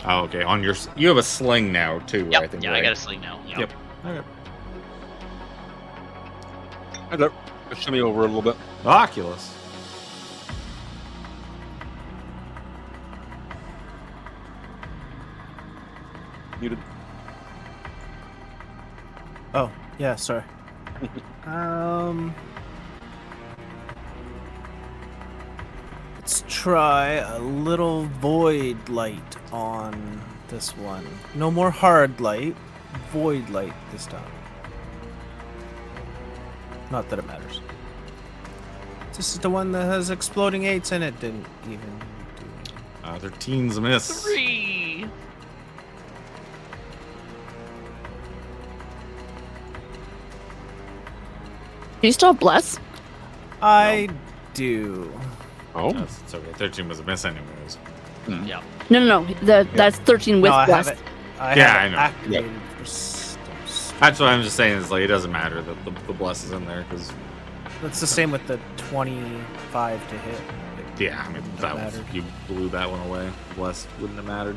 Oh, okay. On your, you have a sling now too. Yep. I think. Yeah, right? I got a sling now. Yep. Okay. Hello. Just shimmy over a little bit. Oculus. Muted. Oh, yeah, sorry. Let's try a little void light on this one. No more hard light, void light this time. Not that it matters. This is the one that has exploding 8s in it. Didn't even do 13's a miss. 3. Do you still have bless? I do. Oh. It's okay. 13 was a miss anyways. Yeah. No. That's 13 with No, I bless. have it. Yeah, have I it know. activated Yep. for steps. That's what I'm just saying. Is like it doesn't matter that the bless is in there because That's the same with the 25 to hit. yeah, I mean that was, mattered. you blew that one away. Bless wouldn't have mattered.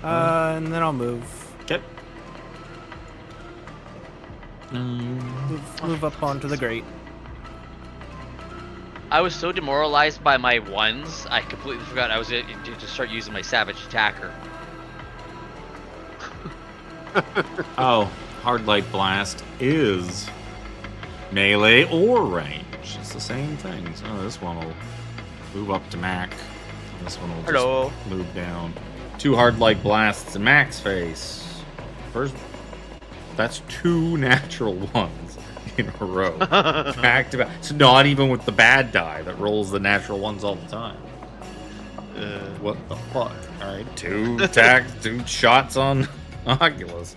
And then I'll move. Okay. Move up onto the grate. I was so demoralized by my ones, I completely forgot I was to start using my savage attacker. Oh, hard light blast is melee or range. It's the same thing. So this one will move up to MAAC. This one will Hello. just move down. 2 hard light blasts in MAAC's face. First, that's 2 natural ones in a row. Back to back. It's not even with the bad die that rolls the natural ones all the time. What the fuck? All right, 2 attacks, 2 shots on Oculus.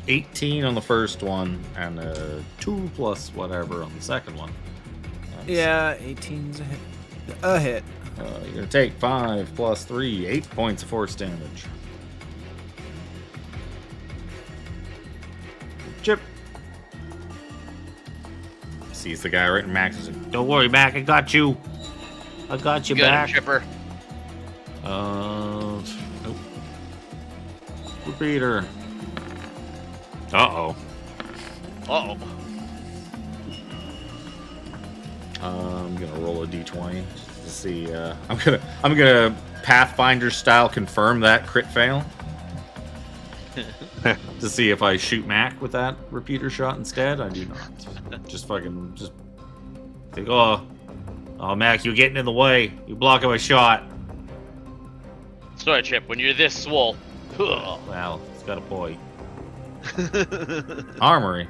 18 on the first one, and 2 plus whatever on the second one. Yeah, 18's a hit. You're gonna take 5 plus 3, 8 points of force damage. Chip sees the guy right in Max. Is like, don't worry, Mac. I got you. I got you Good, back. Chipper. Nope. Repeater. Uh-oh. Uh-oh. I'm gonna roll a d20 just to see. I'm gonna Pathfinder style confirm that crit fail to see if I shoot Mac with that repeater shot instead. I do not. Just think. Oh, Mac, you're getting in the way. You're blocking my shot. Sorry, Chip. When you're this swole. Well, it's got a point. Armry.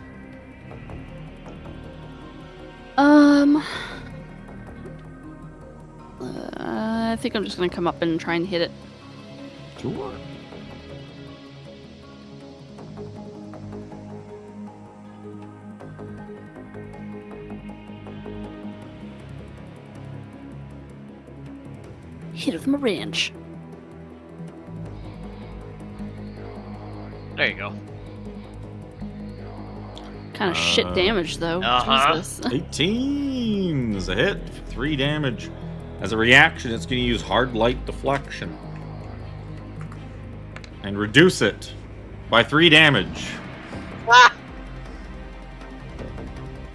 I think I'm just gonna come up and try and hit it. Sure. Hit it with my wrench. There you go. Kind of shit damage though. Uh-huh. Jesus. 18 is a hit. 3 damage. As a reaction, it's going to use hard light deflection. and reduce it by 3 damage.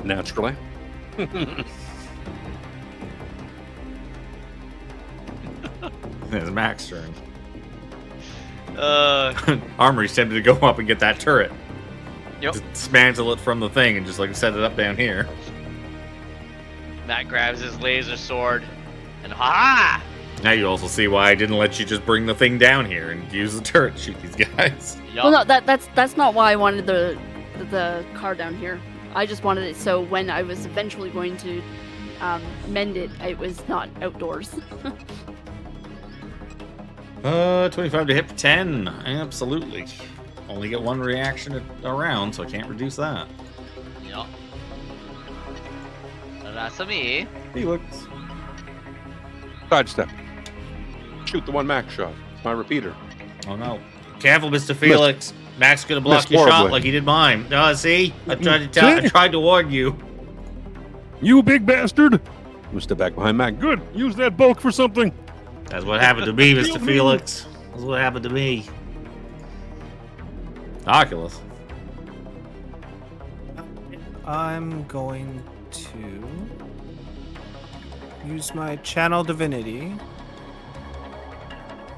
Naturally. It's Mac's turn. Uh, Armry's tempted to go up and get that turret. Yep. Dismantle it from the thing and just like set it up down here. Matt grabs his laser sword, and ha! Now you also see why I didn't let you just bring the thing down here and use the turret to shoot these guys. Yup. Well, no, that's not why I wanted the car down here. I just wanted it so when I was eventually going to mend it, it was not outdoors. 25 to hit for 10. Absolutely. Only get 1 reaction a round, so I can't reduce that. Yup. That's me. Felix. Sidestep. Shoot the one Mac shot. It's my repeater. Oh no. Careful, Mr. Felix. Mac's gonna block Missed your shot horribly. like he did mine. No, see? I tried to warn you. You big bastard! I'm gonna step back behind Mac. Good. Use that bulk for something. That's what happened to me, Mr. Felix. That's what happened to me. Oculus. I'm going to use my channel divinity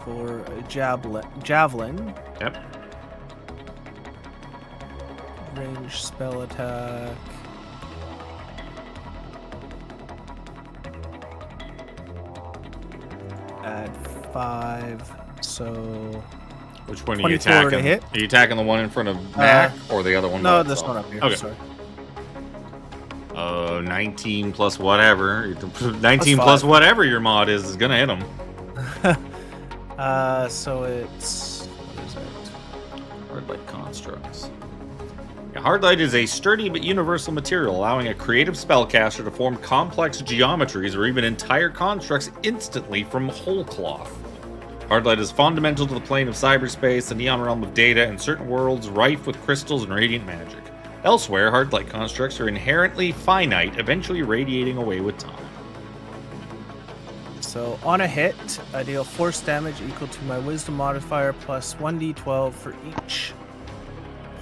for a javelin. Yep. Range spell attack. Add 5, so Which one are you 24 to attacking? hit. Are you attacking the one in front of Mac or the other one? no, by this itself? one up here. Okay. Sorry. 19 plus whatever. 19 5. plus whatever your mod is gonna hit him. So it's what is it? Hardlight constructs. Yeah, Hardlight is a sturdy but universal material, allowing a creative spellcaster to form complex geometries or even entire constructs instantly from whole cloth. Hardlight is fundamental to the plane of cyberspace, the neon realm of data, and certain worlds rife with crystals and radiant magic. Elsewhere, Hardlight constructs are inherently finite, eventually radiating away with time. So on a hit, I deal force damage equal to my wisdom modifier plus 1d12 for each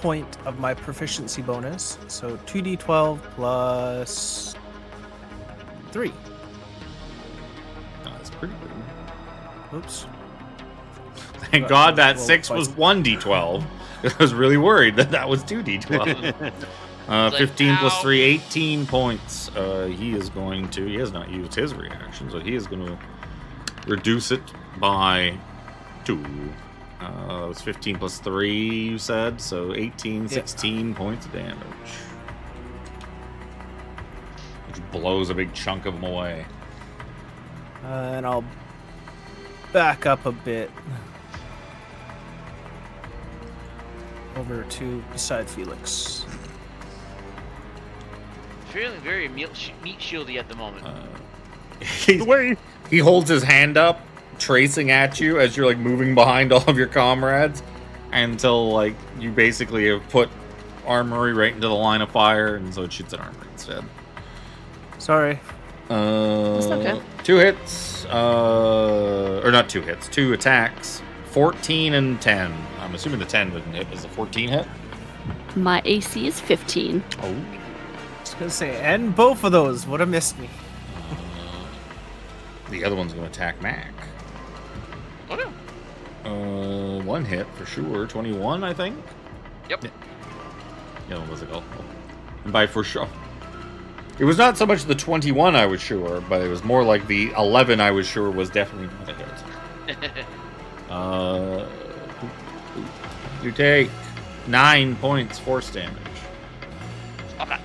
point of my proficiency bonus. So 2d12 plus 3. Oh, that's pretty good. Oops. Thank God that 6 was 1d12. I was really worried that was 2d12. 15 plus ow. 3, 18 points. He has not used his reaction, so he is going to reduce it by 2. That was 15 plus 3, you said, so 18, 16 points of damage. Which blows a big chunk of them away. And I'll back up a bit over to beside Felix. Feeling very meat shieldy at the moment. The way. He holds his hand up, tracing at you as you're like moving behind all of your comrades, until like you basically have put Armory right into the line of fire, and so it shoots at Armory instead. Sorry. That's okay. 2 hits, or not 2 hits, 2 attacks, 14 and 10. I'm assuming the 10 wouldn't hit. Is the 14 hit? My AC is 15. Oh. I was gonna say, and both of those would have missed me. The other one's going to attack Mac. Oh no. 1 hit for sure. 21, I think. Yep. The other one was a goal. And by for sure. It was not so much the 21 I was sure, but it was more like the 11 I was sure was definitely not a hit. You take 9 points force damage. Okay.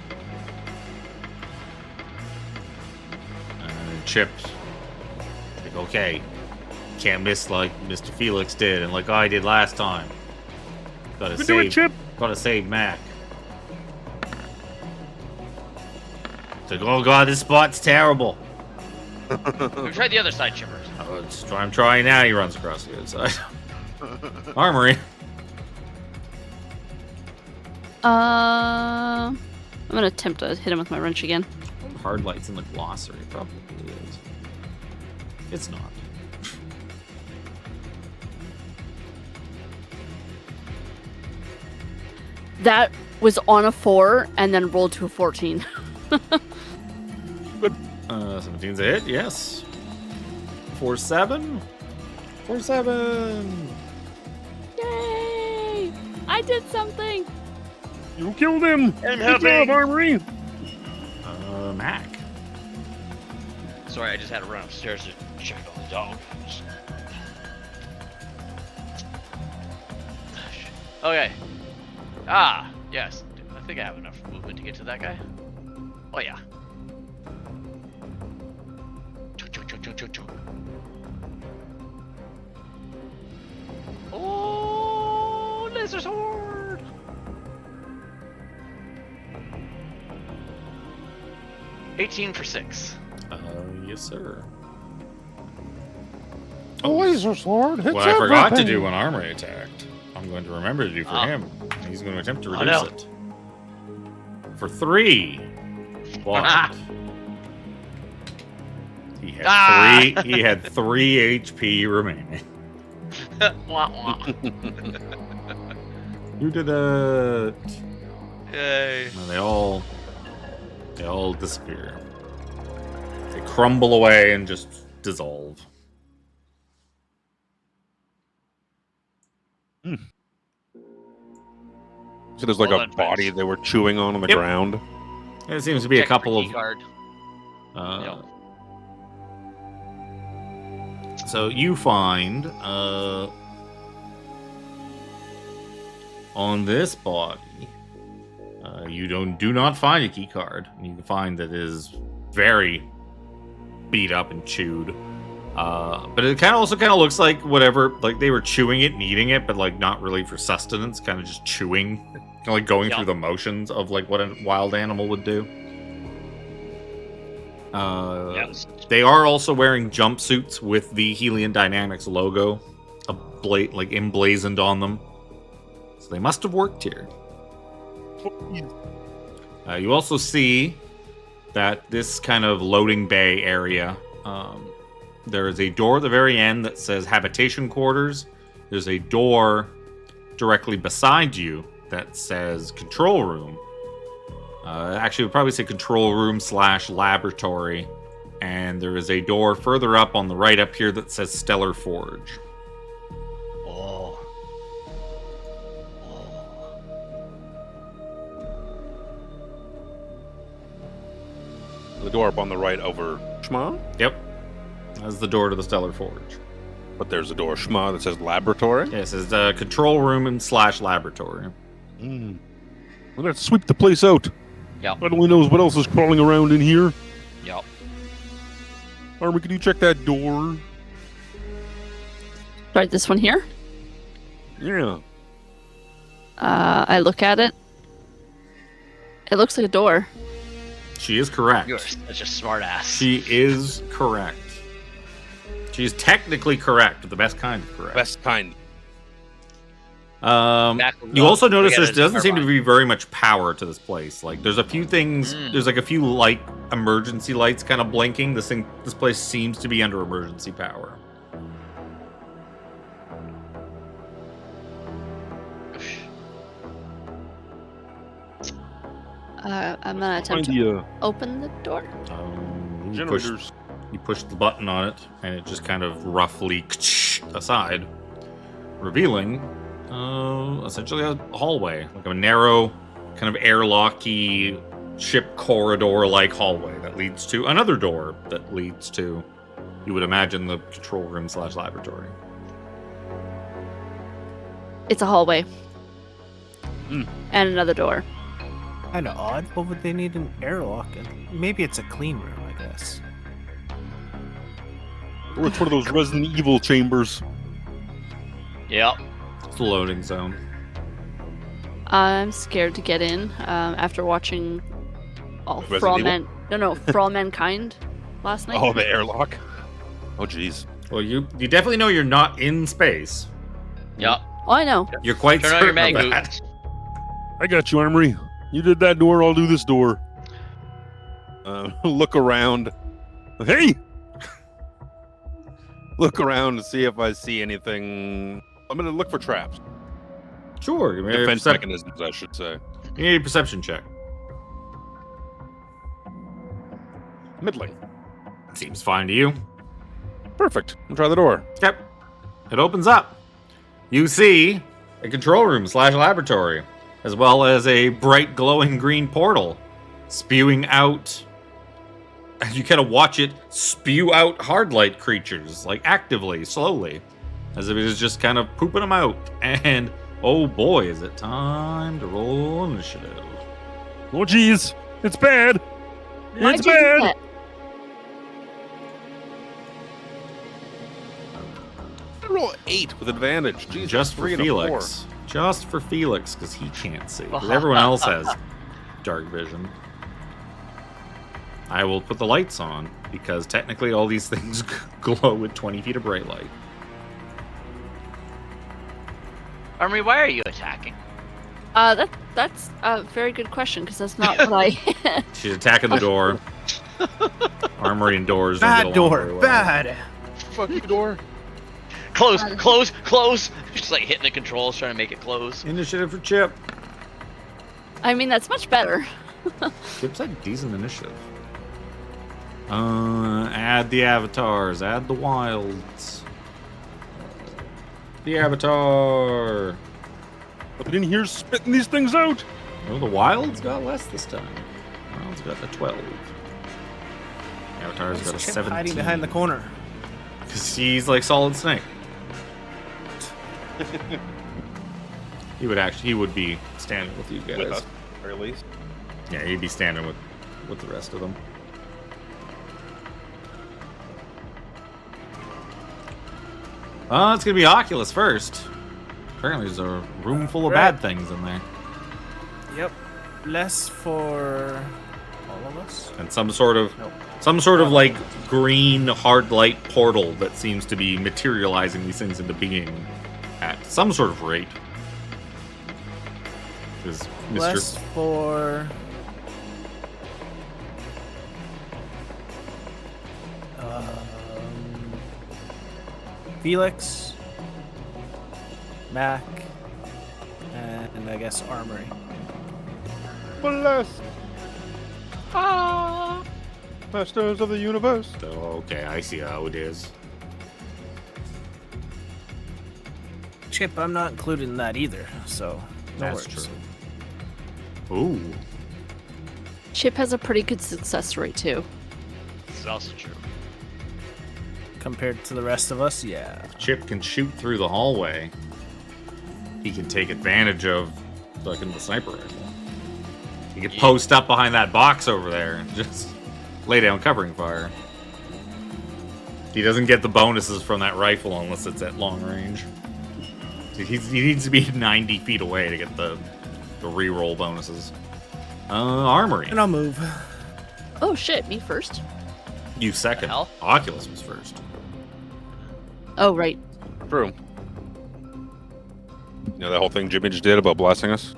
Chip. Like, okay. Can't miss like Mr. Felix did and like I did last time. Gotta We do it, Chip. Gotta save Mac. It's like, oh god, this spot's terrible. We tried the other side, Chippers. I'm trying now. He runs across the other side. Armory. I'm gonna attempt to hit him with my wrench again. Hard lights in the glossary. Probably is. It's not. That was on a 4 and then rolled to a 14. 17's a hit, yes. 4-7. 4-7. Yay! I did something. You killed him. I'm Good helping. job, Armry. MAAC. Sorry, I just had to run upstairs to check on the dog. Okay. Ah, yes. I think I have enough movement to get to that guy. Oh yeah. Choo, choo, choo, choo, choo, choo. Oh, laser sword! $18 for 6. Yes, sir. A laser sword hits Well, I forgot to everything. do when Armry attacked. I'm going to remember to do for him. He's going to attempt to Oh, reduce no. it. For 3. But he had Ah. 3. He had 3 HP remaining. Wah, wah. You did it. Yay. And they all disappear. They crumble away and just dissolve. So there's like Well a done, body Prince. they were chewing on the Yep. ground. There seems to be a Check for couple of. keycard. Uh, So you find on this body, you do not find a key card. You can find that it is very beat up and chewed. But it also kind of looks like whatever, like they were chewing it and eating it, but like not really for sustenance, kind of just chewing, kind of like going Yep. through the motions of like what a wild animal would do. Yes. They are also wearing jumpsuits with the Helion Dynamics logo like emblazoned on them. So they must have worked here. You also see that this kind of loading bay area, there is a door at the very end that says habitation quarters. There's a door directly beside you that says control room. Actually, we'd probably say control room / laboratory. And there is a door further up on the right up here that says Stellar Forge. Oh. The door up on the right over Shma, Yep. That's the door to the Stellar Forge. but there's a door Shma that says laboratory. Yeah, it says control room and / laboratory. Mm. Well, let's sweep the place out. Yep. God only knows what else is crawling around in here. Yep. Armor, can you check that door? Right, this one here. Yeah. I look at it. It looks like a door. She is correct. You're such a smart ass. She is correct. She is technically correct, but the best kind of correct. Best kind. Back You up. also notice Look at there his doesn't seem to carbine. be very much power to this place. Like, there's a few things. There's like a few like emergency lights kind of blinking. This place seems to be under emergency power. I'm gonna attempt Find to the open the door. You push generators. You push the button on it, and it just kind of roughly aside, revealing essentially a hallway, like a narrow, kind of airlocky ship corridor-like hallway that leads to another door that leads to, you would imagine, the control room / laboratory. It's a hallway. Mm. And another door. Kind of odd. What would they need an airlock? Maybe it's a clean room, I guess. Or it's one of those Resident Evil chambers. Yep. It's the loading zone. I'm scared to get in after watching all Resident For All Evil? Men. For All Mankind last night. Oh, the airlock. Oh, jeez. Well, you definitely know you're not in space. Yep. Oh, I know. You're quite Turn on your certain mag of that. boots. I got you, Armory. You did that door, I'll do this door. Look around. Hey! Look around to see if I see anything. I'm gonna look for traps. Sure. Give me a Defense mechanisms, I should say. You need a perception check. Middling. Seems fine to you. Perfect. I'll try the door. Yep. It opens up. You see a control room / laboratory, as well as a bright glowing green portal spewing out. You kind of watch it spew out hard light creatures, like actively, slowly, as if it is just kind of pooping them out. And oh boy, is it time to roll initiative. Oh, jeez. It's bad. Why'd It's you do bad. that? I roll 8 with advantage. Jesus, Just for 3 and a 4. Phelix. Just for Phelix, because he can't see. 'Cause everyone else has dark vision. I will put the lights on, because technically all these things glow with 20 feet of bright light. Armry, why are you attacking? That's a very good question, because that's not what I... She's attacking the door. Armory and doors don't Bad get along door. very well. Bad. Fuck you, door. Close, close, close! Just like hitting the controls, trying to make it close. Initiative for Chip. I mean, that's much better. Chip's had decent initiative. Add the avatars. Add the wilds. The avatar. But in here spitting these things out. Oh, the wilds got less this time. Wilds got a 12. Avatar's got a Chip 17. hiding behind the corner. Because he's like Solid Snake. He would be standing with you guys. With us, or at least. Yeah, he'd be standing with the rest of them. It's gonna be Oculus first. Apparently there's a room full of bad things in there. Yep. Less for all of us. And some sort of Nope. like green hard light portal that seems to be materializing these things into being at some sort of rate. Is Mr. Less for... Phelix, M.A.A.C, and I guess Armry. Bless. Masters of the universe. Oh, okay, I see how it is. Chip, I'm not included in that either, so no That's worries. true. Ooh. Chip has a pretty good success rate, too. This is also true. Compared to the rest of us, yeah. Chip can shoot through the hallway. He can take advantage of fucking the sniper rifle. He can post up behind that box over there and just lay down covering fire. He doesn't get the bonuses from that rifle unless it's at long range. He needs to be 90 feet away to get the reroll bonuses. Armory. And I'll move. Oh shit, me first. You second. hell? Oculus was first. Oh, right. True. You know that whole thing Jimmy just did about blessing us?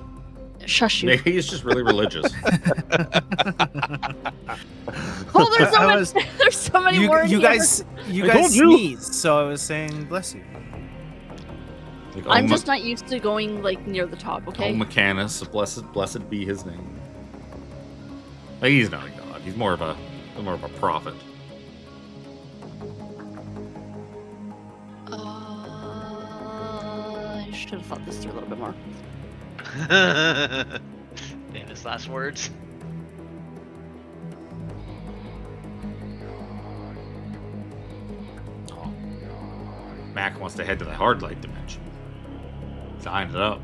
Shush you. Maybe he's just really religious. Oh, there's so I many, was- there's so many more in You here. guys I told you. sneezed, so I was saying bless you. Like, I'm oh, just not used to going, like, near the top, okay? Oh, Mechanus, blessed be his name. Like, he's not a god. He's more of a prophet. I should have thought this through a little bit more. Damn, his last words. Oh. Mac wants to head to the hard light dimension. Sign it up.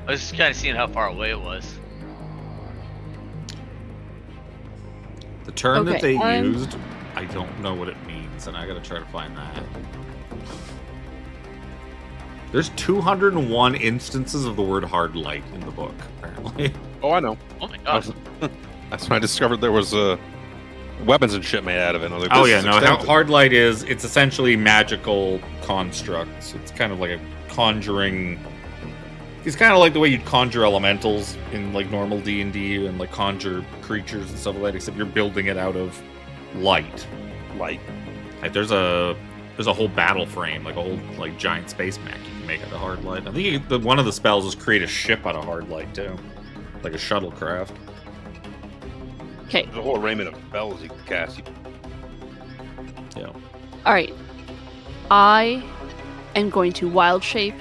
I was just kind of seeing how far away it was. The term that Okay, they used, I don't know what it means, and I gotta try to find that. There's 201 instances of the word hard light in the book, apparently. Oh, I know. Oh my god. That's when I discovered there was weapons and shit made out of it. I was like, Oh this yeah, is no, how extensive. hard light is, it's essentially magical constructs. It's kind of like a conjuring. It's kind of like the way you'd conjure elementals in like normal D&D and like conjure creatures and stuff like that, except you're building it out of light. Light. Like there's a There's a whole battle frame, like a whole like giant space mech you can make out of hard light. I think one of the spells is create a ship out of hard light too, like a shuttlecraft. Okay. There's a whole arraignment of spells you can cast. Yeah. All right. I am going to wild shape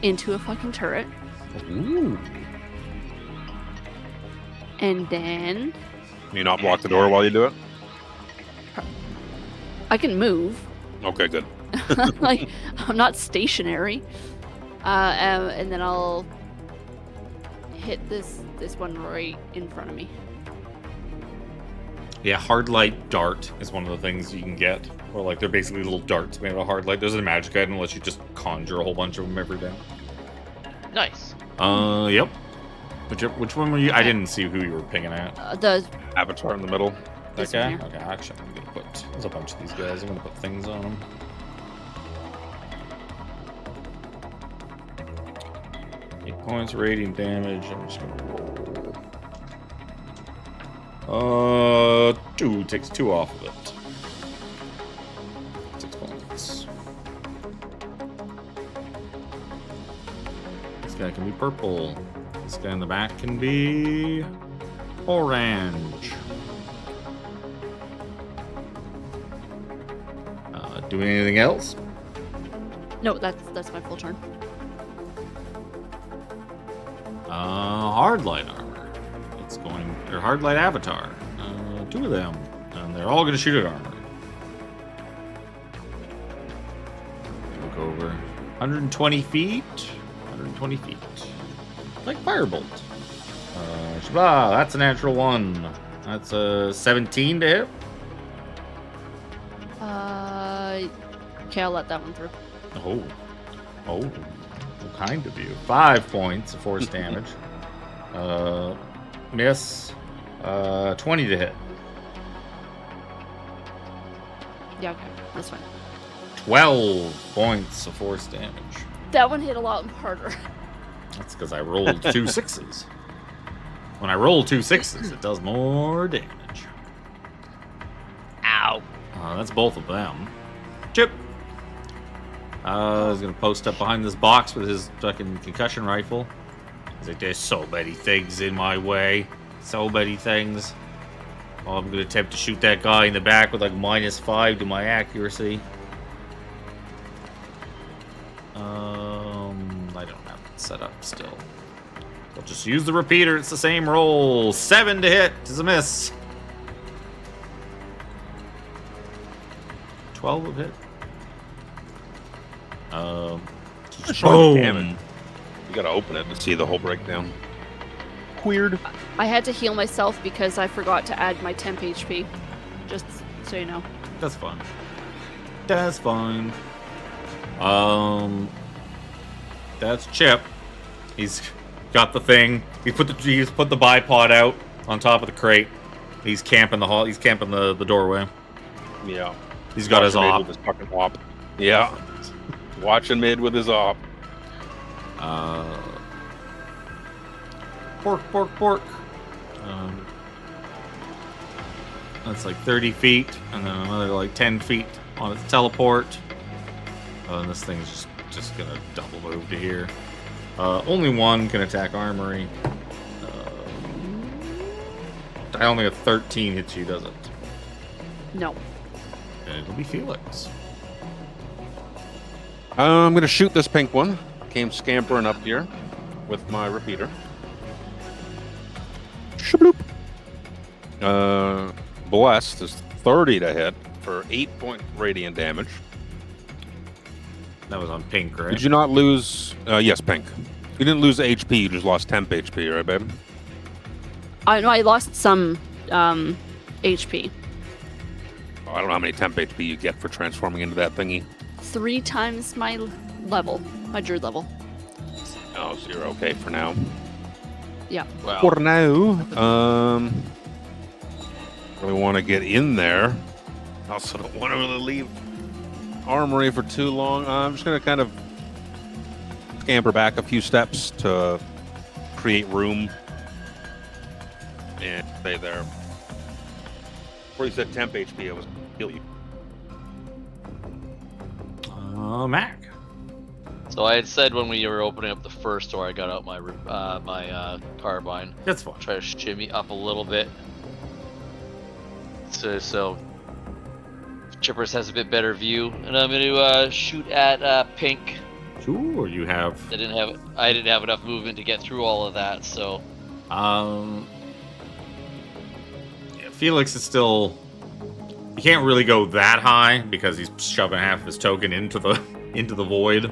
into a fucking turret. Ooh. And then Can you not block the door while you do it? I can move. Okay, good. Like, I'm not stationary. And then I'll hit this one right in front of me. Yeah, hard light dart is one of the things you can get. Or like they're basically little darts made out of hard light. There's a magic item unless you just conjure a whole bunch of them every day. Nice. Yep. Which one were you? I didn't see who you were pinging at. The Avatar in the middle. That this guy? one here. Okay, actually, I'm gonna put. There's a bunch of these guys. I'm gonna put things on them. 8 points radiant damage. I'm just gonna roll. 2 takes 2 off of it. 6 points. This guy can be purple. This guy in the back can be orange. Doing anything else? No, that's my full turn. Hard light armor. It's going. Or hard light avatar. 2 of them, and they're all going to shoot at armor. Look over. 120 feet. 120 feet. Like firebolt. That's a natural 1. That's a 17 to hit. Okay, I'll let that one through. Oh, kind of you. 5 points of force damage. Miss. 20 to hit. Yeah, okay, that's fine. 12 points of force damage. That one hit a lot harder. That's because I rolled 2 6s. When I roll 2 6s, it does more damage. Ow. That's both of them. Chip. He's gonna post up behind this box with his fucking concussion rifle. He's like, there's so many things in my way. So many things. Oh, I'm gonna attempt to shoot that guy in the back with like -5 to my accuracy. I don't have it set up still. I'll just use the repeater. It's the same roll. 7 to hit is a miss. 12 of hit. Boom. Damn it. You gotta open it to see the whole breakdown. Weird. I had to heal myself because I forgot to add my temp HP. Just so you know. That's fine. That's fine. That's Chip. He's got the thing. He's put the bipod out on top of the crate. He's camping the hall. He's camping the doorway. Yeah. He's got his Watching mid op. with his fucking op. Yeah. Watching mid with his op. Pork. That's like 30 feet, and then another like 10 feet on its teleport. And this thing's just gonna double move to here. Only one can attack Armory. I don't think a 13 hits you, does it? No. And it'll be Phelix. I'm gonna shoot this pink one. Came scampering up here with my repeater. Shabloop. Blessed is 30 to hit for 8-point radiant damage. That was on pink, right? Did you not lose? Yes, pink. You didn't lose HP. You just lost temp HP, right, babe? I know I lost some HP. Oh, I don't know how many temp HP you get for transforming into that thingy. 3 times my level, my druid level. Oh, so you're okay for now. Yeah. Well, For now, really want to get in there. Also don't want to really leave Armory for too long. I'm just going to kind of scamper back a few steps to create room and stay there. Before you said temp HP, I was heal you. Mac. So I had said when we were opening up the first door, I got out my carbine. That's fine. Try to shimmy up a little bit. So Chippers has a bit better view, and I'm going to shoot at Pink. Sure, you have. I didn't have enough movement to get through all of that, so. Yeah, Phelix is still. He can't really go that high because he's shoving half of his token into the void.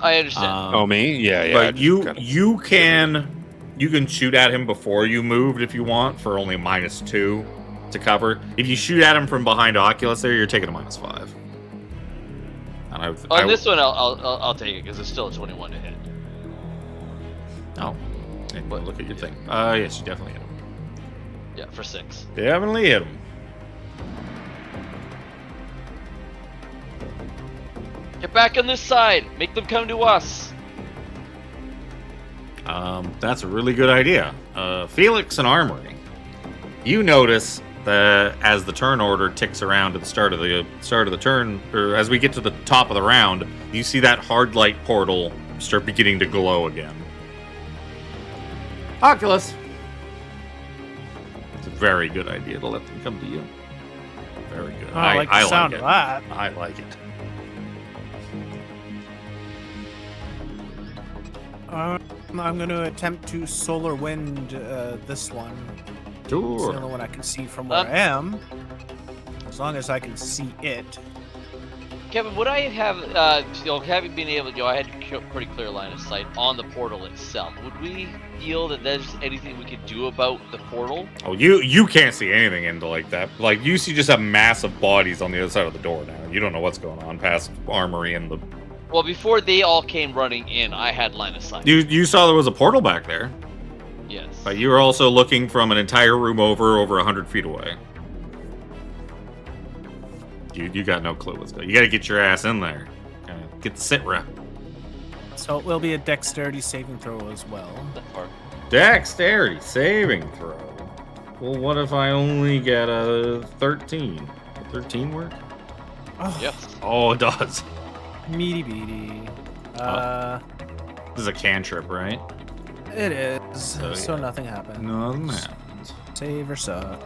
I understand. Oh, me? Yeah. But you can shoot at him before you moved if you want for only -2 to cover. If you shoot at him from behind Oculus, there you're taking a -5. And On this one, I'll take it because it's still a 21 to hit. Oh, and look at your thing. Yes, you definitely hit him. Yeah, for 6. Definitely hit him. Get back on this side. Make them come to us. That's a really good idea. Phelix and Armry, you notice that as the turn order ticks around to the start of the turn, or as we get to the top of the round, you see that hard light portal start beginning to glow again. Oculus. It's a very good idea to let them come to you. Very good. I like the sound of that. I like it. I'm going to attempt to solar wind this one. It's the Sure. only one I can see from where I am. As long as I can see it. Kevin, would I have, having been able to, I had a pretty clear line of sight on the portal itself. Would we feel that there's anything we could do about the portal? Oh, you can't see anything into like that. Like, you see just a mass of bodies on the other side of the door now. You don't know what's going on past Armory and the... Well, before they all came running in, I had line of sight. You saw there was a portal back there. Yes. But you were also looking from an entire room over 100 feet away. You got no clue what's going on. You got to get your ass in there. Get the sit rep. So it will be a dexterity saving throw as well. Dexterity saving throw. Well, what if I only get a 13? Would 13 work? Oh, Yes. Oh, it does. meaty beady. This is a cantrip, right? It is. So, So yeah. nothing happens. Nothing happens. Save or suck.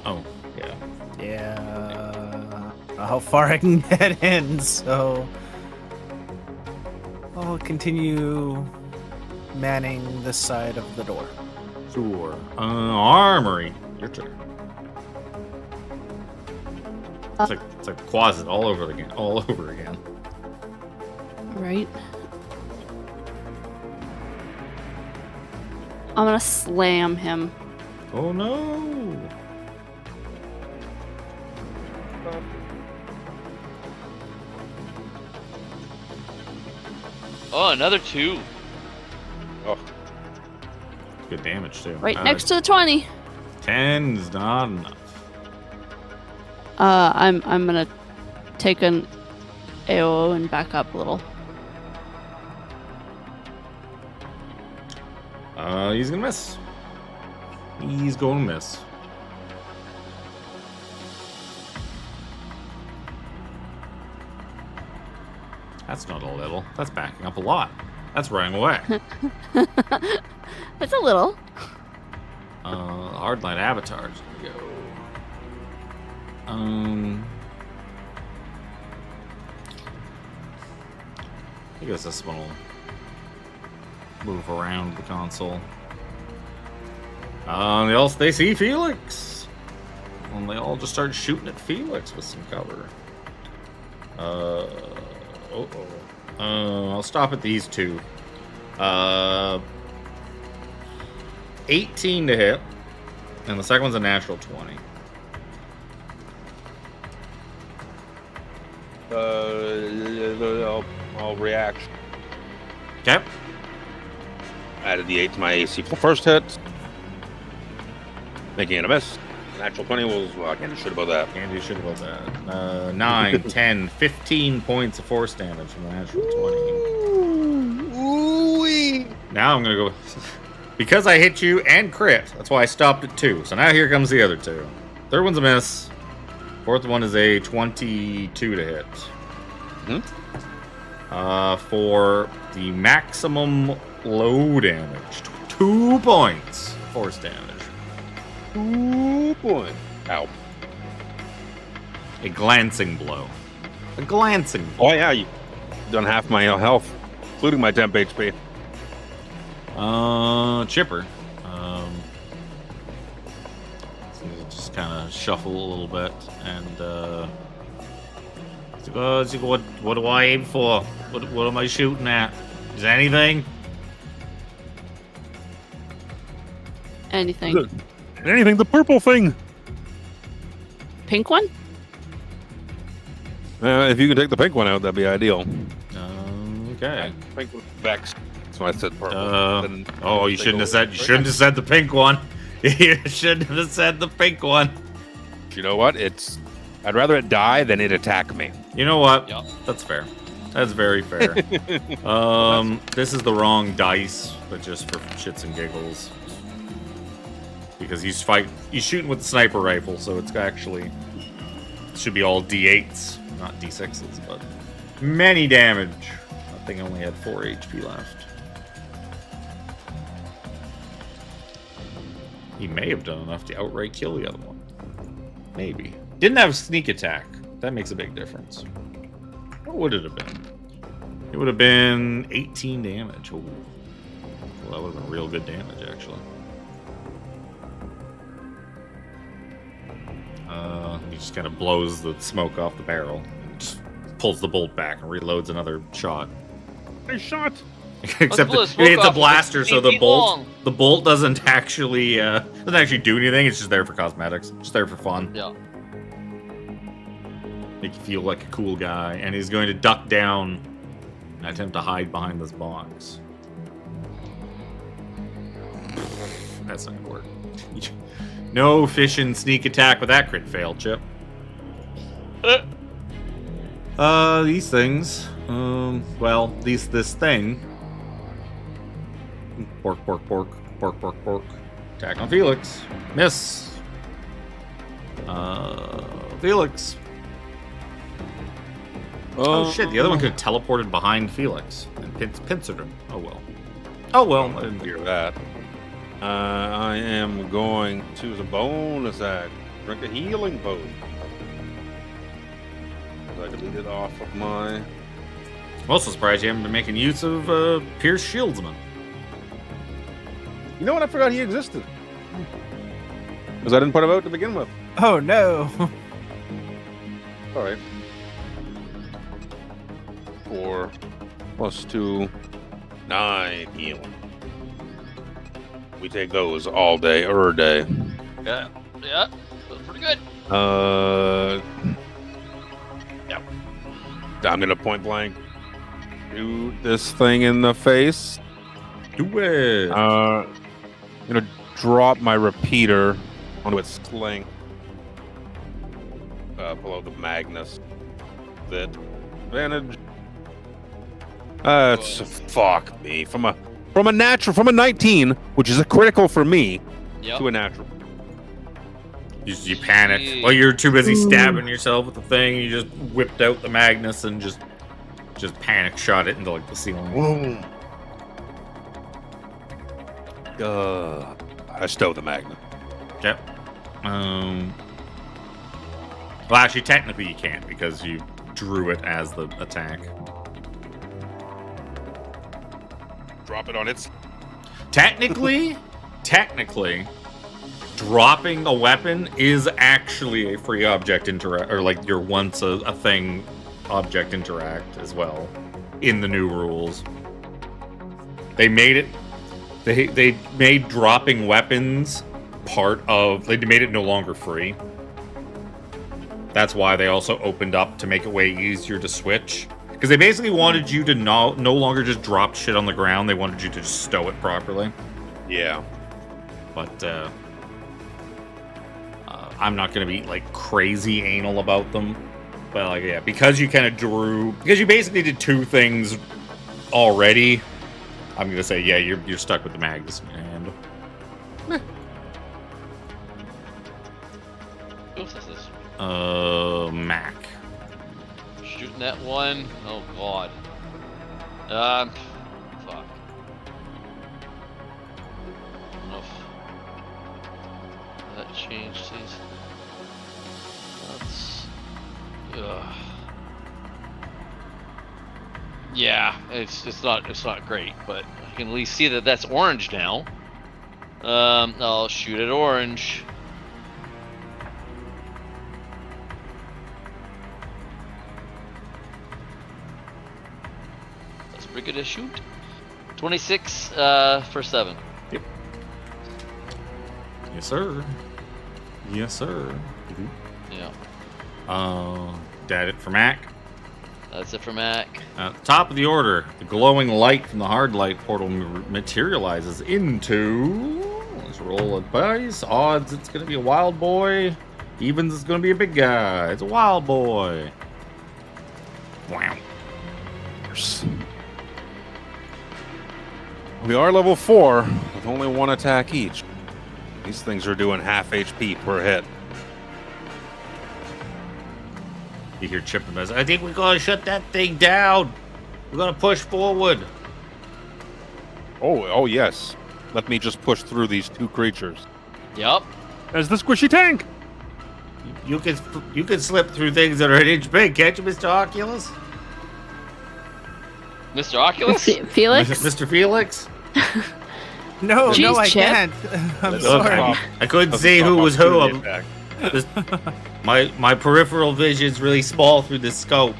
Oh, yeah. Yeah. How far I can get in, so I'll continue manning this side of the door. Sure. Armory. Your turn. It's like closet all over again. Right. I'm gonna slam him. Oh no! Oh, another 2. Oh, Good damage too. Right next to the 20. 10 is not enough. I'm gonna take an AO and back up a little. He's gonna miss. He's going to miss. That's not a little. That's backing up a lot. That's running away. It's a little. Hardline avatars go. I guess this one will move around the console. They see Phelix. And they all just start shooting at Phelix with some cover. I'll stop at these two. 18 to hit. And the second one's a natural 20. I'll react. Okay. Added the 8 to my AC for the first hit. Making it a miss. Natural 20 was, well, I can't do shit about that. Can't do shit about that. 9, 10, 15 points of force damage from the natural 20. Ooh-wee. Now I'm going to go... Because I hit you and crit, that's why I stopped at 2. So now here comes the other 2. Third one's a miss. Fourth one is a 22 to hit. For the maximum low damage, 2 points force damage. 2 points. Ow. A glancing blow. A glancing blow. Oh yeah, you done half my health, including my temp HP. Chipper. So just kind of shuffle a little bit and what do I aim for? What am I shooting at? Is anything? Anything. Good. Anything, the purple thing. Pink one? If you can take the pink one out, that'd be ideal. Okay. Pink was Vex, so I said purple. You shouldn't have said the pink one. You shouldn't have said the pink one. You know what? I'd rather it die than it attack me. You know what? Yep. That's fair. That's very fair. This is the wrong dice, but just for shits and giggles. Because he's shooting with the sniper rifle, so it's actually should be all D8s, not D6s, but many damage. That thing only had 4 HP left. He may have done enough to outright kill the other one. Maybe. Didn't have sneak attack. That makes a big difference. What would it have been? It would have been 18 damage. Ooh. Well, that would have been real good damage, actually. He just kind of blows the smoke off the barrel, and just pulls the bolt back and reloads another shot. I shot. Except blow the it smoke hits a off, blaster, it's so 8 the feet bolt long. doesn't actually do anything. It's just there for cosmetics, just there for fun. Yeah. Make you feel like a cool guy, and he's going to duck down and attempt to hide behind this box. That's not gonna work. No fishing sneak attack with that crit fail, Chip. These things. This thing. Pork. Attack on Phelix. Miss. Phelix. Oh shit, the other one could have teleported behind Phelix and pincered him. Oh well, I didn't Hear that. I am going to use a bonus act. Drink a healing potion. I deleted off of my. I'm also surprised you haven't been making use of Pierce Shieldsman. You know what? I forgot he existed. Because I didn't put him out to begin with. Oh no. All right. 4 + 2, 9 healing. We take those all day, day. Yeah. That's pretty good. Yep. I'm gonna point blank shoot this thing in the face. Do it. I'm gonna drop my repeater onto its sling below the Magnus. That advantage. It's fuck me from a 19, which is a critical for me, Yep. to a natural. You panicked. Well, you're too busy stabbing yourself with the thing. You just whipped out the Magnus and just panic shot it into like the ceiling. Boom. I stole the Magnus. Yep. Well, actually, technically you can't because you drew it as the attack. Drop it on its. Technically, dropping a weapon is actually a free object interact, or like your once a thing object interact as well in the new rules. They made it. They made dropping weapons part of. They made it no longer free. That's why they also opened up to make it way easier to switch. Because they basically wanted you to no longer just drop shit on the ground. They wanted you to just stow it properly. Yeah. But I'm not going to be like crazy anal about them. But like, yeah, because you basically did 2 things already. I'm going to say, yeah, you're stuck with the Magnus in your hand. Oof, this is MAAC. Shooting that one. Oh god. Fuck. Enough. That changed these. That's. Yeah, it's not great, but I can at least see that that's orange now. I'll shoot at orange. That's pretty good to shoot. 26 for 7. Yep. Yes, sir. Yes, sir. Yeah. That it for MAAC. That's it for MAAC. At the top of the order, the glowing light from the hard light portal materializes into. Let's roll a dice. Odds it's going to be a wild boy. Evens it's going to be a big guy. It's a wild boy. Wow. We are level 4 with only 1 attack each. These things are doing half HP per hit. You hear Chip and Buzz. I think we gotta shut that thing down. We're gonna push forward. Oh yes. Let me just push through these 2 creatures. Yup. There's the squishy tank. You can slip through things that are an inch big, can't you, Mr. Oculus? Mr. Oculus? Felix? Mr. Felix? No, Jeez, no, I Chip. can't. I'm Let's sorry. talk. I couldn't Let's see talk who about was who. opportunity attack. My peripheral vision's really small through this scope.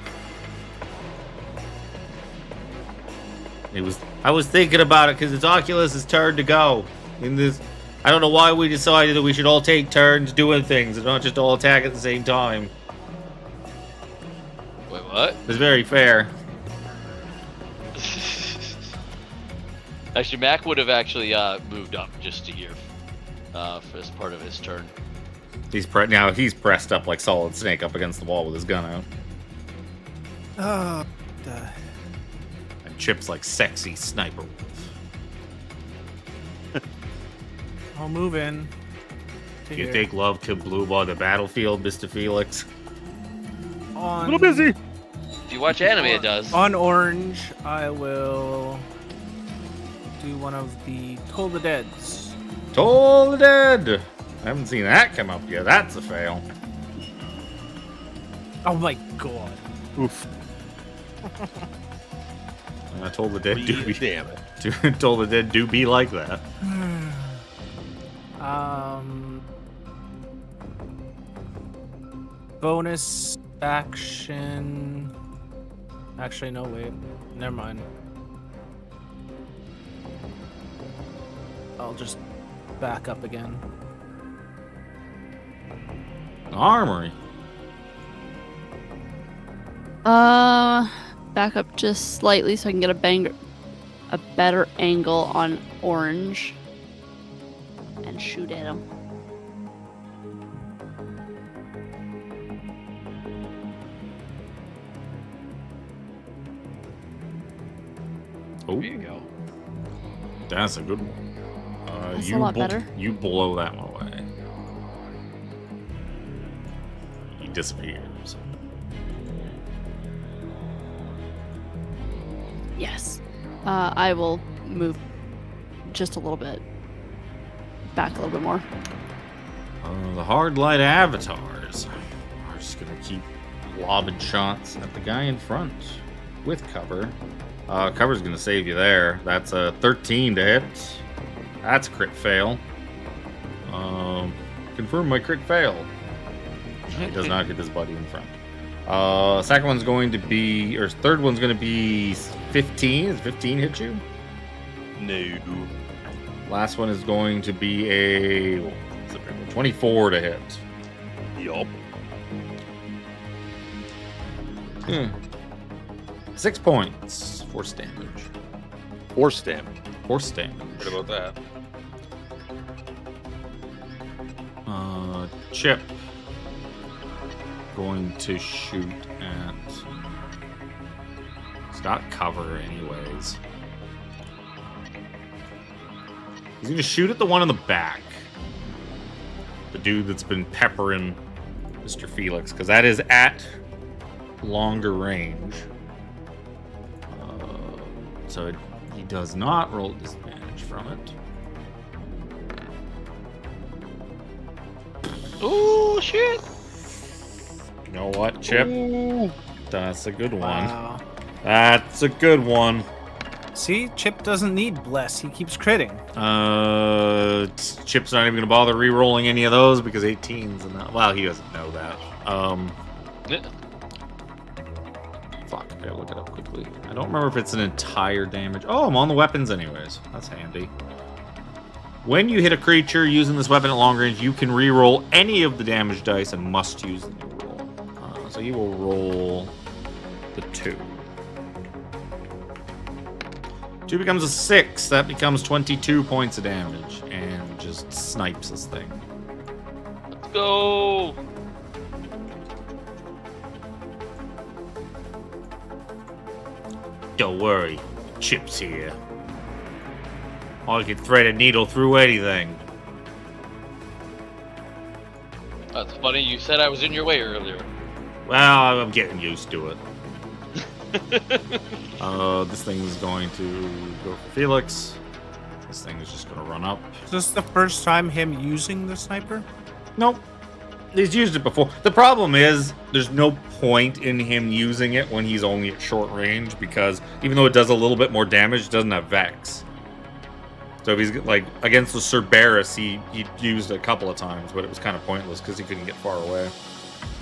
I was thinking about it because it's Oculus's turn to go. In this, I don't know why we decided that we should all take turns doing things and not just all attack at the same time. Wait, what? It's very fair. Actually, MAAC would have actually moved up just to here for this part of his turn. He's pressed up like Solid Snake up against the wall with his gun out. Oh, And Chip's like sexy sniper. I'll move in. to You here. think love killed Blue on the battlefield, Mr. Felix? A On, little busy. If you watch anime, it does. on orange, I will do one of the Toll the Deads. Toll the Dead! I haven't seen that come up yet. That's a fail. Oh my god. Oof. Toll the Dead do be Damn it. Toll the Dead do be like that. Bonus action. Actually, no, wait. Never mind. I'll just back up again. Armry. Back up just slightly so I can get a better angle on orange and shoot at him. Oh, There you go. that's a good one. That's a lot better. You blow that one away. He disappears. Yes. I will move just a little bit. Back a little bit more. The hard light avatars are just gonna keep lobbing shots at the guy in front with cover. Cover's gonna save you there. That's a 13 to hit. That's a crit fail. Confirm my crit fail. He does not hit his buddy in front. Second one's going to be, or third one's going to be 15. Does 15 hit you? No. Last one is going to be a what's it, 24 to hit. Yup. 6 points. Force damage. Force damage. Force damage. What about that? Chip. Going to shoot at. He's got cover, anyways. He's gonna shoot at the one in the back. The dude that's been peppering Mr. Phelix, because that is at longer range. So he does not roll disadvantage from it. Oh shit! You know what, Chip? Ooh. That's a good one. Wow. That's a good one. See, Chip doesn't need bless. He keeps critting. Chip's not even gonna bother re-rolling any of those because 18's and that. Well, he doesn't know that. Fuck, I gotta look it up quickly. I don't remember if it's an entire damage. Oh, I'm on the weapons anyways. That's handy. When you hit a creature using this weapon at long range, you can re-roll any of the damage dice and must use the new roll. So you will roll the 2. 2 becomes a 6. That becomes 22 points of damage and just snipes this thing. Let's go. Don't worry, Chip's here. I can thread a needle through anything. That's funny. You said I was in your way earlier. Well, I'm getting used to it. This thing is going to go for Phelix. This thing is just going to run up. Is this the first time him using the sniper? Nope. He's used it before. The problem is, there's no point in him using it when he's only at short range, because even though it does a little bit more damage, it doesn't have Vex. So if he's like against the Cerberus, he used it a couple of times, but it was kind of pointless because he couldn't get far away.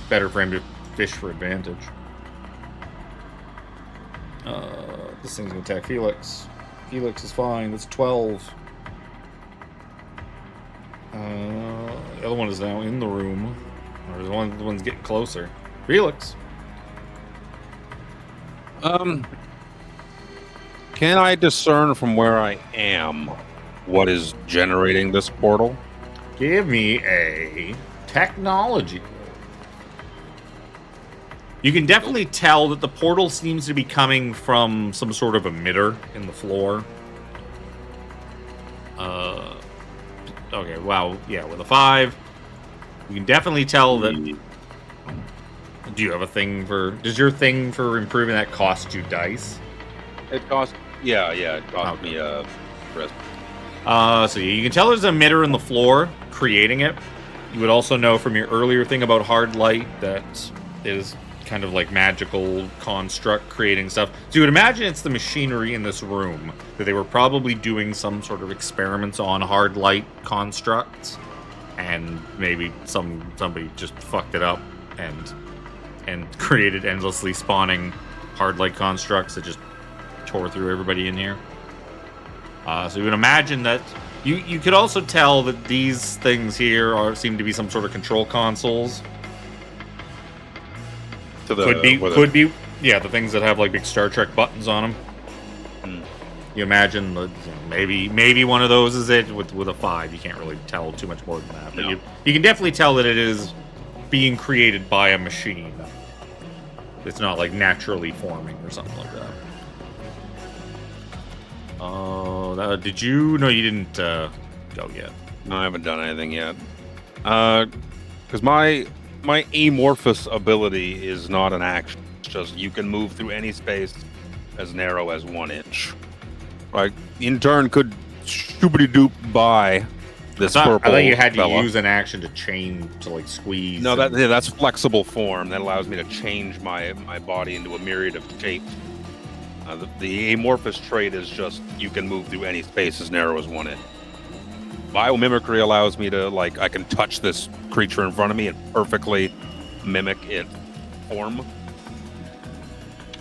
Better for him to fish for advantage. This thing's gonna attack Phelix. Phelix is fine. That's 12. The other one is now in the room. Or the one's getting closer. Phelix. Can I discern from where I am what is generating this portal? Give me a technology. You can definitely tell that the portal seems to be coming from some sort of emitter in the floor. Okay, wow, yeah, with a 5. You can definitely tell that... Do you have a thing for... Does your thing for improving that cost you dice? It cost... Yeah, it cost me rest. So you can tell there's an emitter in the floor creating it. You would also know from your earlier thing about hard light that it is kind of like magical construct creating stuff. So you would imagine it's the machinery in this room that they were probably doing some sort of experiments on hard light constructs, and maybe somebody just fucked it up and created endlessly spawning hard light constructs that just tore through everybody in here. So you would imagine that you could also tell that these things here seem to be some sort of control consoles. Could be, yeah, the things that have like big Star Trek buttons on them. You imagine maybe one of those is it with a 5. You can't really tell too much more than that, but you can definitely tell that it is being created by a machine. It's not like naturally forming or something like that. Oh, did you? No, you didn't go yet. No, I haven't done anything yet. Because my amorphous ability is not an action. It's just you can move through any space as narrow as 1 inch. Like, in turn, could shoobity-doop by this purple I thought you had to fella. use an action to chain to like squeeze. No, that's flexible form. That allows me to change my body into a myriad of shapes. The amorphous trait is just you can move through any space as narrow as 1 inch. Biomimicry allows me to, like, I can touch this creature in front of me and perfectly mimic its form.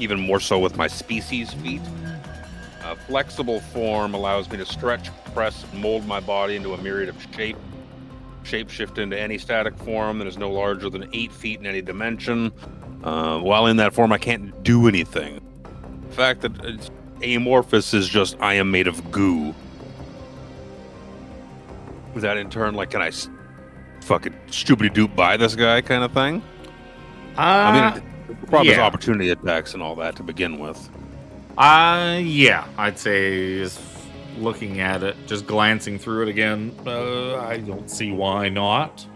Even more so with my species feat. Flexible form allows me to stretch, press, and mold my body into a myriad of shape-shift into any static form that is no larger than 8 feet in any dimension. While in that form, I can't do anything. The fact that it's amorphous is just I am made of goo. That in turn, like, can I fucking stupid-doop by this guy kind of thing? I mean, the problem is opportunity attacks and all that to begin with. Yeah, I'd say looking at it, just glancing through it again, I don't see why not.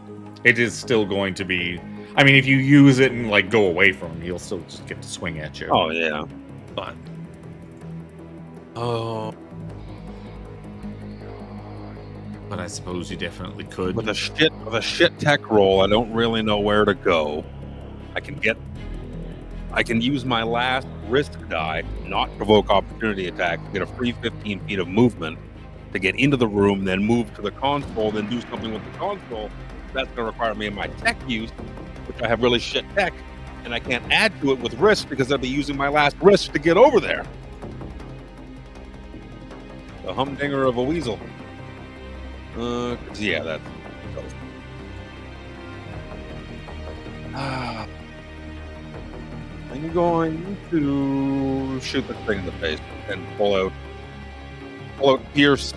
It is still going to be... I mean, if you use it and like go away from him, he'll still just get to swing at you. Oh yeah. But Oh. but I suppose you definitely could. With a shit tech roll, I don't really know where to go. I can use my last risk die, not provoke opportunity attack, get a free 15 feet of movement to get into the room, then move to the console, then do something with the console. That's going to require me in my tech use, which I have really shit tech, and I can't add to it with risk because I'll be using my last risk to get over there. The humdinger of a weasel. Yeah, that's. I'm going to shoot the thing in the face and pull out Pierce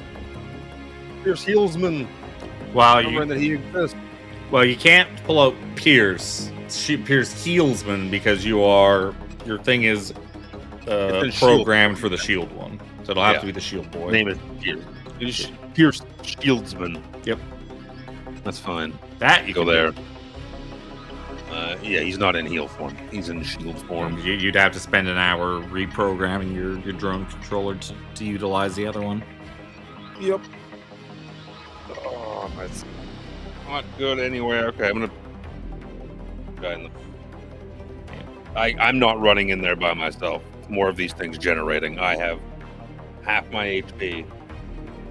Heelsman. Wow, Remembering that he exists. Well, you can't pull out Pierce Heelsman because your thing is programmed for the shield one, so it'll have to be the shield boy. Name is Pierce Shieldsman. Yep, that's fine. That you go there. Yeah, he's not in heal form. He's in shield form. You'd have to spend an hour reprogramming your drone controller to utilize the other one. Yep. Oh, that's not good anyway. Okay, I'm gonna. I'm not running in there by myself. More of these things generating. I have half my HP.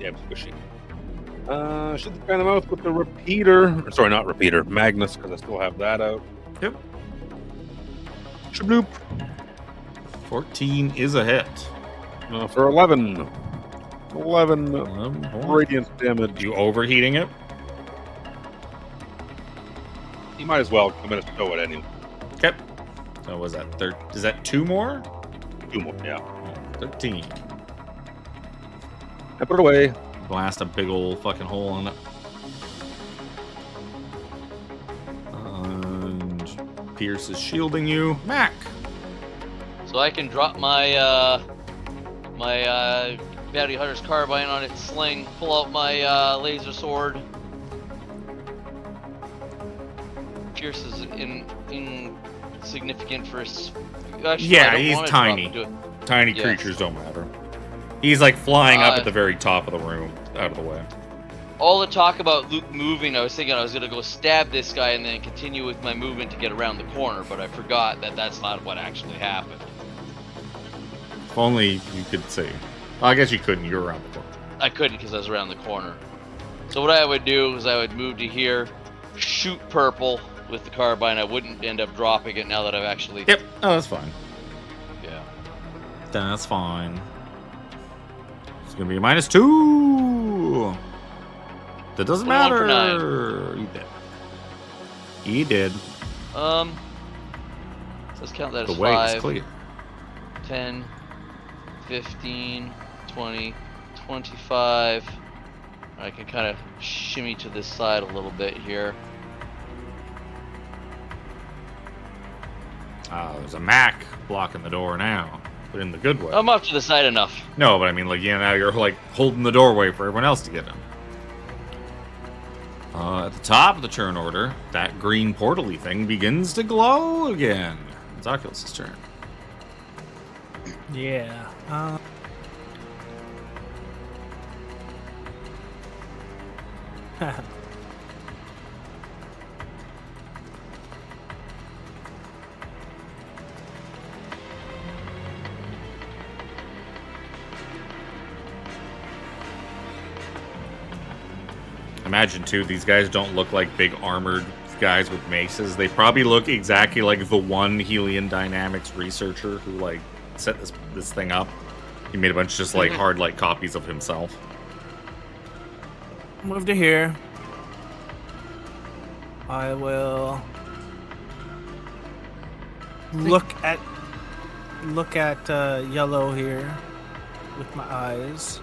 Yeah, I'm squishy. Shoot the guy in the mouth with the repeater. Sorry, not repeater. Magnus, because I still have that out. Yep. Shabloop. 14 is a hit. For 11. 11 radiant damage. You overheating it? You might as well. I'm going to stow it anyway. Okay. So was that is that 2 more? 2 more, yeah. 13. I put it away. Blast a big old fucking hole in it. And Pierce is shielding you. Mac. So I can drop my Bounty Hunter's carbine on its sling, pull out my laser sword. Pierce is insignificant for his. Actually, yeah, he's tiny. Tiny creatures don't matter. He's like flying up at the very top of the room, out of the way. All the talk about Luke moving, I was thinking I was gonna go stab this guy and then continue with my movement to get around the corner, but I forgot that that's not what actually happened. If only you could see. Well, I guess you couldn't. You're around the corner. I couldn't because I was around the corner. So what I would do is I would move to here, shoot purple with the carbine. I wouldn't end up dropping it now that I've actually. Yep. Oh, that's fine. Yeah. That's fine. It's gonna be a -2. That doesn't matter. You did. He did. Let's count that the as way 5, is clear. 10, 15, 20, 25. I can kind of shimmy to this side a little bit here. There's a MAAC blocking the door now, but in the good way. I'm off to the side enough. No, but I mean, like, yeah, now you're like holding the doorway for everyone else to get in. At the top of the turn order, that green portal-y thing begins to glow again. It's Oculus' turn. Yeah. Imagine, too, these guys don't look like big armored guys with maces. They probably look exactly like the one Helion Dynamics researcher who, like, set this thing up. He made a bunch of just, like, hard light copies of himself. Move to here. I will look at yellow here with my eyes.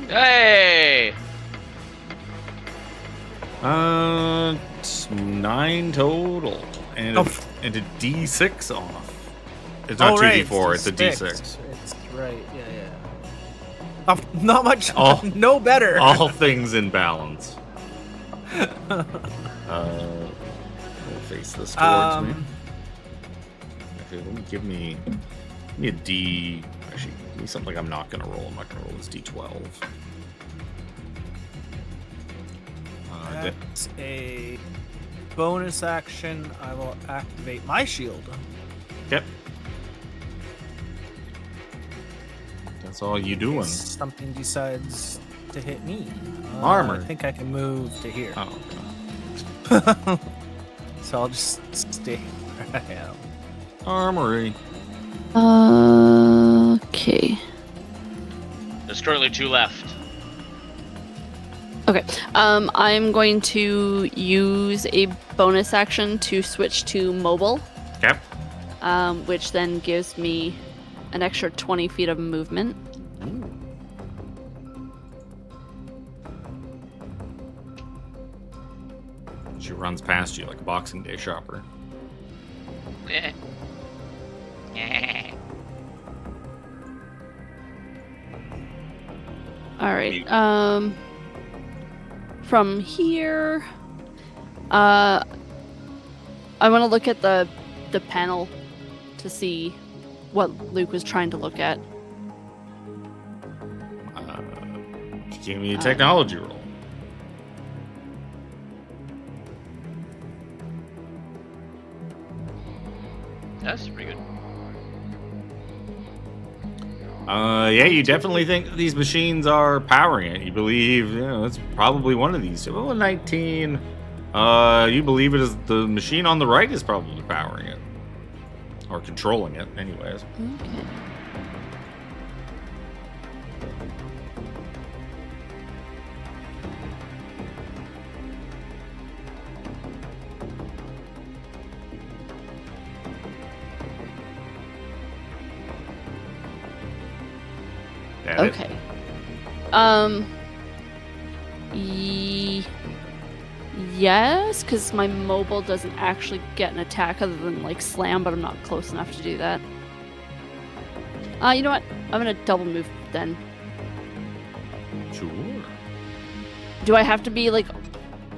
Hey! 9 total. And a D6 off. It's not 2D4, it's a D6. It's right, yeah. Not much. All- no better. All things in balance. We'll face this towards me. Okay, give me a D. Actually, give me something I'm not gonna roll. I'm not gonna roll this D12. That's a bonus action. I will activate my shield. Yep. That's all you doing. Something decides to hit me. Armor. I think I can move to here. Oh, okay. So I'll just stay where I am. Armory. Okay. There's currently 2 left. Okay. I'm going to use a bonus action to switch to mobile. Okay. Which then gives me an extra 20 feet of movement. She runs past you like a Boxing Day shopper. All right. From here, I want to look at the panel to see what Luke was trying to look at. Give me a technology roll. That's pretty good. Yeah, you definitely think these machines are powering it. You believe, it's probably one of these. Well, 19. You believe it is the machine on the right is probably powering it. Or controlling it, anyways. Okay. That it? Okay. Yes, because my mobile doesn't actually get an attack other than like slam, but I'm not close enough to do that. You know what? I'm gonna double move then. Sure. Do I have to be like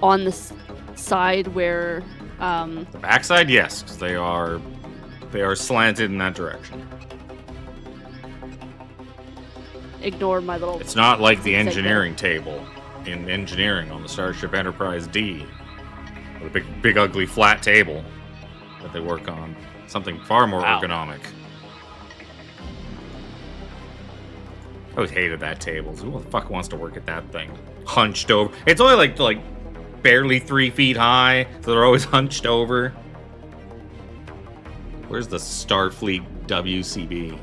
on the side where? The backside, yes, because they are slanted in that direction. Ignore my little. It's not like the segment. engineering table in engineering on the Starship Enterprise D. The big ugly flat table that they work on. Something far more Wow. ergonomic. I always hated that table. Who the fuck wants to work at that thing? Hunched over. It's only like barely 3 feet high, so they're always hunched over. Where's the Starfleet WCB?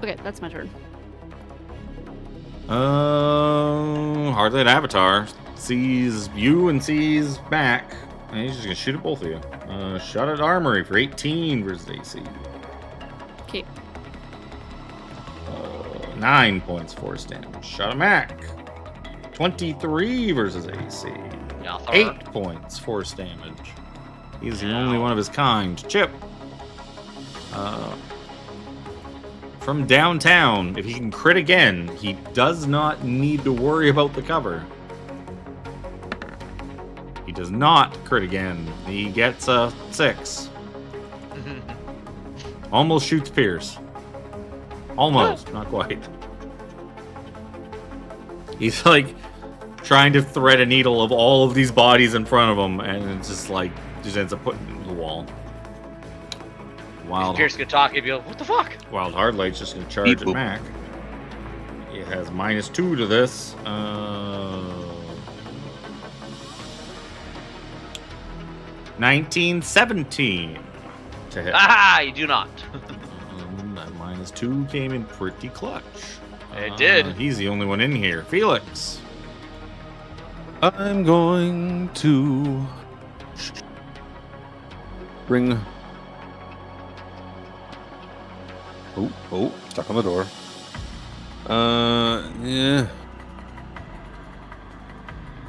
Okay, that's my turn. Hardly an avatar. Sees you and sees Mac. And he's just gonna shoot at both of you. Shot at Armory for 18 versus AC. Okay. 9 points force damage. Shot at Mac. 23 versus AC. 8 points force damage. He's the only one of his kind. Chip. From downtown, if he can crit again, he does not need to worry about the cover. He does not crit again. He gets a 6. Almost shoots Pierce. Almost, not quite. He's like trying to thread a needle of all of these bodies in front of him, and it's just like, just ends up putting it in the wall. Wild. Pierce could talk, he'd be like, what the fuck? Wild Hardlight's just gonna charge at Mac. It has -2 to this. 1917 to hit. Ah, you do not. That -2 came in pretty clutch. It did. He's the only one in here. Phelix. I'm going to bring. Oh, stuck on the door. Yeah.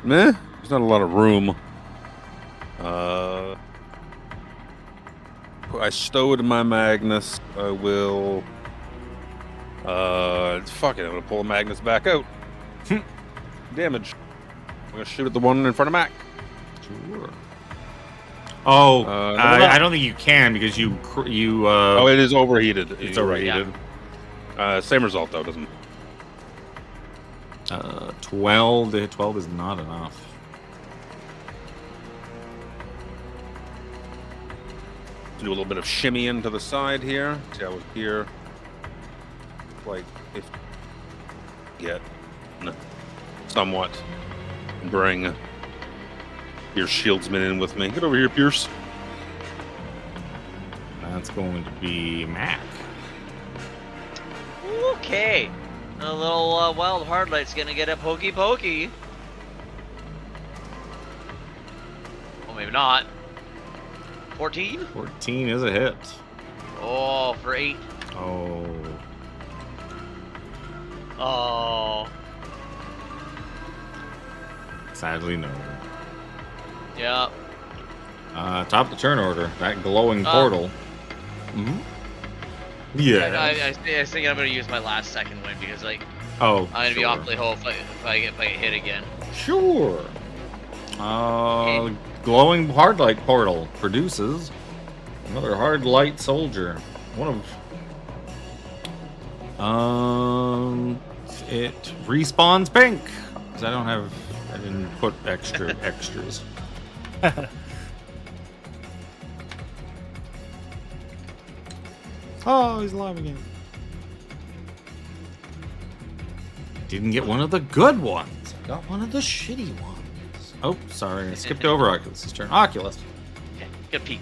Meh. There's not a lot of room. I stowed my Magnus. I will Fuck it. I'm gonna pull Magnus back out. Damage. I'm gonna shoot at the one in front of Mac. Sure. Oh, I I don't think you can because you. Oh, it is overheated. It's You're right, overheated. Same result though, doesn't. 12 to hit 12 is not enough. Do a little bit of shimmy into the side here. See how it's here. Like if get somewhat bring your shieldsman in with me. Get over here, Pierce. That's going to be MAAC. Okay. A little wild hardlight's gonna get a pokey pokey. Well, maybe not. 14? 14 is a hit. Oh, for 8. Oh. Oh. Sadly, no. Yeah. Top of the turn order. That glowing portal. Mm-hmm. Yeah. I think I'm gonna use my last second win because like Oh. I'm gonna be awfully whole if I get hit again. Sure. Glowing hard light portal produces another hard light soldier. One of it respawns pink because I didn't put extras. Oh, he's alive again. Didn't get one of the good ones. Got one of the shitty ones. Oh, sorry. I skipped over Oculus' turn. Oculus. Okay, good peek.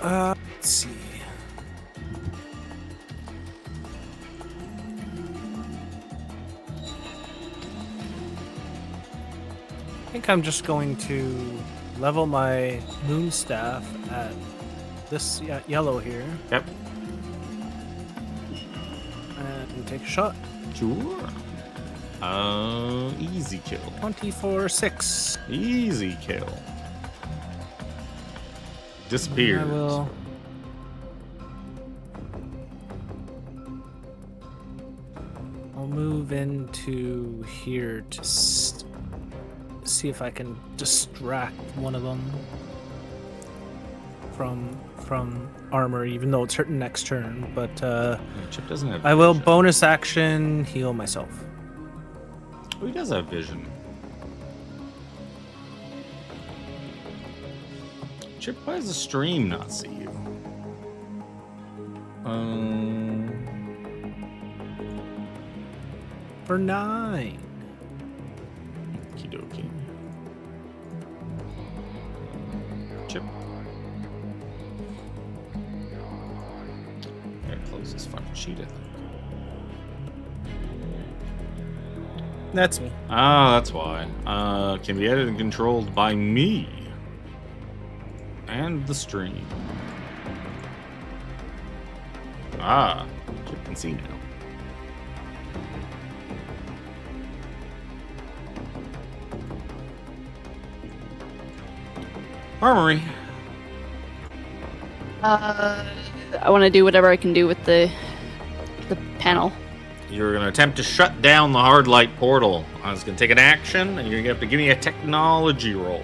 Let's see. I think I'm just going to level my moon staff at this yellow here. Yep. And take a shot. Sure. Easy kill. 24-6. Easy kill. Disappears. I will. I'll move into here to see if I can distract one of them from armor, even though it's hurting next turn. But Chip doesn't have I will vision. bonus action heal myself. Oh, he does have vision. Chip, why does the stream not see you? For 9. Okie dokie. Chip. Gotta close this fucking sheet, I think. That's me. Ah, that's why. Can be edited and controlled by me. And the stream. Ah, Chip can see now. Armory. I want to do whatever I can do with the panel. You're going to attempt to shut down the hard light portal. I was going to take an action, and you're going to have to give me a technology roll.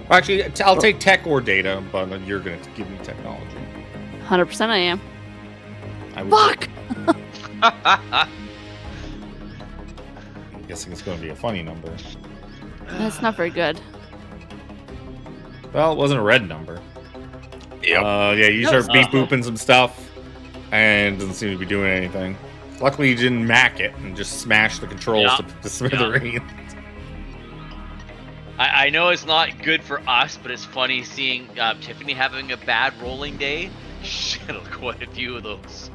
Well, actually, I'll take tech or data, but you're going to give me technology. 100% I am. I would Fuck! I'm guessing it's going to be a funny number. That's not very good. Well, it wasn't a red number. Yep. Yeah, you No, start beep booping some stuff, and doesn't seem to be doing anything. Luckily, you didn't MAAC it and just smash the controls to smithereens. I know it's not good for us, but it's funny seeing Tiffany having a bad rolling day. Shit, quite a few of those.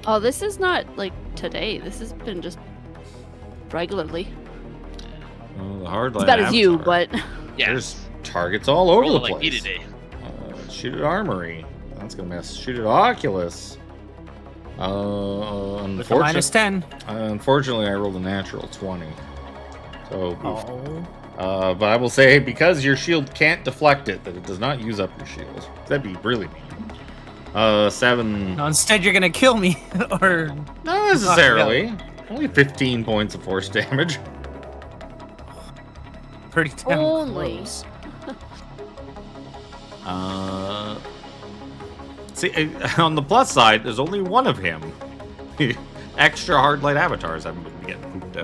Oh, this is not like today. This has been just regularly. Well, the hard As light bad as you, avatar. but Yeah, There's targets all over the rolling like me place. today. Shoot at Armory. That's gonna miss. Shoot at Oculus. With a Unfortunately, -10. unfortunately, I rolled a natural 20. So, Oh. but I will say, because your shield can't deflect it, that it does not use up your shield. That'd be really mean. 7. No, instead you're gonna kill me, or Not necessarily. Only 15 points of force damage. pretty damn Only. close. See, on the plus side, there's only one of him. Extra hard light avatars haven't been getting pooped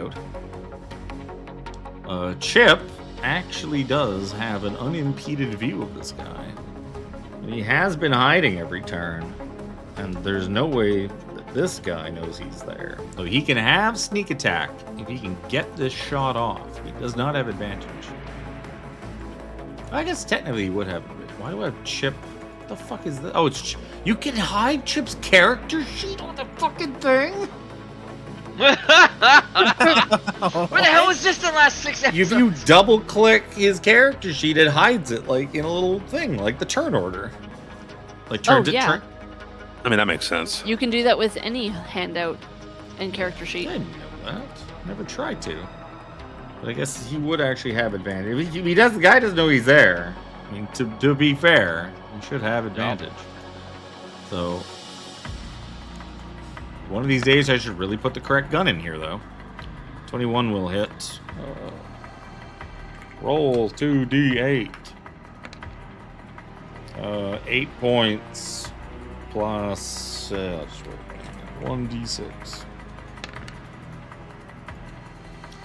out. Chip actually does have an unimpeded view of this guy. He has been hiding every turn, and there's no way that this guy knows he's there. So he can have sneak attack if he can get this shot off. He does not have advantage. I guess technically he would have advantage. Why do I have Chip? What the fuck is that? Oh, it's you can hide Chip's character sheet on the fucking thing? Where the hell was this the last 6 episodes? If you double click his character sheet, it hides it like in a little thing, like the turn order. Like turn Oh, yeah. turn. I mean, that makes sense. You can do that with any handout and character sheet. I didn't know that. Never tried to. But I guess he would actually have advantage. If he does, the guy doesn't know he's there. I mean, to be fair, he should have advantage. So one of these days, I should really put the correct gun in here, though. 21 will hit. Roll 2d8. 8 points plus 1d6.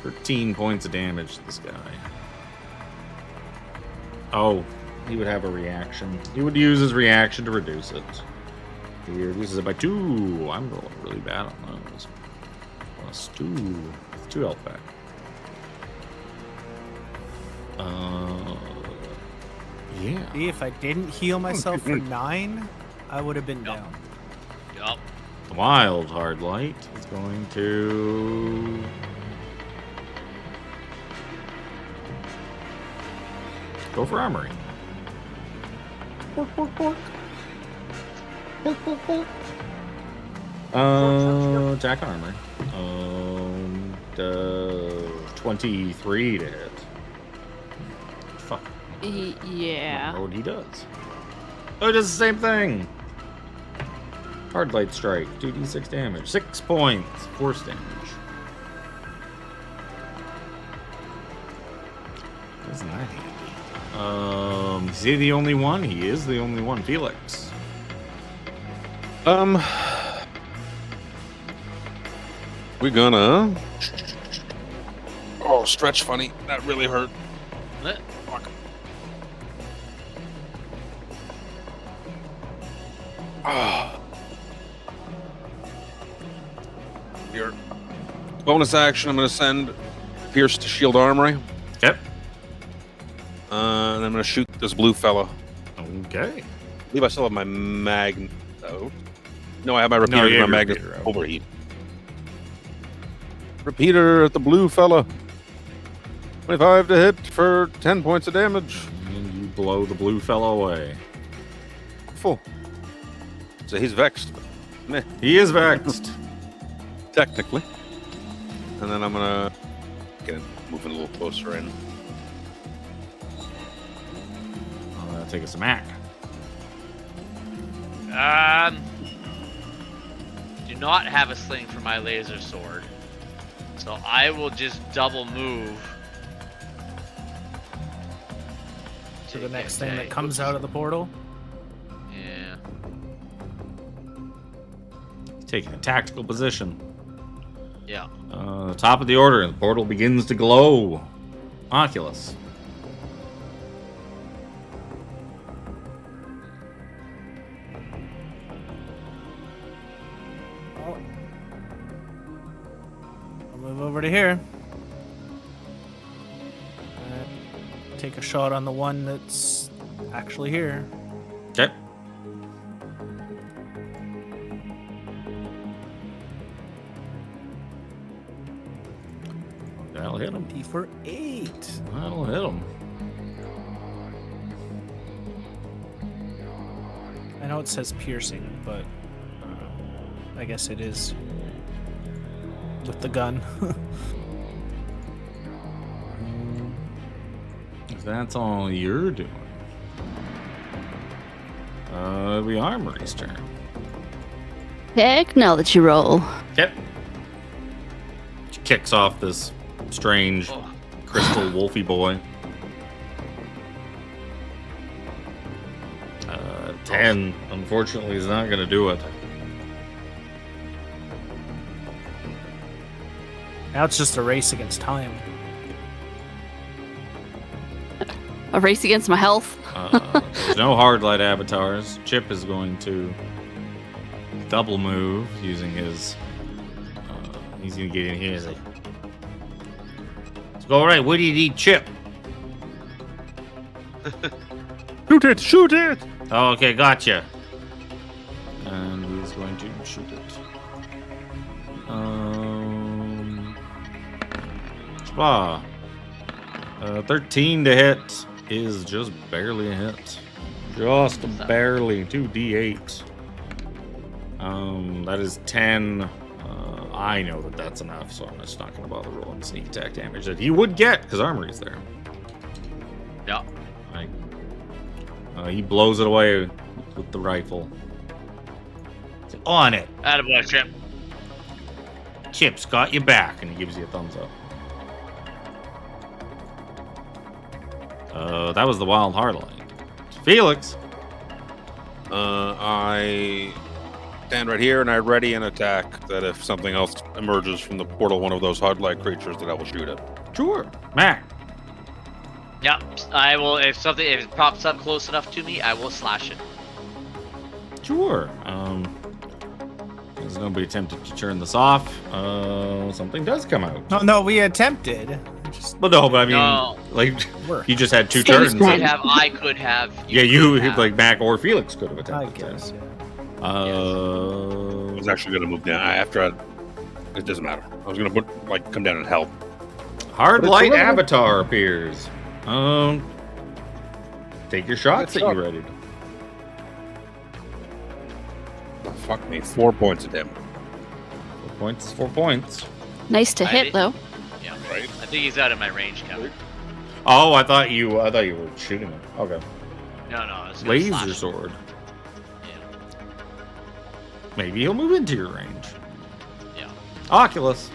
13 points of damage to this guy. Oh, he would have a reaction. He would use his reaction to reduce it. He reduces it by 2. I'm rolling really bad on those. Plus 2. 2 health back. Yeah. See, if I didn't heal myself for 9, I would have been down. Yup. Wild hard light is going to go for Armry. Pork, pork, pork. Pork, pork, pork. Attack Armry. 23 to hit. Fuck. Yeah. Oh, he does. Oh, it does the same thing. Hard light strike, 2d6 damage, 6 points, force damage. Isn't that handy? Is he the only one? He is the only one. Phelix. We're gonna. Oh, stretch funny. That really hurt. What? Fuck. Ah. Here. Bonus action. I'm gonna send Pierce to shield Armry. Yep. And I'm gonna shoot this blue fella. Okay. I believe I still have my magnet out. No, I have my repeater. you My have your magnet repeater out. overheat. Repeater at the blue fella. 25 to hit for 10 points of damage. And you blow the blue fellow away. Full. So he's vexed. Meh, He is vexed. technically. And then I'm gonna get him moving a little closer in. Take us to MAAC. Do not have a sling for my laser sword, so I will just double move To the next thing that comes out of the portal. Yeah. Taking a tactical position. Yeah. Top of the order, the portal begins to glow. Oculus. I'll move over to here. Take a shot on the one that's actually here. Okay. That'll hit him. D for 8. That'll hit him. I know it says piercing, but I guess it is with the gun. If that's all you're doing. It'll be Armry's turn. Technology roll. Yep. She kicks off this strange crystal wolfy boy. 10, unfortunately, is not going to do it. Now it's just a race against time. A race against my health. There's no hard light avatars. Chip is going to double move using his. He's going to get in here. He's like, let's go. All right, what do you need, Chip? Shoot it! Shoot it! Oh, okay, gotcha. And he's going to shoot it. 13 to hit is just barely a hit. Just barely. 2d8. That is 10. I know that that's enough, so I'm just not going to bother rolling sneak attack damage that he would get because Armry's there. Yeah. He blows it away with the rifle. It's on it. Attaboy, Chip. Chip's got you back, and he gives you a thumbs up. That was the wild hardline. Phelix. I stand right here and I ready an attack that if something else emerges from the portal, one of those hard-like creatures, that I will shoot it. Sure. MAAC. Yeah, I will. If it pops up close enough to me, I will slash it. Sure. There's nobody attempted to turn this off. Something does come out. No, we attempted. But no, but I mean, No. like, you just had 2 Thanks, turns. man. I could have. Yeah, could have. like MAAC or Phelix could have I attempted guess. this. I was actually going to move down after it doesn't matter. I was going to come down and help. Hard But it's light irrelevant. avatar appears. Take your shots that Good you shot. readied. Oh, fuck me. 4 points of damage. 4 points is 4 points. Nice to I hit, did- though. Yeah, Right. I think he's out of my range, Kevin. Oh, I thought you were shooting him. Okay. No, I was gonna Laser slash him. sword. Yeah. Maybe he'll move into your range. Yeah. Oculus.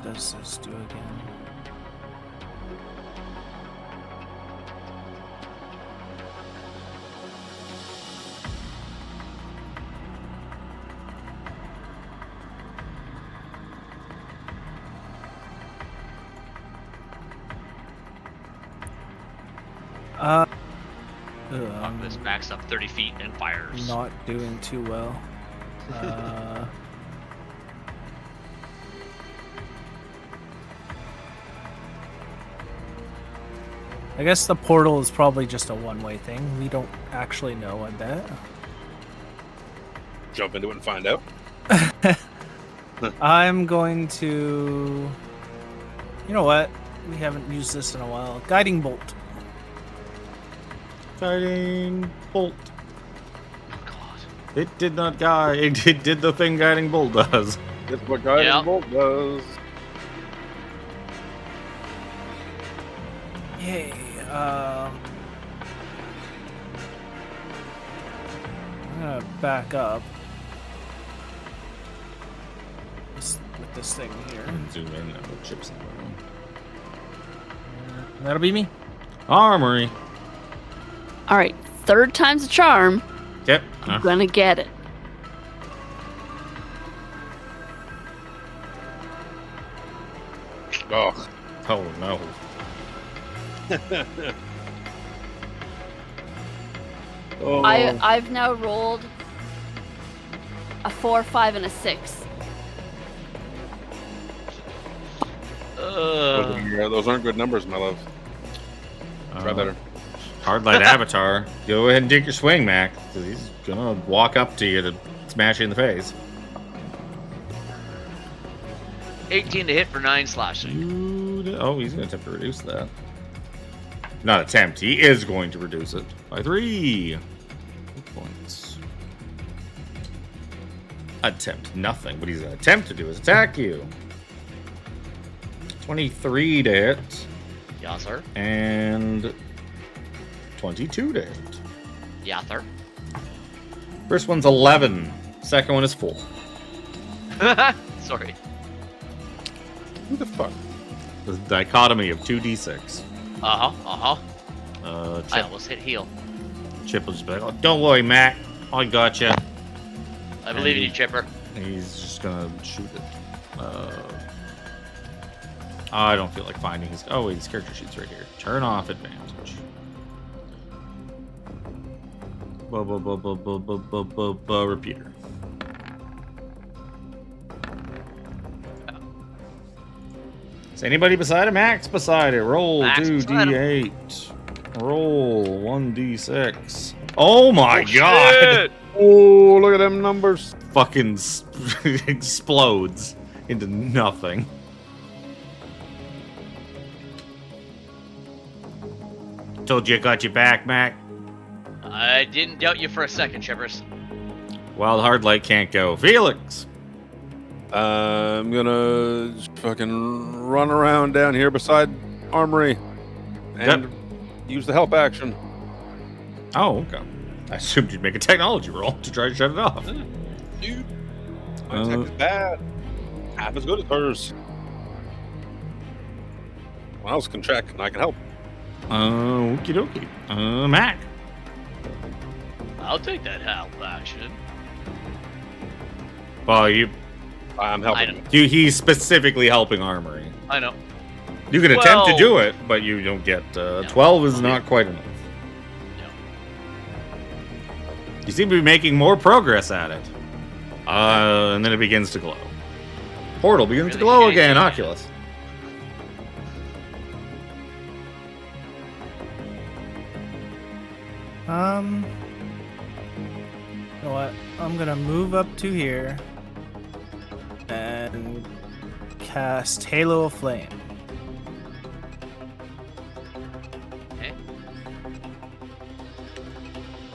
What does this do again? This backs up 30 feet and fires. Not doing too well. I guess the portal is probably just a one-way thing. We don't actually know, I bet. Jump into it and find out. I'm going to... You know what? We haven't used this in a while. Guiding Bolt. Guiding bolt. Oh, God. It did not guide. It did the thing guiding bolt does. That's what Guiding Yeah. Bolt does. Yay. I'm gonna back up. With this thing here. Zoom in and put chips in the room. That'll be me. Armory. All right, 3rd time's a charm. Yep. I'm gonna get it. Oh, Oh no. oh. I've now rolled a 4, 5, and a 6. Those aren't good numbers, my love. Try better. Hard light avatar. Go ahead and take your swing, Mac. 'Cause he's gonna walk up to you to smash you in the face. 18 to hit for 9 slashing. Oh, he's gonna attempt to reduce that. Not attempt. He is going to reduce it by 3 points. Attempt nothing. What he's gonna attempt to do is attack you. 23 to hit. Yeah, sir. And 22 to hit. Yeah, sir. First one's 11. Second one is 4. Sorry. Who the fuck? The dichotomy of 2d6. I Chip, almost hit heal. Chip will just be like, oh, don't worry, Mac. I got you. I believe in you, Chipper. He's just gonna shoot it. I don't feel like finding his. Oh wait, his character sheet's right here. Turn off advantage. Repeater. Is anybody beside him? Max beside it. Roll Max 2d8. Roll 1d6. Oh my god! Shit! Oh, look at them numbers. Fucking explodes into nothing. Told you I got your back, Mac. I didn't doubt you for a second, Chippers. Wild Hard Light can't go. Felix. I'm gonna fucking run around down here beside Armry and use the help action. Oh, okay. I assumed you'd make a technology roll to try to shut it off. Dude, my tech is bad. Half as good as hers. Someone else can check and I can help. Okie dokie. Mac. I'll take that help action. Well, I'm helping. he's specifically helping Armory. I know. You can attempt to do it, but you don't get. 12 is not quite enough. You seem to be making more progress at it. And then it begins to glow. Portal begins to glow again, Oculus. You know what? I'm gonna move up to here and cast Halo of Flame. Okay.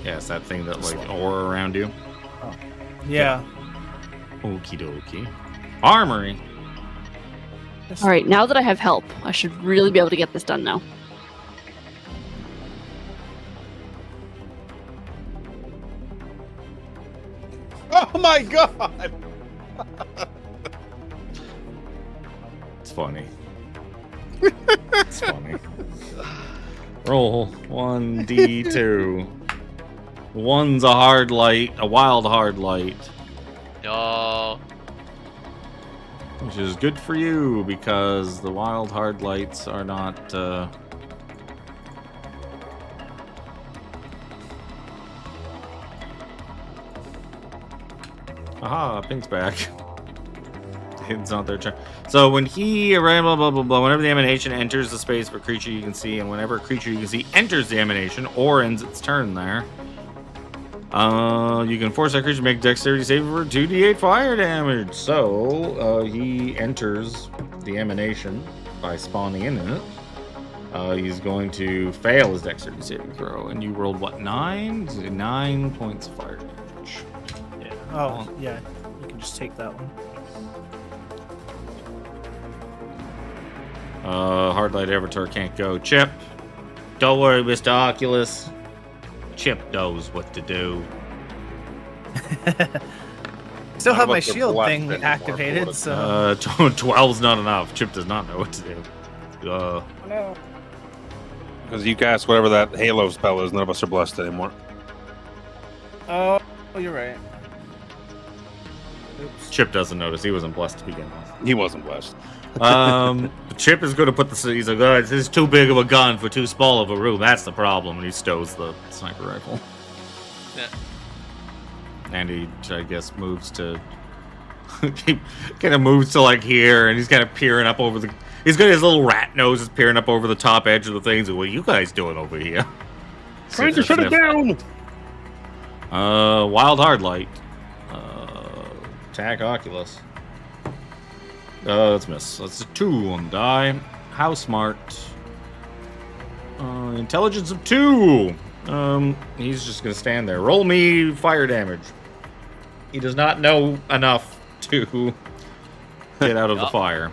Yeah, it's that thing that like aura around you. Yeah. Okie dokie. Armory. All right, now that I have help, I should really be able to get this done now. Oh my god! It's funny. It's funny. Roll 1d2. One's a hard light, a wild hard light. No. Which is good for you because the wild hard lights are not. Aha, Pink's back. It's not their turn. So when whenever the emanation enters the space for a creature you can see, and whenever a creature you can see enters the emanation or ends its turn there, you can force that creature to make dexterity save for 2d8 fire damage. So he enters the emanation by spawning in it. He's going to fail his dexterity saving throw, and you rolled what, 9? 9 points of fire damage. Yeah. Oh, yeah. You can just take that one. Hard light avatar can't go. Chip, don't worry, Mr. Oculus. Chip knows what to do. Still None have of my us are shield blessed thing anymore, activated, so. 12's not enough. Chip does not know what to do. Because you cast whatever that Halo spell is, none of us are blessed anymore. Oh, you're right. Oops. Chip doesn't notice. He wasn't blessed to begin with. He wasn't blessed. Chip is going to put he's like, oh, this is too big of a gun for too small of a room. That's the problem. And he stows the sniper rifle. Yeah. And he, I guess, moves to... he kind of moves to, like, here, and he's kind of peering up over the... He's got his little rat nose is peering up over the top edge of the things. What are you guys doing over here? Trying to shut it down! Wild Hard Light. Attack Oculus. Let's miss. That's a 2 on the die. How smart? Intelligence of 2. He's just gonna stand there. Roll me fire damage. He does not know enough to get out of the fire.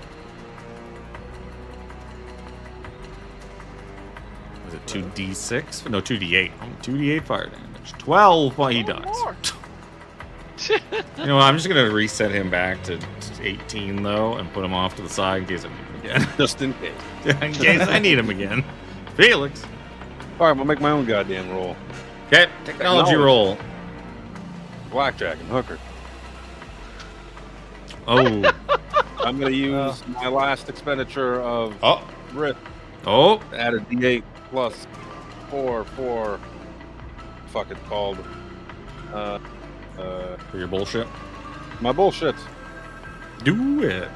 Is it 2d6? No, 2d8. 2d8 fire damage. 12 while he dies. You know what? I'm just going to reset him back to 18, though, and put him off to the side in case I need him again. Just in case. In case I need him again. Phelix. All right, I'm gonna make my own goddamn roll. Okay, technology roll. Blackjack and hooker. Oh. I'm gonna use my last expenditure of risk. Oh. Add a D8 plus 4 for fuck it's called. For your bullshit. My bullshit. Do it.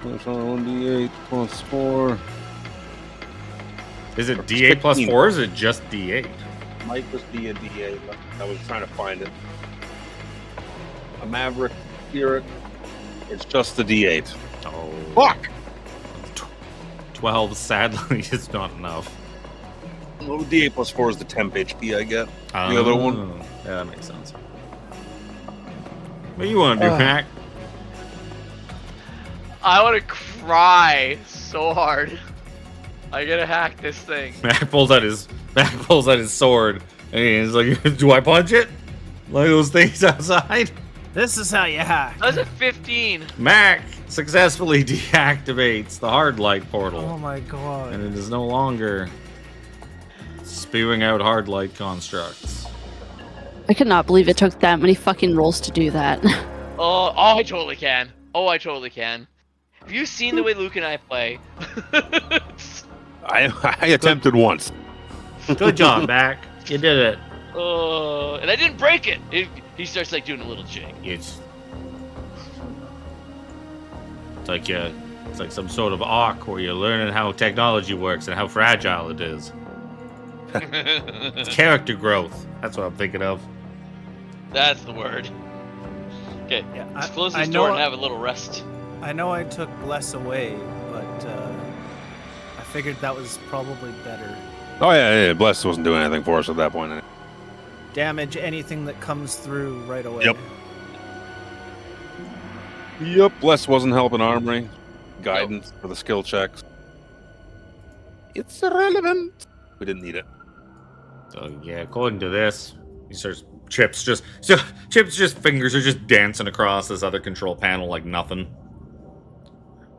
That's on 1d8 plus 4. Is it D8 plus 4 or is it just D8? Might just be a D8. I was trying to find it. A Maverick Spirit. It's just the D8. Oh. Fuck! 12, sadly, is not enough. Well, D8 plus 4 is the temp HP I get. The other one. Yeah, that makes sense. What do you want to do, Mac? I want to cry so hard. I gotta hack this thing. Mac pulls out his sword and he's like, "Do I punch it? Like those things outside?" This is how you hack. That's a 15. Mac successfully deactivates the hard light portal. Oh my god. And it is no longer spewing out hard light constructs. I could not believe it took that many fucking rolls to do that. Oh, I totally can. Oh, I totally can. Have you seen the way Luke and I play? I attempted once. Good job, Mac. You did it. And I didn't break it. He starts like doing a little jig. It's like some sort of arc where you're learning how technology works and how fragile it is. It's character growth. That's what I'm thinking of. That's the word. Okay, Yeah, let's close I this door know- and have a little rest. I know I took Bless away, but I figured that was probably better. Oh yeah, Bless wasn't doing anything for us at that point. Damage anything that comes through right away. Yep. Yep, Bless wasn't helping Armry. Guidance for the skill checks. It's irrelevant. We didn't need it. So yeah, according to this, he starts Chip's just fingers are just dancing across this other control panel like nothing.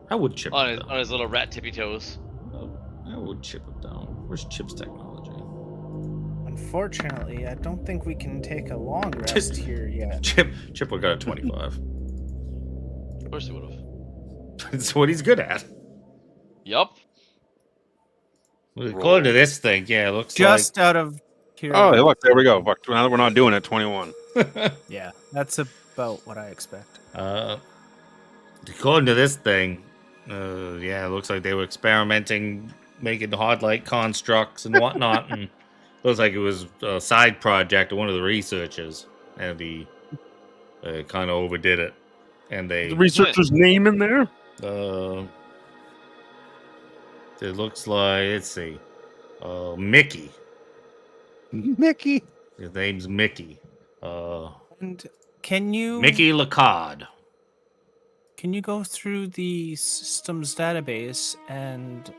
How would Chip On it his, down? on his little rat tippy toes. How would Chip it down? Where's Chip's technology? Unfortunately, I don't think we can take a long rest here yet. Chip would got a 25. Of course he would have. It's what he's good at. Yup. According to this thing, yeah, it looks Just out of here. Oh, hey, look, there we go. Fuck, now that we're not doing it, 21. like... Yeah, that's about what I expect. According to this thing, yeah, it looks like they were experimenting, making hard light constructs and whatnot, and looks like it was a side project of one of the researchers, and he kind of overdid it. And they, The researcher's name in there? it looks like, let's see, Mickey. Mickey. His name's Mickey. And can you Mickey Lacard. Can you go through the systems database and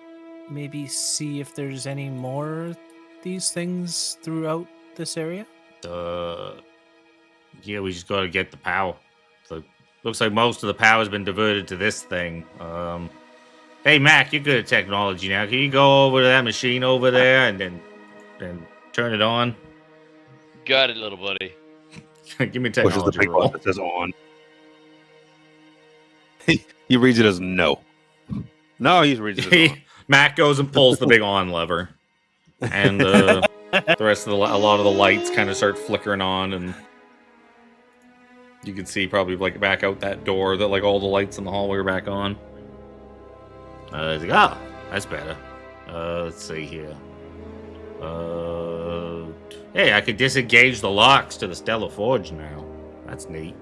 maybe see if there's any more these things throughout this area? Yeah, we just gotta get the power. So, looks like most of the power's been diverted to this thing. Hey, Mac, you're good at technology now. Can you go over to that machine over there and then turn it on? Got it, little buddy. Give me a Pushes the technology big roll. button that says on. He reads it as no. No, he reads it as on. Mac goes and pulls the big on lever, and the rest of a lot of the lights kind of start flickering on, and you can see probably like back out that door that like all the lights in the hallway are back on. He's like, that's better. Let's see here. Hey, I could disengage the locks to the Stellar Forge now. That's neat.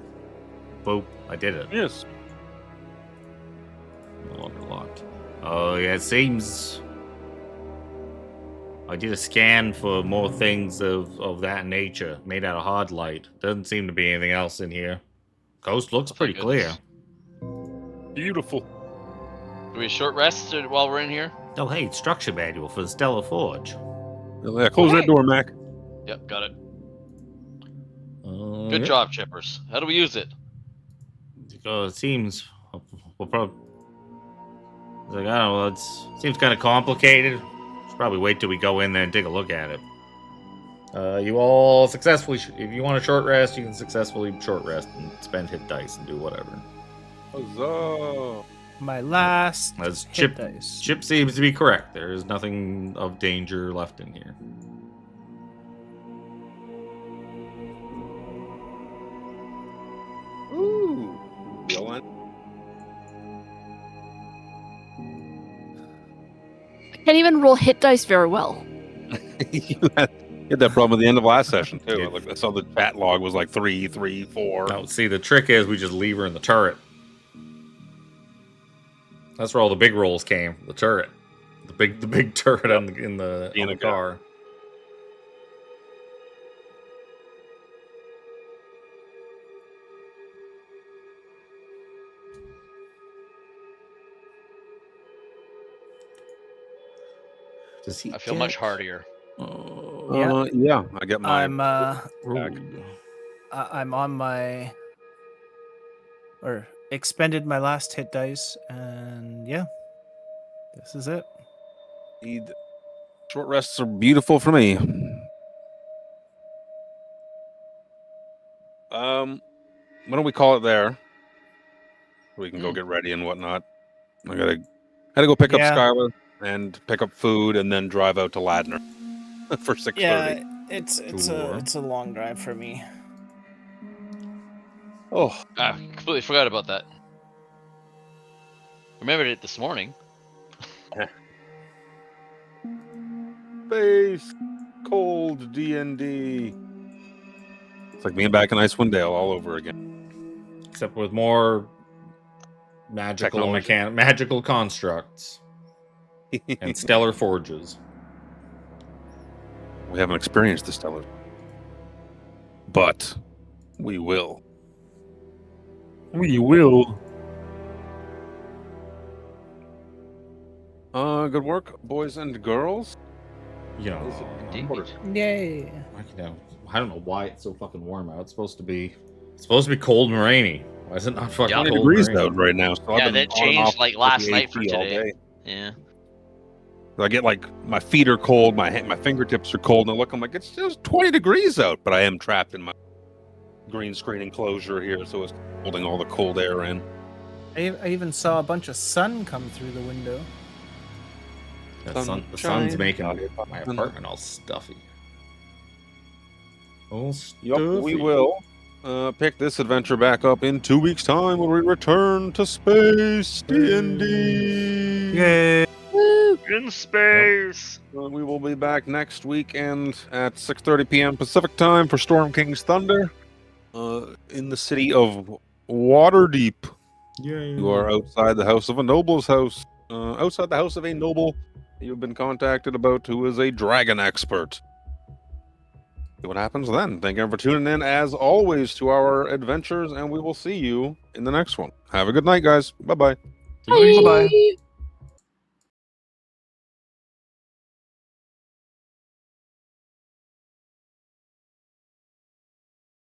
Boop, I did it. Yes. No longer locked. Oh, yeah, it seems... I did a scan for more things of that nature, made out of hard light. Doesn't seem to be anything else in here. Coast looks pretty clear. Beautiful. Do we short rest while we're in here? Oh, hey, structure manual for the Stellar Forge. Yeah, close that door, Mac. Yep, got it. Good Good job, Chippers. How do we use it? It seems we'll probably. It's like, I don't know. It seems kind of complicated. Should probably wait till we go in there and take a look at it. You all successfully. If you want a short rest, you can successfully short rest and spend hit dice and do whatever. Huzzah! My last As hit dice. Chip seems to be correct. There is nothing of danger left in here. Ooh. Yelling. I can't even roll hit dice very well. You had that problem at the end of last session too. I saw the chat log was like 3, 3, 4. No, see, the trick is we just leave her in the turret. That's where all the big rolls came. The turret, the big turret in the car. Does he? I feel much hardier. Yeah, I get my. I'm I'm on my or expended my last hit dice, and yeah, this is it. Short rests are beautiful for me. Why don't we call it there? We can go get ready and whatnot. I had to go pick up Skylar and pick up food, and then drive out to Ladner for 6:30. Yeah, it's a long drive for me. Oh, I completely forgot about that. Remembered it this morning. Space cold D&D. It's like being back in Icewind Dale all over again, except with more magical constructs and stellar forges. We haven't experienced the stellar, but we will. We will. Good work, boys and girls. You know, Yay! I don't know why it's so fucking warm out. It's supposed to be cold and rainy. Why is it not fucking 20 cold degrees and rainy? out right now. So Yeah, I've been that on and changed off like with last the night for AC all today. day. Yeah. I get like my feet are cold, my fingertips are cold, and I look, I'm like, it's just 20 degrees out, but I am trapped in my green screen enclosure here, so it's holding all the cold air in. I even saw a bunch of sun come through the window. The sun's making my apartment all stuffy. All stuffy. Yup, we will pick this adventure back up in 2 weeks' time when we return to Space D&D. Yay! In space. We will be back next weekend at 6:30 p.m. Pacific time for Storm King's Thunder in the city of Waterdeep. Yay. You are outside the house of a noble's house. Outside the house of a noble you've been contacted about who is a dragon expert. See what happens then. Thank you for tuning in, as always, to our adventures, and we will see you in the next one. Have a good night, guys. Bye-bye. Bye.